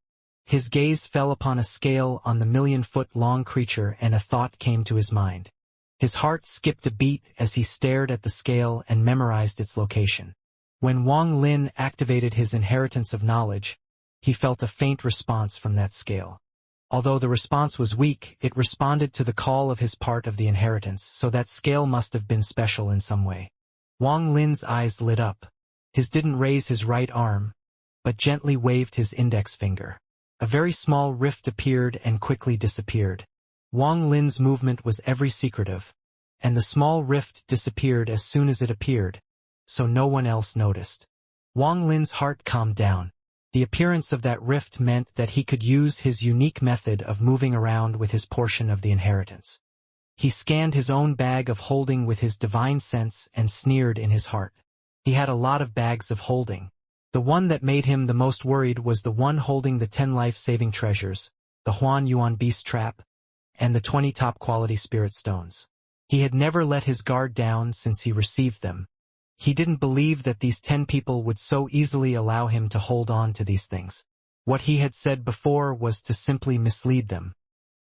His gaze fell upon a scale on the million-foot-long creature and a thought came to his mind. His heart skipped a beat as he stared at the scale and memorized its location. When Wang Lin activated his inheritance of knowledge, he felt a faint response from that scale. Although the response was weak, it responded to the call of his part of the inheritance, so that scale must have been special in some way. Wang Lin's eyes lit up. His didn't raise his right arm, but gently waved his index finger. A very small rift appeared and quickly disappeared. Wang Lin's movement was every secretive, and the small rift disappeared as soon as it appeared, so no one else noticed. Wang Lin's heart calmed down. The appearance of that rift meant that he could use his unique method of moving around with his portion of the inheritance. He scanned his own bag of holding with his divine sense and sneered in his heart. He had a lot of bags of holding. The one that made him the most worried was the one holding the 10 life-saving treasures, the Huan Yuan beast trap, and the 20 top-quality spirit stones. He had never let his guard down since he received them. He didn't believe that these 10 people would so easily allow him to hold on to these things. What he had said before was to simply mislead them.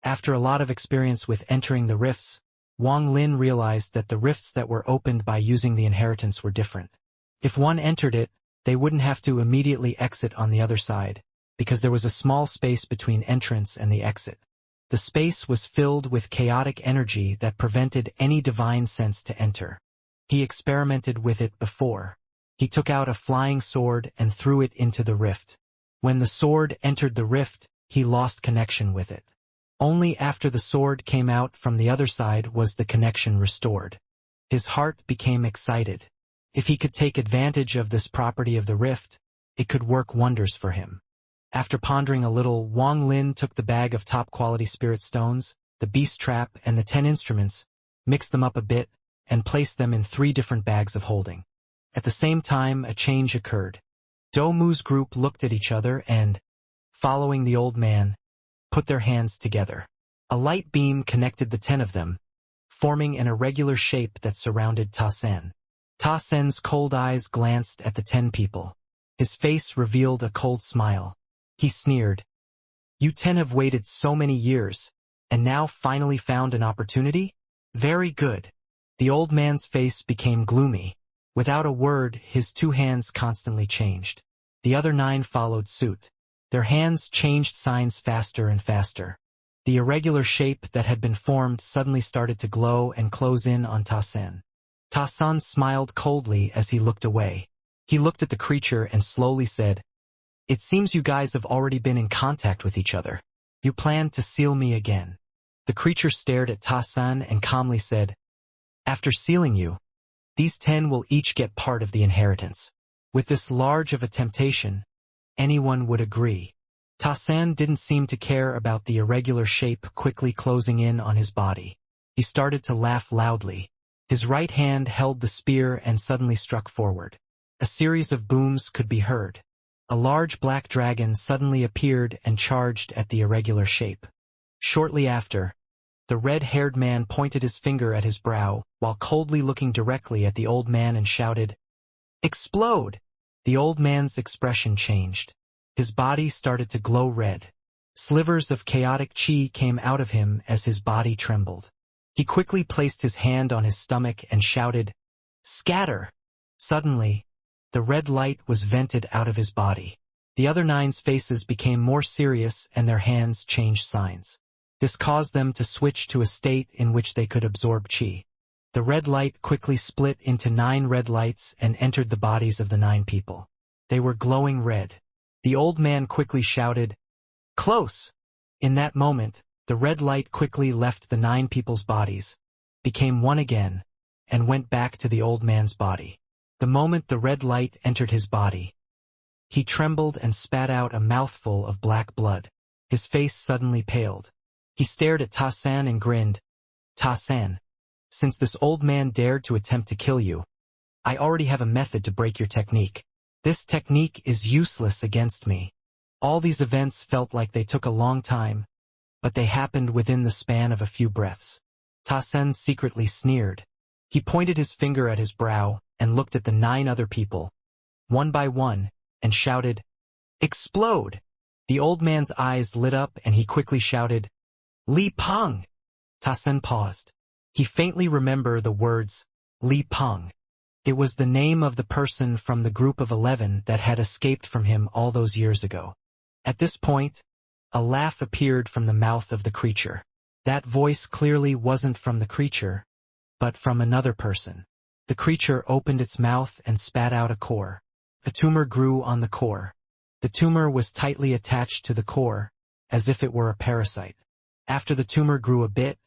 After a lot of experience with entering the rifts, Wang Lin realized that the rifts that were opened by using the inheritance were different. If one entered it, they wouldn't have to immediately exit on the other side, because there was a small space between entrance and the exit. The space was filled with chaotic energy that prevented any divine sense to enter. He experimented with it before. He took out a flying sword and threw it into the rift. When the sword entered the rift, he lost connection with it. Only after the sword came out from the other side was the connection restored. His heart became excited. If he could take advantage of this property of the rift, it could work wonders for him. After pondering a little, Wang Lin took the bag of top-quality spirit stones, the beast trap, and the 10 instruments, mixed them up a bit, and placed them in 3 different bags of holding. At the same time, a change occurred. Domu's group looked at each other and, following the old man, put their hands together. A light beam connected the 10 of them, forming an irregular shape that surrounded Ta Sen. Ta Sen's cold eyes glanced at the 10 people. His face revealed a cold smile. He sneered. "You 10 have waited so many years, and now finally found an opportunity? Very good." The old man's face became gloomy. Without a word, his 2 hands constantly changed. The other 9 followed suit. Their hands changed signs faster and faster. The irregular shape that had been formed suddenly started to glow and close in on Ta Sen. Ta Sen smiled coldly as he looked away. He looked at the creature and slowly said, "It seems you guys have already been in contact with each other. You plan to seal me again." The creature stared at Ta Sen and calmly said, "After sealing you, these 10 will each get part of the inheritance. With this large of a temptation, anyone would agree." Ta Sen didn't seem to care about the irregular shape quickly closing in on his body. He started to laugh loudly. His right hand held the spear and suddenly struck forward. A series of booms could be heard. A large black dragon suddenly appeared and charged at the irregular shape. Shortly after, The red-haired man pointed his finger at his brow, while coldly looking directly at the old man and shouted, "Explode!" The old man's expression changed. His body started to glow red. Slivers of chaotic chi came out of him as his body trembled. He quickly placed his hand on his stomach and shouted, "Scatter!" Suddenly, the red light was vented out of his body. The other 9's faces became more serious and their hands changed signs. This caused them to switch to a state in which they could absorb chi. The red light quickly split into 9 red lights and entered the bodies of the 9 people. They were glowing red. The old man quickly shouted, "Close!" In that moment, the red light quickly left the 9 people's bodies, became one again, and went back to the old man's body. The moment the red light entered his body, he trembled and spat out a mouthful of black blood. His face suddenly paled. He stared at Ta-san and grinned. "Ta-san, since this old man dared to attempt to kill you, I already have a method to break your technique. This technique is useless against me." All these events felt like they took a long time, but they happened within the span of a few breaths. Ta-san secretly sneered. He pointed his finger at his brow and looked at the 9 other people, one by one, and shouted, "Explode!" The old man's eyes lit up and he quickly shouted, "Li Peng!" Ta-san paused. He faintly remembered the words, Li Peng. It was the name of the person from the group of 11 that had escaped from him all those years ago. At this point, a laugh appeared from the mouth of the creature. That voice clearly wasn't from the creature, but from another person. The creature opened its mouth and spat out a core. A tumor grew on the core. The tumor was tightly attached to the core, as if it were a parasite. After the tumor grew a bit,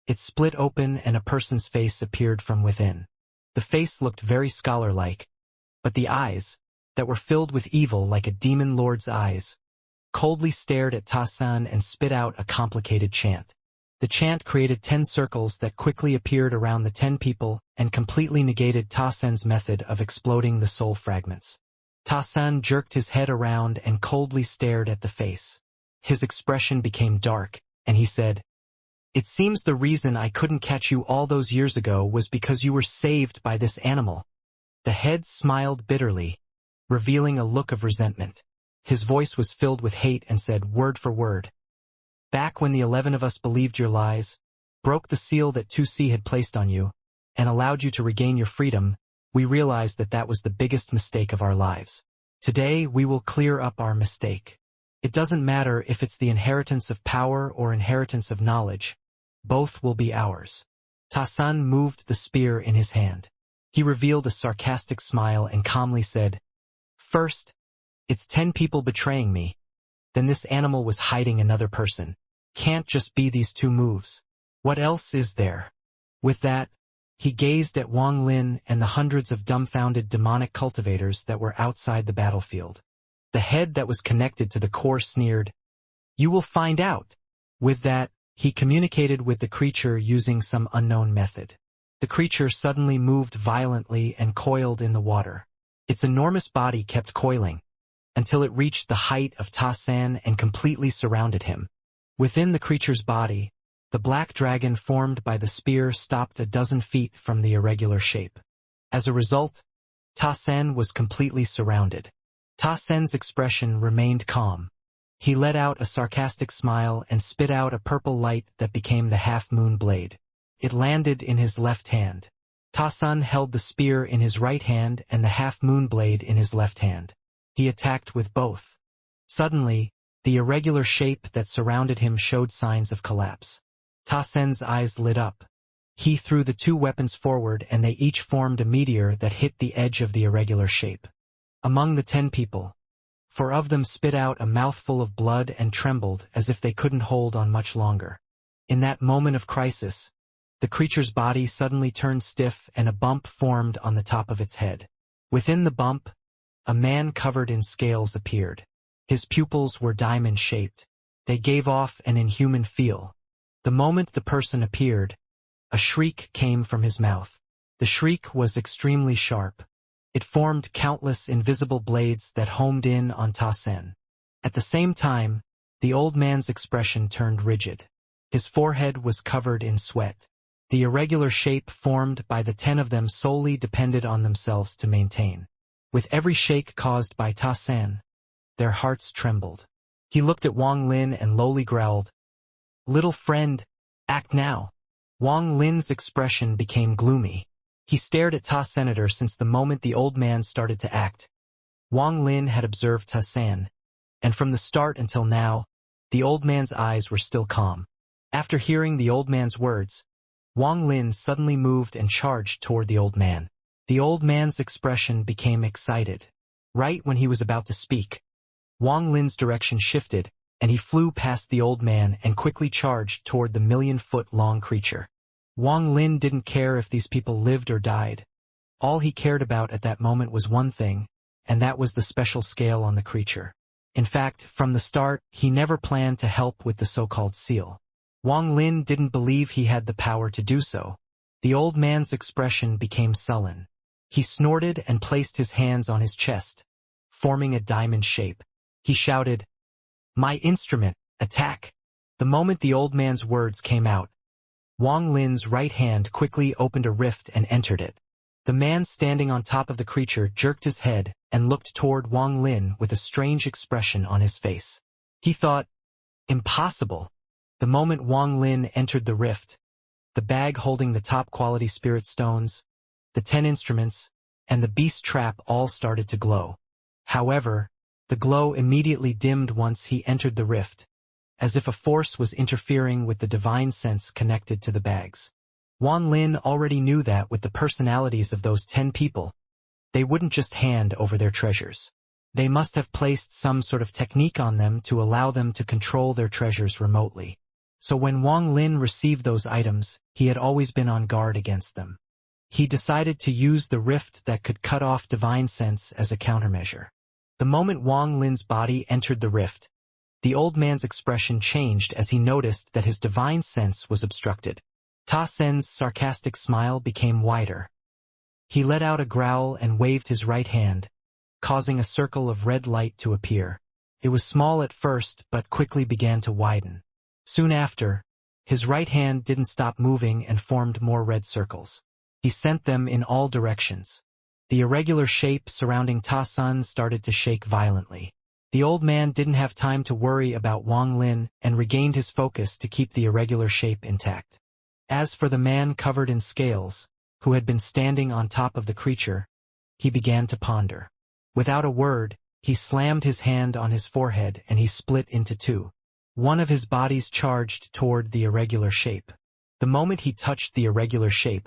it split open and a person's face appeared from within. The face looked very scholar-like, but the eyes, that were filled with evil like a demon lord's eyes, coldly stared at Ta-san and spit out a complicated chant. The chant created 10 circles that quickly appeared around the 10 people and completely negated Ta-san's method of exploding the soul fragments. Ta-san jerked his head around and coldly stared at the face. His expression became dark, and he said, "It seems the reason I couldn't catch you all those years ago was because you were saved by this animal." The head smiled bitterly, revealing a look of resentment. His voice was filled with hate and said, word for word, "Back when the 11 of us believed your lies, broke the seal that 2C had placed on you, and allowed you to regain your freedom, we realized that that was the biggest mistake of our lives. Today we will clear up our mistake. It doesn't matter if it's the inheritance of power or inheritance of knowledge. Both will be ours." Ta-san moved the spear in his hand. He revealed a sarcastic smile and calmly said, "First, it's 10 people betraying me. Then this animal was hiding another person. Can't just be these 2 moves. What else is there?" With that, he gazed at Wang Lin and the hundreds of dumbfounded demonic cultivators that were outside the battlefield. The head that was connected to the core sneered, "You will find out." With that, he communicated with the creature using some unknown method. The creature suddenly moved violently and coiled in the water. Its enormous body kept coiling, until it reached the height of Ta-san and completely surrounded him. Within the creature's body, the black dragon formed by the spear stopped a dozen feet from the irregular shape. As a result, Ta-san was completely surrounded. Ta-san's expression remained calm. He let out a sarcastic smile and spit out a purple light that became the half-moon blade. It landed in his left hand. Ta-san held the spear in his right hand and the half-moon blade in his left hand. He attacked with both. Suddenly, the irregular shape that surrounded him showed signs of collapse. Ta-san's eyes lit up. He threw the 2 weapons forward and they each formed a meteor that hit the edge of the irregular shape. Among the 10 people, 4 of them spit out a mouthful of blood and trembled as if they couldn't hold on much longer. In that moment of crisis, the creature's body suddenly turned stiff and a bump formed on the top of its head. Within the bump, a man covered in scales appeared. His pupils were diamond-shaped. They gave off an inhuman feel. The moment the person appeared, a shriek came from his mouth. The shriek was extremely sharp. It formed countless invisible blades that homed in on Ta-san. At the same time, the old man's expression turned rigid. His forehead was covered in sweat. The irregular shape formed by the 10 of them solely depended on themselves to maintain. With every shake caused by Ta San, their hearts trembled. He looked at Wang Lin and lowly growled, "Little friend, act now." Wang Lin's expression became gloomy. He stared at Ta Senator since the moment the old man started to act. Wang Lin had observed Ta San, and from the start until now, the old man's eyes were still calm. After hearing the old man's words, Wang Lin suddenly moved and charged toward the old man. The old man's expression became excited. Right when he was about to speak, Wang Lin's direction shifted, and he flew past the old man and quickly charged toward the million-foot-long creature. Wang Lin didn't care if these people lived or died. All he cared about at that moment was one thing, and that was the special scale on the creature. In fact, from the start, he never planned to help with the so-called seal. Wang Lin didn't believe he had the power to do so. The old man's expression became sullen. He snorted and placed his hands on his chest, forming a diamond shape. He shouted, "My instrument, attack!" The moment the old man's words came out, Wang Lin's right hand quickly opened a rift and entered it. The man standing on top of the creature jerked his head and looked toward Wang Lin with a strange expression on his face. He thought, "Impossible." The moment Wang Lin entered the rift, the bag holding the top-quality spirit stones, the 10 instruments, and the beast trap all started to glow. However, the glow immediately dimmed once he entered the rift, as if a force was interfering with the divine sense connected to the bags. Wang Lin already knew that with the personalities of those 10 people, they wouldn't just hand over their treasures. They must have placed some sort of technique on them to allow them to control their treasures remotely. So when Wang Lin received those items, he had always been on guard against them. He decided to use the rift that could cut off divine sense as a countermeasure. The moment Wang Lin's body entered the rift, the old man's expression changed as he noticed that his divine sense was obstructed. Ta Sen's sarcastic smile became wider. He let out a growl and waved his right hand, causing a circle of red light to appear. It was small at first but quickly began to widen. Soon after, his right hand didn't stop moving and formed more red circles. He sent them in all directions. The irregular shape surrounding Ta Sun started to shake violently. The old man didn't have time to worry about Wang Lin and regained his focus to keep the irregular shape intact. As for the man covered in scales, who had been standing on top of the creature, he began to ponder. Without a word, he slammed his hand on his forehead and he split into two. One of his bodies charged toward the irregular shape. The moment he touched the irregular shape,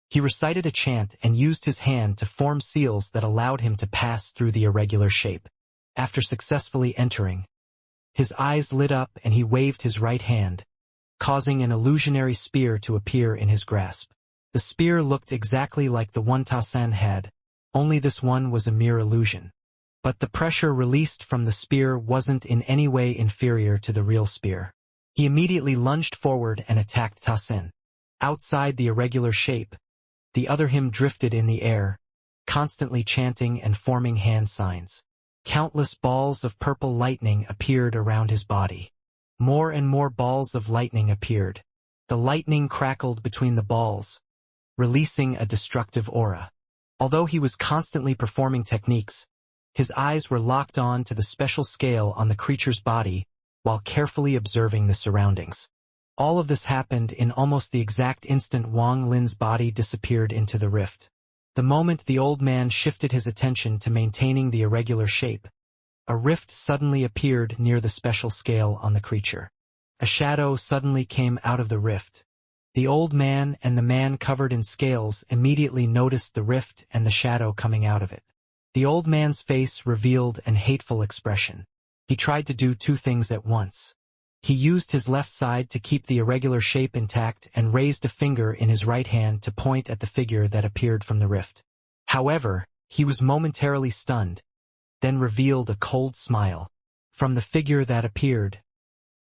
he recited a chant and used his hand to form seals that allowed him to pass through the irregular shape. After successfully entering, his eyes lit up and he waved his right hand, causing an illusionary spear to appear in his grasp. The spear looked exactly like the one Ta San had, only this one was a mere illusion. But the pressure released from the spear wasn't in any way inferior to the real spear. He immediately lunged forward and attacked Ta San. Outside the irregular shape, the other him drifted in the air, constantly chanting and forming hand signs. Countless balls of purple lightning appeared around his body. More and more balls of lightning appeared. The lightning crackled between the balls, releasing a destructive aura. Although he was constantly performing techniques, his eyes were locked on to the special scale on the creature's body while carefully observing the surroundings. All of this happened in almost the exact instant Wang Lin's body disappeared into the rift. The moment the old man shifted his attention to maintaining the irregular shape, a rift suddenly appeared near the special scale on the creature. A shadow suddenly came out of the rift. The old man and the man covered in scales immediately noticed the rift and the shadow coming out of it. The old man's face revealed an hateful expression. He tried to do two things at once. He used his left side to keep the irregular shape intact and raised a finger in his right hand to point at the figure that appeared from the rift. However, he was momentarily stunned, then revealed a cold smile. From the figure that appeared,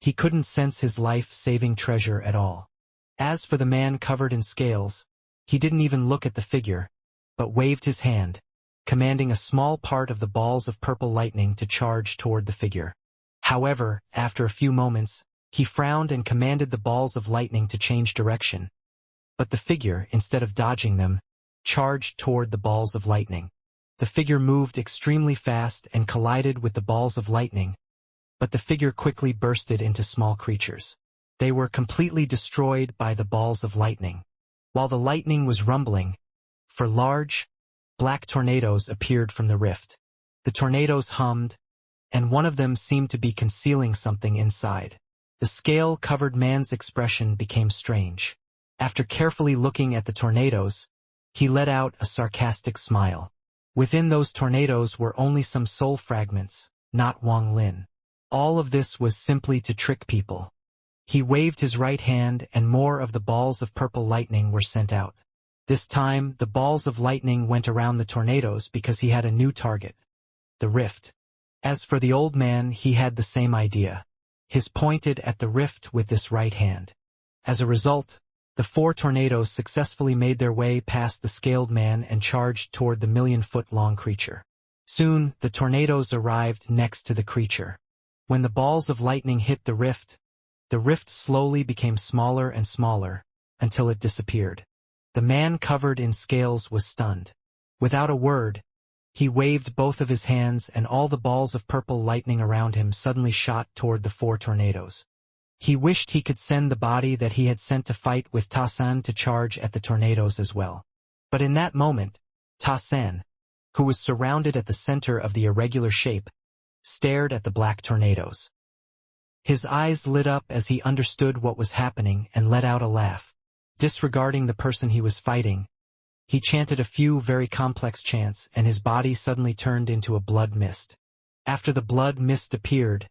he couldn't sense his life-saving treasure at all. As for the man covered in scales, he didn't even look at the figure, but waved his hand, commanding a small part of the balls of purple lightning to charge toward the figure. However, after a few moments, He frowned and commanded the balls of lightning to change direction. But the figure, instead of dodging them, charged toward the balls of lightning. The figure moved extremely fast and collided with the balls of lightning, but the figure quickly bursted into small creatures. They were completely destroyed by the balls of lightning. While the lightning was rumbling, large, black tornadoes appeared from the rift. The tornadoes hummed, and one of them seemed to be concealing something inside. The scale-covered man's expression became strange. After carefully looking at the tornadoes, he let out a sarcastic smile. Within those tornadoes were only some soul fragments, not Wang Lin. All of this was simply to trick people. He waved his right hand and more of the balls of purple lightning were sent out. This time, the balls of lightning went around the tornadoes because he had a new target, the rift. As for the old man, he had the same idea. He pointed at the rift with this right hand. As a result, the 4 tornadoes successfully made their way past the scaled man and charged toward the million-foot-long creature. Soon, the tornadoes arrived next to the creature. When the balls of lightning hit the rift slowly became smaller and smaller, until it disappeared. The man covered in scales was stunned. Without a word, he waved both of his hands and all the balls of purple lightning around him suddenly shot toward the 4 tornadoes. He wished he could send the body that he had sent to fight with Ta San to charge at the tornadoes as well. But in that moment, Ta San, who was surrounded at the center of the irregular shape, stared at the black tornadoes. His eyes lit up as he understood what was happening and let out a laugh. Disregarding the person he was fighting, he chanted a few very complex chants and his body suddenly turned into a blood mist. After the blood mist appeared,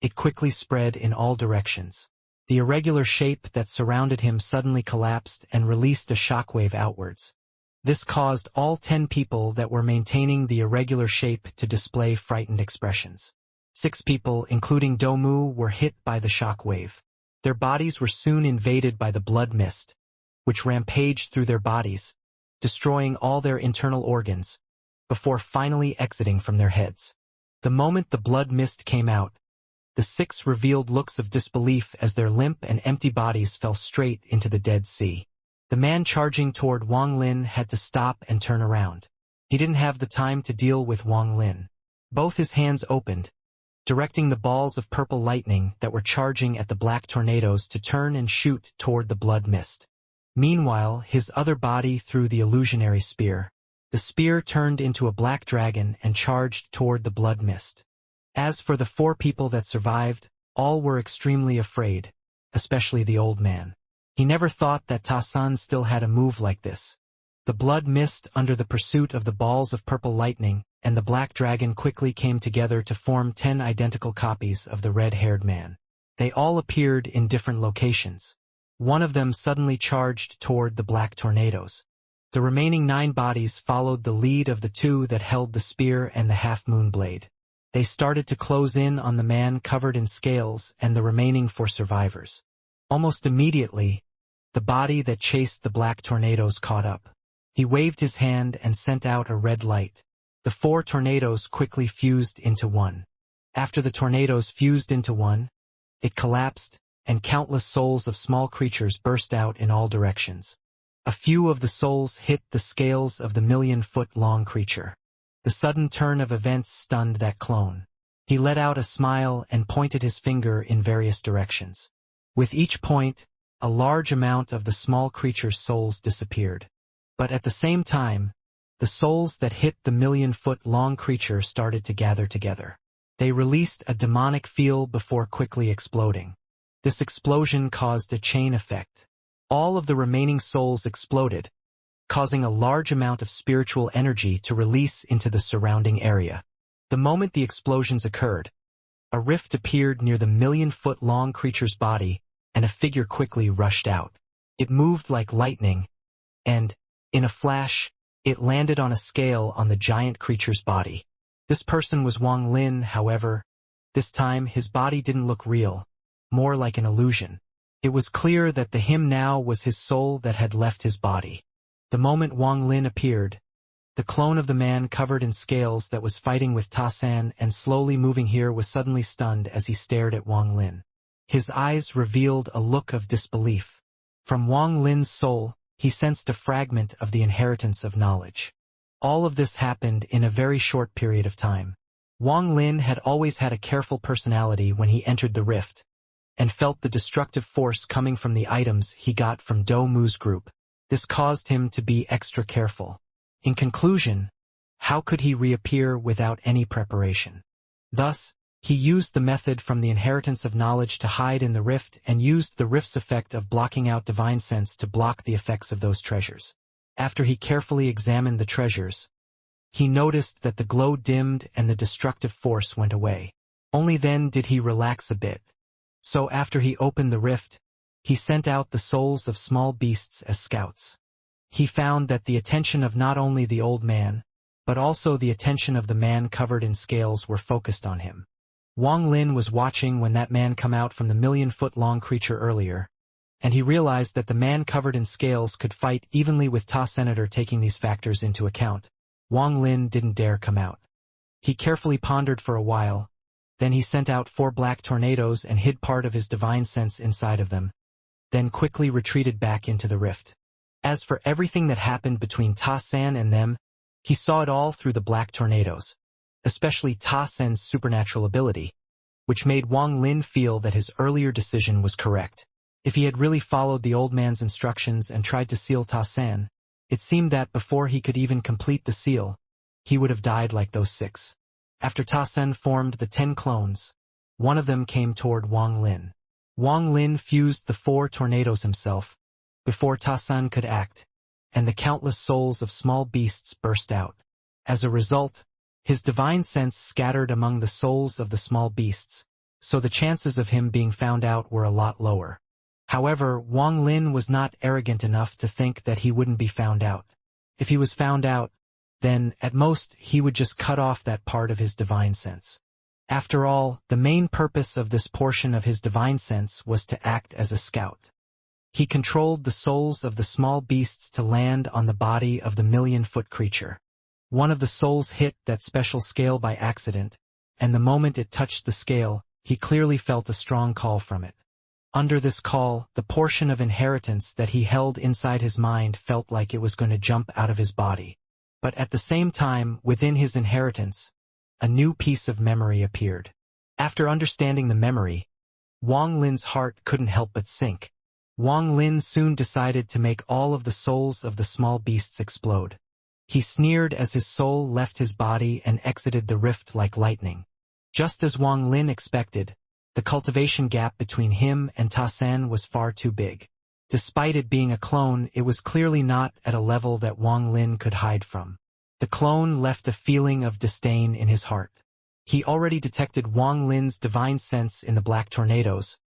it quickly spread in all directions. The irregular shape that surrounded him suddenly collapsed and released a shockwave outwards. This caused all 10 people that were maintaining the irregular shape to display frightened expressions. 6 people, including Domu, were hit by the shock wave. Their bodies were soon invaded by the blood mist, which rampaged through their bodies, destroying all their internal organs, before finally exiting from their heads. The moment the blood mist came out, the 6 revealed looks of disbelief as their limp and empty bodies fell straight into the Dead Sea. The man charging toward Wang Lin had to stop and turn around. He didn't have the time to deal with Wang Lin. Both his hands opened, directing the balls of purple lightning that were charging at the black tornadoes to turn and shoot toward the blood mist. Meanwhile, his other body threw the illusionary spear. The spear turned into a black dragon and charged toward the blood mist. As for the 4 people that survived, all were extremely afraid, especially the old man. He never thought that Ta San still had a move like this. The blood mist under the pursuit of the balls of purple lightning and the black dragon quickly came together to form 10 identical copies of the red-haired man. They all appeared in different locations. One of them suddenly charged toward the black tornadoes. The remaining 9 bodies followed the lead of the 2 that held the spear and the half-moon blade. They started to close in on the man covered in scales and the remaining 4 survivors. Almost immediately, the body that chased the black tornadoes caught up. He waved his hand and sent out a red light. The 4 tornadoes quickly fused into one. After the tornadoes fused into one, it collapsed, and countless souls of small creatures burst out in all directions. A few of the souls hit the scales of the million-foot-long creature. The sudden turn of events stunned that clone. He let out a smile and pointed his finger in various directions. With each point, a large amount of the small creature's souls disappeared. But at the same time, the souls that hit the million-foot-long creature started to gather together. They released a demonic feel before quickly exploding. This explosion caused a chain effect. All of the remaining souls exploded, causing a large amount of spiritual energy to release into the surrounding area. The moment the explosions occurred, a rift appeared near the million-foot-long creature's body, and a figure quickly rushed out. It moved like lightning, and, in a flash, it landed on a scale on the giant creature's body. This person was Wang Lin, however. This time his body didn't look real, more like an illusion. It was clear that the him now was his soul that had left his body. The moment Wang Lin appeared, the clone of the man covered in scales that was fighting with Ta San and slowly moving here was suddenly stunned as he stared at Wang Lin. His eyes revealed a look of disbelief. From Wang Lin's soul, he sensed a fragment of the inheritance of knowledge. All of this happened in a very short period of time. Wang Lin had always had a careful personality when he entered the rift, and felt the destructive force coming from the items he got from Do Mu's group. This caused him to be extra careful. In conclusion, how could he reappear without any preparation? Thus, he used the method from the inheritance of knowledge to hide in the rift and used the rift's effect of blocking out divine sense to block the effects of those treasures. After he carefully examined the treasures, he noticed that the glow dimmed and the destructive force went away. Only then did he relax a bit. So after he opened the rift, he sent out the souls of small beasts as scouts. He found that the attention of not only the old man, but also the attention of the man covered in scales were focused on him. Wang Lin was watching when that man come out from the million-foot-long creature earlier, and he realized that the man covered in scales could fight evenly with Ta Senator. Taking these factors into account, Wang Lin didn't dare come out. He carefully pondered for a while, then he sent out 4 black tornadoes and hid part of his divine sense inside of them, then quickly retreated back into the rift. As for everything that happened between Ta San and them, he saw it all through the black tornadoes, especially Ta San's supernatural ability, which made Wang Lin feel that his earlier decision was correct. If he had really followed the old man's instructions and tried to seal Ta San, it seemed that before he could even complete the seal, he would have died like those 6. After Ta San formed the 10 clones, one of them came toward Wang Lin. Wang Lin fused the 4 tornadoes himself, before Ta San could act, and the countless souls of small beasts burst out. As a result, his divine sense scattered among the souls of the small beasts, so the chances of him being found out were a lot lower. However, Wang Lin was not arrogant enough to think that he wouldn't be found out. If he was found out, then, at most, he would just cut off that part of his divine sense. After all, the main purpose of this portion of his divine sense was to act as a scout. He controlled the souls of the small beasts to land on the body of the million-foot creature. One of the souls hit that special scale by accident, and the moment it touched the scale, he clearly felt a strong call from it. Under this call, the portion of inheritance that he held inside his mind felt like it was going to jump out of his body. But at the same time, within his inheritance, a new piece of memory appeared. After understanding the memory, Wang Lin's heart couldn't help but sink. Wang Lin soon decided to make all of the souls of the small beasts explode. He sneered as his soul left his body and exited the rift like lightning. Just as Wang Lin expected, the cultivation gap between him and Ta San was far too big. Despite it being a clone, it was clearly not at a level that Wang Lin could hide from. The clone left a feeling of disdain in his heart. He already detected Wang Lin's divine sense in the black tornadoes,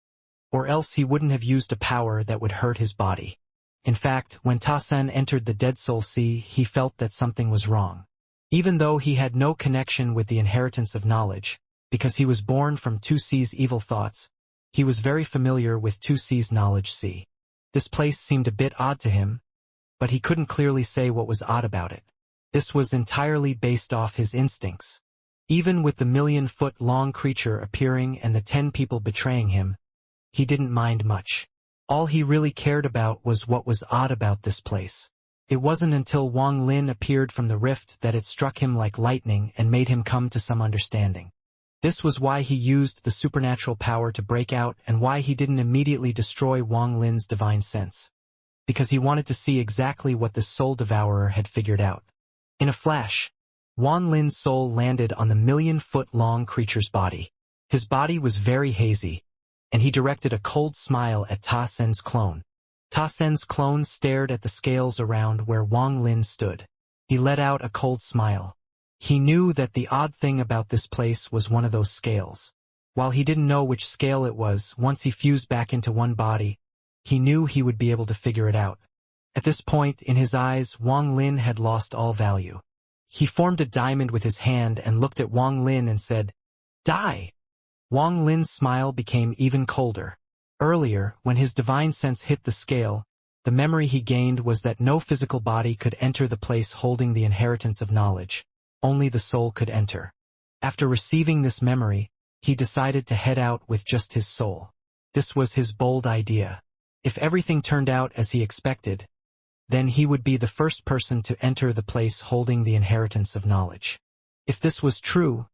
or else he wouldn't have used a power that would hurt his body. In fact, when Ta San entered the Dead Soul Sea, he felt that something was wrong. Even though he had no connection with the inheritance of knowledge, because he was born from 2C's evil thoughts, he was very familiar with 2C's knowledge sea. This place seemed a bit odd to him, but he couldn't clearly say what was odd about it. This was entirely based off his instincts. Even with the million-foot-long creature appearing and the 10 people betraying him, he didn't mind much. All he really cared about was what was odd about this place. It wasn't until Wang Lin appeared from the rift that it struck him like lightning and made him come to some understanding. This was why he used the supernatural power to break out and why he didn't immediately destroy Wang Lin's divine sense. Because he wanted to see exactly what the soul devourer had figured out. In a flash, Wang Lin's soul landed on the million-foot-long creature's body. His body was very hazy, and he directed a cold smile at Ta Sen's clone. Ta Sen's clone stared at the scales around where Wang Lin stood. He let out a cold smile. He knew that the odd thing about this place was one of those scales. While he didn't know which scale it was, once he fused back into one body, he knew he would be able to figure it out. At this point, in his eyes, Wang Lin had lost all value. He formed a diamond with his hand and looked at Wang Lin and said, "Die!" Wang Lin's smile became even colder. Earlier, when his divine sense hit the scale, the memory he gained was that no physical body could enter the place holding the inheritance of knowledge. Only the soul could enter. After receiving this memory, he decided to head out with just his soul. This was his bold idea. If everything turned out as he expected, then he would be the first person to enter the place holding the inheritance of knowledge. If this was true,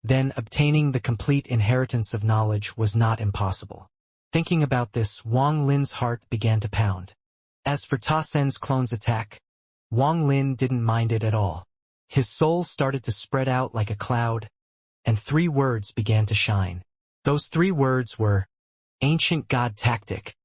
then obtaining the complete inheritance of knowledge was not impossible. Thinking about this, Wang Lin's heart began to pound. As for Ta Sen's clone's attack, Wang Lin didn't mind it at all. His soul started to spread out like a cloud, and 3 words began to shine. Those 3 words were, Ancient God Tactic.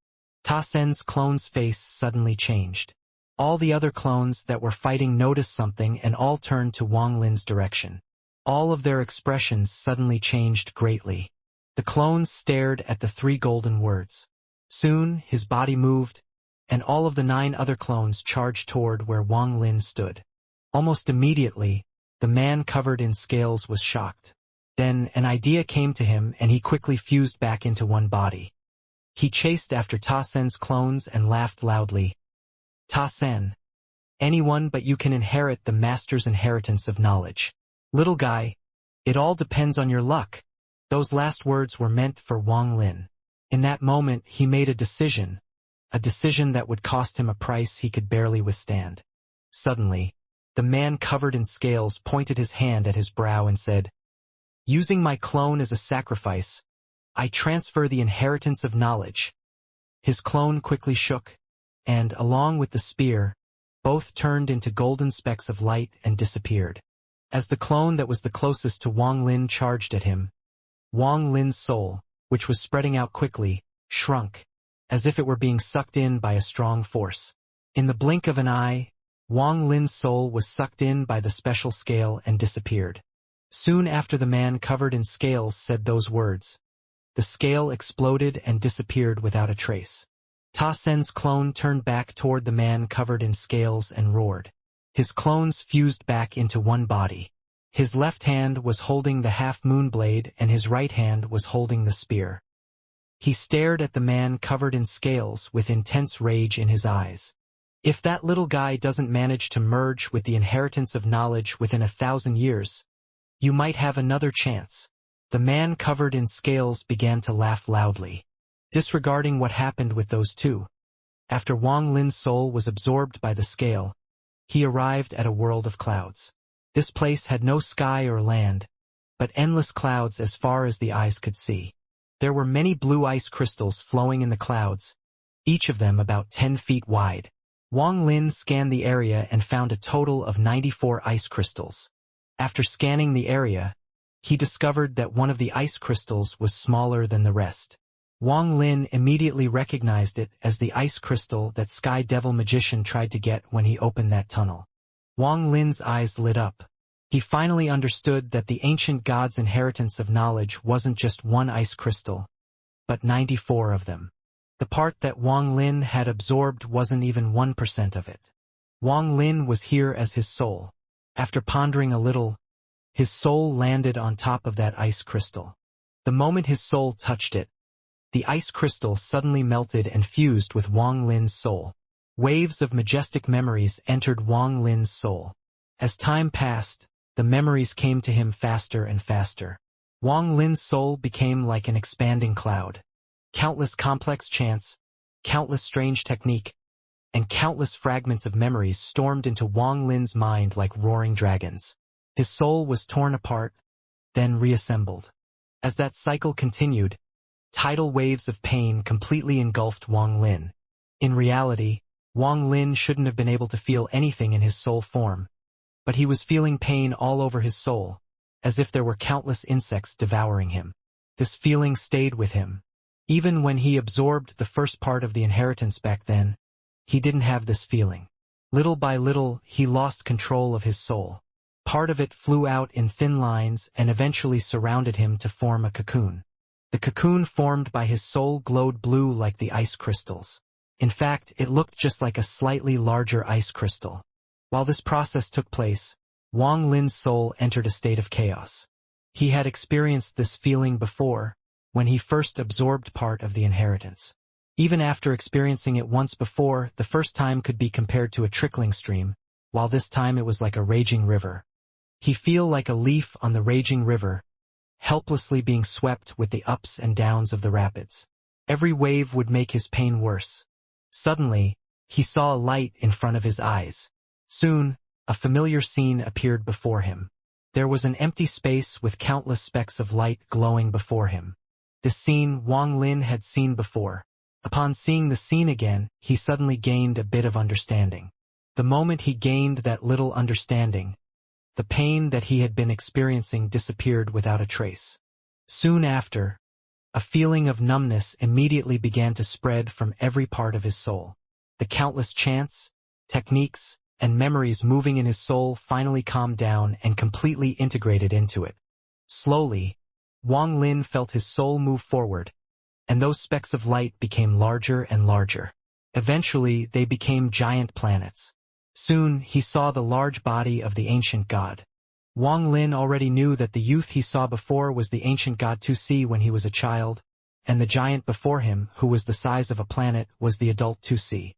Ta Sen's clone's face suddenly changed. All the other clones that were fighting noticed something and all turned to Wang Lin's direction. All of their expressions suddenly changed greatly. The clones stared at the 3 golden words. Soon, his body moved, and all of the 9 other clones charged toward where Wang Lin stood. Almost immediately, the man covered in scales was shocked. Then an idea came to him and he quickly fused back into one body. He chased after Ta Sen's clones and laughed loudly. Ta Sen, anyone but you can inherit the master's inheritance of knowledge. Little guy, it all depends on your luck. Those last words were meant for Wang Lin. In that moment he made a decision that would cost him a price he could barely withstand. Suddenly, the man covered in scales pointed his hand at his brow and said, Using my clone as a sacrifice, I transfer the inheritance of knowledge. His clone quickly shook, and, along with the spear, both turned into golden specks of light and disappeared. As the clone that was the closest to Wang Lin charged at him, Wang Lin's soul, which was spreading out quickly, shrunk, as if it were being sucked in by a strong force. In the blink of an eye, Wang Lin's soul was sucked in by the special scale and disappeared. Soon after the man covered in scales said those words, the scale exploded and disappeared without a trace. Ta Sen's clone turned back toward the man covered in scales and roared. His clones fused back into one body. His left hand was holding the half-moon blade and his right hand was holding the spear. He stared at the man covered in scales with intense rage in his eyes. If that little guy doesn't manage to merge with the inheritance of knowledge within 1,000 years, you might have another chance. The man covered in scales began to laugh loudly, disregarding what happened with those 2. After Wang Lin's soul was absorbed by the scale, he arrived at a world of clouds. This place had no sky or land, but endless clouds as far as the eyes could see. There were many blue ice crystals flowing in the clouds, each of them about 10 feet wide. Wang Lin scanned the area and found a total of 94 ice crystals. After scanning the area, he discovered that one of the ice crystals was smaller than the rest. Wang Lin immediately recognized it as the ice crystal that Sky Devil Magician tried to get when he opened that tunnel. Wang Lin's eyes lit up. He finally understood that the ancient god's inheritance of knowledge wasn't just one ice crystal, but 94 of them. The part that Wang Lin had absorbed wasn't even 1% of it. Wang Lin was here as his soul. After pondering a little, his soul landed on top of that ice crystal. The moment his soul touched it, the ice crystal suddenly melted and fused with Wang Lin's soul. Waves of majestic memories entered Wang Lin's soul. As time passed, the memories came to him faster and faster. Wang Lin's soul became like an expanding cloud. Countless complex chants, countless strange technique, and countless fragments of memories stormed into Wang Lin's mind like roaring dragons. His soul was torn apart, then reassembled. As that cycle continued, tidal waves of pain completely engulfed Wang Lin. In reality, Wang Lin shouldn't have been able to feel anything in his soul form, but he was feeling pain all over his soul, as if there were countless insects devouring him. This feeling stayed with him. Even when he absorbed the first part of the inheritance back then, he didn't have this feeling. Little by little, he lost control of his soul. Part of it flew out in thin lines and eventually surrounded him to form a cocoon. The cocoon formed by his soul glowed blue like the ice crystals. In fact, it looked just like a slightly larger ice crystal. While this process took place, Wang Lin's soul entered a state of chaos. He had experienced this feeling before, when he first absorbed part of the inheritance. Even after experiencing it once before, the first time could be compared to a trickling stream, while this time it was like a raging river. He felt like a leaf on the raging river, helplessly being swept with the ups and downs of the rapids. Every wave would make his pain worse. Suddenly, he saw a light in front of his eyes. Soon, a familiar scene appeared before him. There was an empty space with countless specks of light glowing before him. This scene Wang Lin had seen before. Upon seeing the scene again, he suddenly gained a bit of understanding. The moment he gained that little understanding, the pain that he had been experiencing disappeared without a trace. Soon after, a feeling of numbness immediately began to spread from every part of his soul. The countless chants, techniques, and memories moving in his soul finally calmed down and completely integrated into it. Slowly, Wang Lin felt his soul move forward, and those specks of light became larger and larger. Eventually, they became giant planets. Soon, he saw the large body of the ancient god. Wang Lin already knew that the youth he saw before was the ancient god Tusi when he was a child, and the giant before him, who was the size of a planet, was the adult Tusi.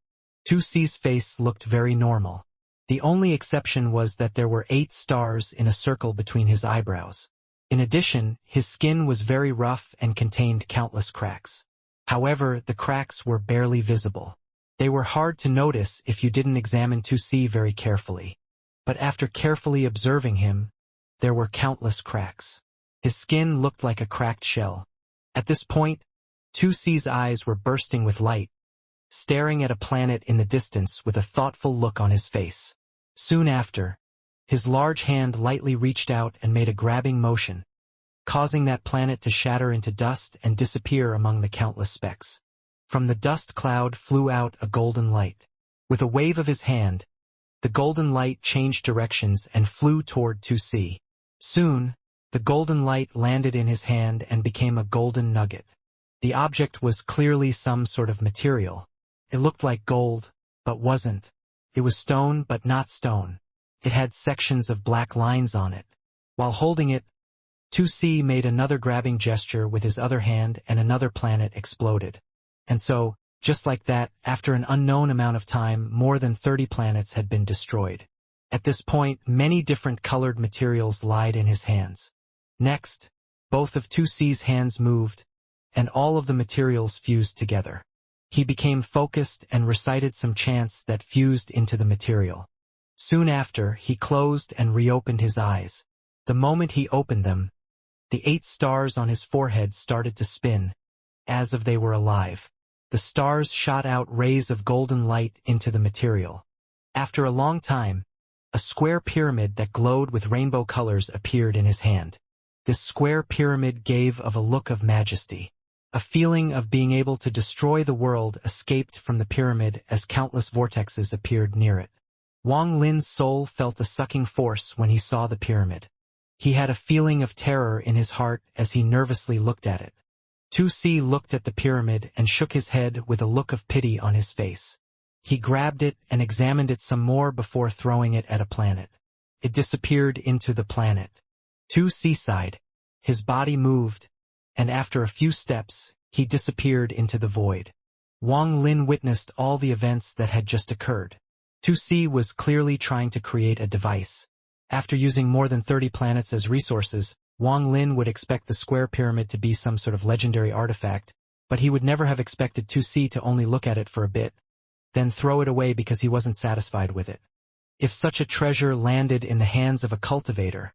Tusi's face looked very normal. The only exception was that there were 8 stars in a circle between his eyebrows. In addition, his skin was very rough and contained countless cracks. However, the cracks were barely visible. They were hard to notice if you didn't examine Tusi very carefully. But after carefully observing him, there were countless cracks. His skin looked like a cracked shell. At this point, Tusi's eyes were bursting with light, staring at a planet in the distance with a thoughtful look on his face. Soon after, his large hand lightly reached out and made a grabbing motion, causing that planet to shatter into dust and disappear among the countless specks. From the dust cloud flew out a golden light. With a wave of his hand, the golden light changed directions and flew toward Tusi. Soon, the golden light landed in his hand and became a golden nugget. The object was clearly some sort of material. It looked like gold, but wasn't. It was stone, but not stone. It had sections of black lines on it. While holding it, Tusi made another grabbing gesture with his other hand and another planet exploded. And so, just like that, after an unknown amount of time, more than 30 planets had been destroyed. At this point, many different colored materials lied in his hands. Next, both of Tusi's hands moved, and all of the materials fused together. He became focused and recited some chants that fused into the material. Soon after, he closed and reopened his eyes. The moment he opened them, the 8 stars on his forehead started to spin, as if they were alive. The stars shot out rays of golden light into the material. After a long time, a square pyramid that glowed with rainbow colors appeared in his hand. This square pyramid gave of a look of majesty. A feeling of being able to destroy the world escaped from the pyramid as countless vortexes appeared near it. Wang Lin's soul felt a sucking force when he saw the pyramid. He had a feeling of terror in his heart as he nervously looked at it. Tusi looked at the pyramid and shook his head with a look of pity on his face. He grabbed it and examined it some more before throwing it at a planet. It disappeared into the planet. Tusi sighed. His body moved, and after a few steps, he disappeared into the void. Wang Lin witnessed all the events that had just occurred. Tusi was clearly trying to create a device. After using more than 30 planets as resources, Wang Lin would expect the square pyramid to be some sort of legendary artifact, but he would never have expected Tusi to only look at it for a bit, then throw it away because he wasn't satisfied with it. If such a treasure landed in the hands of a cultivator,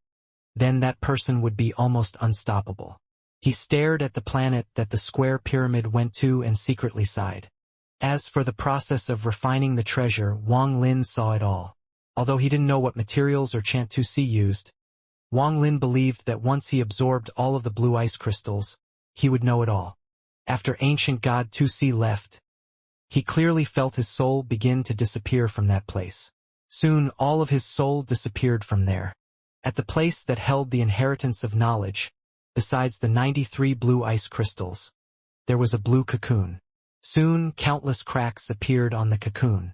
then that person would be almost unstoppable. He stared at the planet that the square pyramid went to and secretly sighed. As for the process of refining the treasure, Wang Lin saw it all. Although he didn't know what materials or chant Tusi used, Wang Lin believed that once he absorbed all of the blue ice crystals, he would know it all. After ancient god Tusi left, he clearly felt his soul begin to disappear from that place. Soon all of his soul disappeared from there. At the place that held the inheritance of knowledge, besides the 93 blue ice crystals, there was a blue cocoon. Soon countless cracks appeared on the cocoon.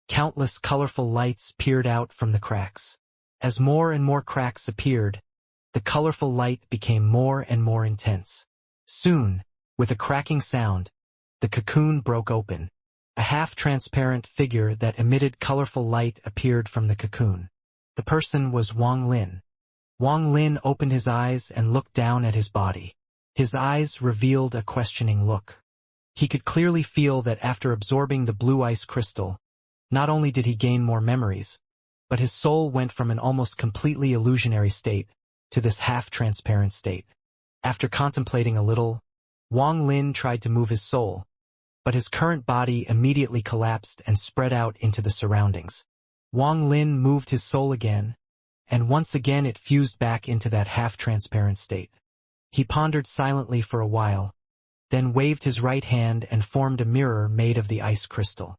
Countless colorful lights peered out from the cracks. As more and more cracks appeared, the colorful light became more and more intense. Soon, with a cracking sound, the cocoon broke open. A half-transparent figure that emitted colorful light appeared from the cocoon. The person was Wang Lin. Wang Lin opened his eyes and looked down at his body. His eyes revealed a questioning look. He could clearly feel that after absorbing the blue ice crystal, not only did he gain more memories, but his soul went from an almost completely illusionary state to this half-transparent state. After contemplating a little, Wang Lin tried to move his soul, but his current body immediately collapsed and spread out into the surroundings. Wang Lin moved his soul again, and once again it fused back into that half-transparent state. He pondered silently for a while, then waved his right hand and formed a mirror made of the ice crystal.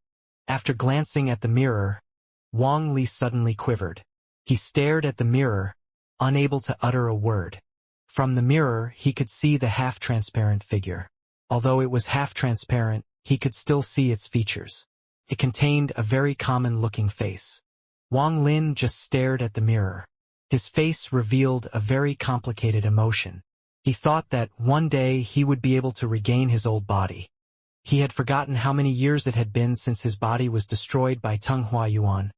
After glancing at the mirror, Wang Li suddenly quivered. He stared at the mirror, unable to utter a word. From the mirror, he could see the half-transparent figure. Although it was half-transparent, he could still see its features. It contained a very common-looking face. Wang Lin just stared at the mirror. His face revealed a very complicated emotion. He thought that one day he would be able to regain his old body. He had forgotten how many years it had been since his body was destroyed by Teng Huayuan,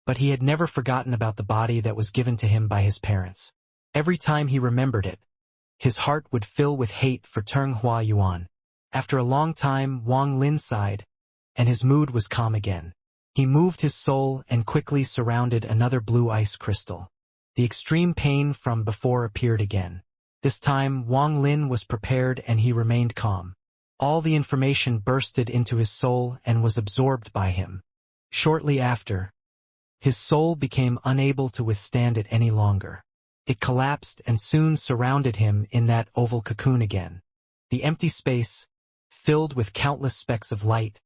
but he had never forgotten about the body that was given to him by his parents. Every time he remembered it, his heart would fill with hate for Teng Huayuan. After a long time, Wang Lin sighed, and his mood was calm again. He moved his soul and quickly surrounded another blue ice crystal. The extreme pain from before appeared again. This time, Wang Lin was prepared and he remained calm. All the information bursted into his soul and was absorbed by him. Shortly after, his soul became unable to withstand it any longer. It collapsed and soon surrounded him in that oval cocoon again. The empty space, filled with countless specks of light,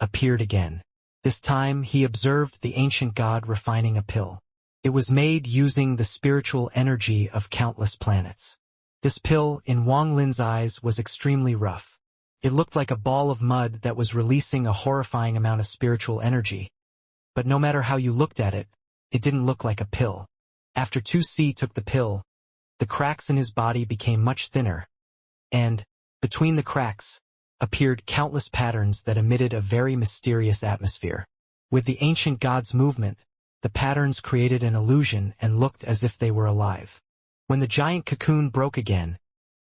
appeared again. This time he observed the ancient god refining a pill. It was made using the spiritual energy of countless planets. This pill, in Wang Lin's eyes, was extremely rough. It looked like a ball of mud that was releasing a horrifying amount of spiritual energy. But no matter how you looked at it, it didn't look like a pill. After 2C took the pill, the cracks in his body became much thinner, and, between the cracks, appeared countless patterns that emitted a very mysterious atmosphere. With the ancient god's movement, the patterns created an illusion and looked as if they were alive. When the giant cocoon broke again,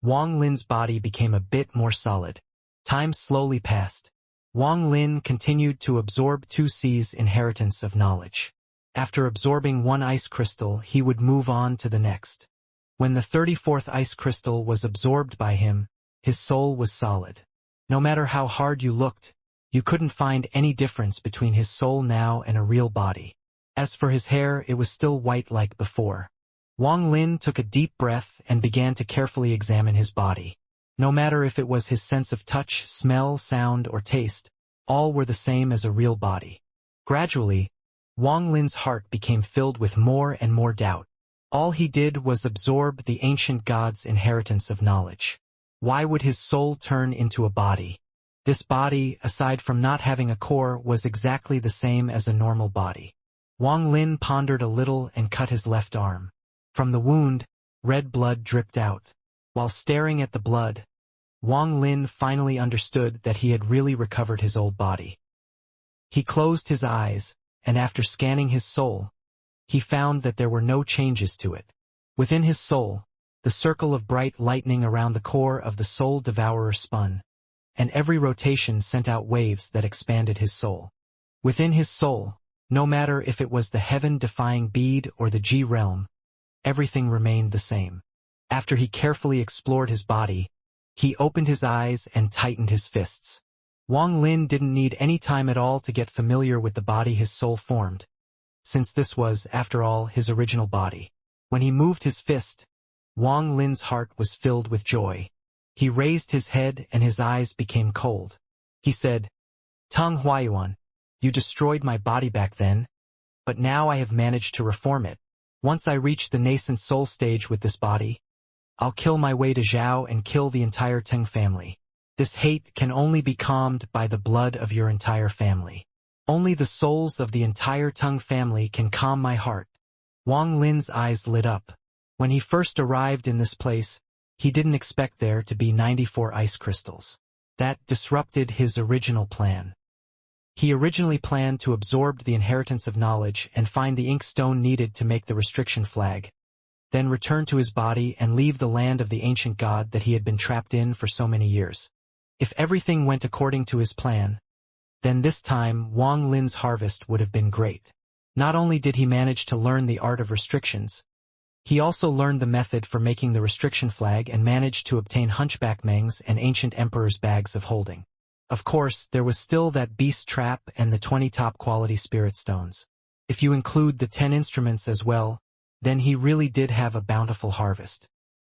Wang Lin's body became a bit more solid. Time slowly passed. Wang Lin continued to absorb 2C's inheritance of knowledge. After absorbing one ice crystal, he would move on to the next. When the 34th ice crystal was absorbed by him, his soul was solid. No matter how hard you looked, you couldn't find any difference between his soul now and a real body. As for his hair, it was still white like before. Wang Lin took a deep breath and began to carefully examine his body. No matter if it was his sense of touch, smell, sound, or taste, all were the same as a real body. Gradually, Wang Lin's heart became filled with more and more doubt. All he did was absorb the ancient god's inheritance of knowledge. Why would his soul turn into a body? This body, aside from not having a core, was exactly the same as a normal body. Wang Lin pondered a little and cut his left arm. From the wound, red blood dripped out. While staring at the blood, Wang Lin finally understood that he had really recovered his old body. He closed his eyes, and after scanning his soul, he found that there were no changes to it. Within his soul, the circle of bright lightning around the core of the soul devourer spun, and every rotation sent out waves that expanded his soul. Within his soul, no matter if it was the heaven-defying bead or the G realm, everything remained the same. After he carefully explored his body, he opened his eyes and tightened his fists. Wang Lin didn't need any time at all to get familiar with the body his soul formed, since this was, after all, his original body. When he moved his fist, Wang Lin's heart was filled with joy. He raised his head and his eyes became cold. He said, "Teng Huayuan, you destroyed my body back then, but now I have managed to reform it. Once I reach the nascent soul stage with this body, I'll kill my way to Zhao and kill the entire Teng family. This hate can only be calmed by the blood of your entire family. Only the souls of the entire Teng family can calm my heart." Wang Lin's eyes lit up. When he first arrived in this place, he didn't expect there to be 94 ice crystals. That disrupted his original plan. He originally planned to absorb the inheritance of knowledge and find the ink stone needed to make the restriction flag, then return to his body and leave the land of the ancient god that he had been trapped in for so many years. If everything went according to his plan, then this time Wang Lin's harvest would have been great. Not only did he manage to learn the art of restrictions, he also learned the method for making the restriction flag and managed to obtain Hunchback Meng's and Ancient Emperor's bags of holding. Of course, there was still that beast trap and the 20 top-quality spirit stones. If you include the 10 instruments as well, then he really did have a bountiful harvest.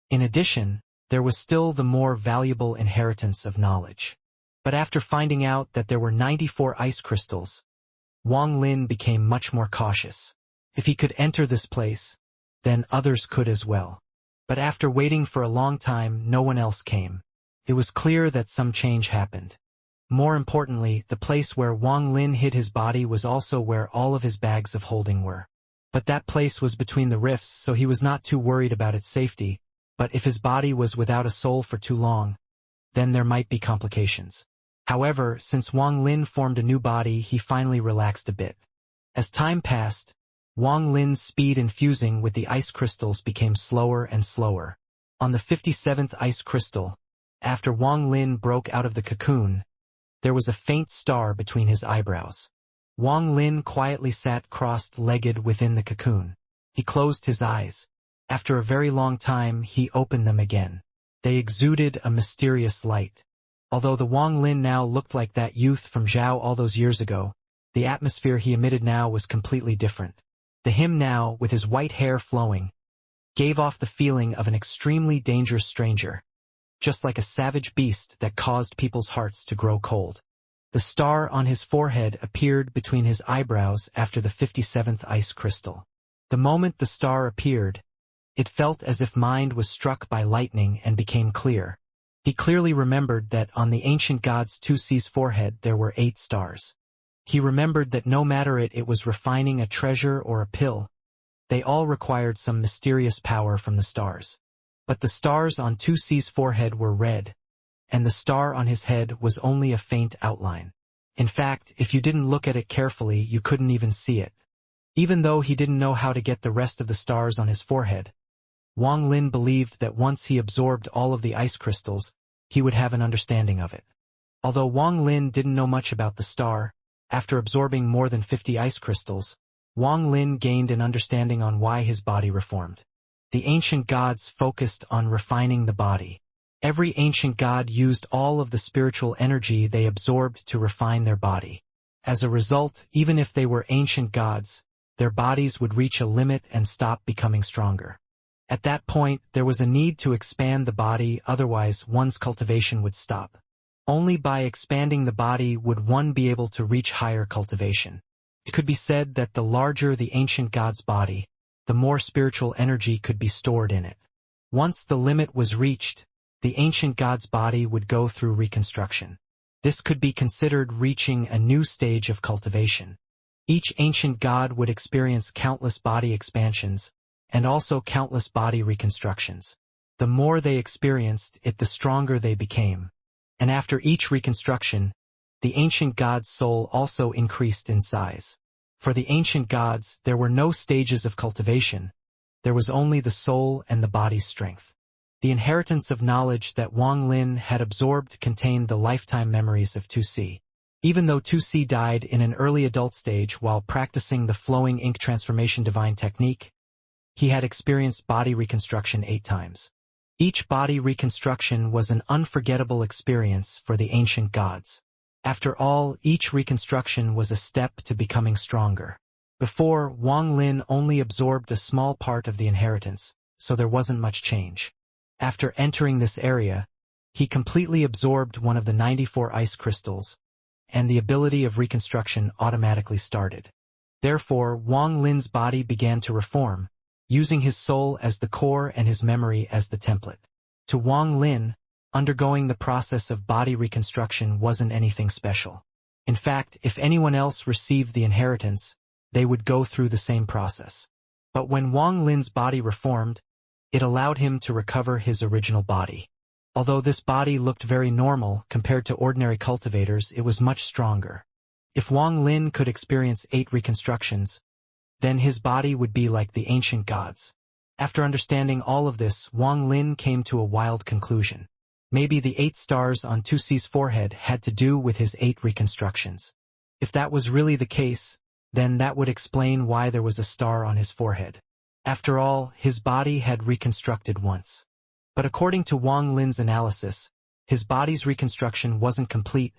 In addition, there was still the more valuable inheritance of knowledge. But after finding out that there were 94 ice crystals, Wang Lin became much more cautious. If he could enter this place, then others could as well. But after waiting for a long time, no one else came. It was clear that some change happened. More importantly, the place where Wang Lin hid his body was also where all of his bags of holding were. But that place was between the rifts, so he was not too worried about its safety. But if his body was without a soul for too long, then there might be complications. However, since Wang Lin formed a new body, he finally relaxed a bit. As time passed, Wang Lin's speed in fusing with the ice crystals became slower and slower. On the 57th ice crystal, after Wang Lin broke out of the cocoon, there was a faint star between his eyebrows. Wang Lin quietly sat crossed-legged within the cocoon. He closed his eyes. After a very long time, he opened them again. They exuded a mysterious light. Although the Wang Lin now looked like that youth from Zhao all those years ago, the atmosphere he emitted now was completely different. The him now, with his white hair flowing, gave off the feeling of an extremely dangerous stranger, just like a savage beast that caused people's hearts to grow cold. The star on his forehead appeared between his eyebrows after the 57th ice crystal. The moment the star appeared, it felt as if mind was struck by lightning and became clear. He clearly remembered that on the ancient god's 2C's forehead there were 8 stars. He remembered that no matter it was refining a treasure or a pill, they all required some mysterious power from the stars. But the stars on 2C's forehead were red, and the star on his head was only a faint outline. In fact, if you didn't look at it carefully, you couldn't even see it. Even though he didn't know how to get the rest of the stars on his forehead, Wang Lin believed that once he absorbed all of the ice crystals, he would have an understanding of it. Although Wang Lin didn't know much about the star, after absorbing more than 50 ice crystals, Wang Lin gained an understanding on why his body reformed. The ancient gods focused on refining the body. Every ancient god used all of the spiritual energy they absorbed to refine their body. As a result, even if they were ancient gods, their bodies would reach a limit and stop becoming stronger. At that point, there was a need to expand the body, otherwise one's cultivation would stop. Only by expanding the body would one be able to reach higher cultivation. It could be said that the larger the ancient god's body, the more spiritual energy could be stored in it. Once the limit was reached, the ancient god's body would go through reconstruction. This could be considered reaching a new stage of cultivation. Each ancient god would experience countless body expansions, and also countless body reconstructions. The more they experienced it, the stronger they became. And after each reconstruction, the ancient god's soul also increased in size. For the ancient gods, there were no stages of cultivation. There was only the soul and the body's strength. The inheritance of knowledge that Wang Lin had absorbed contained the lifetime memories of 2C. Even though 2C died in an early adult stage while practicing the flowing ink transformation divine technique, he had experienced body reconstruction 8 times. Each body reconstruction was an unforgettable experience for the ancient gods. After all, each reconstruction was a step to becoming stronger. Before, Wang Lin only absorbed a small part of the inheritance, so there wasn't much change. After entering this area, he completely absorbed one of the 94 ice crystals, and the ability of reconstruction automatically started. Therefore, Wang Lin's body began to reform, using his soul as the core and his memory as the template. To Wang Lin, undergoing the process of body reconstruction wasn't anything special. In fact, if anyone else received the inheritance, they would go through the same process. But when Wang Lin's body reformed, it allowed him to recover his original body. Although this body looked very normal compared to ordinary cultivators, it was much stronger. If Wang Lin could experience 8 reconstructions, then his body would be like the ancient gods. After understanding all of this, Wang Lin came to a wild conclusion. Maybe the 8 stars on Tusi's forehead had to do with his 8 reconstructions. If that was really the case, then that would explain why there was a star on his forehead. After all, his body had reconstructed once. But according to Wang Lin's analysis, his body's reconstruction wasn't complete.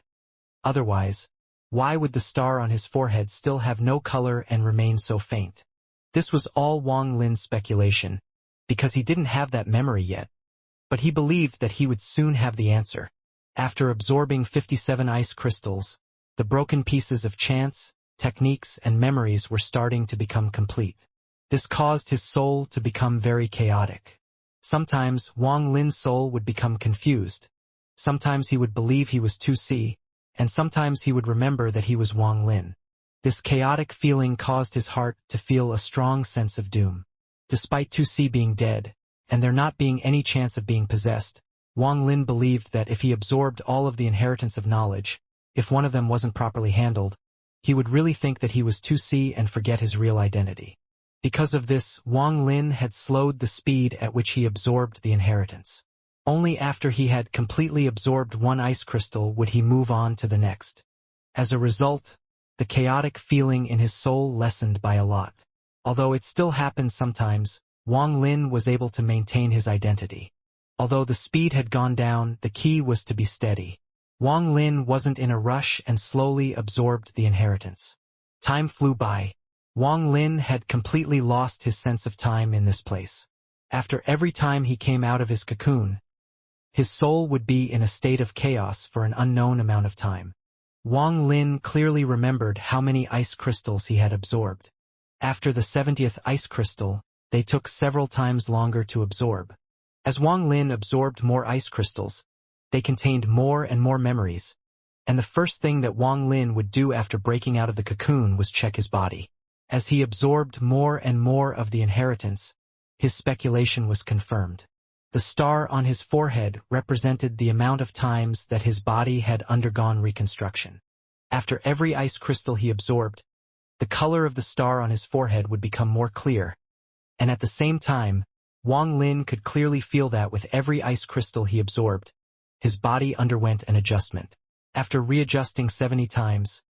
Otherwise, why would the star on his forehead still have no color and remain so faint? This was all Wang Lin's speculation, because he didn't have that memory yet. But he believed that he would soon have the answer. After absorbing 57 ice crystals, the broken pieces of chance, techniques, and memories were starting to become complete. This caused his soul to become very chaotic. Sometimes Wang Lin's soul would become confused. Sometimes he would believe he was Tusi, and sometimes he would remember that he was Wang Lin. This chaotic feeling caused his heart to feel a strong sense of doom. Despite Tusi being dead, and there not being any chance of being possessed, Wang Lin believed that if he absorbed all of the inheritance of knowledge, if one of them wasn't properly handled, he would really think that he was Tusi and forget his real identity. Because of this, Wang Lin had slowed the speed at which he absorbed the inheritance. Only after he had completely absorbed one ice crystal would he move on to the next. As a result, the chaotic feeling in his soul lessened by a lot. Although it still happened sometimes, Wang Lin was able to maintain his identity. Although the speed had gone down, the key was to be steady. Wang Lin wasn't in a rush and slowly absorbed the inheritance. Time flew by. Wang Lin had completely lost his sense of time in this place. After every time he came out of his cocoon, his soul would be in a state of chaos for an unknown amount of time. Wang Lin clearly remembered how many ice crystals he had absorbed. After the 70th ice crystal, they took several times longer to absorb. As Wang Lin absorbed more ice crystals, they contained more and more memories, and the first thing that Wang Lin would do after breaking out of the cocoon was check his body. As he absorbed more and more of the inheritance, his speculation was confirmed. The star on his forehead represented the amount of times that his body had undergone reconstruction. After every ice crystal he absorbed, the color of the star on his forehead would become more clear, and at the same time, Wang Lin could clearly feel that with every ice crystal he absorbed, his body underwent an adjustment. After readjusting 70 times,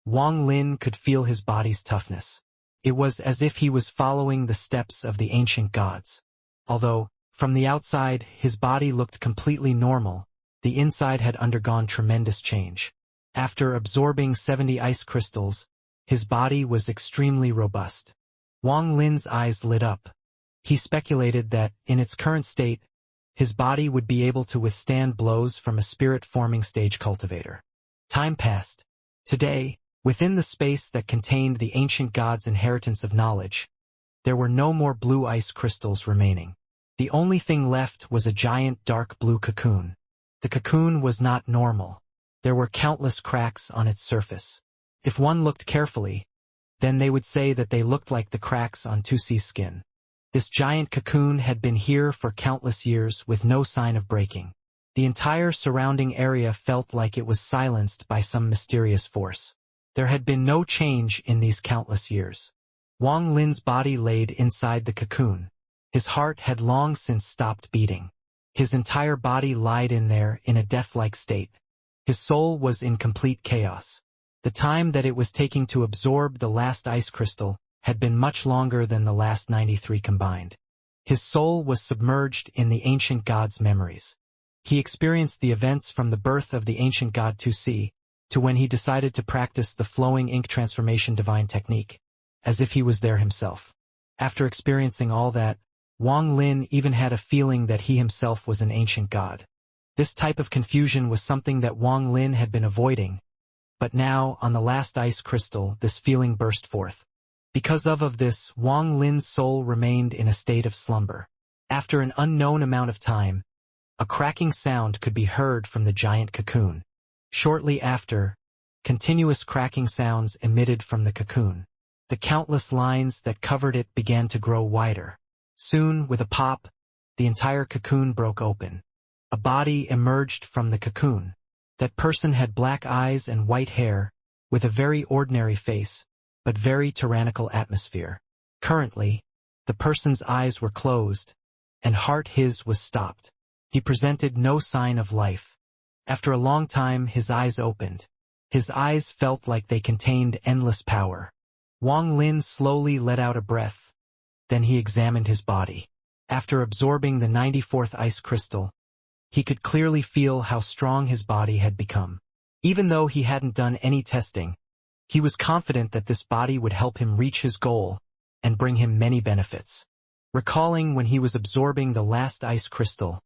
Wang Lin could feel his body's toughness. It was as if he was following the steps of the ancient gods. Although, from the outside, his body looked completely normal, the inside had undergone tremendous change. After absorbing 70 ice crystals, his body was extremely robust. Wang Lin's eyes lit up. He speculated that, in its current state, his body would be able to withstand blows from a spirit-forming stage cultivator. Time passed. Today, within the space that contained the ancient gods' inheritance of knowledge, there were no more blue ice crystals remaining. The only thing left was a giant dark blue cocoon. The cocoon was not normal. There were countless cracks on its surface. If one looked carefully, then they would say that they looked like the cracks on Tusi's skin. This giant cocoon had been here for countless years with no sign of breaking. The entire surrounding area felt like it was silenced by some mysterious force. There had been no change in these countless years. Wang Lin's body laid inside the cocoon. His heart had long since stopped beating. His entire body lied in there in a death-like state. His soul was in complete chaos. The time that it was taking to absorb the last ice crystal had been much longer than the last 93 combined. His soul was submerged in the ancient god's memories. He experienced the events from the birth of the ancient god Tusi to when he decided to practice the flowing ink transformation divine technique, as if he was there himself. After experiencing all that, Wang Lin even had a feeling that he himself was an ancient god. This type of confusion was something that Wang Lin had been avoiding, but now, on the last ice crystal, this feeling burst forth. Because of this, Wang Lin's soul remained in a state of slumber. After an unknown amount of time, a cracking sound could be heard from the giant cocoon. Shortly after, continuous cracking sounds emitted from the cocoon. The countless lines that covered it began to grow wider. Soon, with a pop, the entire cocoon broke open. A body emerged from the cocoon. That person had black eyes and white hair, with a very ordinary face, but very tyrannical atmosphere. Currently, the person's eyes were closed, and his was stopped. He presented no sign of life. After a long time, his eyes opened. His eyes felt like they contained endless power. Wang Lin slowly let out a breath. Then he examined his body. After absorbing the 94th ice crystal, he could clearly feel how strong his body had become. Even though he hadn't done any testing, he was confident that this body would help him reach his goal and bring him many benefits. Recalling when he was absorbing the last ice crystal,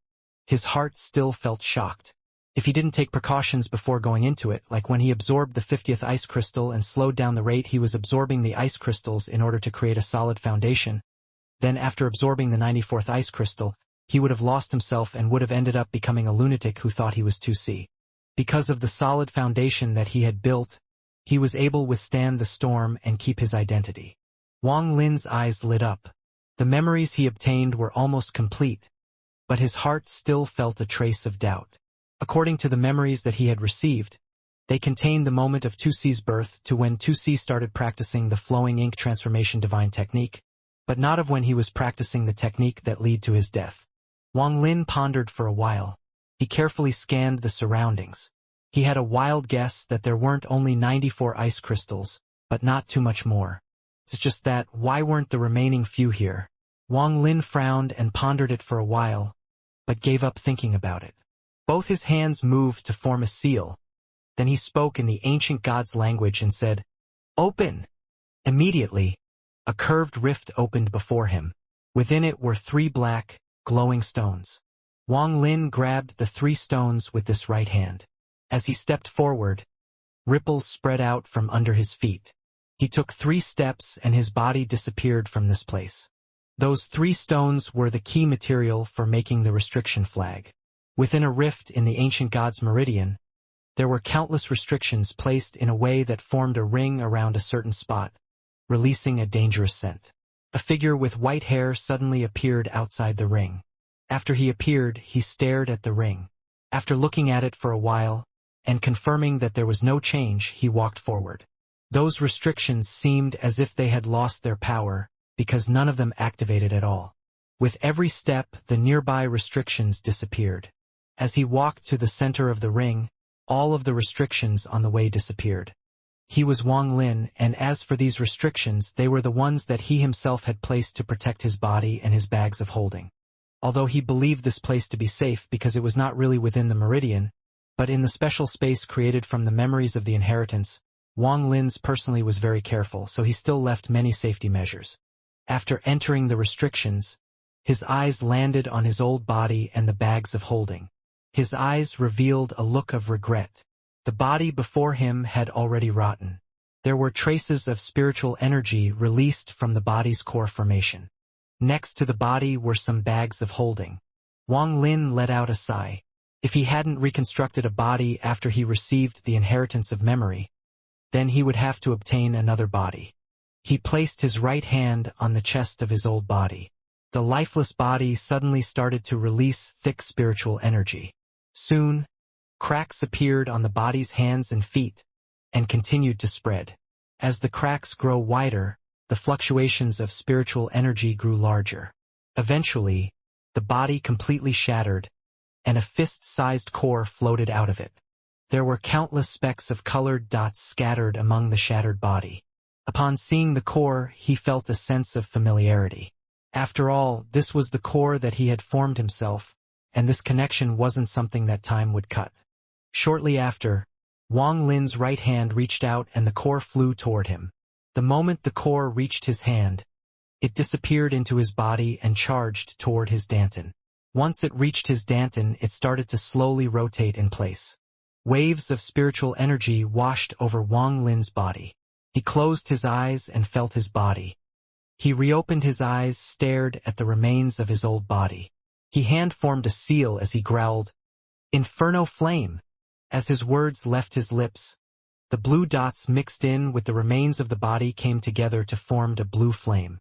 his heart still felt shocked. If he didn't take precautions before going into it, like when he absorbed the 50th ice crystal and slowed down the rate he was absorbing the ice crystals in order to create a solid foundation, then after absorbing the 94th ice crystal, he would have lost himself and would have ended up becoming a lunatic who thought he was 2C. Because of the solid foundation that he had built, he was able to withstand the storm and keep his identity. Wang Lin's eyes lit up. The memories he obtained were almost complete, but his heart still felt a trace of doubt. According to the memories that he had received, they contained the moment of 2C's birth to when 2C started practicing the flowing ink transformation divine technique, but not of when he was practicing the technique that led to his death. Wang Lin pondered for a while. He carefully scanned the surroundings. He had a wild guess that there weren't only 94 ice crystals, but not too much more. It's just that, why weren't the remaining few here? Wang Lin frowned and pondered it for a while, but gave up thinking about it. Both his hands moved to form a seal. Then he spoke in the ancient god's language and said, "Open!" Immediately, a curved rift opened before him. Within it were 3 black, glowing stones. Wang Lin grabbed the 3 stones with this right hand. As he stepped forward, ripples spread out from under his feet. He took 3 steps and his body disappeared from this place. Those 3 stones were the key material for making the restriction flag. Within a rift in the ancient god's meridian, there were countless restrictions placed in a way that formed a ring around a certain spot, releasing a dangerous scent. A figure with white hair suddenly appeared outside the ring. After he appeared, he stared at the ring. After looking at it for a while, and confirming that there was no change, he walked forward. Those restrictions seemed as if they had lost their power, because none of them activated at all. With every step, the nearby restrictions disappeared. As he walked to the center of the ring, all of the restrictions on the way disappeared. He was Wang Lin, and as for these restrictions, they were the ones that he himself had placed to protect his body and his bags of holding. Although he believed this place to be safe because it was not really within the meridian, but in the special space created from the memories of the inheritance, Wang Lin's personally was very careful, so he still left many safety measures. After entering the restrictions, his eyes landed on his old body and the bags of holding. His eyes revealed a look of regret. The body before him had already rotten. There were traces of spiritual energy released from the body's core formation. Next to the body were some bags of holding. Wang Lin let out a sigh. If he hadn't reconstructed a body after he received the inheritance of memory, then he would have to obtain another body. He placed his right hand on the chest of his old body. The lifeless body suddenly started to release thick spiritual energy. Soon, cracks appeared on the body's hands and feet, and continued to spread. As the cracks grow wider, the fluctuations of spiritual energy grew larger. Eventually, the body completely shattered, and a fist-sized core floated out of it. There were countless specks of colored dots scattered among the shattered body. Upon seeing the core, he felt a sense of familiarity. After all, this was the core that he had formed himself, and this connection wasn't something that time would cut. Shortly after, Wang Lin's right hand reached out and the core flew toward him. The moment the core reached his hand, it disappeared into his body and charged toward his danton. Once it reached his danton, it started to slowly rotate in place. Waves of spiritual energy washed over Wang Lin's body. He closed his eyes and felt his body. He reopened his eyes, stared at the remains of his old body. He hand-formed a seal as he growled, "Inferno flame!" As his words left his lips, the blue dots mixed in with the remains of the body came together to form a blue flame.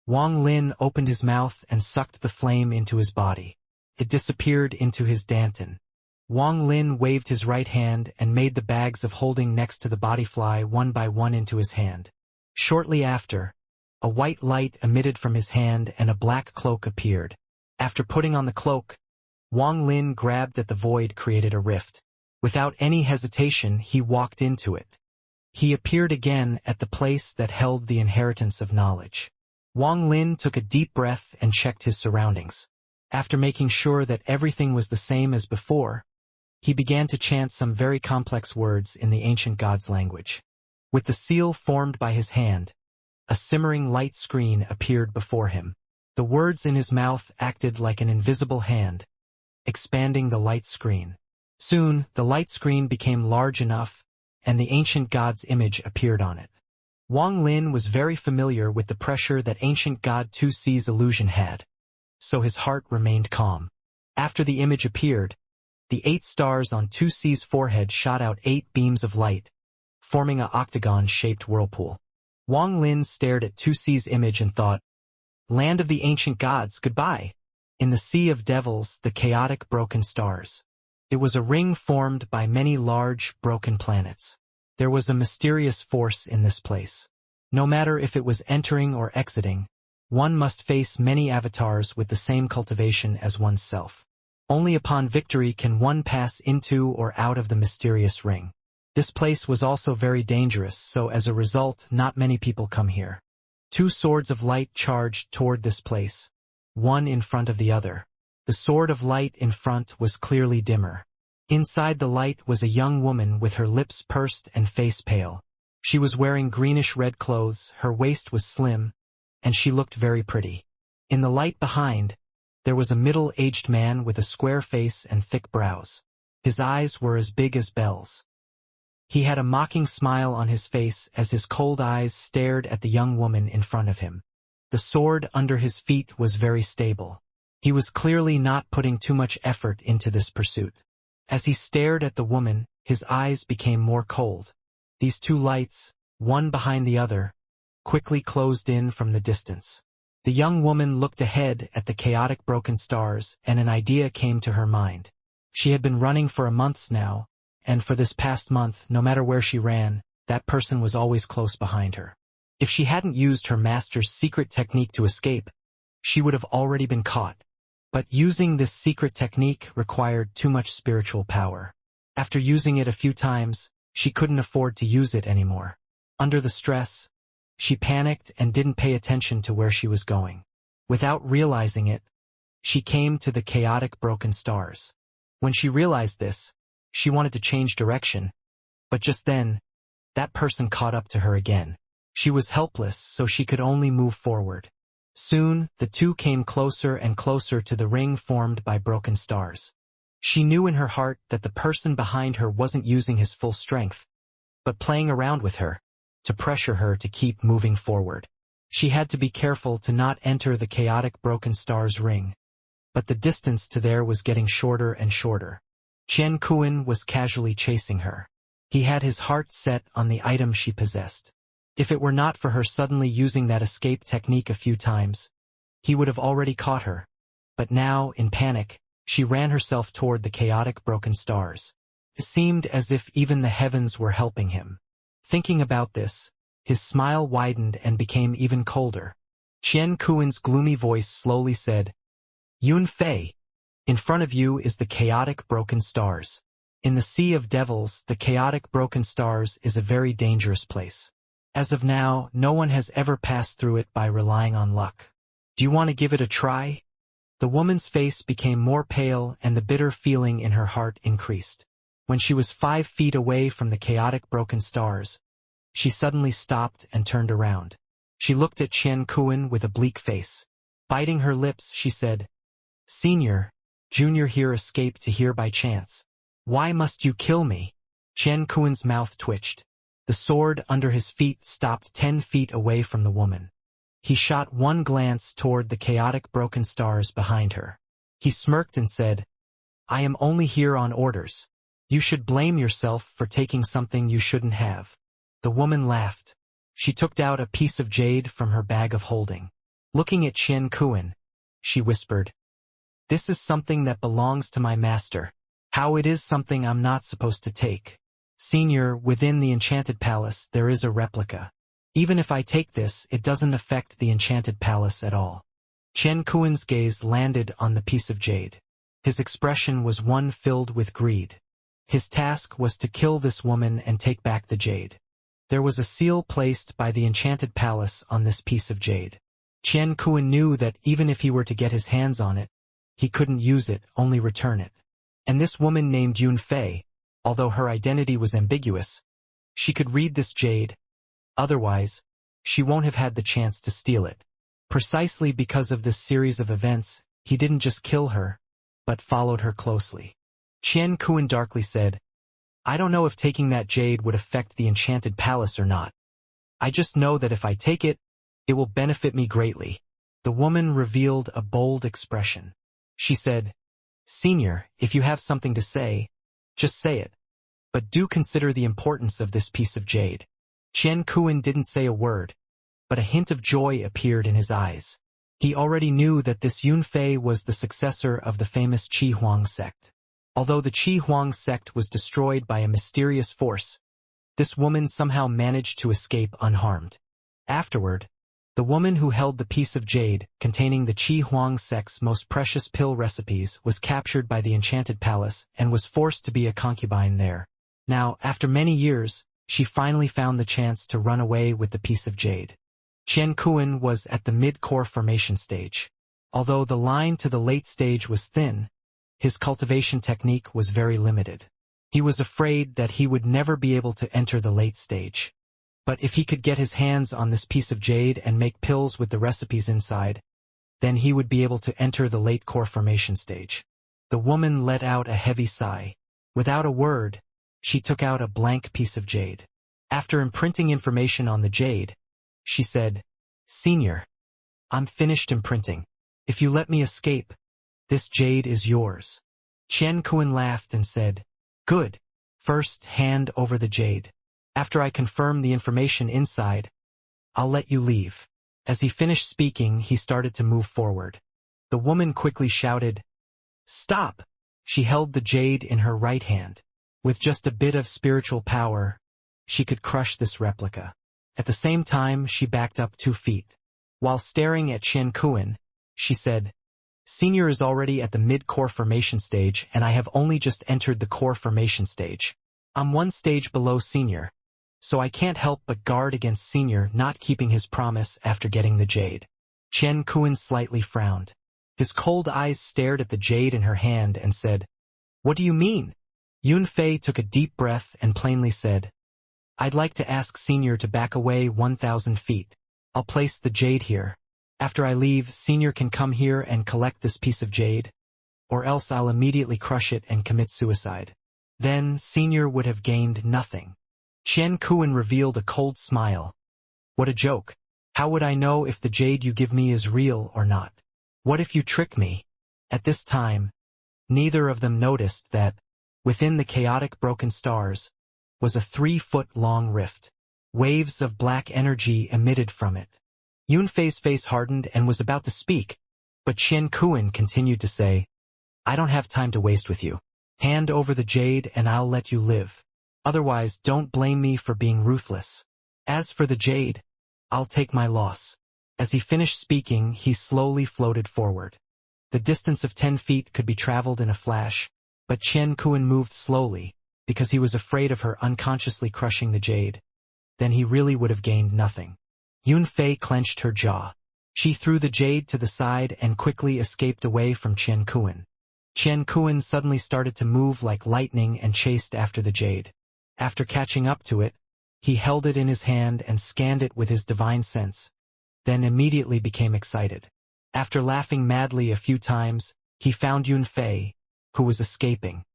Wang Lin opened his mouth and sucked the flame into his body. It disappeared into his danton. Wang Lin waved his right hand and made the bags of holding next to the body fly one by one into his hand. Shortly after, a white light emitted from his hand and a black cloak appeared. After putting on the cloak, Wang Lin grabbed at the void created a rift. Without any hesitation, he walked into it. He appeared again at the place that held the inheritance of knowledge. Wang Lin took a deep breath and checked his surroundings. After making sure that everything was the same as before, he began to chant some very complex words in the ancient god's language. With the seal formed by his hand, a simmering light screen appeared before him. The words in his mouth acted like an invisible hand, expanding the light screen. Soon, the light screen became large enough, and the ancient god's image appeared on it. Wang Lin was very familiar with the pressure that ancient god 2C's illusion had, so his heart remained calm. After the image appeared, the 8 stars on 2C's forehead shot out 8 beams of light, forming an octagon-shaped whirlpool. Wang Lin stared at 2C's image and thought, "Land of the ancient gods, goodbye." In the sea of devils, the chaotic broken stars. It was a ring formed by many large, broken planets. There was a mysterious force in this place. No matter if it was entering or exiting, one must face many avatars with the same cultivation as oneself. Only upon victory can one pass into or out of the mysterious ring. This place was also very dangerous, so as a result, not many people come here. 2 swords of light charged toward this place, one in front of the other. The sword of light in front was clearly dimmer. Inside the light was a young woman with her lips pursed and face pale. She was wearing greenish-red clothes, her waist was slim, and she looked very pretty. In the light behind, there was a middle-aged man with a square face and thick brows. His eyes were as big as bells. He had a mocking smile on his face as his cold eyes stared at the young woman in front of him. The sword under his feet was very stable. He was clearly not putting too much effort into this pursuit. As he stared at the woman, his eyes became more cold. These 2 lights, one behind the other, quickly closed in from the distance. The young woman looked ahead at the chaotic broken stars, and an idea came to her mind. She had been running for a month now, and for this past month, no matter where she ran, that person was always close behind her. If she hadn't used her master's secret technique to escape, she would have already been caught. But using this secret technique required too much spiritual power. After using it a few times, she couldn't afford to use it anymore. Under the stress, she panicked and didn't pay attention to where she was going. Without realizing it, she came to the chaotic broken stars. When she realized this, she wanted to change direction, but just then, that person caught up to her again. She was helpless, so she could only move forward. Soon, the 2 came closer and closer to the ring formed by broken stars. She knew in her heart that the person behind her wasn't using his full strength, but playing around with her, to pressure her to keep moving forward. She had to be careful to not enter the chaotic broken stars ring, but the distance to there was getting shorter and shorter. Chen Kuan was casually chasing her. He had his heart set on the item she possessed. If it were not for her suddenly using that escape technique a few times, he would have already caught her. But now, in panic, she ran herself toward the chaotic broken stars. It seemed as if even the heavens were helping him. Thinking about this, his smile widened and became even colder. Chen Kuan's gloomy voice slowly said, "Yun Fei, in front of you is the chaotic broken stars. In the sea of devils, the chaotic broken stars is a very dangerous place. As of now, no one has ever passed through it by relying on luck. Do you want to give it a try?" The woman's face became more pale and the bitter feeling in her heart increased. When she was 5 feet away from the chaotic broken stars, she suddenly stopped and turned around. She looked at Chen Kuan with a bleak face. Biting her lips, she said, "Senior, Junior here escaped to here by chance. Why must you kill me?" Chen Kuan's mouth twitched. The sword under his feet stopped 10 feet away from the woman. He shot one glance toward the chaotic broken stars behind her. He smirked and said, "I am only here on orders. You should blame yourself for taking something you shouldn't have." The woman laughed. She took out a piece of jade from her bag of holding. Looking at Chen Kuan, she whispered, "This is something that belongs to my master. How it is something I'm not supposed to take. Senior, within the enchanted palace there is a replica. Even if I take this, it doesn't affect the enchanted palace at all." Chen Kuan's gaze landed on the piece of jade. His expression was one filled with greed. His task was to kill this woman and take back the jade. There was a seal placed by the enchanted palace on this piece of jade. Qian Kuan knew that even if he were to get his hands on it, he couldn't use it, only return it. And this woman named Yun Fei, although her identity was ambiguous, she could read this jade. Otherwise, she won't have had the chance to steal it. Precisely because of this series of events, he didn't just kill her, but followed her closely. Qian Kuan darkly said, "I don't know if taking that jade would affect the enchanted palace or not. I just know that if I take it, it will benefit me greatly." The woman revealed a bold expression. She said, "Senior, if you have something to say, just say it. But do consider the importance of this piece of jade." Qian Kuan didn't say a word, but a hint of joy appeared in his eyes. He already knew that this Yun Fei was the successor of the famous Qi Huang sect. Although the Qi Huang sect was destroyed by a mysterious force, this woman somehow managed to escape unharmed. Afterward, the woman who held the piece of jade containing the Qi Huang sect's most precious pill recipes was captured by the enchanted palace and was forced to be a concubine there. Now, after many years, she finally found the chance to run away with the piece of jade. Qian Kuan was at the mid-core formation stage. Although the line to the late stage was thin, his cultivation technique was very limited. He was afraid that he would never be able to enter the late stage. But if he could get his hands on this piece of jade and make pills with the recipes inside, then he would be able to enter the late core formation stage. The woman let out a heavy sigh. Without a word, she took out a blank piece of jade. After imprinting information on the jade, she said, "Senior, I'm finished imprinting. If you let me escape, this jade is yours." Qian Kuan laughed and said, "Good. First, hand over the jade. After I confirm the information inside, I'll let you leave." As he finished speaking, he started to move forward. The woman quickly shouted, "Stop!" She held the jade in her right hand. With just a bit of spiritual power, she could crush this replica. At the same time, she backed up 2 feet. While staring at Qian Kuan, she said, "Senior is already at the mid-core formation stage, and I have only just entered the core formation stage. I'm 1 stage below Senior, so I can't help but guard against Senior not keeping his promise after getting the jade." Qian Kuan slightly frowned. His cold eyes stared at the jade in her hand and said, "What do you mean?" Yun Fei took a deep breath and plainly said, "I'd like to ask Senior to back away 1,000 feet. I'll place the jade here. After I leave, Senior can come here and collect this piece of jade, or else I'll immediately crush it and commit suicide. Then Senior would have gained nothing." Qian Kuan revealed a cold smile. "What a joke. How would I know if the jade you give me is real or not? What if you trick me?" At this time, neither of them noticed that, within the chaotic broken stars, was a 3-foot-long rift. Waves of black energy emitted from it. Yun Fei's face hardened and was about to speak, but Qian Kuan continued to say, "I don't have time to waste with you. Hand over the jade and I'll let you live. Otherwise, don't blame me for being ruthless. As for the jade, I'll take my loss." As he finished speaking, he slowly floated forward. The distance of 10 feet could be traveled in a flash, but Qian Kuan moved slowly, because he was afraid of her unconsciously crushing the jade. Then he really would have gained nothing. Yun Fei clenched her jaw. She threw the jade to the side and quickly escaped away from Qian Kuan. Qian Kuan suddenly started to move like lightning and chased after the jade. After catching up to it, he held it in his hand and scanned it with his divine sense, then immediately became excited. After laughing madly a few times, he found Yun Fei, who was escaping.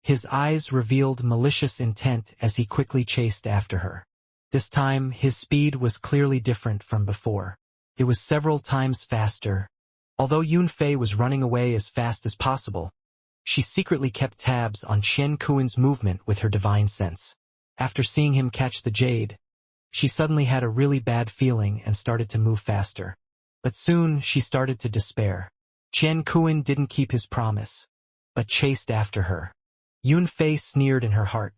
His eyes revealed malicious intent as he quickly chased after her. This time, his speed was clearly different from before. It was several times faster. Although Yun Fei was running away as fast as possible, she secretly kept tabs on Qian Kuan's movement with her divine sense. After seeing him catch the jade, she suddenly had a really bad feeling and started to move faster. But soon, she started to despair. Qian Kuan didn't keep his promise, but chased after her. Yun Fei sneered in her heart.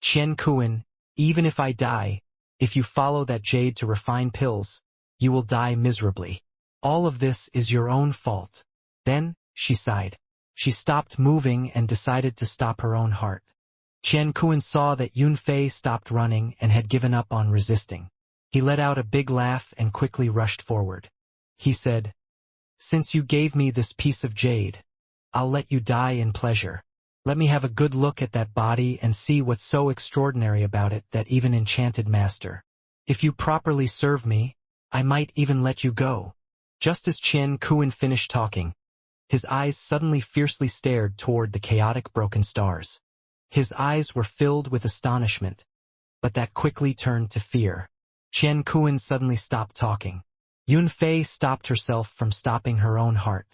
"Qian Kuan, even if I die, if you follow that jade to refine pills, you will die miserably. All of this is your own fault." Then, she sighed. She stopped moving and decided to stop her own heart. Qian Kuan saw that Yunfei stopped running and had given up on resisting. He let out a big laugh and quickly rushed forward. He said, "Since you gave me this piece of jade, I'll let you die in pleasure. Let me have a good look at that body and see what's so extraordinary about it that even enchanted master. If you properly serve me, I might even let you go." Just as Qian Kuan finished talking, his eyes suddenly fiercely stared toward the chaotic broken stars. His eyes were filled with astonishment, but that quickly turned to fear. Qian Kuan suddenly stopped talking. Yunfei stopped herself from stopping her own heart.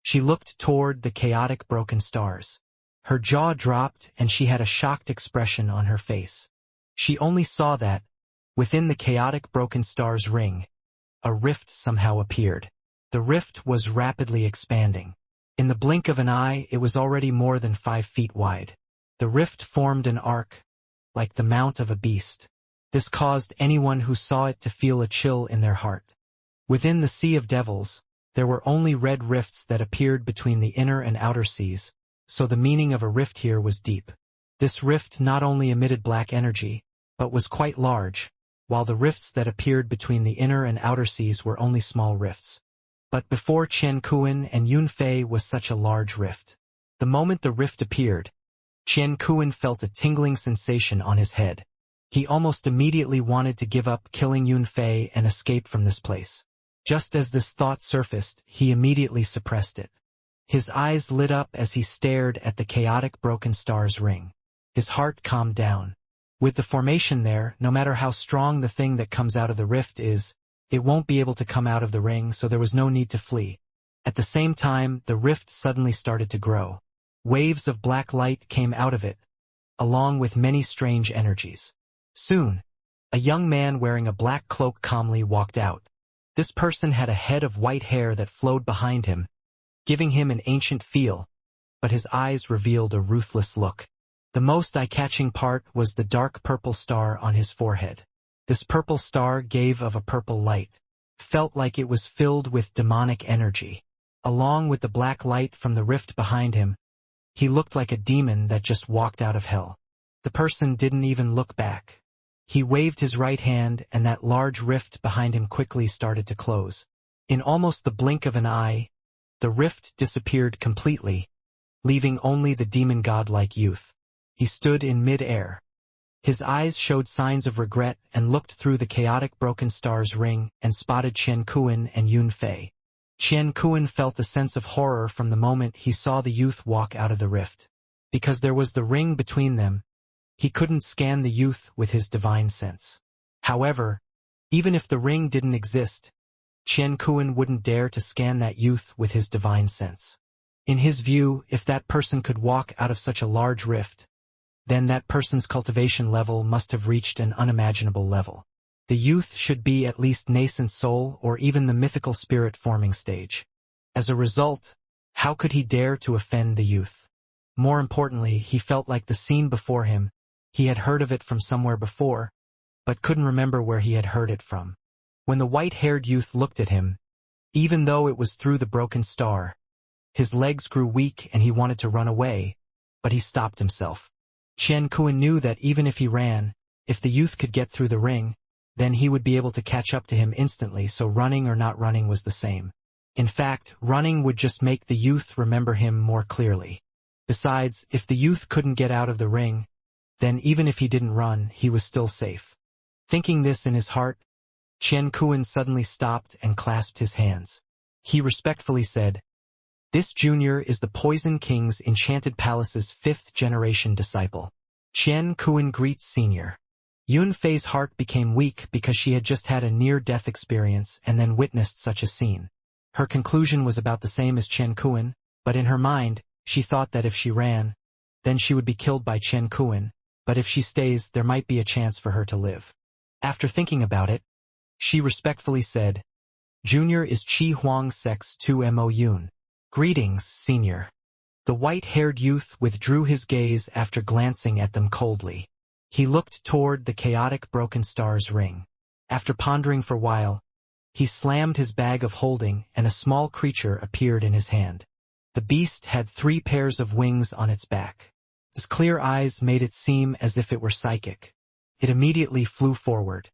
She looked toward the chaotic broken stars. Her jaw dropped and she had a shocked expression on her face. She only saw that, within the chaotic broken stars ring, a rift somehow appeared. The rift was rapidly expanding. In the blink of an eye, it was already more than 5 feet wide. The rift formed an arc, like the mount of a beast. This caused anyone who saw it to feel a chill in their heart. Within the Sea of Devils, there were only red rifts that appeared between the inner and outer seas, so the meaning of a rift here was deep. This rift not only emitted black energy, but was quite large, while the rifts that appeared between the inner and outer seas were only small rifts. But before Qian Kuan and Yunfei was such a large rift. The moment the rift appeared, Qian Kuan felt a tingling sensation on his head. He almost immediately wanted to give up killing Yunfei and escape from this place. Just as this thought surfaced, he immediately suppressed it. His eyes lit up as he stared at the chaotic broken stars ring. His heart calmed down. With the formation there, no matter how strong the thing that comes out of the rift is, it won't be able to come out of the ring, so there was no need to flee. At the same time, the rift suddenly started to grow. Waves of black light came out of it, along with many strange energies. Soon, a young man wearing a black cloak calmly walked out. This person had a head of white hair that flowed behind him, giving him an ancient feel, but his eyes revealed a ruthless look. The most eye-catching part was the dark purple star on his forehead. This purple star gave of a purple light, felt like it was filled with demonic energy. Along with the black light from the rift behind him, he looked like a demon that just walked out of hell. The person didn't even look back. He waved his right hand and that large rift behind him quickly started to close. In almost the blink of an eye, the rift disappeared completely, leaving only the demon god-like youth. He stood in mid-air. His eyes showed signs of regret and looked through the chaotic broken stars ring and spotted Qian Kuan and Yunfei. Qian Kuan felt a sense of horror from the moment he saw the youth walk out of the rift. Because there was the ring between them, he couldn't scan the youth with his divine sense. However, even if the ring didn't exist, Qian Kuan wouldn't dare to scan that youth with his divine sense. In his view, if that person could walk out of such a large rift, then that person's cultivation level must have reached an unimaginable level. The youth should be at least nascent soul or even the mythical spirit forming stage. As a result, how could he dare to offend the youth? More importantly, he felt like the scene before him. He had heard of it from somewhere before, but couldn't remember where he had heard it from. When the white-haired youth looked at him, even though it was through the broken star, his legs grew weak and he wanted to run away, but he stopped himself. Qian Kuan knew that even if he ran, if the youth could get through the ring, then he would be able to catch up to him instantly, so running or not running was the same. In fact, running would just make the youth remember him more clearly. Besides, if the youth couldn't get out of the ring, then even if he didn't run, he was still safe. Thinking this in his heart, Qian Kuan suddenly stopped and clasped his hands. He respectfully said, "This junior is the Poison King's Enchanted Palace's 5th-generation disciple. Qian Kuan greets senior." Yunfei's heart became weak because she had just had a near-death experience and then witnessed such a scene. Her conclusion was about the same as Qian Kuan, but in her mind, she thought that if she ran, then she would be killed by Qian Kuan, but if she stays, there might be a chance for her to live. After thinking about it, she respectfully said, "Junior is Qi Huang Sex 2Mo Yun. Greetings, senior." The white-haired youth withdrew his gaze after glancing at them coldly. He looked toward the chaotic broken stars ring. After pondering for a while, he slammed his bag of holding and a small creature appeared in his hand. The beast had 3 pairs of wings on its back. Its clear eyes made it seem as if it were psychic. It immediately flew forward.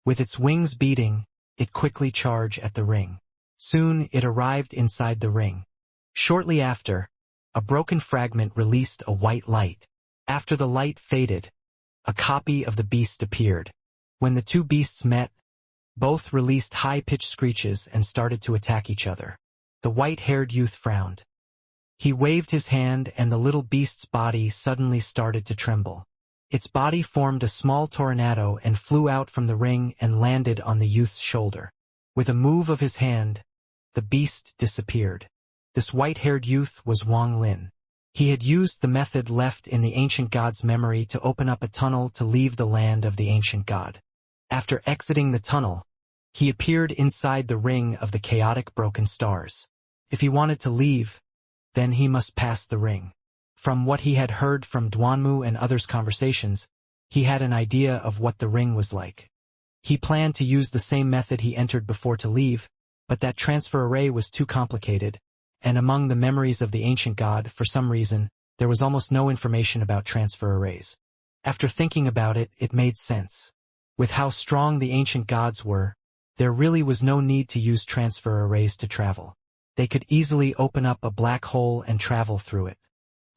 With its wings beating, it quickly charged at the ring. Soon it arrived inside the ring. Shortly after, a broken fragment released a white light. After the light faded, a copy of the beast appeared. When the 2 beasts met, both released high-pitched screeches and started to attack each other. The white-haired youth frowned. He waved his hand and the little beast's body suddenly started to tremble. Its body formed a small tornado and flew out from the ring and landed on the youth's shoulder. With a move of his hand, the beast disappeared. This white-haired youth was Wang Lin. He had used the method left in the ancient god's memory to open up a tunnel to leave the land of the ancient god. After exiting the tunnel, he appeared inside the ring of the chaotic broken stars. If he wanted to leave, then he must pass the ring. From what he had heard from Duanmu and others' conversations, he had an idea of what the ring was like. He planned to use the same method he entered before to leave, but that transfer array was too complicated, and among the memories of the ancient god, for some reason, there was almost no information about transfer arrays. After thinking about it, it made sense. With how strong the ancient gods were, there really was no need to use transfer arrays to travel. They could easily open up a black hole and travel through it.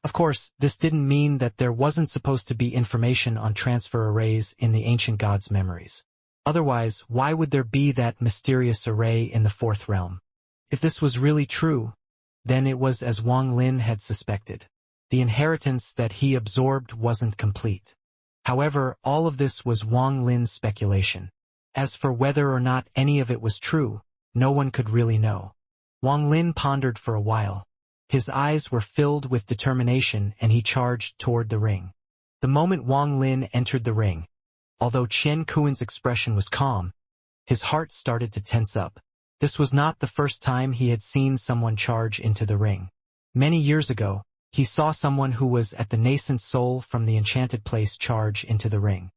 Of course, this didn't mean that there wasn't supposed to be information on transfer arrays in the ancient gods' memories. Otherwise, why would there be that mysterious array in the 4th realm? If this was really true, then it was as Wang Lin had suspected. The inheritance that he absorbed wasn't complete. However, all of this was Wang Lin's speculation. As for whether or not any of it was true, no one could really know. Wang Lin pondered for a while. His eyes were filled with determination and he charged toward the ring. The moment Wang Lin entered the ring, although Chen Kuan's expression was calm, his heart started to tense up. This was not the first time he had seen someone charge into the ring. Many years ago, he saw someone who was at the nascent soul from the enchanted place charge into the ring.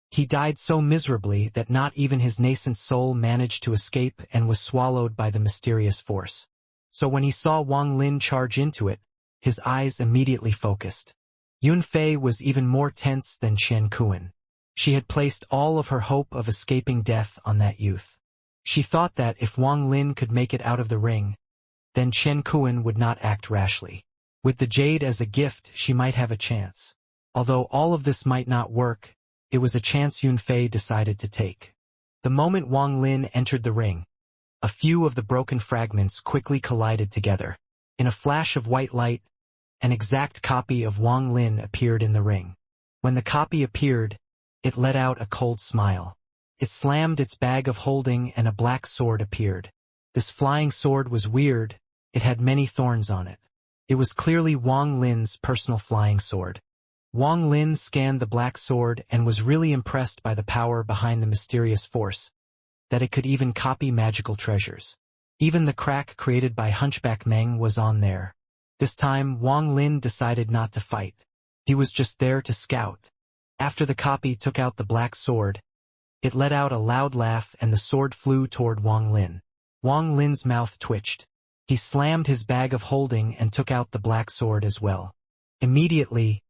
He died so miserably that not even his nascent soul managed to escape and was swallowed by the mysterious force. So when he saw Wang Lin charge into it, his eyes immediately focused. Yunfei was even more tense than Chen Kuan. She had placed all of her hope of escaping death on that youth. She thought that if Wang Lin could make it out of the ring, then Chen Kuan would not act rashly. With the jade as a gift, she might have a chance. Although all of this might not work, it was a chance Yunfei decided to take. The moment Wang Lin entered the ring, a few of the broken fragments quickly collided together. In a flash of white light, an exact copy of Wang Lin appeared in the ring. When the copy appeared, it let out a cold smile. It slammed its bag of holding and a black sword appeared. This flying sword was weird, it had many thorns on it. It was clearly Wang Lin's personal flying sword. Wang Lin scanned the black sword and was really impressed by the power behind the mysterious force, that it could even copy magical treasures. Even the crack created by Hunchback Meng was on there. This time, Wang Lin decided not to fight. He was just there to scout. After the copy took out the black sword, it let out a loud laugh and the sword flew toward Wang Lin. Wang Lin's mouth twitched. He slammed his bag of holding and took out the black sword as well. Immediately,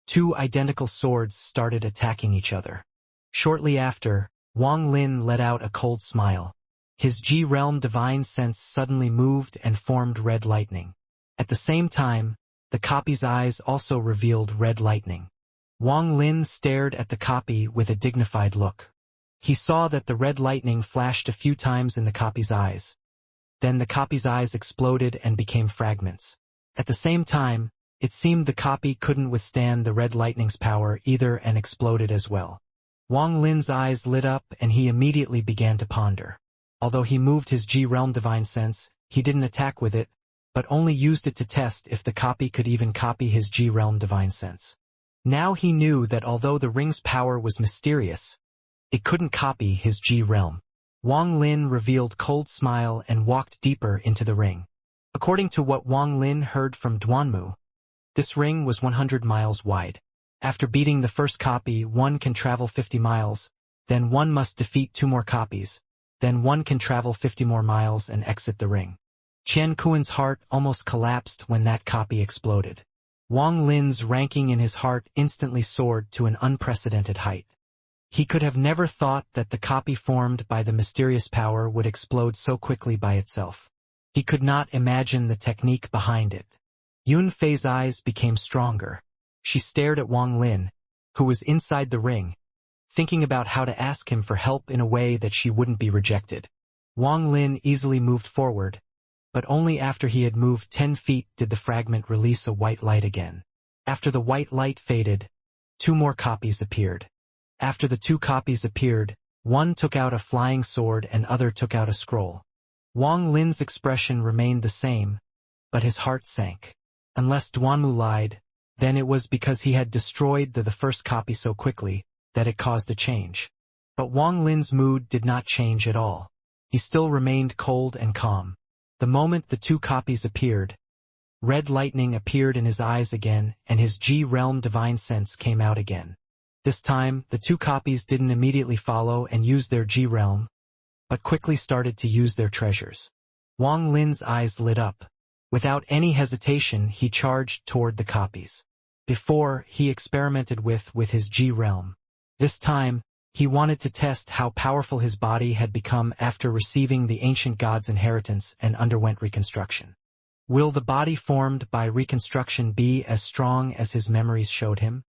2 identical swords started attacking each other. Shortly after, Wang Lin let out a cold smile. His G-realm divine sense suddenly moved and formed red lightning. At the same time, the copy's eyes also revealed red lightning. Wang Lin stared at the copy with a dignified look. He saw that the red lightning flashed a few times in the copy's eyes. Then the copy's eyes exploded and became fragments. At the same time, it seemed the copy couldn't withstand the red lightning's power either and exploded as well. Wang Lin's eyes lit up and he immediately began to ponder. Although he moved his G-realm divine sense, he didn't attack with it, but only used it to test if the copy could even copy his G-realm divine sense. Now he knew that although the ring's power was mysterious, it couldn't copy his G-realm. Wang Lin revealed cold smile and walked deeper into the ring. According to what Wang Lin heard from Duanmu, this ring was 100 miles wide. After beating the first copy, one can travel 50 miles, then one must defeat 2 more copies, then one can travel 50 more miles and exit the ring. Qian Kuan's heart almost collapsed when that copy exploded. Wang Lin's ranking in his heart instantly soared to an unprecedented height. He could have never thought that the copy formed by the mysterious power would explode so quickly by itself. He could not imagine the technique behind it. Yun Fei's eyes became stronger. She stared at Wang Lin, who was inside the ring, thinking about how to ask him for help in a way that she wouldn't be rejected. Wang Lin easily moved forward, but only after he had moved 10 feet did the fragment release a white light again. After the white light faded, 2 more copies appeared. After the 2 copies appeared, one took out a flying sword and other took out a scroll. Wang Lin's expression remained the same, but his heart sank. Unless Duanmu lied, then it was because he had destroyed the first copy so quickly that it caused a change. But Wang Lin's mood did not change at all. He still remained cold and calm. The moment the 2 copies appeared, red lightning appeared in his eyes again and his G-realm divine sense came out again. This time, the 2 copies didn't immediately follow and use their G-realm, but quickly started to use their treasures. Wang Lin's eyes lit up. Without any hesitation, he charged toward the copies. Before, he experimented with his G-realm. This time, he wanted to test how powerful his body had become after receiving the ancient god's inheritance and underwent reconstruction. Will the body formed by reconstruction be as strong as his memories showed him?